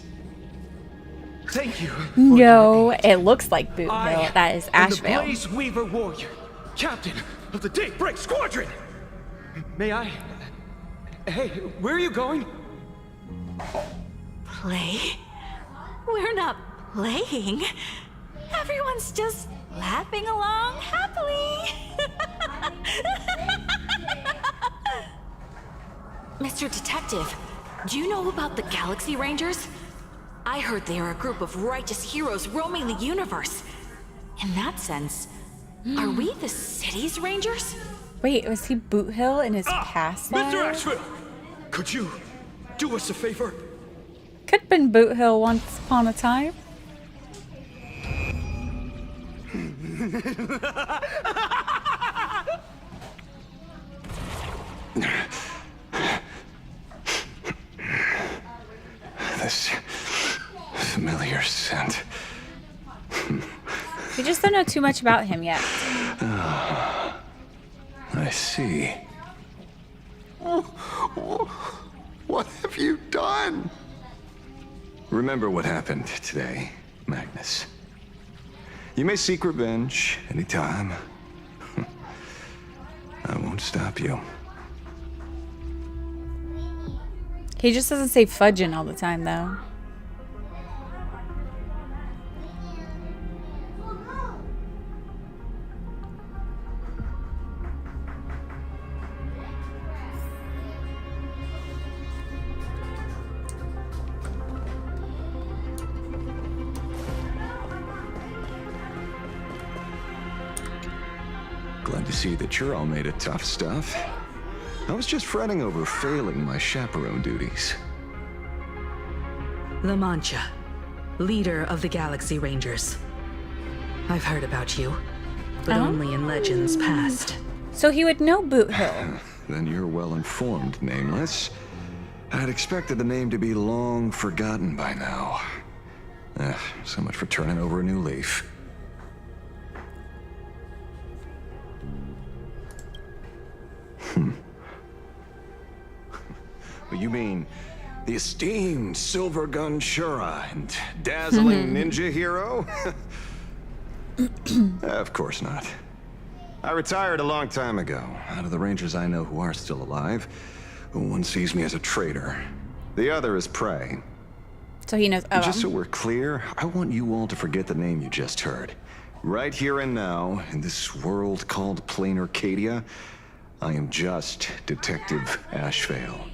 Thank you. No, it looks like Boot I Hill. That is am the Ashvale. Blaze Weaver Warrior, captain of the Daybreak Squadron. May I? Hey, where are you going? Play? We're not playing. Everyone's just laughing along happily. Mr. Detective, do you know about the Galaxy Rangers? I heard they are a group of righteous heroes roaming the universe. In that sense, are we the city's rangers? Wait, was he Boot Hill in his past life? Mr. Ashville! Could you do us a favor? Could have been Boot Hill once upon a time. This familiar scent. We just don't know too much about him yet. I see. What have you done? Remember what happened today, Magnus. You may seek revenge anytime. I won't stop you. He just doesn't say fudging all the time, though. Glad to see that you're all made of tough stuff. I was just fretting over failing my chaperone duties. La Mancha, leader of the Galaxy Rangers. I've heard about you, but only in legends past. So he would know Boot Hill. Then you're well informed, Nameless. I'd expected the name to be long forgotten by now. So much for turning over a new leaf. You mean the esteemed Silver Gun Shura and dazzling ninja hero? Of course not. I retired a long time ago. Out of the Rangers I know who are still alive, one sees me as a traitor. The other is prey. So he knows. Just so we're clear, I want you all to forget the name you just heard. Right here and now, in this world called Plain Arcadia, I am just Detective Ashvale.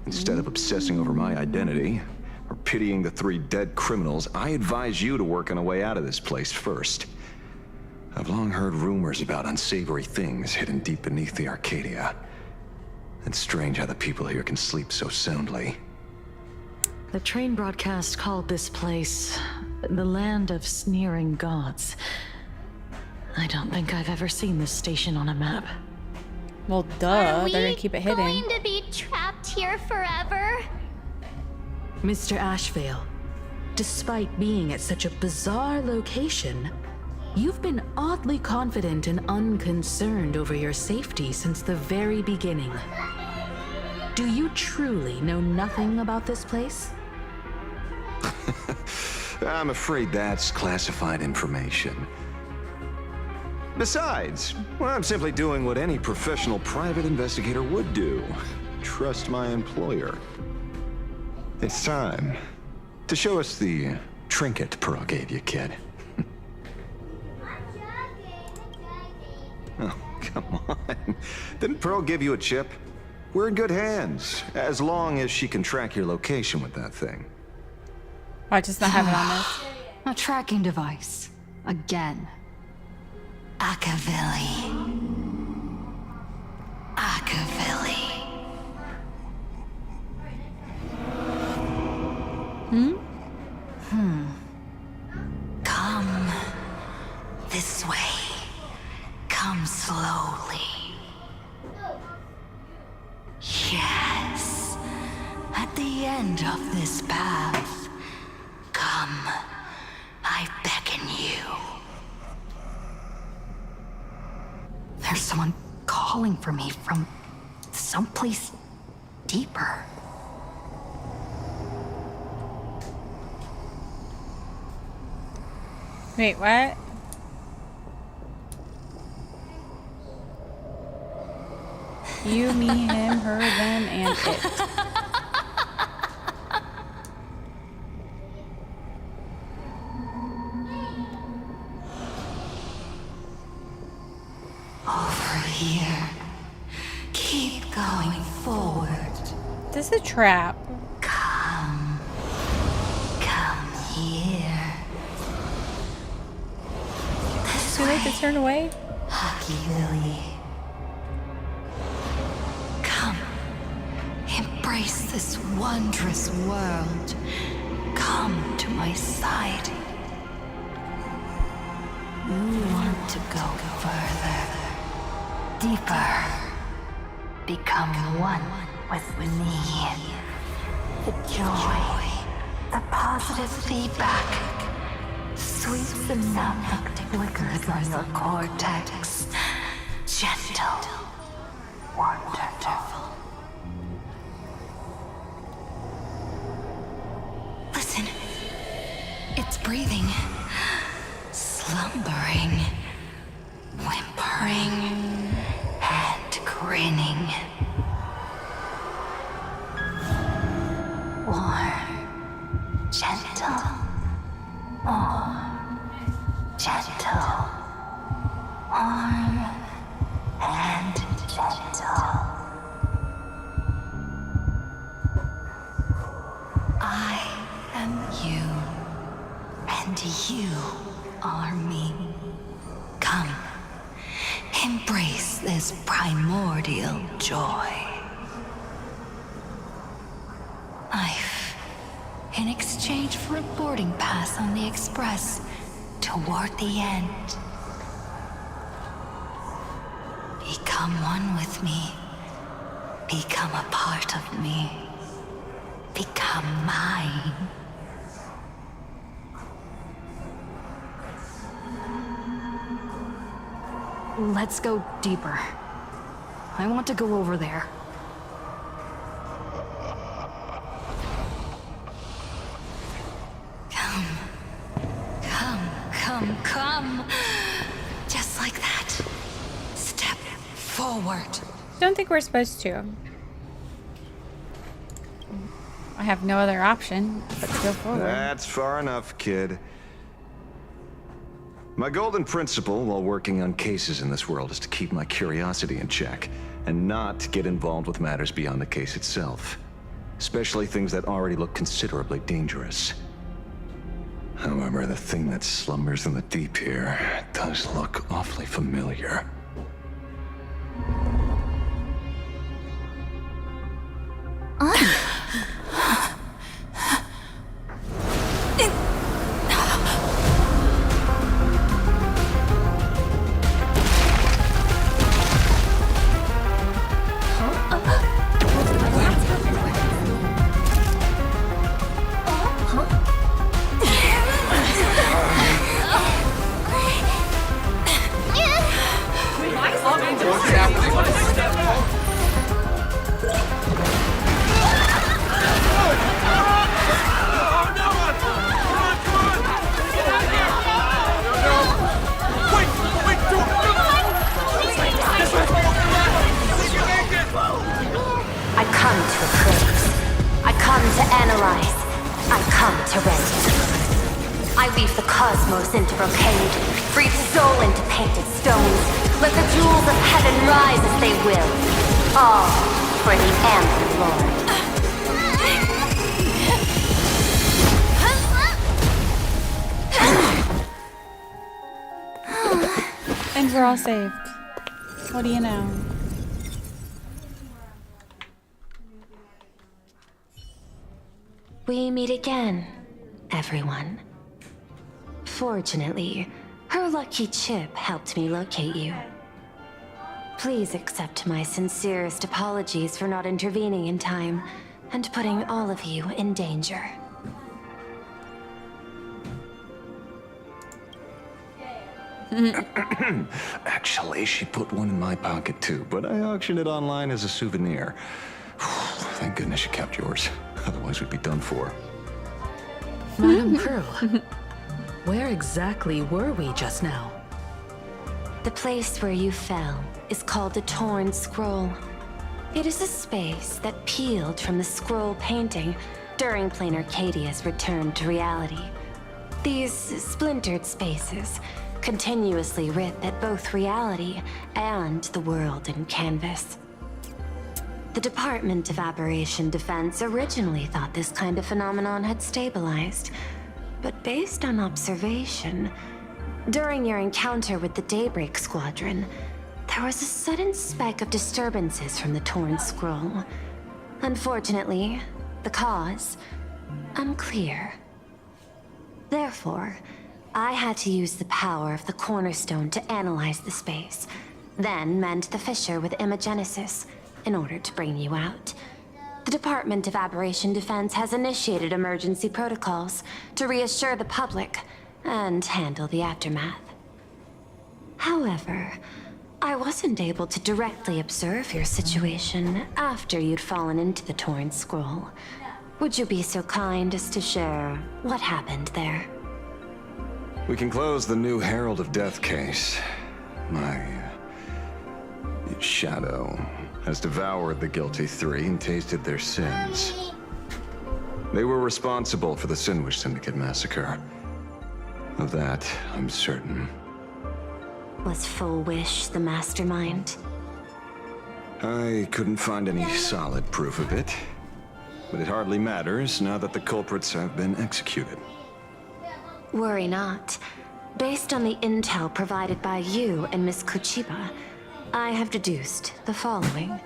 Instead of obsessing over my identity, or pitying the 3 dead criminals, I advise you to work on a way out of this place first. I've long heard rumors about unsavory things hidden deep beneath the Arcadia. It's strange how the people here can sleep so soundly. The train broadcast called this place the land of sneering gods. I don't think I've ever seen this station on a map. Well, duh. They're gonna keep it hidden. Going to be trapped here forever? Mr. Ashvale, despite being at such a bizarre location, you've been oddly confident and unconcerned over your safety since the very beginning. Do you truly know nothing about this place? I'm afraid that's classified information. Besides, well, I'm simply doing what any professional private investigator would do. Trust my employer. It's time to show us the trinket Pearl gave you, kid. Oh, come on. Didn't Pearl give you a chip? We're in good hands, as long as she can track your location with that thing. I just not have it on this. A tracking device. Again. Akavilli. Akavilli. Come this way. Come slowly. Yes. At the end of this path, come. I beckon you. There's someone calling for me from someplace deeper. Wait, what? You, me, him, her, them, and it. Over here. Keep going forward. This is a trap. Come. Come here. This Too late to turn away? Hockey Lily. Come. Embrace this wondrous world. Come to my side. You want to go further, deeper, become one with me. The joy, the positive feedback, sweet the numb that flickers on your cortex. Gentle, wonderful. Listen, it's breathing. Slumbering, whimpering, and grinning. Warm, gentle, more gentle, warm, and gentle. I am you, and you are me. Come, embrace this primordial joy. Life, in exchange for a boarding pass on the express toward the end. Become one with me. Become a part of me. Become mine. Let's go deeper. I want to go over there. Come. Just like that. Step forward. Don't think we're supposed to. I have no other option but to go forward. That's far enough, kid. My golden principle while working on cases in this world is to keep my curiosity in check and not get involved with matters beyond the case itself, especially things that already look considerably dangerous. However, the thing that slumbers in the deep here does look awfully familiar. I come to appraise. I come to analyze. I come to render. I weave the cosmos into brocade, breathe soul into painted stones. Let the jewels of heaven rise as they will. All for the Amber Lord. And we're all saved. What do you know? We meet again, everyone. Fortunately, her lucky chip helped me locate you. Please accept my sincerest apologies for not intervening in time and putting all of you in danger. Actually, she put one in my pocket too, but I auctioned it online as a souvenir. Thank goodness you kept yours. Otherwise, we'd be done for. Madame Pearl, where exactly were we just now? The place where you fell is called the Torn Scroll. It is a space that peeled from the scroll painting during Plain Arcadia's return to reality. These splintered spaces continuously rip at both reality and the world in canvas. The Department of Aberration Defense originally thought this kind of phenomenon had stabilized, but based on observation, during your encounter with the Daybreak Squadron, there was a sudden spike of disturbances from the Torn Scroll. Unfortunately, the cause, unclear. Therefore, I had to use the power of the Cornerstone to analyze the space, then mend the fissure with Imagenesis in order to bring you out. The Department of Aberration Defense has initiated emergency protocols to reassure the public and handle the aftermath. However, I wasn't able to directly observe your situation after you'd fallen into the Torn Scroll. Would you be so kind as to share what happened there? We can close the new Herald of Death case. My shadow has devoured the guilty three and tasted their sins. They were responsible for the Sinwish Syndicate massacre. Of that, I'm certain. Was Full Wish the mastermind? I couldn't find any solid proof of it, but it hardly matters now that the culprits have been executed. Worry not. Based on the intel provided by you and Miss Kuchiba, I have deduced the following.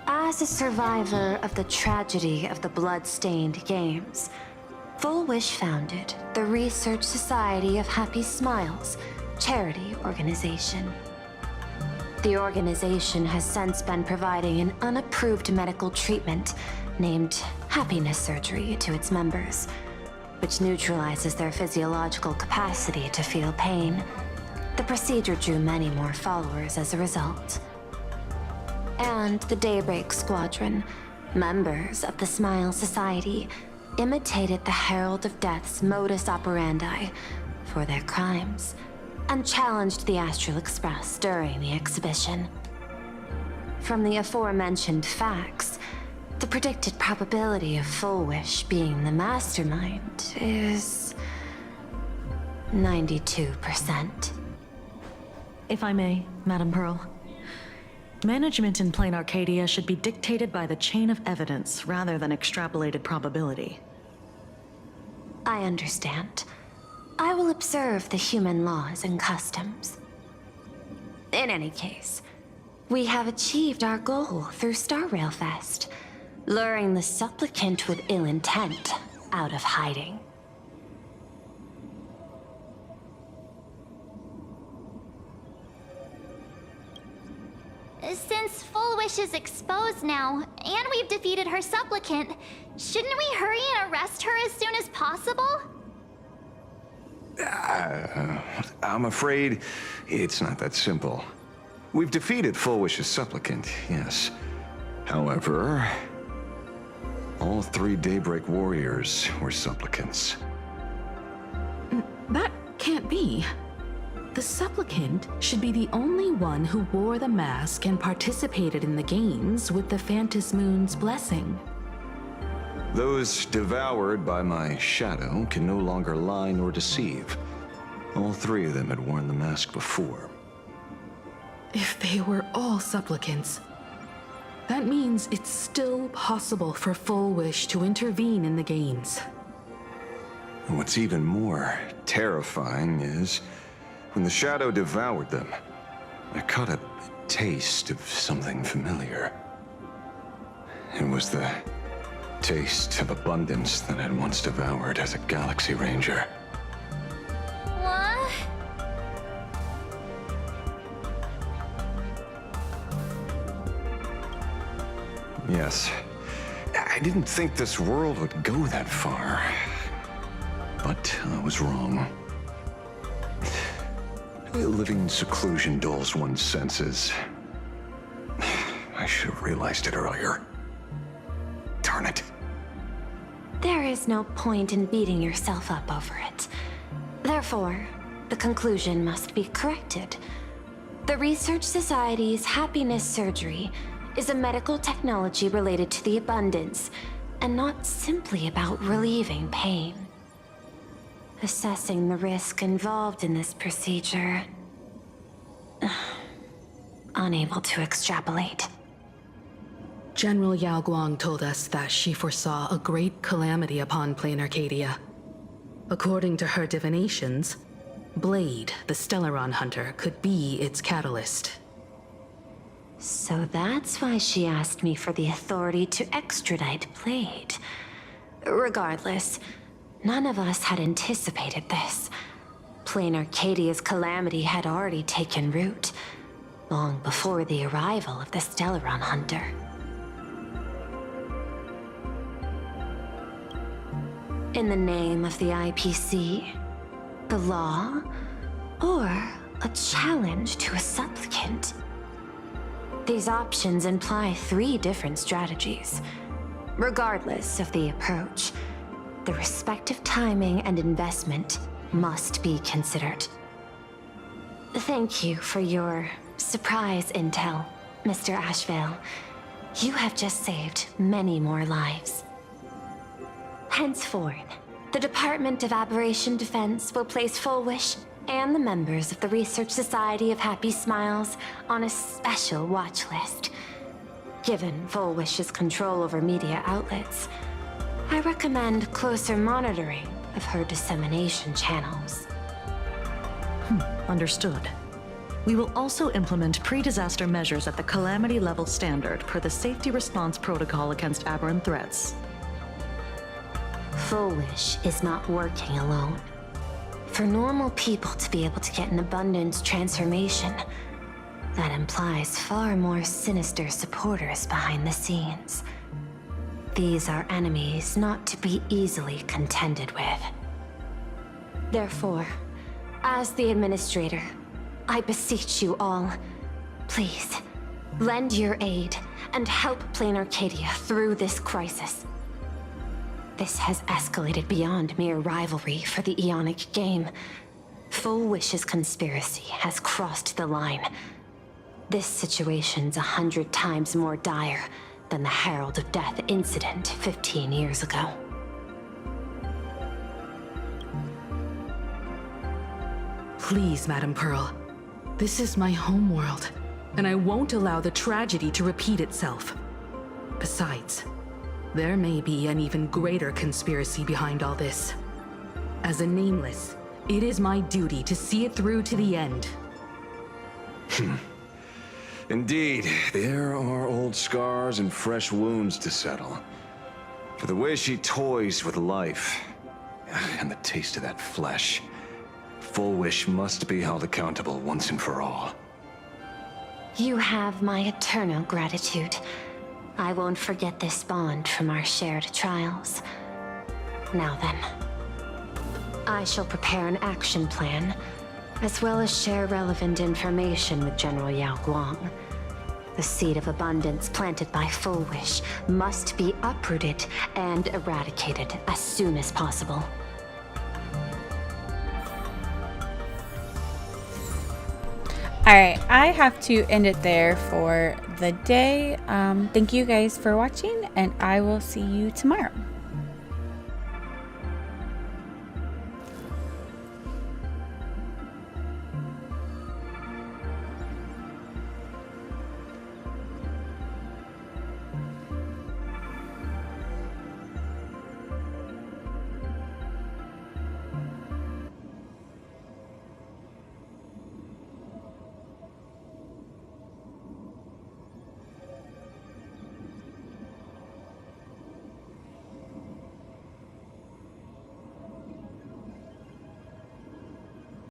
As a survivor of the tragedy of the Blood-Stained Games, Full Wish founded the Research Society of Happy Smiles, charity organization. The organization has since been providing an unapproved medical treatment named happiness surgery to its members, which neutralizes their physiological capacity to feel pain. The procedure drew many more followers as a result. And the Daybreak Squadron, members of the Smile Society, imitated the Herald of Death's modus operandi for their crimes, and challenged the Astral Express during the exhibition. From the aforementioned facts, the predicted probability of Full Wish being the mastermind is 92%. If I may, Madam Pearl. Management in Plain Arcadia should be dictated by the chain of evidence rather than extrapolated probability. I understand. I will observe the human laws and customs. In any case, we have achieved our goal through Star Rail Fest, luring the supplicant with ill intent out of hiding. Since Full Wish is exposed now, and we've defeated her supplicant, shouldn't we hurry and arrest her as soon as possible? I'm afraid it's not that simple. We've defeated Full Wish's supplicant, yes. However, all 3 Daybreak warriors were supplicants. That can't be. The supplicant should be the only one who wore the mask and participated in the games with the Phantom Moon's blessing. Those devoured by my shadow can no longer lie nor deceive. All 3 of them had worn the mask before. If they were all supplicants, that means it's still possible for Full Wish to intervene in the games. What's even more terrifying is, when the shadow devoured them, I caught a taste of something familiar. It was the taste of abundance that I'd once devoured as a Galaxy Ranger. What? Yes. I didn't think this world would go that far. But I was wrong. Living in seclusion dulls one's senses. I should have realized it earlier. Darn it. There is no point in beating yourself up over it. Therefore, the conclusion must be corrected. The Research Society's happiness surgery is a medical technology related to the abundance, and not simply about relieving pain. Assessing the risk involved in this procedure. Unable to extrapolate. General Yao Guang told us that she foresaw a great calamity upon Plain Arcadia. According to her divinations, Blade, the Stellaron hunter, could be its catalyst. So that's why she asked me for the authority to extradite Blade. Regardless, none of us had anticipated this. Plain Arcadia's calamity had already taken root, long before the arrival of the Stellaron hunter. In the name of the IPC, the law, or a challenge to a supplicant. These options imply 3 different strategies. Regardless of the approach, the respective timing and investment must be considered. Thank you for your surprise intel, Mr. Ashvale. You have just saved many more lives. Henceforth, the Department of Aberration Defense will place Full Wish and the members of the Research Society of Happy Smiles on a special watch list. Given Full Wish's control over media outlets, I recommend closer monitoring of her dissemination channels. Understood. We will also implement pre-disaster measures at the calamity level standard per the safety response protocol against aberrant threats. Full Wish is not working alone. For normal people to be able to get an abundance transformation, That implies far more sinister supporters behind the scenes. These are enemies not to be easily contended with. Therefore, as the administrator, I beseech you all, please, lend your aid and help Plain Arcadia through this crisis. This has escalated beyond mere rivalry for the Ionic game. Full Wish's conspiracy has crossed the line. This situation's 100 times more dire than the Herald of Death incident 15 years ago. Please, Madam Pearl. This is my homeworld, and I won't allow the tragedy to repeat itself. Besides, there may be an even greater conspiracy behind all this. As a Nameless, it is my duty to see it through to the end. Indeed, there are old scars and fresh wounds to settle. For the way she toys with life, and the taste of that flesh, Full Wish must be held accountable once and for all. You have my eternal gratitude. I won't forget this bond from our shared trials. Now then, I shall prepare an action plan, as well as share relevant information with General Yao Guang. The seed of abundance planted by Full Wish must be uprooted and eradicated as soon as possible. Alright, I have to end it there for the day. Thank you guys for watching, and I will see you tomorrow.